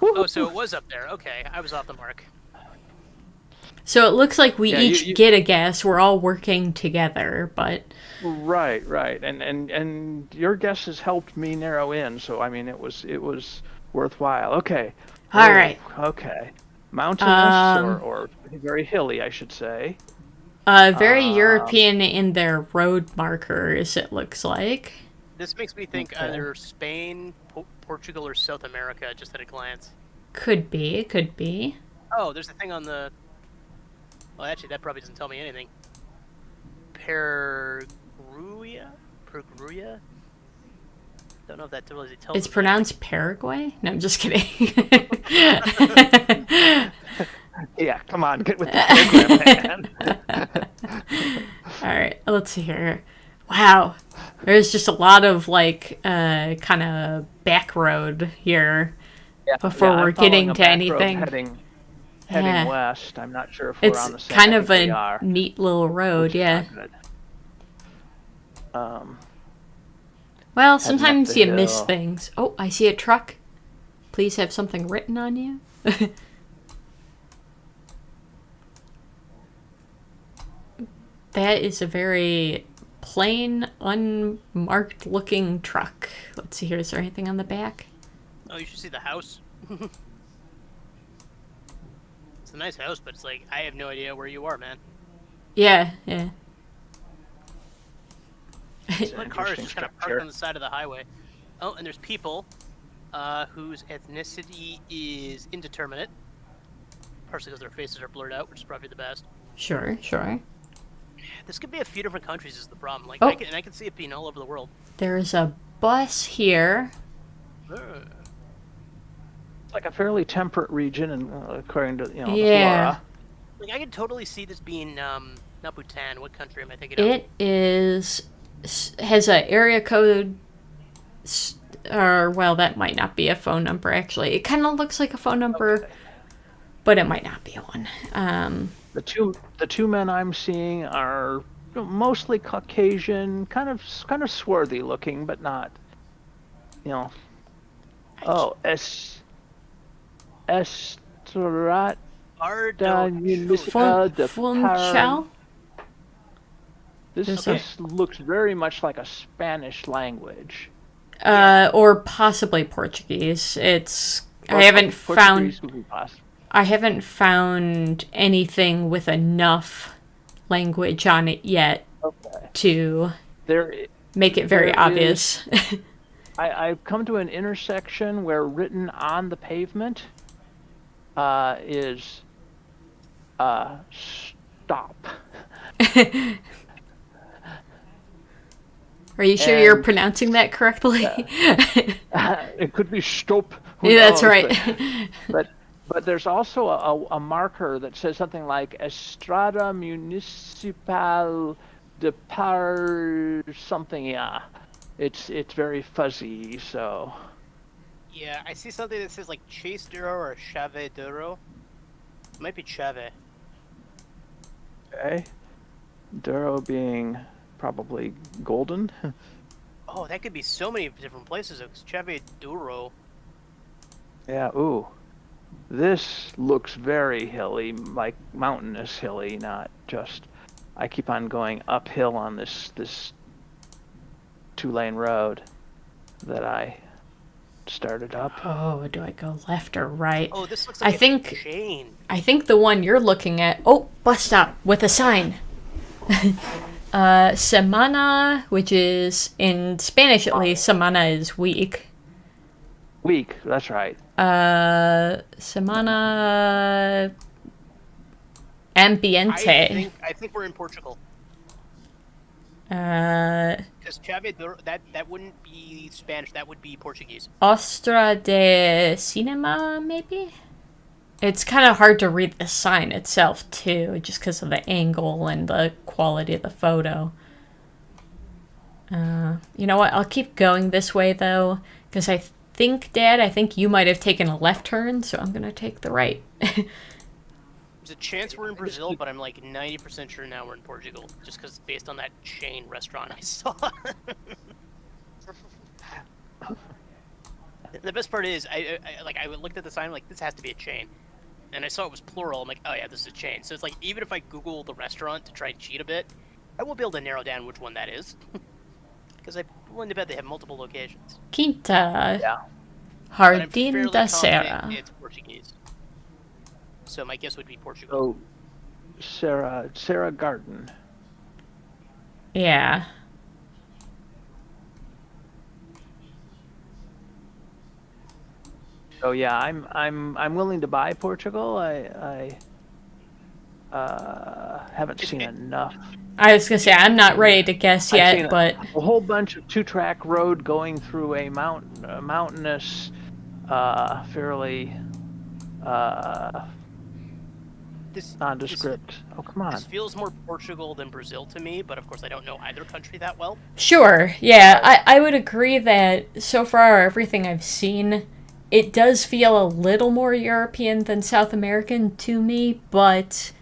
Oh, so it was up there. Okay, I was off the mark. So it looks like we Yeah, each get a guess. We're all working together, but Right, right, and your guess has helped me narrow in. So I mean, it was worthwhile. Okay. all right. Okay. Mountainous or very hilly, I should say. Very European in their road markers, it looks like. This makes me think Okay. either Spain, Portugal, or South America, just at a glance. Could be, could be. Oh, there's a thing on the... Well, actually, that probably doesn't tell me anything. Perugruya? Perugruya? Don't know if that really tells It's me pronounced Paraguay? No, I'm just kidding. Yeah, come on, get with the program, man. All right, let's see here. Wow, there's just a lot of like kind of back road here before I'm we're following getting a to back road anything. heading Yeah. west. I'm not sure if we're It's on the same. kind I of think we a are, neat little road, which is yeah. not good. Well, heading up sometimes the you miss hill. things. Oh, I see a truck. Please have something written on you. That is a very plain, unmarked looking truck. Let's see here. Is there anything on the back? Oh, you should see the house. It's a nice house, but it's like, I have no idea where you are, man. Yeah, yeah. It's an My car is interesting just kind of parked structure. on the side of the highway. Oh, and there's people whose ethnicity is indeterminate. Partially because their faces are blurred out, which is probably the best. Sure, sure. This could be a few different countries is the problem. Like, Oh. I can see it being all over the world. There's a bus here. It's like a fairly temperate region, and according to the Yeah. flora. Like, I could totally see this being, not Bhutan. What country am I thinking of? It has a area code, or well, that might not be a phone number actually. It kind of looks like a phone number, Okay. but it might not be one. The two men I'm seeing are mostly Caucasian, kind of swarthy looking, but not, Oh, Estrat Municipal de Funchal? This Okay. looks very much like a Spanish language. Or possibly Portuguese. I haven't found Portuguese would be possible. I haven't found anything with enough language on it yet Okay. to There, make it very There obvious. I've come to an intersection where written on the pavement is stop. Are you sure you're And- pronouncing that correctly? It could be stop. Who Yeah, that's knows? right. But there's also a marker that says something like Estrada Municipal de Par something. Yeah, it's very fuzzy. So Yeah, I see something that says, like, Chase Duro or Chave Duro. It might be Chave. okay, Duro being probably golden. Oh, that could be so many different places. It's Chave Duro. Yeah. Ooh, this looks very hilly, like mountainous hilly, not just. I keep on going uphill on this 2-lane road that I started up. Oh, do I go left or right? Oh, this looks I like a think- chain. I think the one you're looking at. Oh, bus stop with a sign. Semana, which is in Spanish at least, semana is week. Week, that's right. Semana ambiente. I think we're in Portugal. Uh, Because Chave Duro, that wouldn't be Spanish. That would be Portuguese. Ostra de Cinema, maybe? It's kind of hard to read the sign itself, too, just because of the angle and the quality of the photo. You know what? I'll keep going this way, though, because I think, Dad, you might have taken a left turn, so I'm going to take the right. There's a chance we're in Brazil, but I'm like 90% sure now we're in Portugal, just because based on that chain restaurant I saw. The best part is, I looked at the sign, I'm like, this has to be a chain. And I saw it was plural, I'm like, oh yeah, this is a chain. So it's like, even if I Google the restaurant to try and cheat a bit, I won't be able to narrow down which one that is. Because I'm willing to bet they have multiple locations. Quinta Yeah. But I'm Jardín fairly da confident Serra. it's Portuguese. So my guess would be Portugal. Oh, Sarah Garden. Yeah. So yeah, I'm willing to buy Portugal. I haven't seen enough. I was gonna say I'm not ready to guess I've yet, seen but a whole bunch of two-track road going through a mountainous, fairly This nondescript. Oh, come on. This feels more Portugal than Brazil to me, but of course I don't know either country that well. sure. Yeah, I would agree that so far everything I've seen, it does feel a little more European than South American to me, but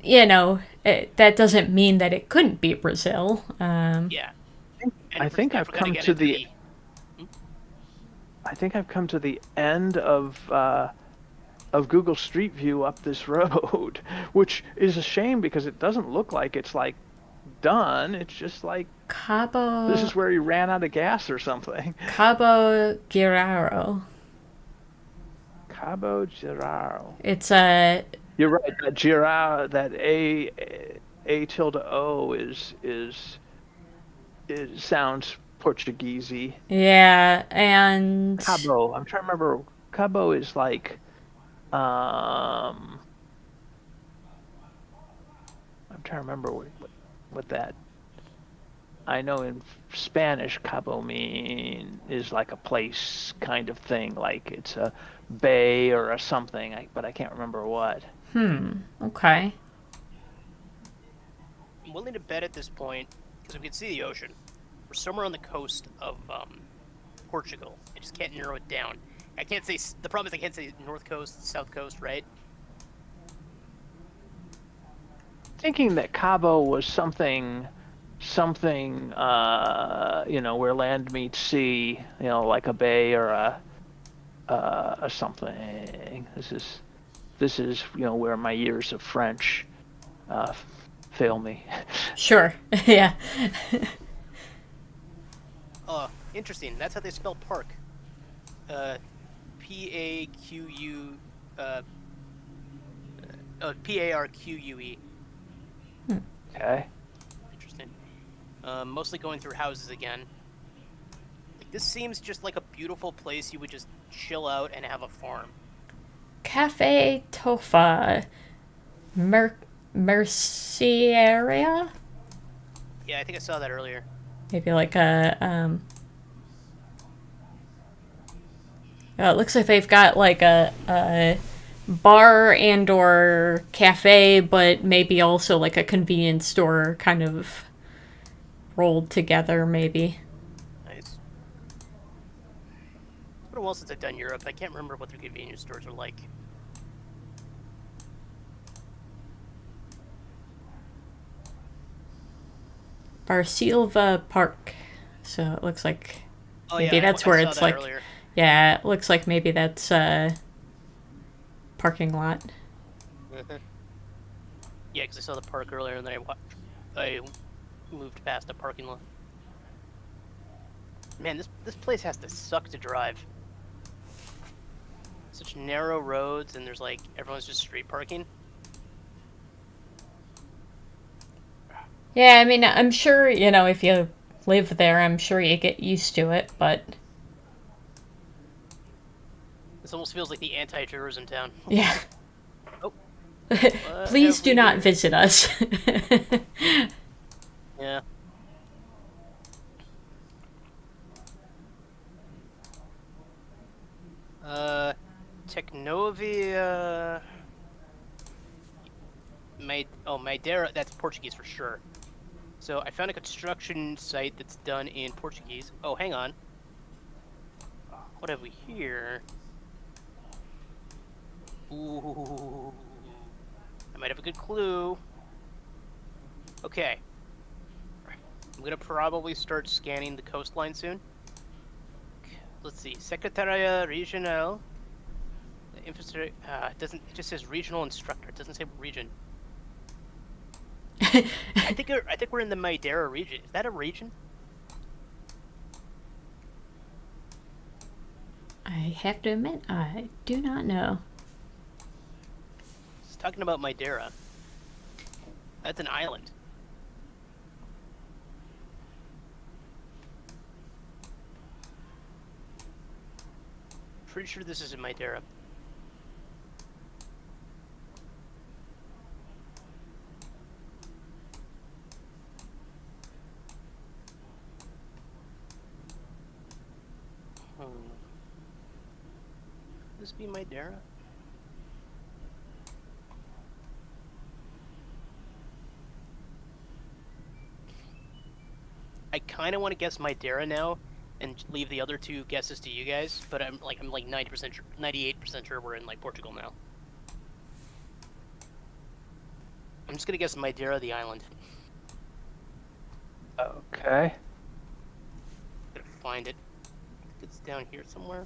you know, that doesn't mean that it couldn't be Brazil. Yeah. I think I've come to the. I think I've come to the end of Google Street View up this road, which is a shame because it doesn't look like it's like done. It's just like Cabo. this is where he ran out of gas or something. Cabo Guerrero. Cabo Girao. It's a. You're right. That Girao, that A tilde O is sounds Portuguesey. Yeah, and Cabo. I'm trying to remember. Cabo is like. I'm trying to remember what that. I know in Spanish, Cabo is like a place kind of thing, like it's a bay or a something, but I can't remember what. Okay. I'm willing to bet at this point, because we can see the ocean. We're somewhere on the coast of Portugal. I just can't narrow it down. I can't say. The problem is I can't say north coast, south coast, right? Thinking that Cabo was something, where land meets sea, like a bay or a something. This is where my years of French fail me. Sure. Yeah. Oh, interesting. That's how they spell park. P-A-Q-U... P-A-R-Q-U-E. Okay. Interesting. Mostly going through houses again. Like, this seems just like a beautiful place you would just chill out and have a farm. Cafe Tofa. Merceria? Yeah, I think I saw that earlier. Maybe like a, it looks like they've got like a bar and or cafe, but maybe also like a convenience store kind of rolled together, maybe. Nice. It's been a while since I've done Europe. I can't remember what their convenience stores are like. Barsilva Park. So it looks like maybe Yeah, that's I where saw it's that like earlier. yeah, it looks like maybe that's parking lot. Yeah, because I saw the park earlier, and then I moved past the parking lot. Man, this place has to suck to drive. Such narrow roads, and there's like everyone's just street parking. Yeah, I mean, I'm sure, if you live there, I'm sure you get used to it, but This almost feels like the anti-tourism town. yeah. Oh. Please do not visit us. Yeah. Technovia. Madeira. That's Portuguese for sure. So I found a construction site that's done in Portuguese. Oh, hang on. What have we here? Ooh. I might have a good clue. Okay. I'm gonna probably start scanning the coastline soon. let's see, Secretaria Regional. The infrastructure. It doesn't. It just says regional instructor. It doesn't say region. I think we're in the Madeira region. Is that a region? I have to admit, I do not know. It's talking about Madeira. That's an island. Pretty sure this is in Madeira. Could this be Madeira? I kind of want to guess Madeira now, and leave the other two guesses to you guys. But I'm like 90%, 98% sure we're in like Portugal now. I'm just gonna guess Madeira, the island. Okay. Gotta find it. I think it's down here somewhere.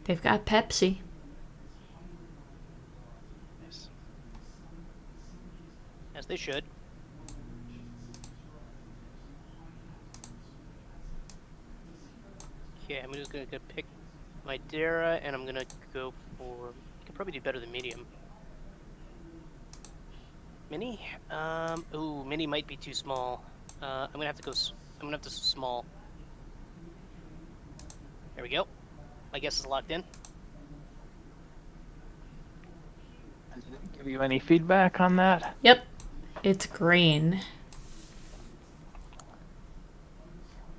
They've got Pepsi. Yes. As they should. Okay, I'm just gonna go pick Madeira, and I'm gonna go for. I could probably do better than medium. Mini? Ooh, mini might be too small. I'm gonna have to go. I'm gonna have to small. There we go. My guess is locked in. Did it give you any feedback on that? Yep, it's green.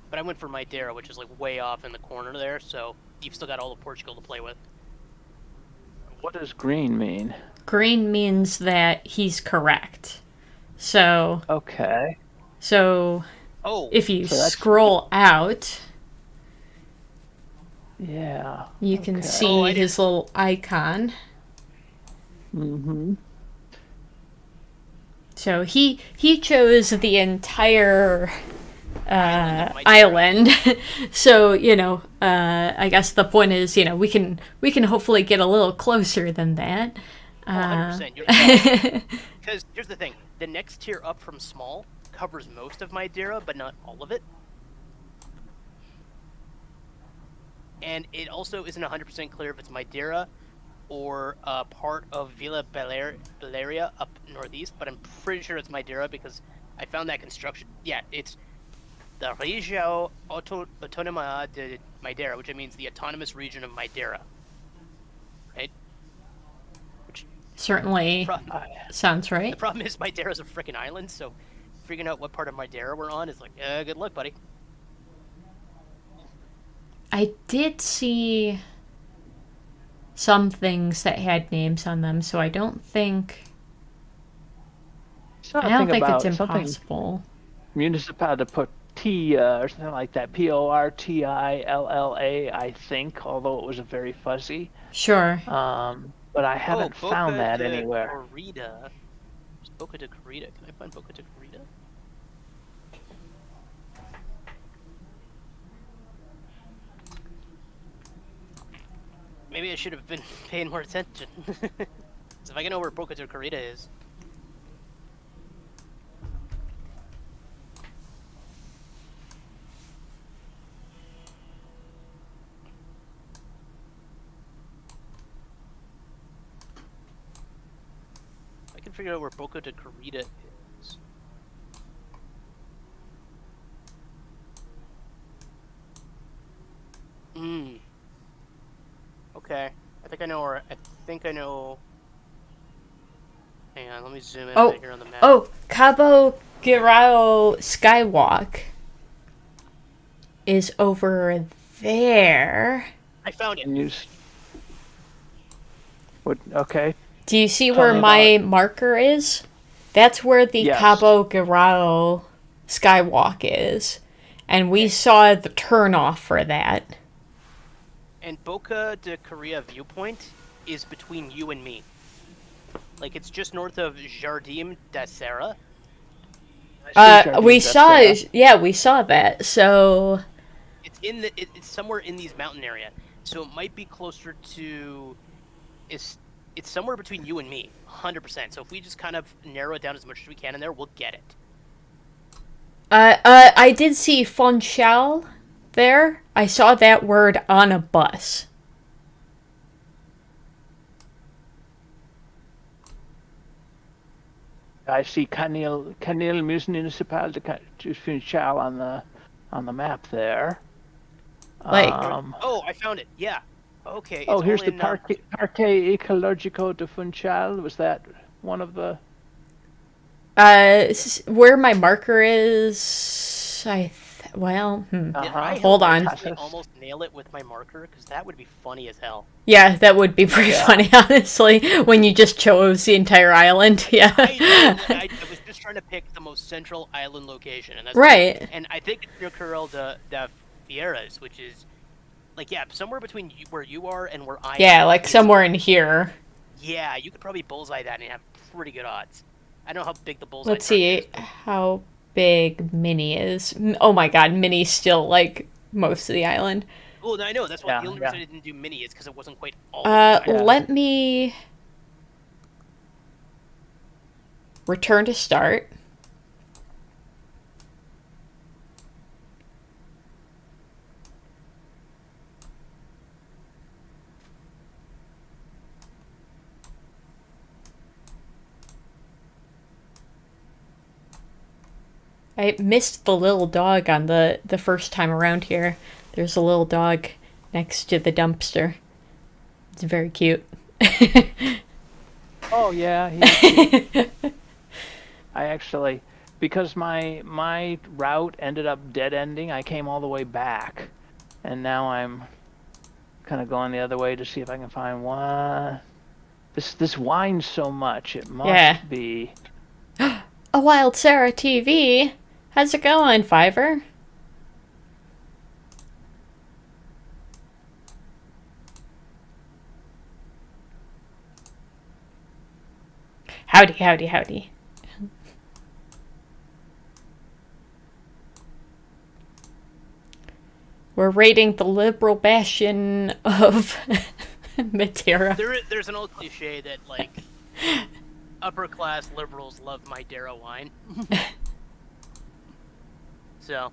But I went for Madeira, which is like way off in the corner there, so you've still got all of Portugal to play with. What does green mean? Green means that he's correct. So, Okay. Oh, if you So that's- scroll out, Yeah. you can Okay. see Oh, I didn't- his little icon. Mm-hmm. So he chose the entire Island of Madeira. island. So, I guess the point is, we can hopefully get a little closer than that. 100%. Because here's the thing: the next tier up from small covers most of Madeira, but not all of it. And it also isn't 100% clear if it's Madeira or part of Vila Balearia up northeast, but I'm pretty sure it's Madeira because I found that construction. Yeah, it's the Região Autónoma de Madeira, which means the autonomous region of Madeira. Right? Which Certainly sounds right. the problem is Madeira's a freaking island, so figuring out what part of Madeira we're on is like, good luck, buddy. I did see some things that had names on them, so I don't think it's impossible. Municipal to put T or something like that. Portilla, I think, although it was very fuzzy. Sure. But I haven't found Boca that de anywhere. Corrida. There's Boca de Corrida. Can I find Boca de Corrida? Maybe I should have been paying more attention. If I can know where Boca de Corrida is. I can figure out where Boca de Corrida is. Okay. I think I know where. I think I know. Hang on, let me zoom in a bit here on the map. Oh, Cabo Guirao Skywalk is over there. I found it. Okay. Do you see Tell where me my about marker is? That's where the Yes. Cabo Guirao Skywalk is. And we saw the turnoff for that. And Boca de Corrida viewpoint is between you and me. Like it's just north of Jardim da Serra. I see We Jardine saw, D'Estrella. yeah, we saw that. So, It's somewhere in these mountain area, so it might be closer to. It's it's somewhere between you and me, 100%. So if we just kind of narrow it down as much as we can in there, we'll get it. I did see Funchal there. I saw that word on a bus. I see Canil Municipal de Funchal on the map there. Like, Oh, I found it. Yeah. Okay. It's Oh, here's all the in, Parque Ecologico de Funchal. Was that one of the? where my marker is, Did I hold on. hilariously almost nail it with my marker? Because that would be funny as hell. Yeah, that would be pretty funny, honestly, when you just chose the entire island. Yeah. I was just trying to pick the most central island location, and that's Right. And I think it's Curl de Fieras, which is like somewhere between where you are and where I am. Yeah, like somewhere in here. Yeah, you could probably bullseye that and have pretty good odds. I don't know how big the bullseye. Let's target see is, but- how big Minnie is. Oh my god, Minnie's still like most of the island. Oh, no, I know. That's why Yeah, the only yeah. reason I didn't do mini is because it wasn't quite all. Of the island. Let me return to start. I missed the little dog on the first time around here. There's a little dog next to the dumpster. It's very cute. Oh yeah. I actually, because my route ended up dead ending, I came all the way back, and now I'm kind of going the other way to see if I can find one. This whines so much. It must be. A Wild Sarah TV. How's it going, Fiverr? Howdy, howdy, howdy. We're raiding the liberal bastion of Madeira. There's an old cliche that like upper class liberals love Madeira wine. So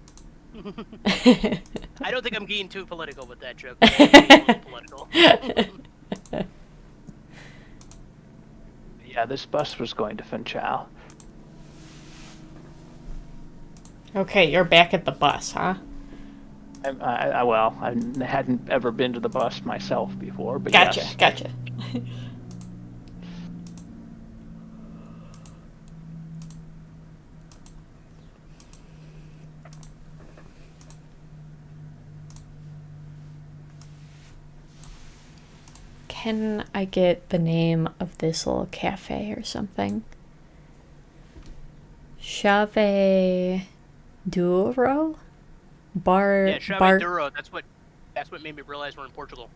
I don't think I'm getting too political with that joke. But I'm getting a little political. Yeah, this bus was going to Funchal. Okay, you're back at the bus, huh? I hadn't ever been to the bus myself before, but Gotcha, yes. gotcha. Can I get the name of this little cafe or something? Chave Duro? Yeah, Chave Duro. That's what made me realize we're in Portugal.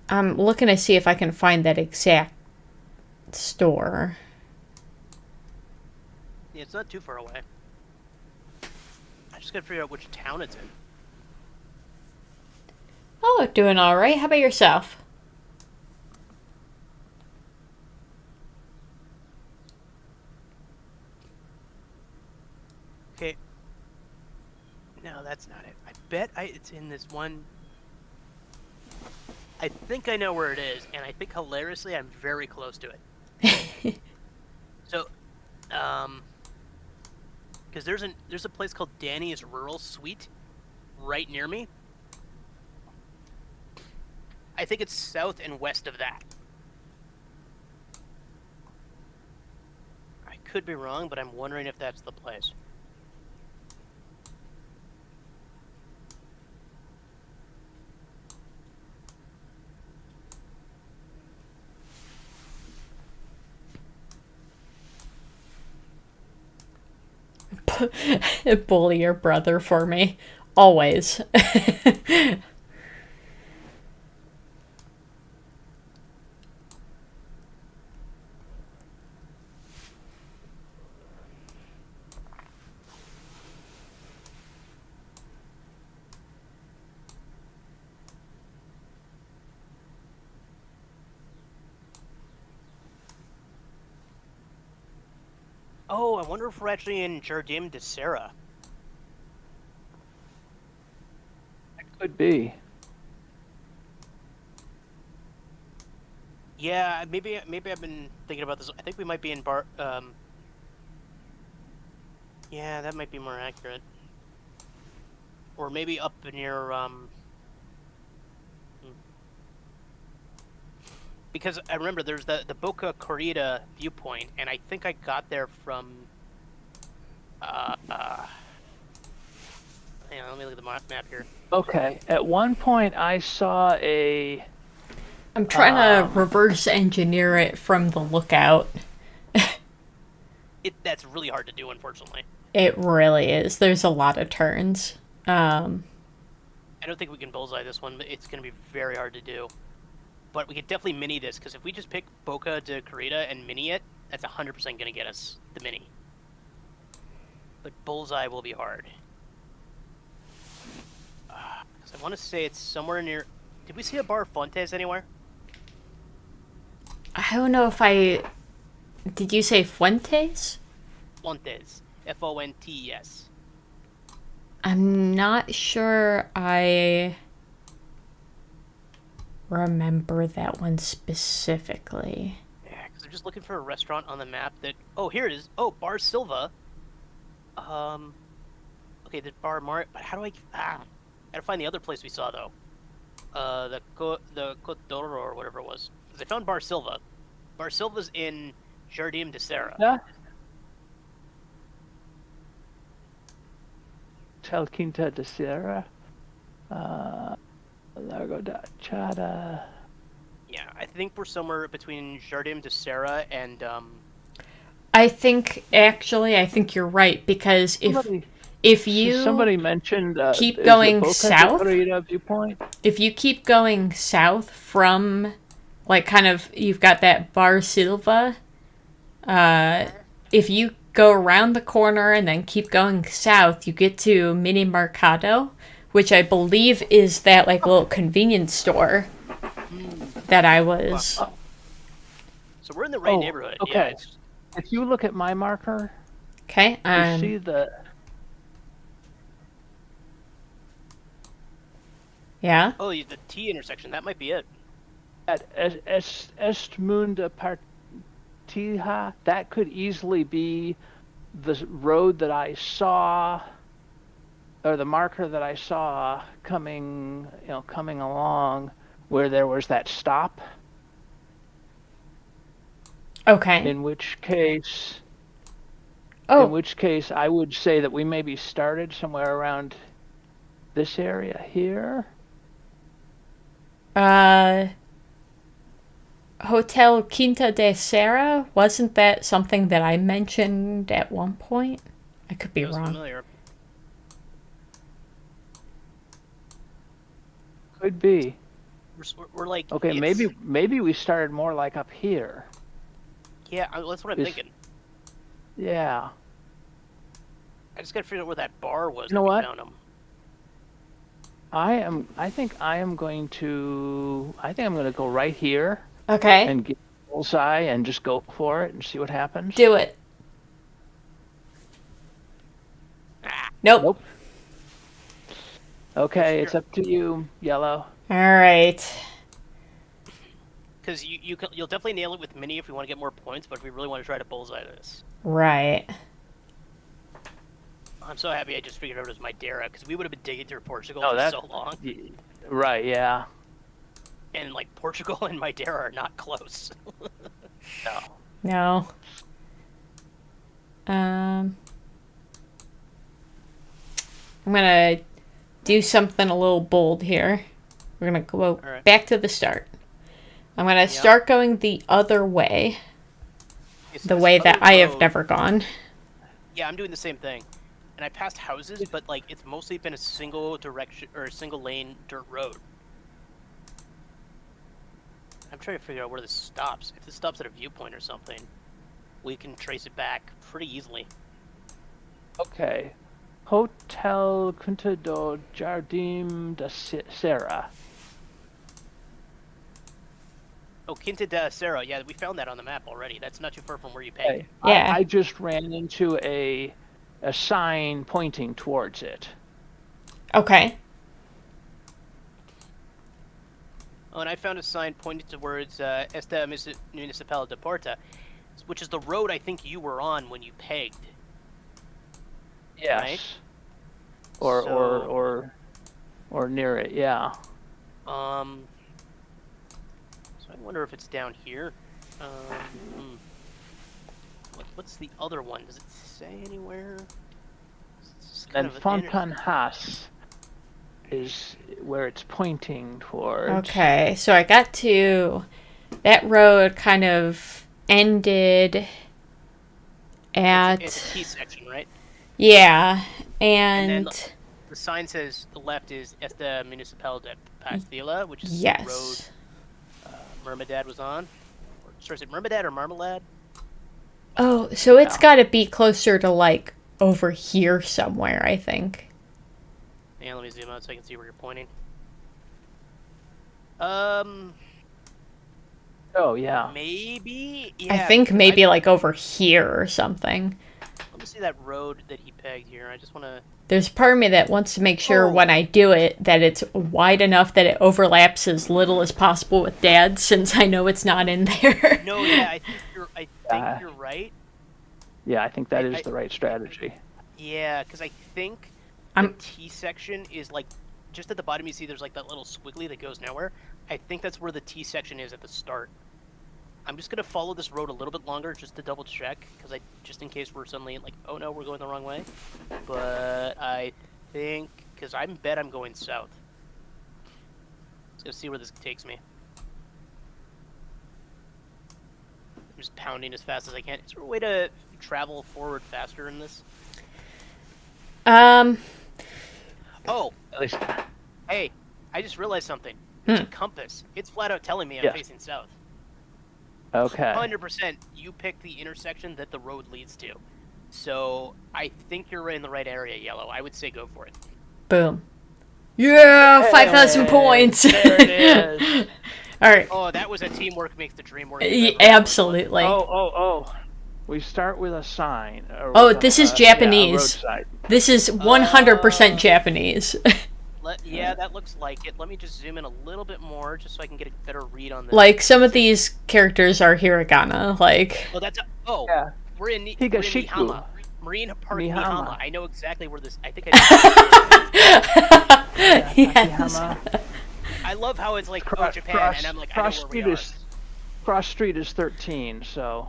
I'm looking to see if I can find that exact store. Yeah, it's not too far away. I just gotta figure out which town it's in. Oh, doing all right. How about yourself? Okay. No, that's not it. I bet it's in this one. I think I know where it is, and I think hilariously I'm very close to it. So, because there's a place called Danny's Rural Suite right near me. I think it's south and west of that. I could be wrong, but I'm wondering if that's the place. Bully your brother for me. Always. Oh, I wonder if we're actually in Jardim de Serra. Could be. Yeah, maybe I've been thinking about this. I think we might be in Bar. Yeah, that might be more accurate. Or maybe up near hmm. Because I remember there's the Boca Corrida viewpoint, and I think I got there from uh. uh Hang on, let me look at the map here. Okay. At one point, I saw a. I'm trying to reverse engineer it from the lookout. That's really hard to do, unfortunately. It really is. There's a lot of turns. I don't think we can bullseye this one, but it's going to be very hard to do. But we could definitely mini this, because if we just pick Boca de Corrida and mini it, that's 100% going to get us the mini. But bullseye will be hard. Because I want to say it's somewhere near... Did we see a Bar Fuentes anywhere? I don't know if I... Did you say Fuentes? Fuentes. Fontes. I'm not sure I remember that one specifically. Yeah, because I'm just looking for a restaurant on the map that... Oh, here it is. Oh, Bar Silva. Okay, the Bar Mar... But how do I... Gotta find the other place we saw, though. The Cotoro or whatever it was. Because I found Bar Silva. Bar Silva's in Jardim de Serra. Yeah. Hotel Quinta de Sierra. Largo da Chata. Yeah, I think we're somewhere between Jardim de Serra and, I think you're right, because if you somebody mentioned keep is going the Boca south, de Corrida viewpoint. if you keep going south from, like, kind of, you've got that Bar Silva, if you go around the corner and then keep going south, you get to Mini Mercado, which I believe is that, like, little convenience store that I was... So we're in the right neighborhood. Okay. Yeah, If you look at my marker, Okay, you see the... Yeah? Oh, the T intersection. That might be it. At Estmunda Partija, that could easily be the road that I saw, or the marker that I saw coming along, where there was that stop. Okay. In which case, Oh, I would say that we maybe started somewhere around this area here. Hotel Quinta de Serra, wasn't that something that I mentioned at one point? I could be That was wrong. familiar. Could be. We're like... Okay, it's- maybe we started more like up here. Yeah, that's what I'm thinking. Yeah. I just gotta figure out where that bar was. You know that what? We found him. I think I'm going to go right here Okay. and get bullseye and just go for it and see what happens. Do it. Nope. Nope. Okay, it's up to you, Yellow. Alright. Because you'll definitely nail it with mini if we want to get more points, but if we really want to try to bullseye this. Right. I'm so happy I just figured out it was Madeira, because we would have been digging through Portugal Oh, for that's- so long. Right, yeah. And, like, Portugal and Madeira are not close. No. No. I'm gonna do something a little bold here. We're gonna go Alright. back to the start. I'm gonna start going the other way. The way that I have never gone. Yeah, I'm doing the same thing. And I passed houses, but, like, it's mostly been a single direction, or a single lane dirt road. I'm trying to figure out where this stops. If this stops at a viewpoint or something, we can trace it back pretty easily. Okay. Hotel Quinta do Jardim da Serra. Oh, Quinta da Acero. Yeah, we found that on the map already. That's not too far from where you pegged. Okay. Yeah. I just ran into a sign pointing towards it. Okay. Oh, and I found a sign pointing towards Esta Municipal de Porta, which is the road I think you were on when you pegged. Yes. Right? Or near it, yeah. So I wonder if it's down here. What's the other one? Does it say anywhere? And Fontanhas is where it's pointing towards. Okay, so I got to... That road kind of ended at... It's a T section, right? Yeah, And and... then the sign says the left is Esta Municipal de Pastilla, which is Yes. the road Myrmidad was on. Sorry, is it Myrmidad or Marmalade? Oh, so it's got to be closer to, like, over here somewhere, I think. Yeah, let me zoom out so I can see where you're pointing. Oh, yeah. Maybe? I Yeah, think maybe, like, over here or something. Let me see that road that he pegged here. I just want to... There's part of me that wants to make sure Oh. when I do it that it's wide enough that it overlaps as little as possible with Dad's, since I know it's not in there. No, yeah, I think you're right. Yeah, I think that is the right strategy. Yeah, because I think I'm- the T section is, like, just at the bottom you see there's, like, that little squiggly that goes nowhere. I think that's where the T section is at the start. I'm just going to follow this road a little bit longer just to double check, because just in case we're suddenly like, oh no, we're going the wrong way. But I think, because I bet I'm going south. Let's go see where this takes me. I'm just pounding as fast as I can. Is there a way to travel forward faster in this? Um, Oh, At least, hey, I just realized something. It's a compass. It's flat out telling me I'm facing south. okay. 100% you pick the intersection that the road leads to. So I think you're in the right area, Yellow. I would say go for it. boom. Yeah, 5,000 points. There it is. All right. Oh, that was a teamwork makes the dream work. Absolutely. Oh. We start with a sign. Oh, this is Japanese. Yeah, a road sign. This is 100% Japanese. Yeah, that looks like it. Let me just zoom in a little bit more just so I can get a better read on this. Like, some of these characters are hiragana, like... Oh, that's Yeah. we're in Higashiku. Nihama. Marine Park Nihama. Nihama. I know exactly where this... I think I Yes. Takahama. I love how it's like, Cross- oh, Japan, cross- and I'm like, cross I know street where we is cross street is 13, so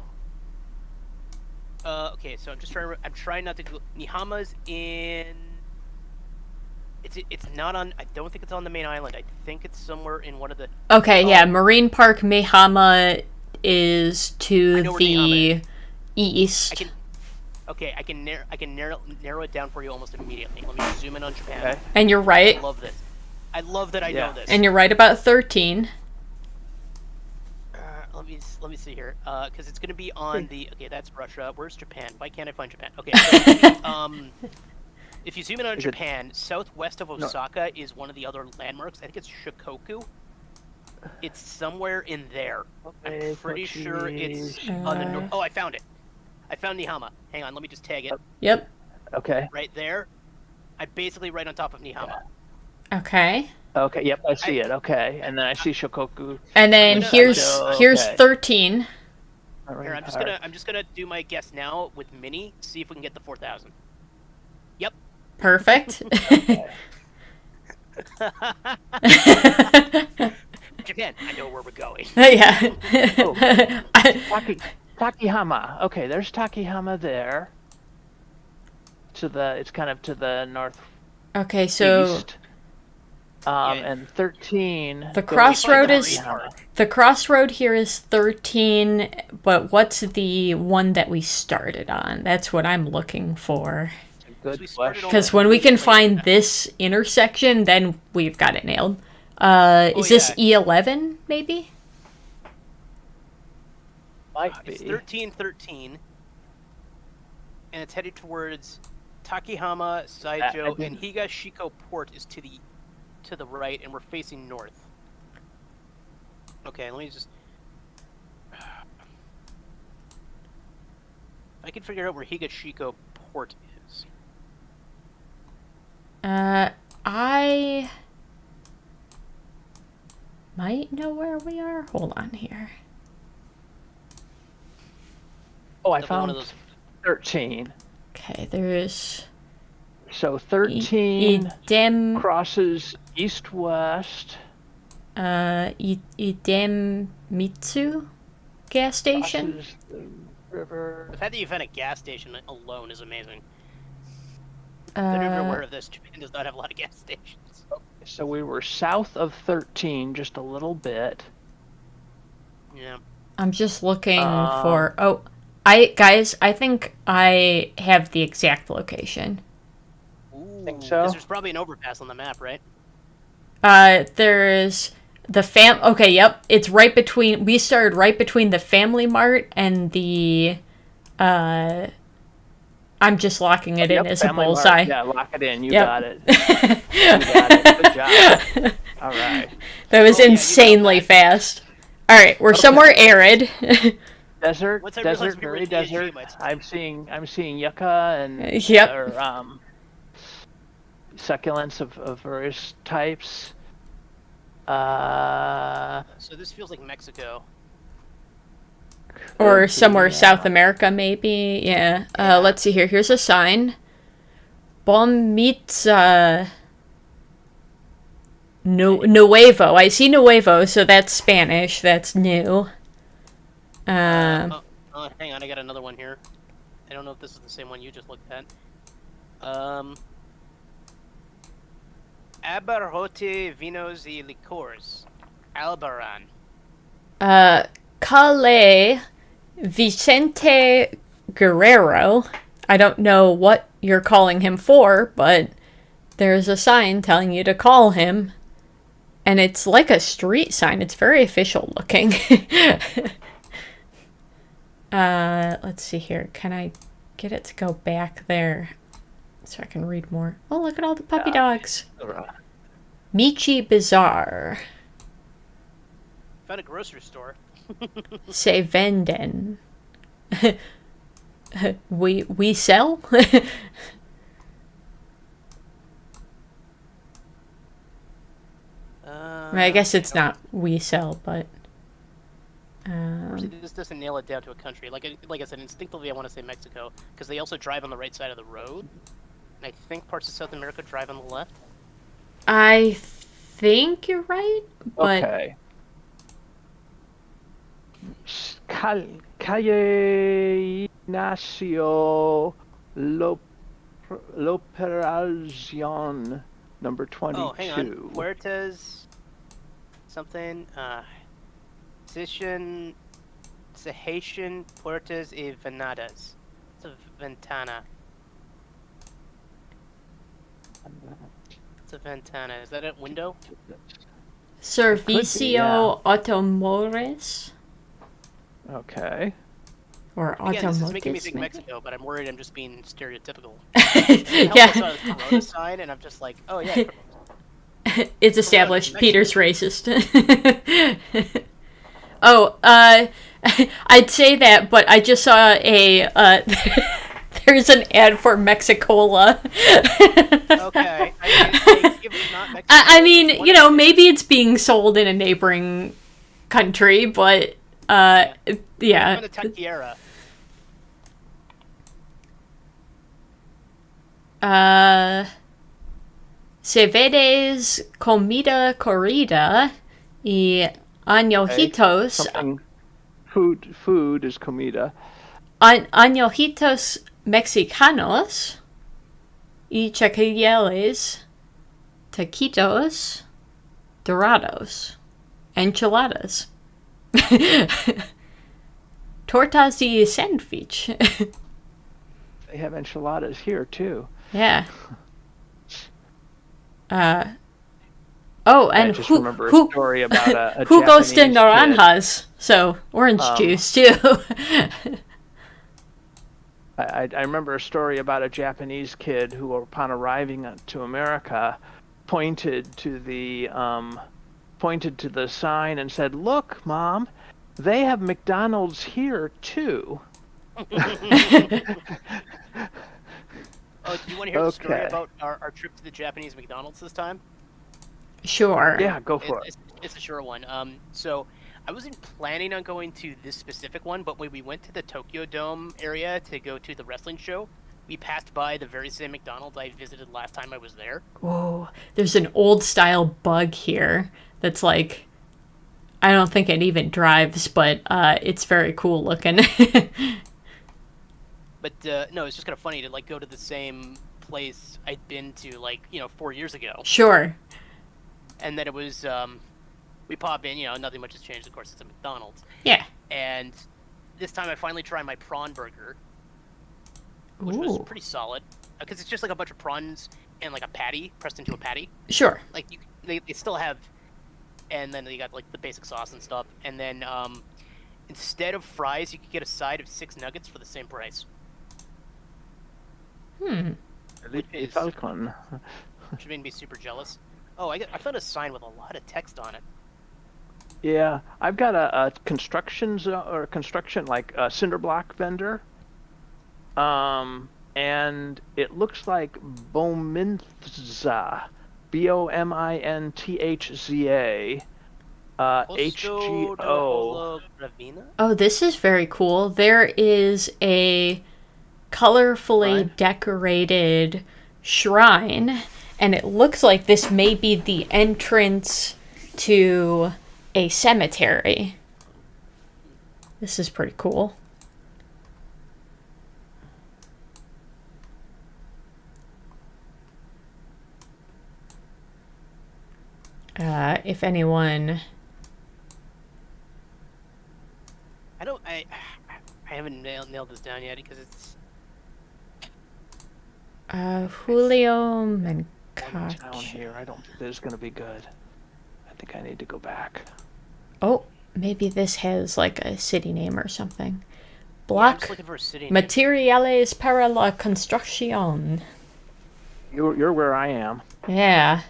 are. Okay, so I'm trying not to go... Nihama's in... It's not on... I don't think it's on the main island. I think it's somewhere in one of the... Okay, yeah, Marine Park Mehama is I to know where the Mehama east. I can narrow it down for you almost immediately. Let me zoom in on Japan. okay. And you're right. I love this. I love that I Yeah. know this. And you're right about 13. Let me see here, because it's gonna be on the... Okay, that's Russia. Where's Japan? Why can't I find Japan? Okay, so, if you zoom in on Is it- Japan, southwest of Osaka is one of the other landmarks. I think it's Shikoku. It's somewhere in there. Okay, I'm pretty sure it's on the north. Oh, I found it. I found Nihama. Hang on, let me just tag it. Yep. Okay. Right there. I'm basically right on top of Nihama. Okay. Okay, yep, I see it. Okay. And then I see Shokoku. And then gonna- here's Okay. here's 13. Here, I'm just gonna do my guess now with Mini. See if we can get the 4,000. Yep. Perfect. Japan. I know where we're going. Yeah. Takihama. Okay, there's Takihama there. It's kind of to the northeast. Okay, so Yeah. And 13. The goes crossroad to is- Takihama. the crossroad here is 13, but what's the one that we started on? That's what I'm looking for. Good we started question. on- Because when we can find this intersection, then we've got it nailed. Is this E11, maybe? Might It's be. 1313, and it's headed towards Takihama, Saijo, I and Higashiko Port is to the right, and we're facing north. Okay, let me just I can figure out where Higashiko Port is. I might know where we are. Hold on here. Oh, I Definitely one found of those. 13. Okay, there's So 13 Idem crosses east-west. Idem Mitsu gas station. Crosses the river. The fact that you found a gas station alone is amazing. I don't know if you're aware of this. Japan does not have a lot of gas stations. So we were south of 13 just a little bit. Yeah. I'm just looking for. Oh, I think I have the exact location. Ooh, Think so? 'cause there's probably an overpass on the map, right? There's the Okay, yep. It's right between. We started right between the Family Mart and the. I'm just locking it in as a Family Mart. bullseye. Yeah, lock it in. You Yep. got it. You got it. Good job. All right. That was Oh, yeah, you got insanely that. fast. All right, we're somewhere arid. Desert, Once I realized desert, we were very in DNG, desert. my- I'm seeing yucca and Yep. or, succulents of various types. So this feels like Mexico. Or could somewhere be, South America, maybe. Yeah. Let's see here. Here's a sign. Bon Mitza Nuevo. I see Nuevo, so that's Spanish. That's new. Hang on, I got another one here. I don't know if this is the same one you just looked at. Abarrote Vinos y Licores. Albaran. Calais Vicente Guerrero. I don't know what you're calling him for, but there's a sign telling you to call him. And it's like a street sign. It's very official looking. Let's see here. Can I get it to go back there so I can read more? Oh, look at all the puppy dogs. Michi Bazaar. Found a grocery store. Se venden. we sell? I guess it's not we sell, but This doesn't nail it down to a country. Like I said, instinctively I want to say Mexico because they also drive on the right side of the road. And I think parts of South America drive on the left. I think you're right, but Okay. Calle Ignacio L'Operación, number 22. Oh, hang on. Puertas something. Session Puertas y Venadas. It's a ventana. It's a ventana. Is that a window? Servicio Automotores Okay. or Again, this is making me Automotis. think maybe? Mexico, but I'm worried I'm just being stereotypical. Yeah, I saw the Corona sign, and I'm just like, oh yeah. it's established. Mexico. Peter's racist. Oh, I'd say that, but I just saw a there's an ad for Mexicola. Okay. If it's not Mexico, I mean, what you is know, it? maybe it's being sold in a neighboring country, but yeah. I'm gonna taquiera. Se vedes comida corrida y añojitos. Something. Food is comida. Añojitos mexicanos y chilaquiles, taquitos, dorados, enchiladas, tortas y sandwich. They have enchiladas here too. Yeah. Oh, I and just who remember a story about a who goes to Japanese kid. naranjas? So orange juice too. I remember a story about a Japanese kid who, upon arriving to America, pointed to the sign and said, "Look, Mom, they have McDonald's here too." Oh, do you want to hear the story Okay. about our trip to the Japanese McDonald's this time? Sure. Yeah, go for it. It's a short one. So I wasn't planning on going to this specific one, but when we went to the Tokyo Dome area to go to the wrestling show, we passed by the very same McDonald's I visited last time I was there. Whoa. There's an old style bug here that's like, I don't think it even drives, but it's very cool looking. But no, it's just kind of funny to like go to the same place I'd been to 4 years ago, Sure. and then it was we pop in, nothing much has changed. Of course, it's a McDonald's, Yeah. and this time I finally tried my prawn burger, which was Ooh. pretty solid because it's just like a bunch of prawns and like a patty pressed into a patty. Sure. Like they still have, and then they got like the basic sauce and stuff, and then instead of fries, you could get a side of 6 nuggets for the same price, The Falcon. which made me super jealous. Oh, I found a sign with a lot of text on it. Yeah, I've got a construction like a cinder block vendor. And it looks like Bomintza, Bominthza, Costo HGO. Holo Gravina? Oh, this is very cool. There is a colorfully Shrine? decorated shrine, and it looks like this may be the entrance to a cemetery. This is pretty cool. If anyone... I haven't nailed this down yet because it's Julio Down Mencache. here, I don't think this is gonna be good. I think I need to go back. Oh, maybe this has like a city name or something. I'm Block just looking for a city name. Materiales para la Construcción. You're where I am. Yeah.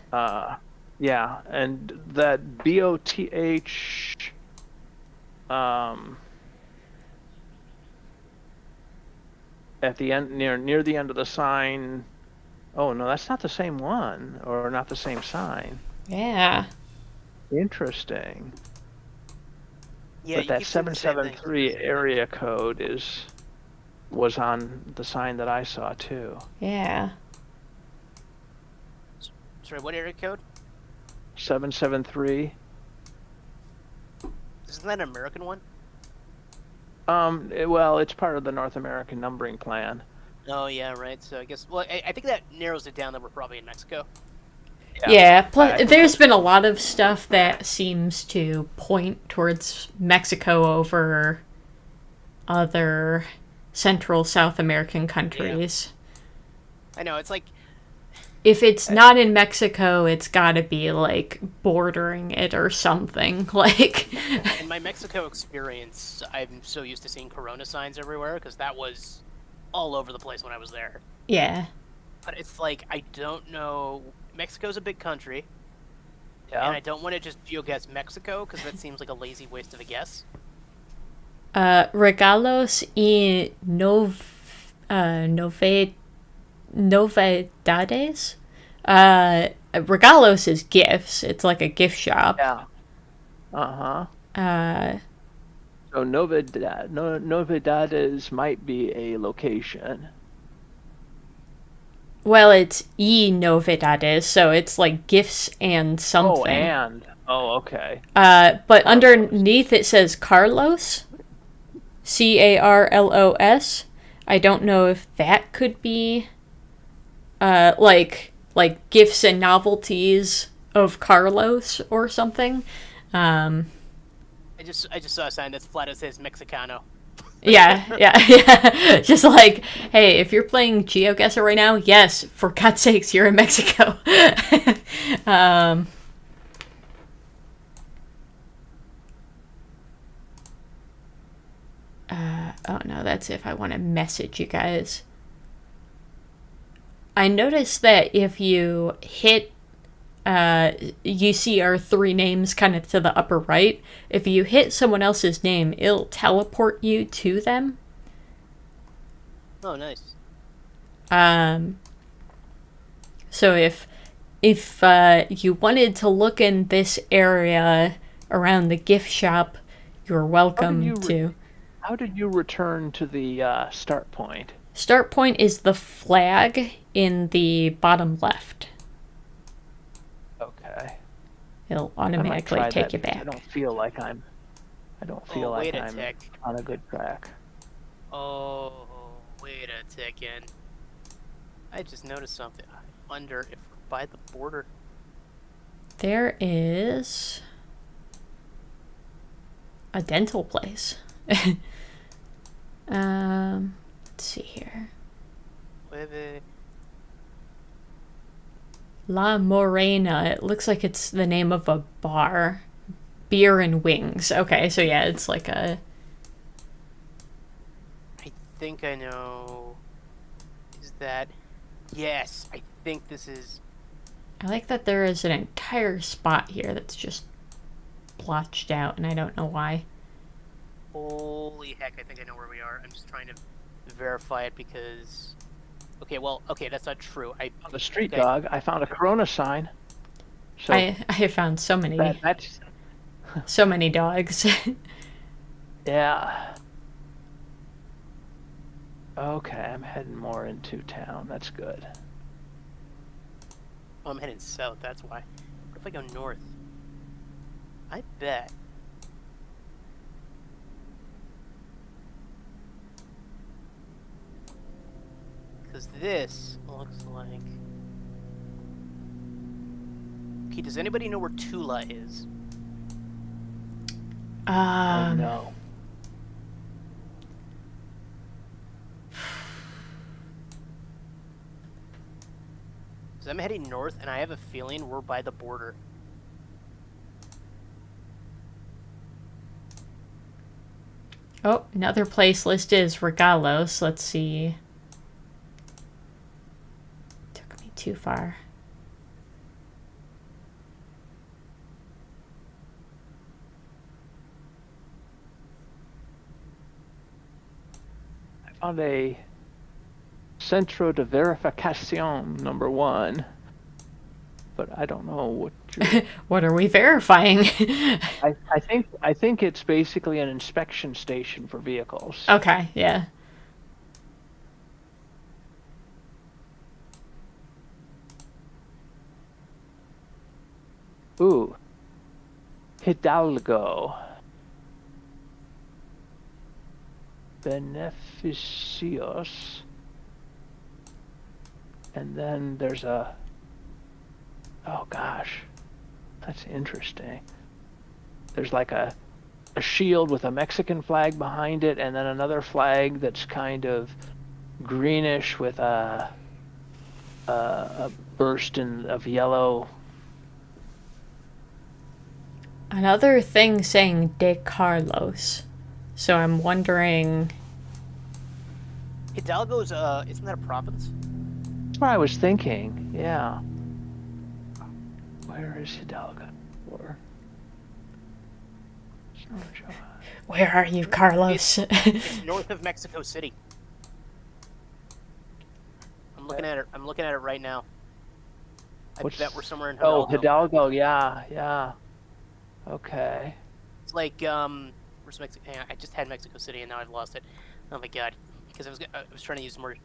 Yeah, and that BOTH, at the end, near the end of the sign. Oh no, that's not the same one, or not the same sign. Yeah. Interesting. Yeah, But you that keep saying the same thing. 773 area code was on the sign that I saw too. Yeah. Sorry, what area code? 773. Isn't that an American one? Well, it's part of the North American numbering plan. Oh yeah, right. So I guess I think that narrows it down that we're probably in Mexico. Yeah. I Plus, think there's been a lot of stuff that seems to point towards Mexico over other Central South American countries. I know it's like If it's not in Mexico, it's gotta be like bordering it or something. Like, in my Mexico experience, I'm so used to seeing Corona signs everywhere because that was all over the place when I was there. yeah. But it's like I don't know. Mexico's a big country, and Yeah. I don't want to just geoguess Mexico because that seems like a lazy waste of a guess. Regalos y novedades. Regalos is gifts. It's like a gift shop. Yeah. Uh-huh. Uh, So Novedades might be a location. well, it's y novedades, so it's like gifts and something. Okay. But underneath it says Carlos, Carlos. I don't know if that could be, like gifts and novelties of Carlos or something. I just saw a sign that's flat that says Mexicano. Yeah. Just like, hey, if you're playing GeoGuessr right now, yes, for God's sakes, you're in Mexico. Oh no, that's if I want to message you guys. I noticed that if you hit, you see our three names kind of to the upper right. If you hit someone else's name, it'll teleport you to them. Oh, nice. So if you wanted to look in this area around the gift shop, you're welcome to. How did you return to the start point? Start point is the flag in the bottom left. Okay. It'll I might automatically try take that you because back. I don't feel like I'm Wait a tick. on a good track. Oh, wait a second. I just noticed something. I wonder if we're by the border. There is a dental place. Let's see here. Wait. La Morena. It looks like it's the name of a bar. Beer and wings. Okay, so yeah, it's like a... I think I know. Is that... Yes, I think this is... I like that there is an entire spot here that's just blotched out, and I don't know why. Holy heck, I think I know where we are. I'm just trying to verify it because... Okay, that's not true. On the street dog, I found a Corona sign. So I have found so many that's so many dogs. yeah. Okay, I'm heading more into town. That's good. Oh, I'm heading south, that's why. What if I go north? I bet. Because this looks like... Okay, does anybody know where Tula is? No. Because I'm heading north, and I have a feeling we're by the border. Oh, another place listed is Regalos. Let's see. Took me too far. I found a Centro de Verificación #1, but I don't know what. What are we verifying? I think it's basically an inspection station for vehicles. Okay, yeah. Ooh, Hidalgo. Beneficios. And then there's a... Oh gosh, that's interesting. There's like a shield with a Mexican flag behind it, and then another flag that's kind of greenish with a burst of yellow. Another thing saying De Carlos. So I'm wondering... Hidalgo's, isn't that a province? That's what I was thinking, yeah. Where is Hidalgo? Where are you, Carlos? It's north of Mexico City. I'm looking at it. I'm looking at it right now. I bet we're somewhere in Hidalgo. Oh, Hidalgo, yeah. Okay. It's like, where's Mexico? I just had Mexico City and now I've lost it. Oh my god. Because I was trying to use more.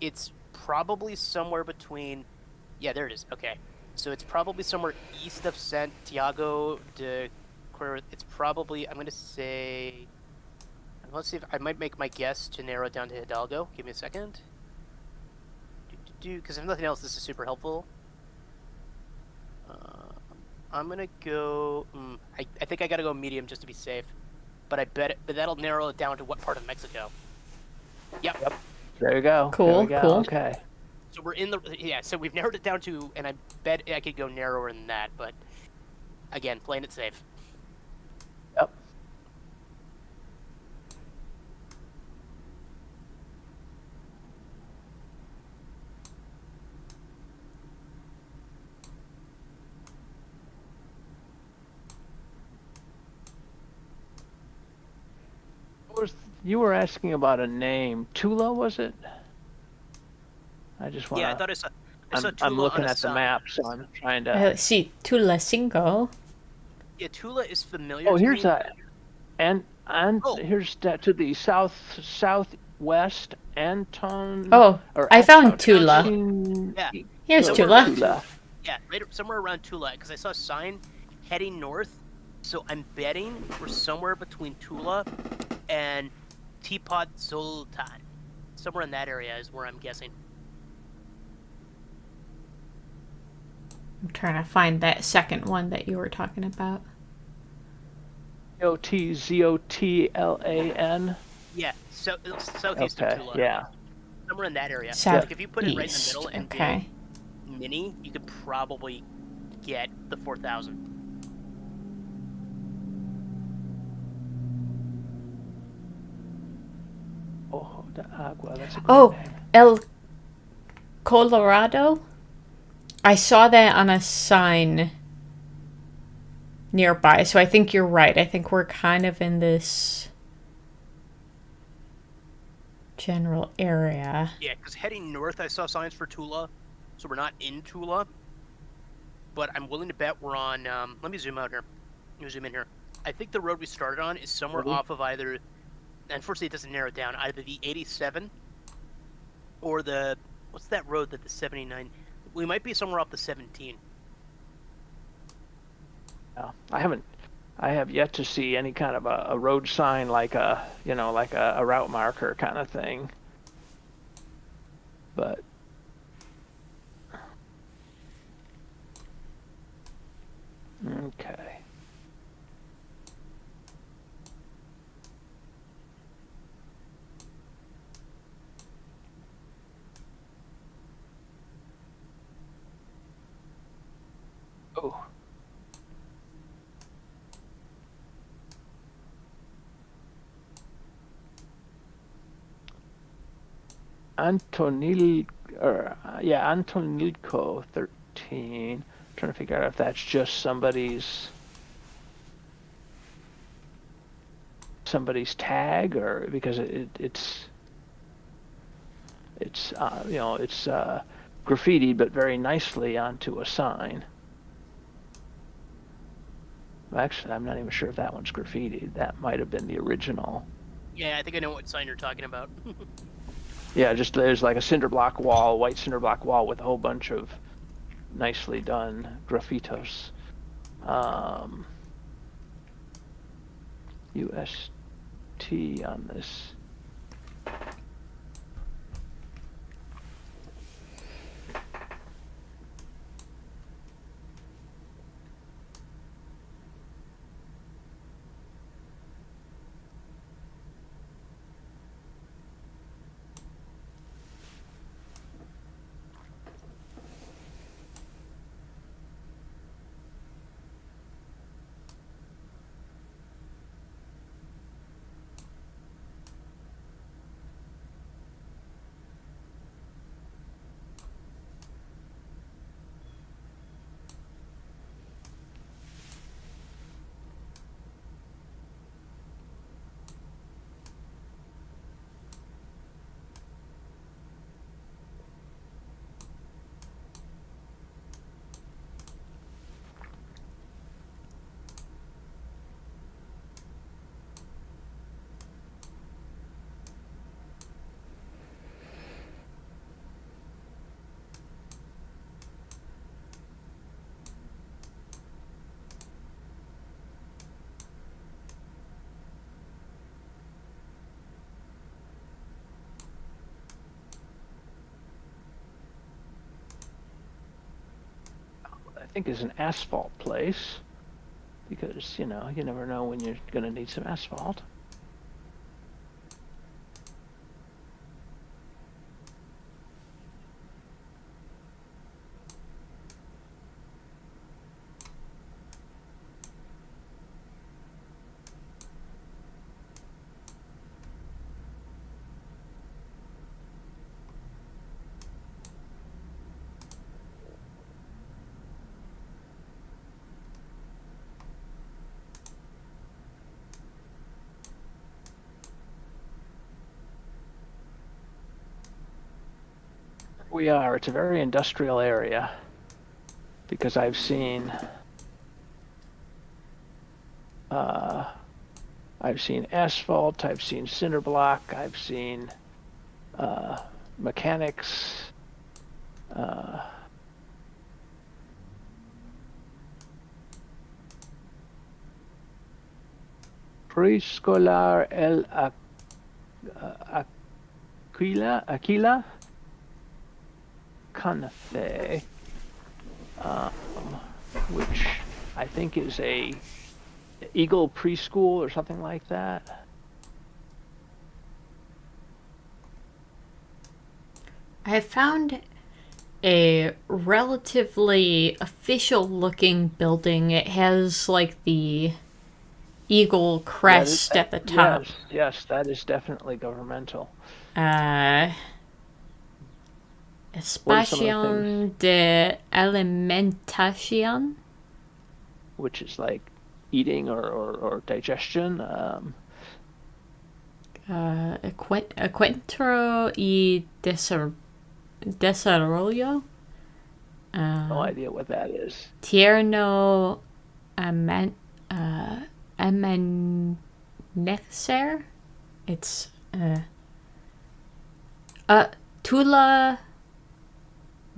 It's probably somewhere between... Yeah, there it is. Okay. So it's probably somewhere east of Santiago de... It's probably... I'm going to say... Let's see if... I might make my guess to narrow it down to Hidalgo. Give me a second. Because if nothing else, this is super helpful. I'm going to go... I think I got to go medium just to be safe. But but that'll narrow it down to what part of Mexico. Yep. There you go. Cool, cool. Okay. So we're in the... Yeah, so we've narrowed it down to... And I bet I could go narrower than that, but... Again, playing it safe. Yep. was you were asking about a name? Tula, was it? I just Yeah, I wanna. thought I saw I'm Tula on looking a at the sign. map, so I'm trying to. Let's see, Tulacingo. Yeah, Tula is familiar Oh, to here's me. a and Oh, here's that to the southwest. Anton Oh, or I found found Tula. Tula. Anton. Yeah, Here's somewhere Tula. around Tula. Yeah, right somewhere around Tula, because I saw a sign heading north. So I'm betting we're somewhere between Tula and Teapot Zoltan. Somewhere in that area is where I'm guessing. I'm trying to find that second one that you were talking about. Zotlan. Yeah, so southeast of Okay, Tula, yeah. somewhere in that area. Yep. Like if you put it right in the Southeast. middle and go Okay. mini, you could probably get the 4,000. Ojo de Agua. That's a great Oh, name. El Colorado. I saw that on a sign nearby, so I think you're right. I think we're kind of in this general area. Yeah, because heading north, I saw signs for Tula, so we're not in Tula. But I'm willing to bet we're on. Let me zoom out here. Let me zoom in here. I think the road we started on is somewhere Ready? off of either. Unfortunately, it doesn't narrow it down. Either the 87 or the what's that road that the 79? We might be somewhere off the 17. Yeah. I have yet to see any kind of a road sign like a route marker kind of thing. But okay. Oh. Antonilco 13. Trying to figure out if that's just somebody's tag or because it's graffitied but very nicely onto a sign. Actually, I'm not even sure if that one's graffitied. That might have been the original. Yeah, I think I know what sign you're talking about. Yeah, just there's like a cinder block wall, white cinder block wall with a whole bunch of nicely done graffitos. UST on this. I think is an asphalt place because you never know when you're going to need some asphalt. We are. It's a very industrial area because I've seen asphalt, I've seen cinder block, I've seen mechanics. Preescolar El Aquila Canafe, which I think is a Eagle preschool or something like that. I have found a relatively official looking building. It has like the eagle crest at the top. Yes, that is definitely governmental. Espacion de Alimentación. Which is like eating or digestion. Encuentro y desarrollo. No idea what that is. Tierno amanecer. It's Tula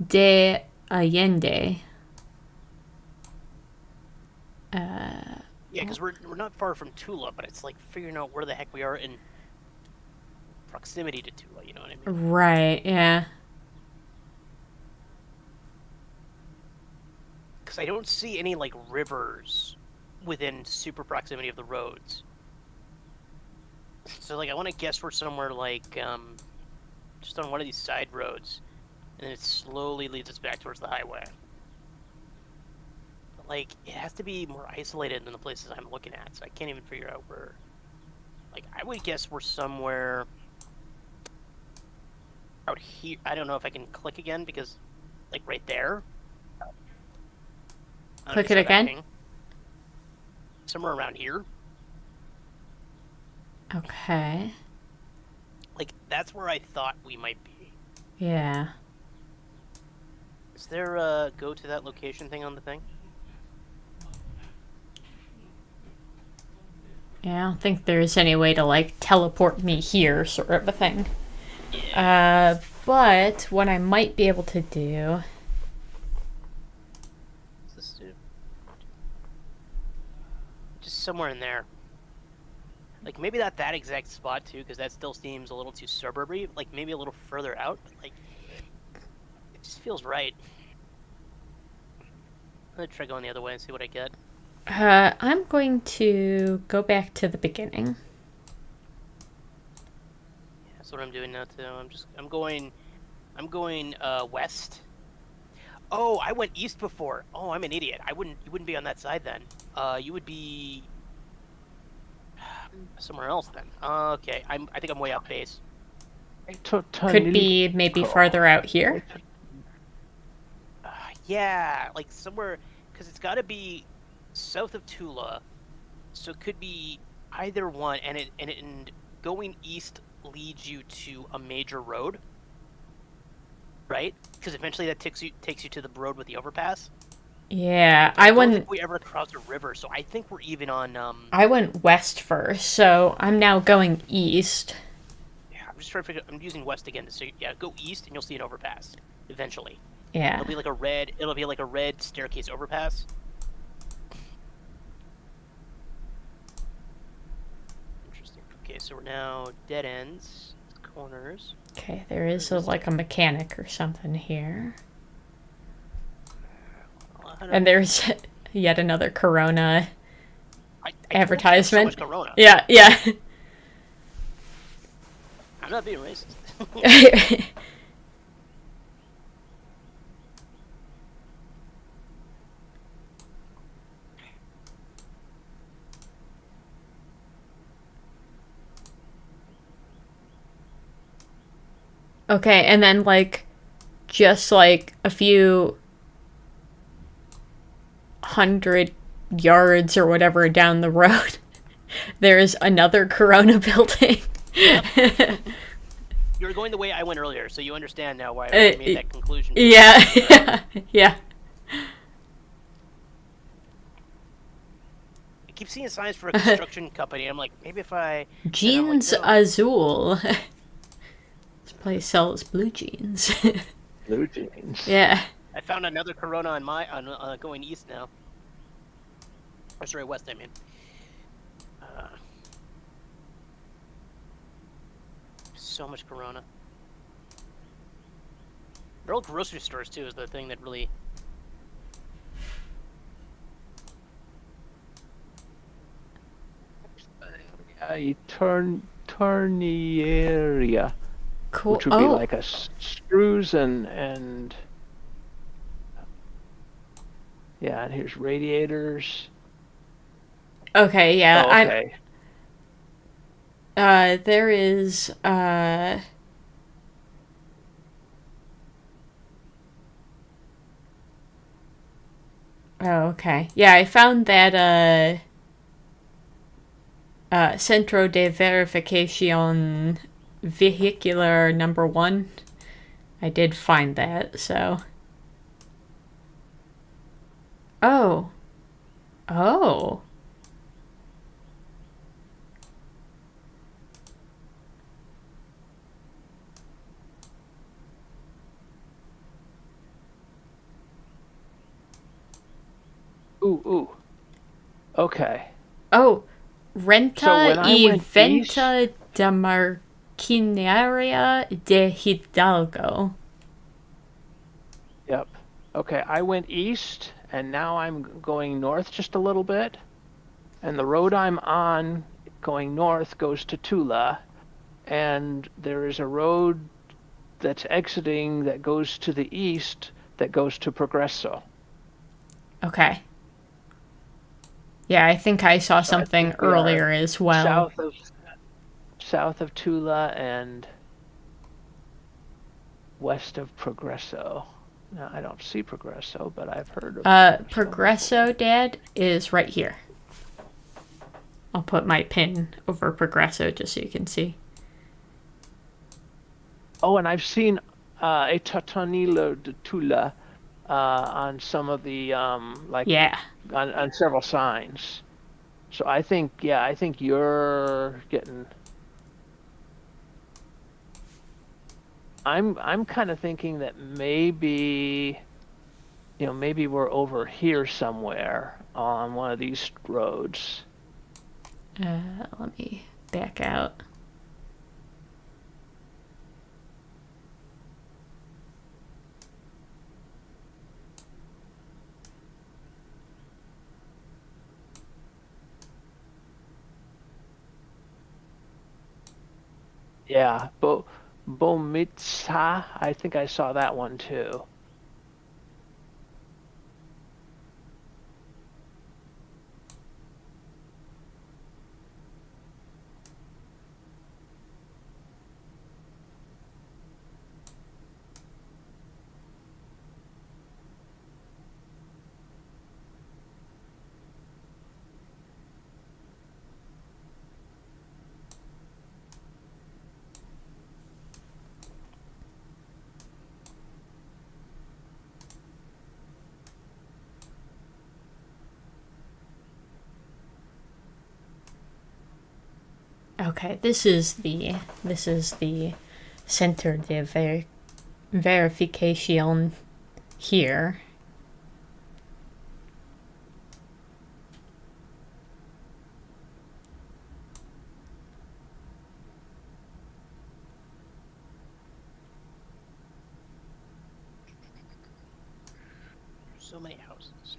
de Allende. Yeah, because we're not far from Tula, but it's like figuring out where the heck we are in proximity to Tula. You know what I mean? Right. Yeah. Because I don't see any like rivers within super proximity of the roads. So like I want to guess we're somewhere like just on one of these side roads, and then it slowly leads us back towards the highway. But like it has to be more isolated than the places I'm looking at, so I can't even figure out where. Like I would guess we're somewhere out here. I don't know if I can click again because like right there. Click it again. Somewhere around here. Okay. Like, that's where I thought we might be. Yeah. Is there a go to that location thing on the thing? Yeah, I don't think there's any way to, like, teleport me here, sort of a thing. Yeah. But what I might be able to do... What's this do? Just somewhere in there. Like, maybe not that exact spot, too, because that still seems a little too suburby. Like, maybe a little further out, but, like, it just feels right. I'm gonna try going the other way and see what I get. I'm going to go back to the beginning. Yeah, that's what I'm doing now, too. I'm going west. Oh, I went east before. Oh, I'm an idiot. You wouldn't be on that side then. You would be somewhere else then. Okay, I think I'm way off base. Could be maybe farther out here. Yeah, like somewhere, because it's got to be south of Tula, so it could be either one, and going east leads you to a major road, right? Because eventually that takes you to the road with the overpass. Yeah, I don't think we ever crossed a river, so I think we're even on. I went west first, so I'm now going east. Yeah, I'm just trying to figure. I'm using west again to say, yeah, go east and you'll see an overpass eventually. Yeah. It'll be like a red staircase overpass. Interesting. Okay, so we're now dead ends, corners. Okay, there is like a mechanic or something here. And there's yet another Corona advertisement. So much Corona. Yeah. I'm not being racist. Okay, and then just a few 100 yards or whatever down the road, there's another Corona building. Yep, You're going the way I went earlier, so you understand now why I made that conclusion. Yeah, yeah. I keep seeing signs for a construction company. I'm like, maybe if I... Jeans then I'm like, no. Azul. This place sells blue jeans. Blue jeans. Yeah. I found another Corona on going east now. Or sorry, west, I mean. So much Corona. Real grocery stores, too, is the thing that really... A Turnieria, Cool. which would be like a screws and yeah, and here's radiators. Okay, yeah. Oh, okay. There is Oh, okay. Yeah, I found that Centro de Verificación Vehicular #1. I did find that, so. Oh. Oh. Ooh. Okay. Oh. Renta So when I y went Venta de Maquinaria de Hidalgo. Yep. Okay, I went east, and now I'm going north just a little bit. And the road I'm on going north goes to Tula, and there is a road that's exiting that goes to the east that goes to Progresso. Okay. Yeah, I think I saw something earlier as well. South of Tula and west of Progresso. Now, I don't see Progresso, but I've heard of Progresso, Dad, is right here. I'll put my pin over Progresso just so you can see. Oh, and I've seen a Tatanilo de Tula on some of the Yeah. on several signs. So I think you're getting. I'm kind of thinking that maybe we're over here somewhere on one of these roads. Let me back out. Yeah, Bomitsa. I think I saw that one too. Okay, this is the Center de Verification here. So many houses.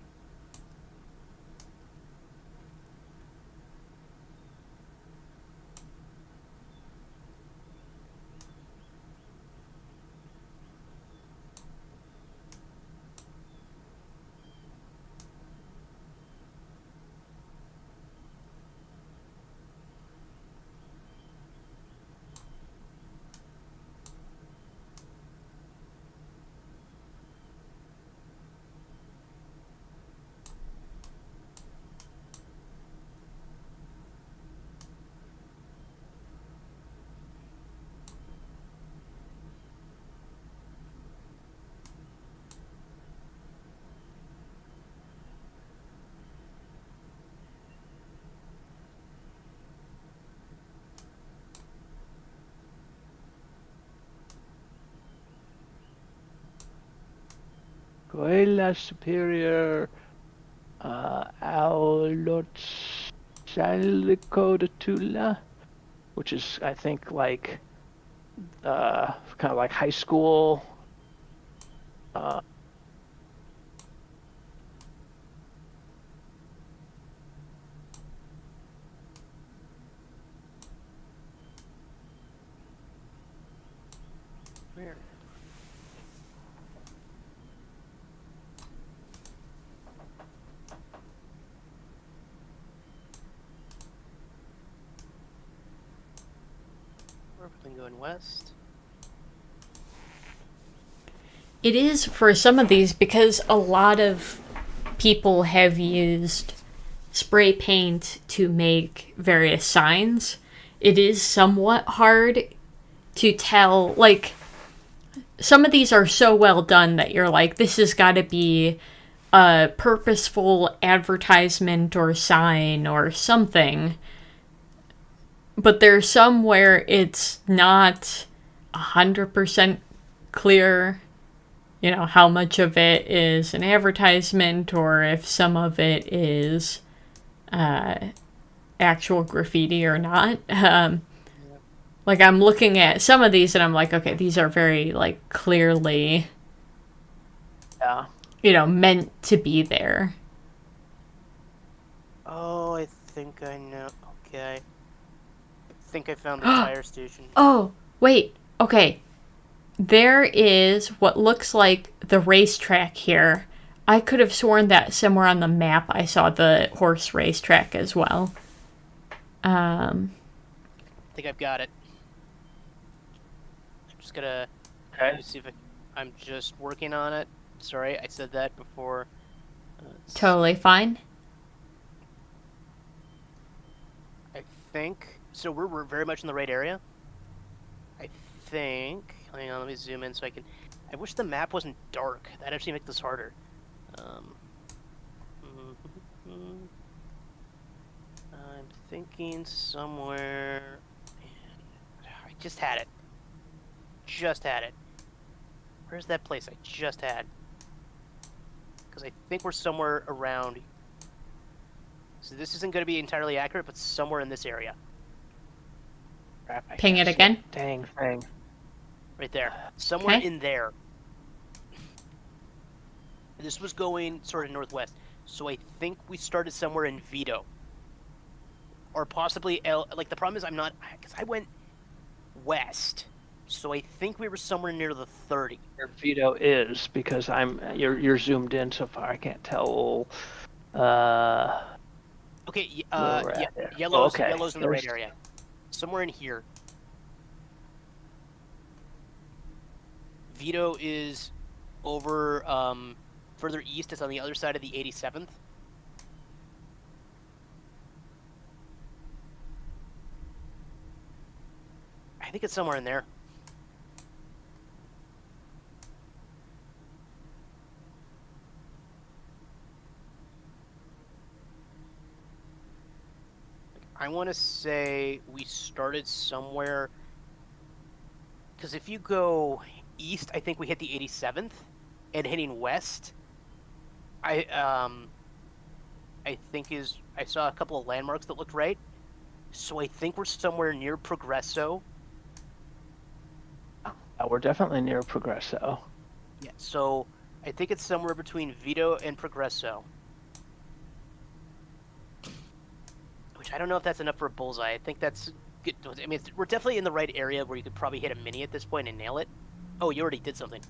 Escuela Superior Alotzalico de Tula, which is, I think, like kind of like high school. Where? Everything going west. It is for some of these because a lot of people have used spray paint to make various signs. It is somewhat hard to tell, like, some of these are so well done that you're like, this has got to be a purposeful advertisement or sign or something. But there's some where it's not 100% clear, you know, how much of it is an advertisement or if some of it is actual graffiti or not. Like, I'm looking at some of these and I'm like, okay, these are very, like, clearly, Yeah. you know, meant to be there. Oh, I think I know. Okay. I think I found the fire station. Oh, wait. Okay. There is what looks like the racetrack here. I could have sworn that somewhere on the map I saw the horse racetrack as well. I think I've got it. I'm just gonna let me see if I'm just working on it. Sorry, I said that before. Totally fine. I think so. We're very much in the right area. I think. Hang on, let me zoom in so I can. I wish the map wasn't dark. That actually makes this harder. I'm thinking somewhere. I just had it. Just had it. Where's that place I just had? Because I think we're somewhere around. So this isn't going to be entirely accurate, but somewhere in this area. Crap, I Ping can't it see again. Dang thing. Right there. Somewhere Okay. in there. This was going sort of northwest. So I think we started somewhere in Vito. Or possibly like the problem is I'm not, because I went west. So I think we were somewhere near the 30. Where Vito is, because you're zoomed in so far I can't tell Okay, where we're at there. yellow's Okay. in the right area. Somewhere in here. Vito is over further east. It's on the other side of the 87th. I think it's somewhere in there. I want to say we started somewhere, because if you go east, I think we hit the 87th, and heading west, I think I saw a couple of landmarks that looked right, so I think we're somewhere near Progresso. We're definitely near Progresso. Yeah, so I think it's somewhere between Vito and Progresso. Which I don't know if that's enough for a bullseye. I think that's good. I mean, we're definitely in the right area where you could probably hit a mini at this point and nail it. Oh, you already did something.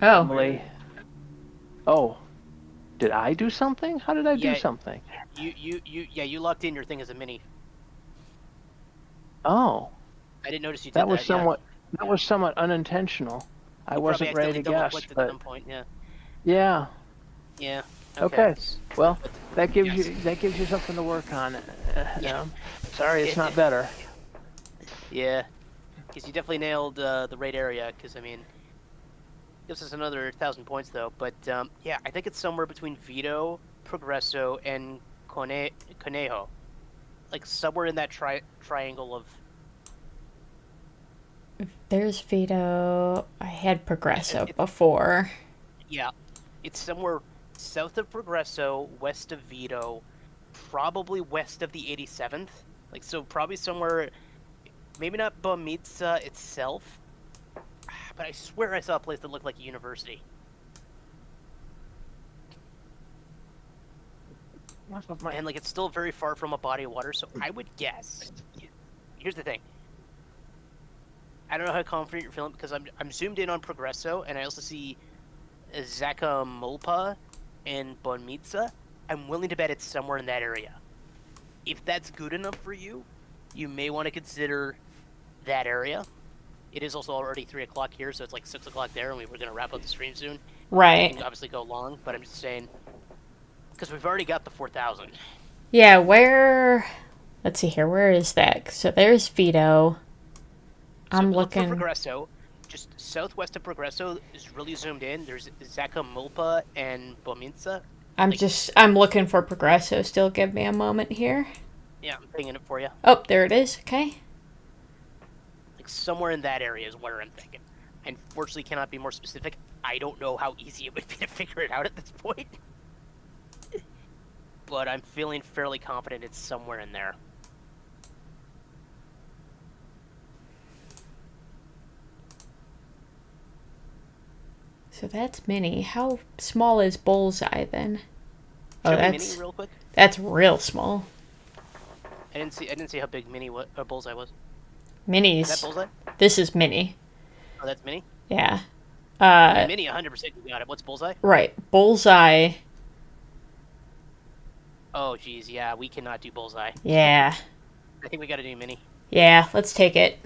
Oh. Emily. Oh. Did I do something? How did I do something? You locked in your thing as a mini. Oh. I didn't notice you did That was somewhat yeah. that was somewhat unintentional. I wasn't ready to guess, but at some point, yeah. Yeah. Yeah. Okay. Well, that gives yes. you something to work on. Yeah. Sorry, it's not better. Yeah. Because you definitely nailed the right area. Because I mean, gives us another 1,000 points though. But yeah, I think it's somewhere between Vito, Progresso, and Conejo. Like somewhere in that triangle of There's Vito. I had Progresso It- before. yeah, it's somewhere south of Progresso, west of Vito, probably west of the 87th. Like, so probably somewhere, maybe not Bomitsa itself, but I swear I saw a place that looked like a university. And, like, it's still very far from a body of water, so I would guess. Here's the thing. I don't know how confident you're feeling because I'm zoomed in on Progresso, and I also see Zakamolpa and Bonmitsa. I'm willing to bet it's somewhere in that area. If that's good enough for you, you may want to consider that area. It is also already 3 o'clock here, so it's like 6 o'clock there, and we were going to wrap up the stream soon. It Right. can obviously go long, but I'm just saying, because we've already got the 4,000. Yeah, where... Let's see here. Where is that? So there's Vito. I'm Look for looking... Progresso. Just southwest of Progresso is really zoomed in. There's Zakamolpa and Bominsa. I'm looking for Progresso. Still give me a moment here. Yeah, I'm pinging it for you. Oh, there it is. Okay. Like somewhere in that area is where I'm thinking. I unfortunately cannot be more specific. I don't know how easy it would be to figure it out at this point. But I'm feeling fairly confident it's somewhere in there. So that's Mini. How small is Bullseye then? Oh, Show me that's Mini real quick. that's real small. I didn't see how big Mini Bullseye was. Is Mini's. that Bullseye? This is Mini. Oh, that's Mini. Yeah. Mini 100% you got it. What's Bullseye? Right. Bullseye. Oh, geez, yeah, we cannot do Bullseye. Yeah. I think we got to do Mini. Yeah. Let's take it.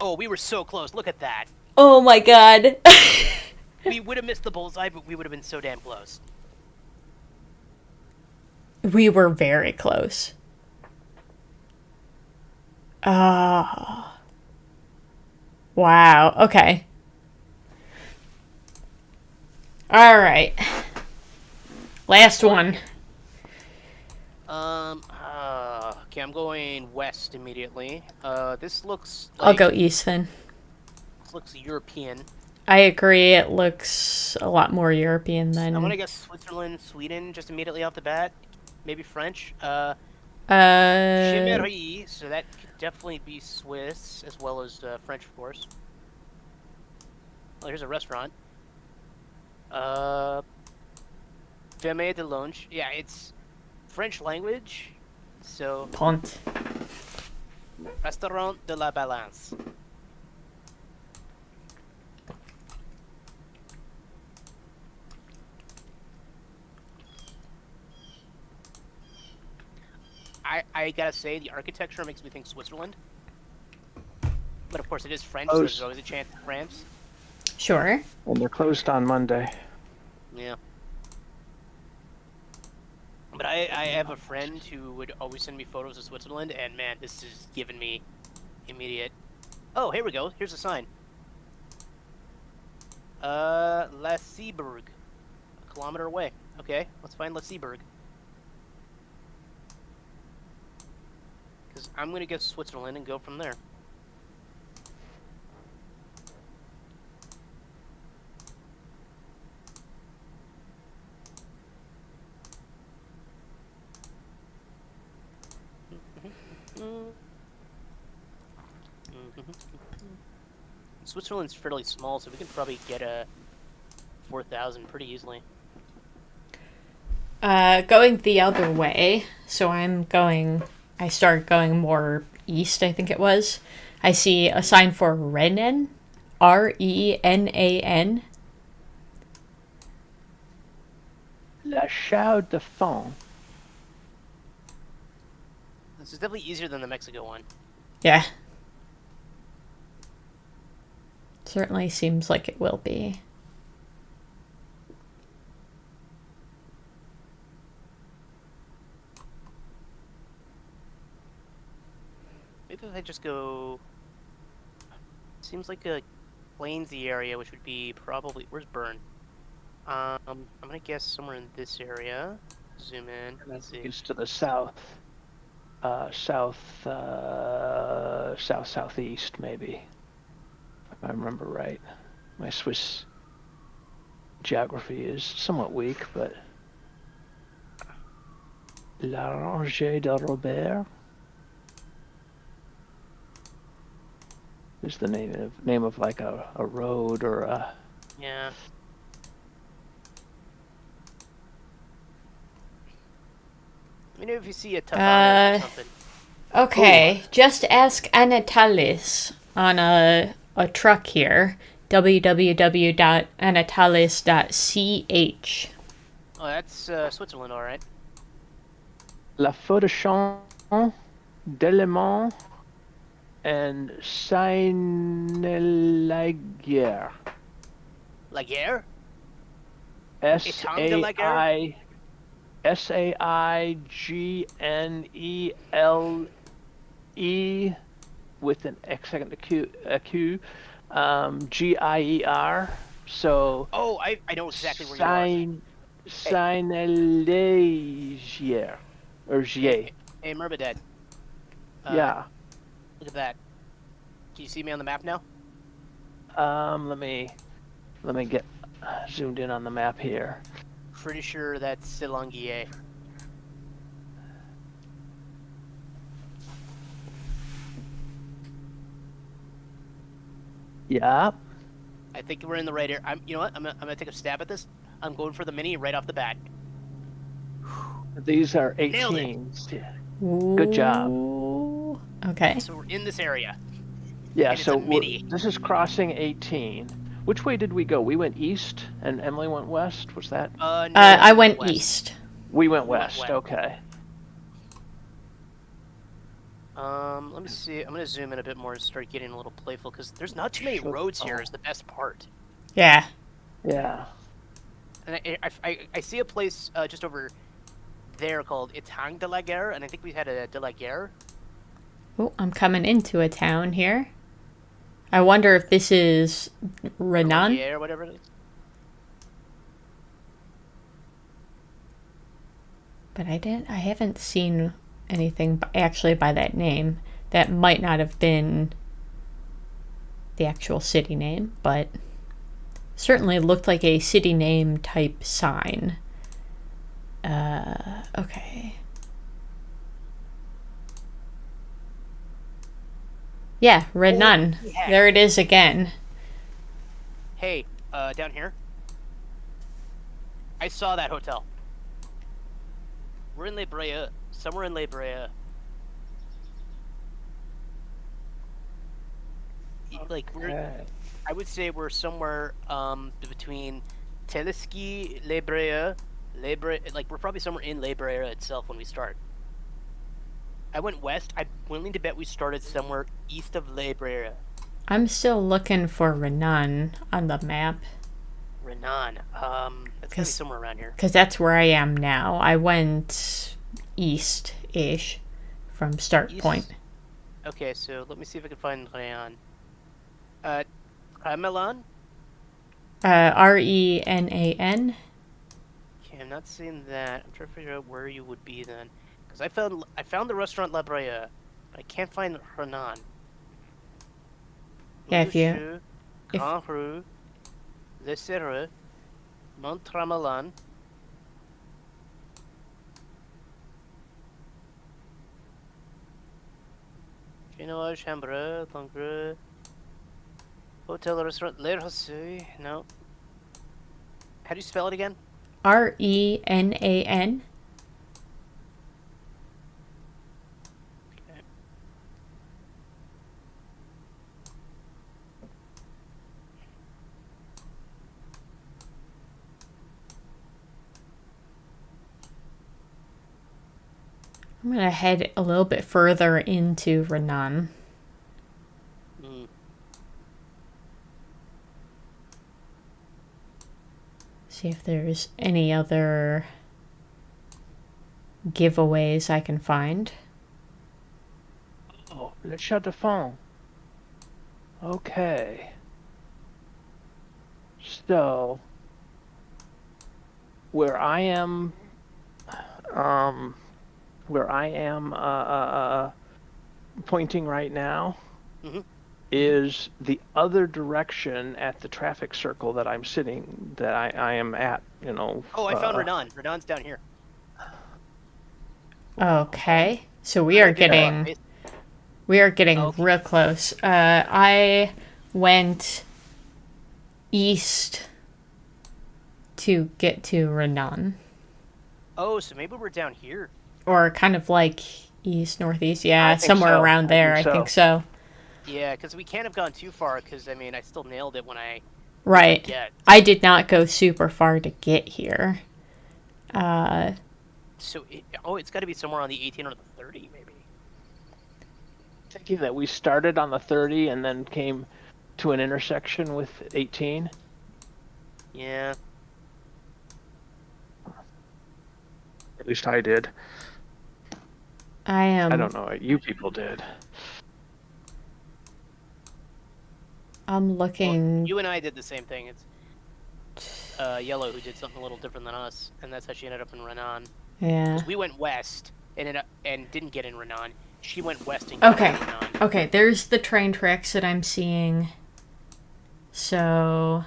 Oh, we were so close. Look at that. Oh my god. We would have missed the Bullseye, but we would have been so damn close. We were very close. Oh. Wow. Okay. All right. Last one. Okay, I'm going west immediately. This looks I'll like, go east then. this looks European. I agree. It looks a lot more European than. I'm gonna guess Switzerland, Sweden, just immediately off the bat. Maybe French. Uh. Chimmery, so that could definitely be Swiss, as well as French, of course. Oh, here's a restaurant. Ferme de Longe. Yeah, it's French language, so Punt. Restaurant de la Balance. I gotta say, the architecture makes me think Switzerland. But of course it is French, so there's always a chance of France. Sure. And they're closed on Monday. Yeah. But I have a friend who would always send me photos of Switzerland, and man, this is giving me immediate... Oh, here we go. Here's a sign. La Seeberg. A kilometer away. Okay, let's find La Seeberg. Because I'm going to guess Switzerland and go from there. Switzerland's fairly small, so we can probably get a 4,000 pretty easily. Going the other way. So I start going more east, I think it was. I see a sign for Renan. Renan. La Chaux de Fonds. This is definitely easier than the Mexico one. Yeah. Certainly seems like it will be. Maybe if I just go... Seems like a Plainsy area, which would be probably... Where's Bern? I'm gonna guess somewhere in this area. Zoom in. Let's see. It's to the south. southeast, maybe, if I remember right. My Swiss geography is somewhat weak, but La Rangée de Robert is the name of like a road or a. Yeah. Let me know if you see a Tavares or something. Okay, just ask Anatalis on a truck here. www.anatalis.ch. Oh, that's Switzerland, all right. La Faux-de-Champ, Delémont, and Saint-Laguerre. Laguerre? Saignele with an X second a Q, Gier. So. Oh, I know exactly where you are. Saint-Laguerre or Gier. Hey, Murmidad. Yeah. Look at that. Can you see me on the map now? Let me get zoomed in on the map here. Pretty sure that's Silangier. Yeah. I think we're in the right area. You know what? I'm gonna take a stab at this. I'm going for the mini right off the bat. These are Nailed it. 18s. Yeah. Good job. Okay. So we're in this area. Yeah, And it's so a mini. this is crossing 18. Which way did we go? We went east and Emily went west? Was that? No, I went west. east. We went west. Okay. Let me see. I'm gonna zoom in a bit more and start getting a little playful because there's not too many roads here. Is the best part. Yeah. Yeah. And I see a place just over there called Etang de la Guerre, and I think we had a de la Guerre. Oh, I'm coming into a town here. I wonder if this is Renan. Or whatever it is. But I haven't seen anything actually by that name. That might not have been the actual city name, but certainly looked like a city name type sign. Okay. Yeah, Renan. Yeah. There it is again. Hey, down here. I saw that hotel. We're in Le Brea. Somewhere in Le Brea. Like, I would say we're somewhere between Teleski, Le Brea, like we're probably somewhere in Le Brea itself when we start. I went west. I'm willing to bet we started somewhere east of Le Brea. I'm still looking for Renan on the map. Renan. That's gotta be somewhere around here. Because that's where I am now. I went east-ish from start point. Okay, so let me see if I can find Renan. Ramelan? Renan. Okay, I'm not seeing that. I'm trying to figure out where you would be then. Because I found the restaurant La Brea, but I can't find Renan. Yeah, if Grand Rue, Le Serre, Mont Ramelan. Genoa, Chambre, Langre, Hotel, Restaurant, Le Rosé. No. How do you spell it again? Renan. I'm going to head a little bit further into Renan. See if there's any other giveaways I can find. Oh, let's shut the phone. Okay. So, where I am, where I am pointing right now Mm-hmm. is the other direction at the traffic circle that I'm sitting, that I am at, you know. Oh, I found Renan. Renan's down here. Okay. So we Renan, are I did getting base- Okay. real close. I went east to get to Renan. Oh, so maybe we're down here. Or kind of like east, northeast. Yeah, I think somewhere so. around there. I I think think so. Yeah, because we can't have gone too far, because, I mean, I still nailed it when I Right. get. I did not go super far to get here. So, it's got to be somewhere on the 18 or the 30, maybe. Thinking that we started on the 30 and then came to an intersection with 18. Yeah. At least I did. I am. I don't know what you people did. I'm looking. Well, you and I did the same thing. It's Yellow who did something a little different than us, and that's how she ended up in Renan. Yeah. Because we went west and didn't get in Renan. She went west and got Okay. in Renan. Okay, there's the train tracks that I'm seeing. So.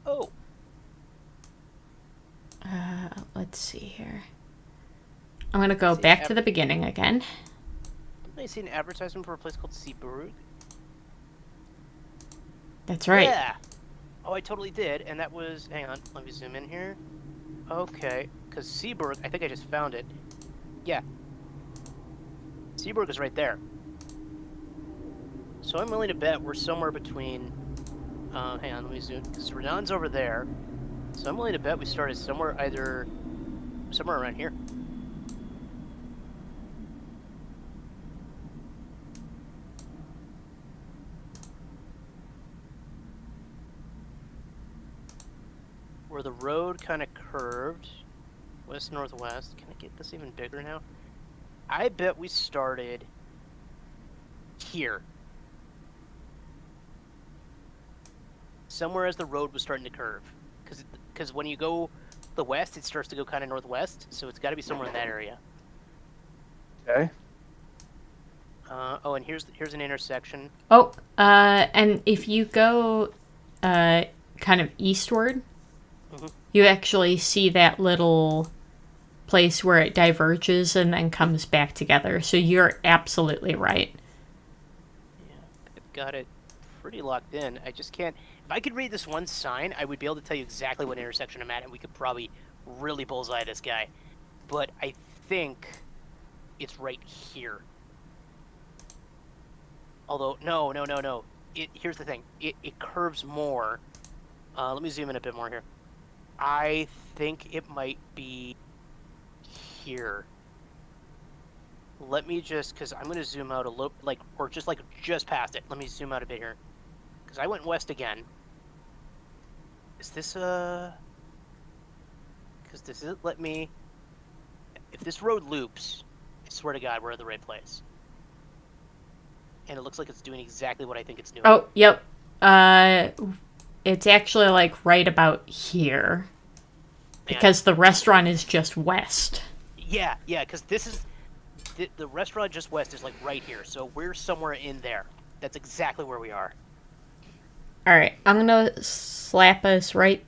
Oh, Let's see here. I'm gonna go See, back to the beginning again. didn't I see an advertisement for a place called Seaburg? That's right. Yeah. Oh, I totally did, and that was. Hang on, let me zoom in here. Okay, because Seaburg, I think I just found it. Yeah. Seaburg is right there. So I'm willing to bet we're somewhere between. Hang on, let me zoom. Because Renan's over there. So I'm willing to bet we started somewhere somewhere around here. Where the road kind of curved, west-northwest. Can I get this even bigger now? I bet we started here. Somewhere as the road was starting to curve. Because when you go the west, it starts to go kind of northwest, so it's got to be somewhere in that area. Okay. Oh, and here's an intersection. Oh, and if you go kind of eastward, Mhm. you actually see that little place where it diverges and then comes back together. So you're absolutely right. Yeah, I've got it pretty locked in. I just can't. If I could read this one sign, I would be able to tell you exactly what intersection I'm at, and we could probably really bullseye this guy. But I think it's right here. Although, no. Here's the thing. It curves more. Let me zoom in a bit more here. I think it might be here. Let me just, because I'm going to zoom out a little, or just past it. Let me zoom out a bit here. Because I went west again. Is this because this isn't let me. If this road loops, I swear to God, we're at the right place. And it looks like it's doing exactly what I think it's doing. Oh, yep. It's actually like right about here. Because the restaurant is just west. Yeah, because this is the restaurant just west is like right here, so we're somewhere in there. That's exactly where we are. All right, I'm gonna slap us right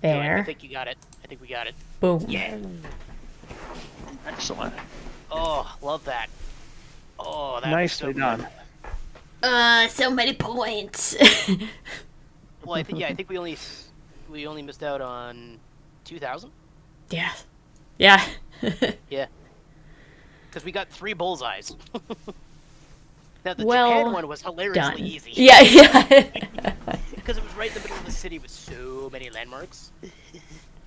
Do it. there. I think you got it. I think we got it. Boom. Yeah. Excellent. Oh, love that. Oh, that Nicely was so done. good. So many points. Well, I think we only missed out on 2,000. Yeah. Yeah. Yeah. Because we got 3 bullseyes. Now, the Well Japan one was hilariously done. easy. Yeah. Because it was right in the middle of the city with so many landmarks.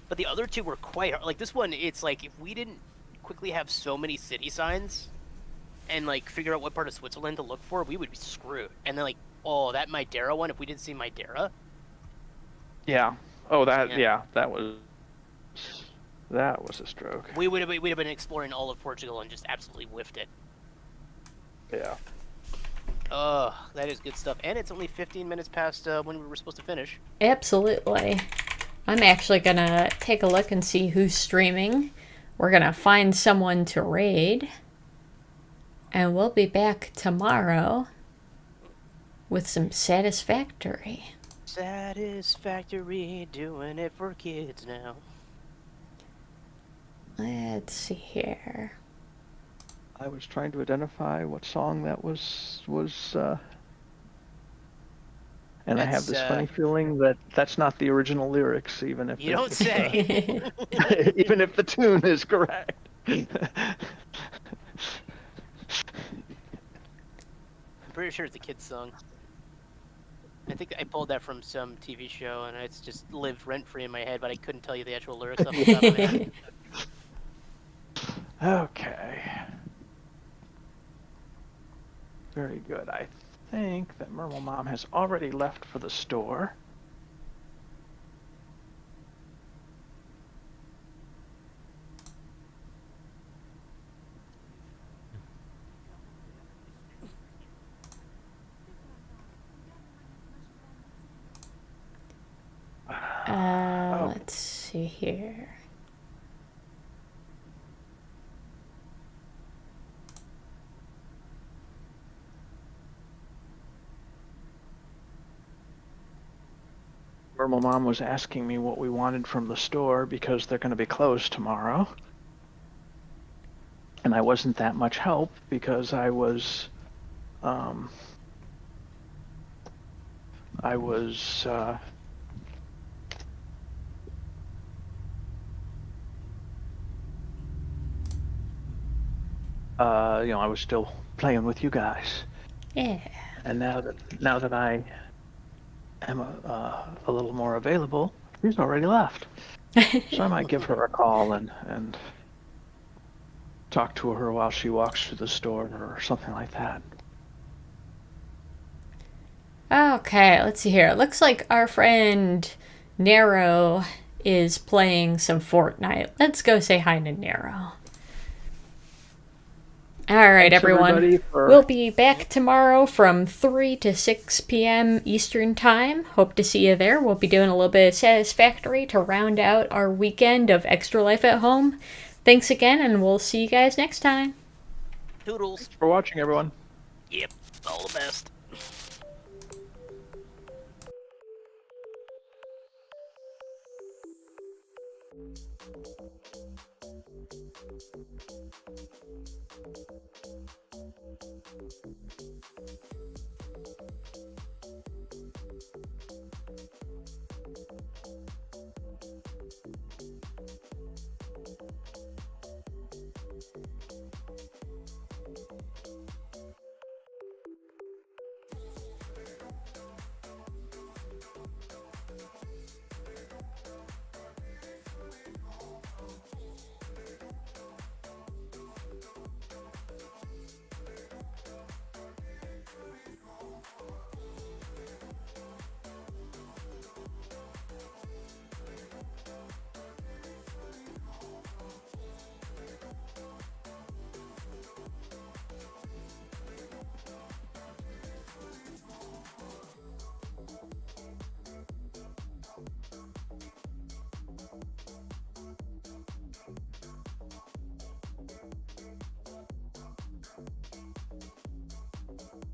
But the other two were quite hard. Like, this one, it's like, if we didn't quickly have so many city signs and, like, figure out what part of Switzerland to look for, we would be screwed. And then, like, oh, that Madeira one, if we didn't see Madeira. Yeah. Oh, that. Yeah. Yeah. That was a stroke. We'd have been exploring all of Portugal and just absolutely whiffed it. Yeah. Oh, that is good stuff. And it's only 15 minutes past when we were supposed to finish. Absolutely. I'm actually gonna take a look and see who's streaming. We're gonna find someone to raid. And we'll be back tomorrow with some Satisfactory. Satisfactory, doing it for kids now. Let's see here. I was trying to identify what song that was. And I have this funny feeling that that's not the original lyrics, even if you don't say. even if the tune is correct. I'm pretty sure it's a kid's song. I think I pulled that from some TV show, and it's just lived rent-free in my head, but I couldn't tell you the actual lyrics off the top of my head. Okay. Very good. I think that Mermal Mom has already left for the store. Let's see here. Mermal Mom was asking me what we wanted from the store because they're going to be closed tomorrow. And I wasn't that much help because I was I was still playing with you guys. Yeah. And now that I am a little more available, she's already left. So I might give her a call and talk to her while she walks through the store or something like that. Okay, let's see here. It looks like our friend Nero is playing some Fortnite. Let's go say hi to Nero. Alright, everyone. We'll be back tomorrow from 3 to 6 p.m. Eastern Time. Hope to see you there. We'll be doing a little bit of Satisfactory to round out our weekend of Extra Life at Home. Thanks again, and we'll see you guys next time. Toodles. Thanks for watching, everyone. Yep, all the best.